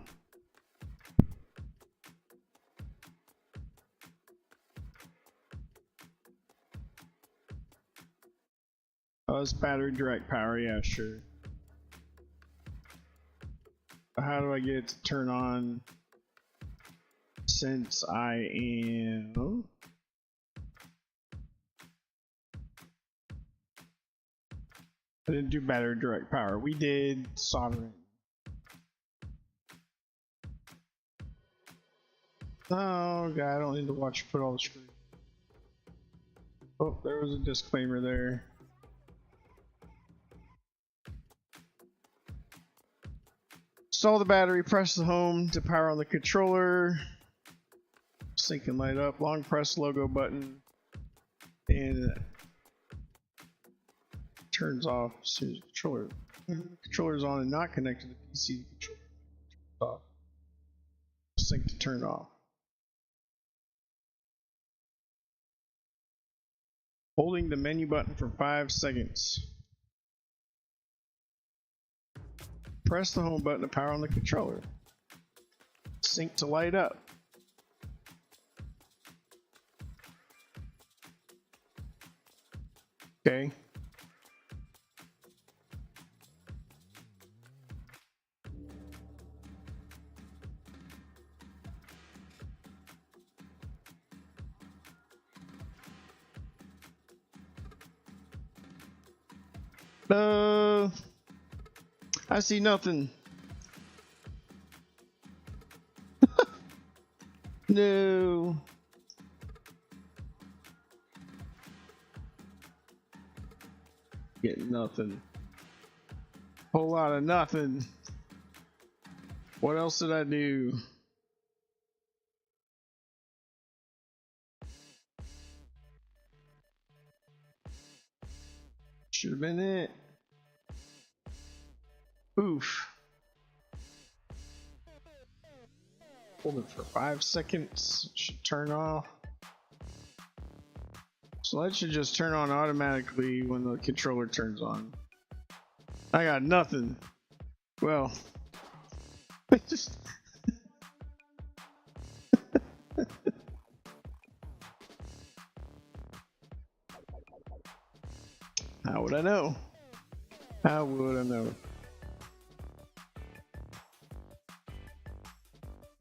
Oh, it's battery direct power, yeah, sure. But how do I get it to turn on since I am... I didn't do battery direct power. We did soldering. Oh god, I don't need to watch you put all the screws. Oh, there was a disclaimer there. Install the battery, press the home to power on the controller. Sync and light up. Long press logo button. And it turns off as soon as the controller is on and not connected to the PC. Controller off. Sync to turn off. Holding the menu button for 5 seconds. Press the home button to power on the controller. Sync to light up. Okay. I see nothing. No. Get nothing. Whole lot of nothing. What else did I do? Should have been it. Oof. Hold it for 5 seconds. Should turn off. So that should just turn on automatically when the controller turns on. I got nothing. Well, just how would I know? How would I know?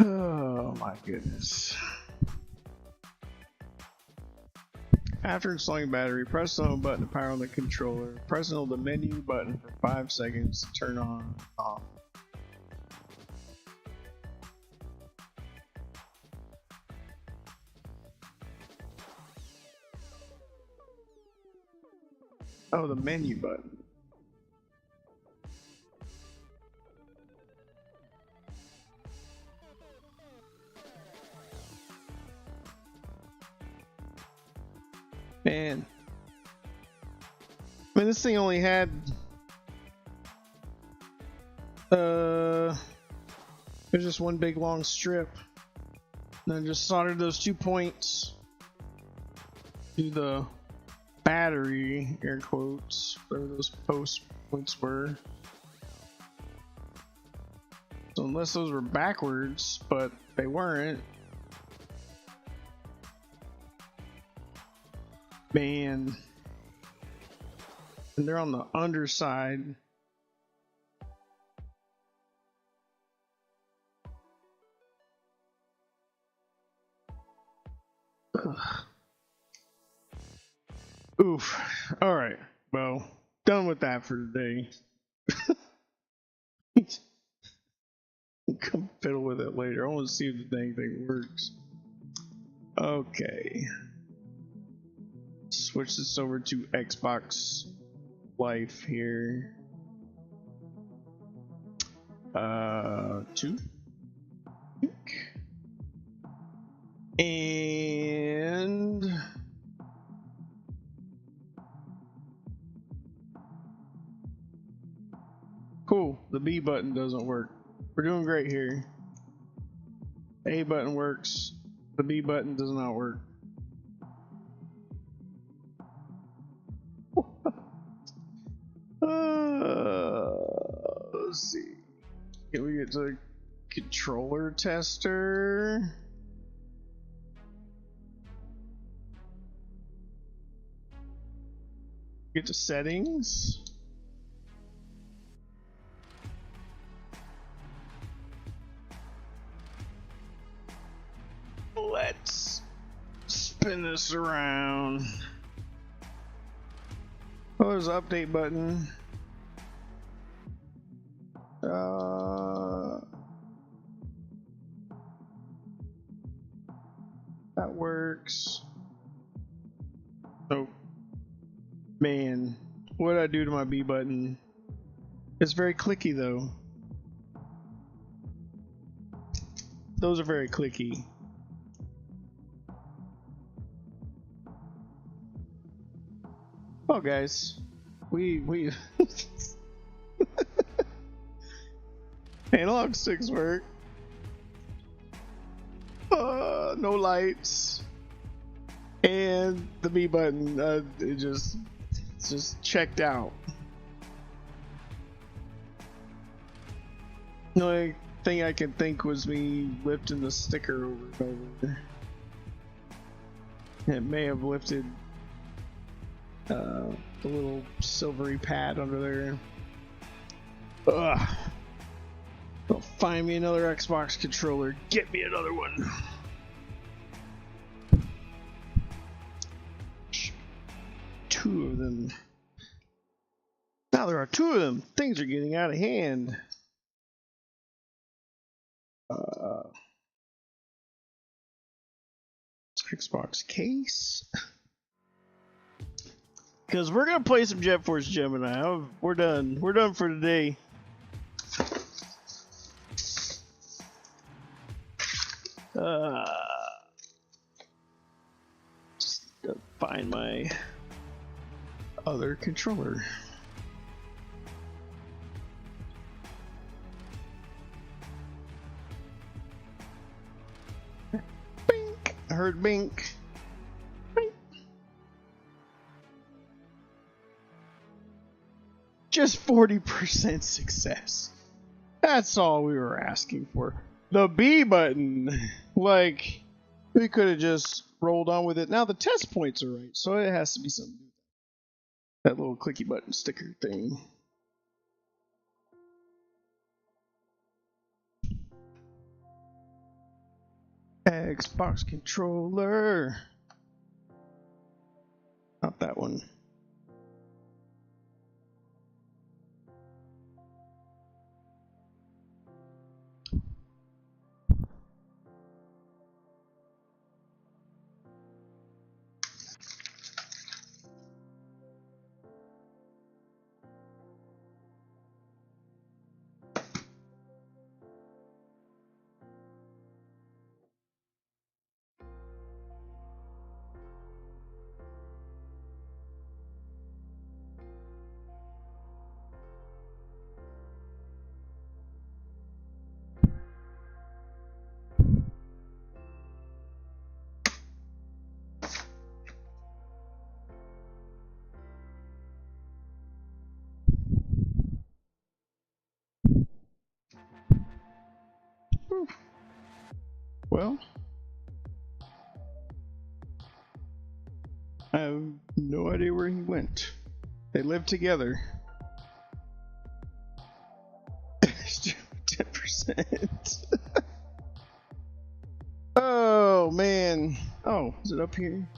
Oh my goodness. After installing battery, press the home button to power on the controller. Press and hold the menu button for 5 seconds to turn on off. Oh, the menu button. Man, I mean, this thing only had there's just one big long strip, and then just soldered those 2 points to the battery, air quotes, whatever those post points were. So unless those were backwards, but they weren't. Man, and they're on the underside. Ugh. Oof. All right. Well, done with that for today. Come fiddle with it later. I want to see if the dang thing works. Okay. Switch this over to Xbox Life here. 2. And cool. The B button doesn't work. We're doing great here. A button works. The B button does not work. Let's see. Can we get to the controller tester? Get to settings. Let's spin this around. Oh, there's an update button. That works. So, man, what did I do to my B button? It's very clicky though. Those are very clicky. Well, guys, we analog sticks work. No lights, and the B button it's just checked out. The only thing I could think was me lifting the sticker over and over. It may have lifted the little silvery pad under there. Ugh. Well, find me another Xbox controller. Get me another one. Two of them. Now there are two of them. Things are getting out of hand. Xbox case. Because we're gonna play some Jet Force Gemini. We're done. We're done for today. Just gotta find my other controller. Bink! I heard bink. Bink. Just 40% success. That's all we were asking for. The B button, like, we could have just rolled on with it. Now the test points are right, so it has to be something. That little clicky button sticker thing. Xbox controller. Not that one. Well, I have no idea where he went. They live together. 10%. Oh man. Oh, is it up here?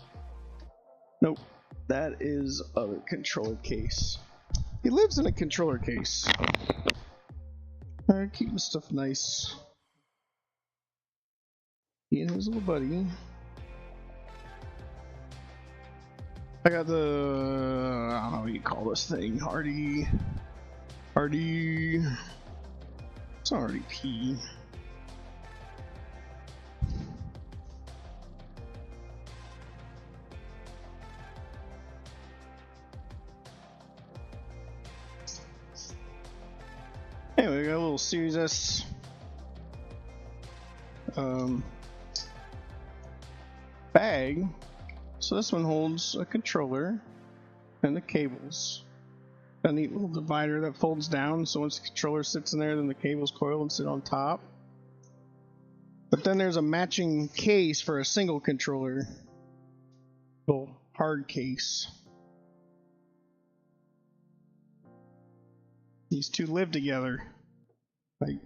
Nope. That is other controller case. He lives in a controller case. Alright, keeping stuff nice. He and his little buddy. I got the, I don't know what you call this thing, RD, it's not RDP. Anyway, we got a little Series S bag. So this one holds a controller and the cables. A neat little divider that folds down, so once the controller sits in there, then the cables coil and sit on top. But then there's a matching case for a single controller. Little hard case. These two live together, like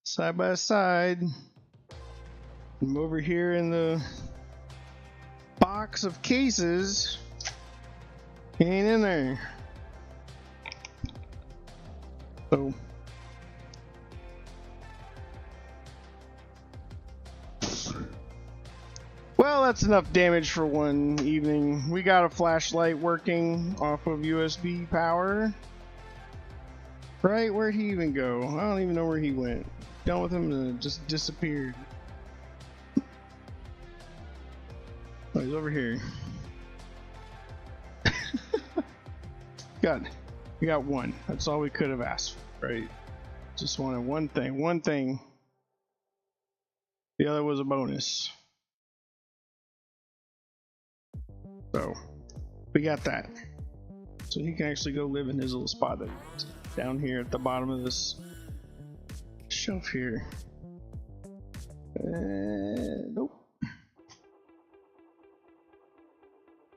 side by side. I'm over here in the box of cases. He ain't in there. So Well, that's enough damage for one evening. We got a flashlight working off of USB power. Right? Where'd he even go? I don't even know where he went. Done with him and just disappeared. Oh, he's over here. We got one. That's all we could have asked for, right? Just wanted one thing. The other was a bonus. So, we got that. So he can actually go live in his little spot that's down here at the bottom of this shelf here. Nope.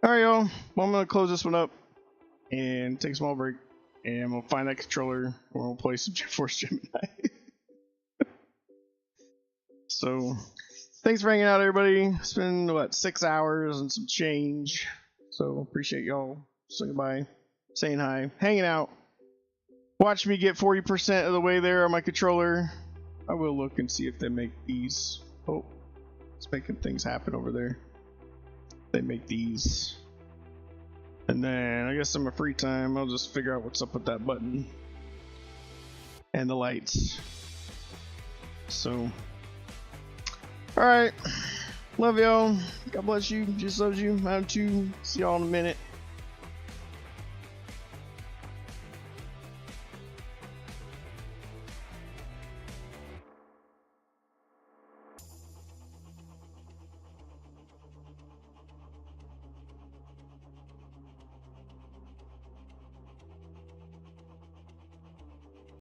Alright, y'all. Well, I'm going to close this one up and take a small break. And I'm going to find that controller and we'll play some Force Gemini. So, thanks for hanging out, everybody. It's been, what, 6 hours and some change. So, appreciate y'all saying goodbye, saying hi, hanging out. Watch me get 40% of the way there on my controller. I will look and see if they make these. Oh, it's making things happen over there. They make these. And then, I guess in my free time, I'll just figure out what's up with that button. And the lights. So, alright. Love y'all. God bless you. Jesus loves you. I'm too. See y'all in a minute.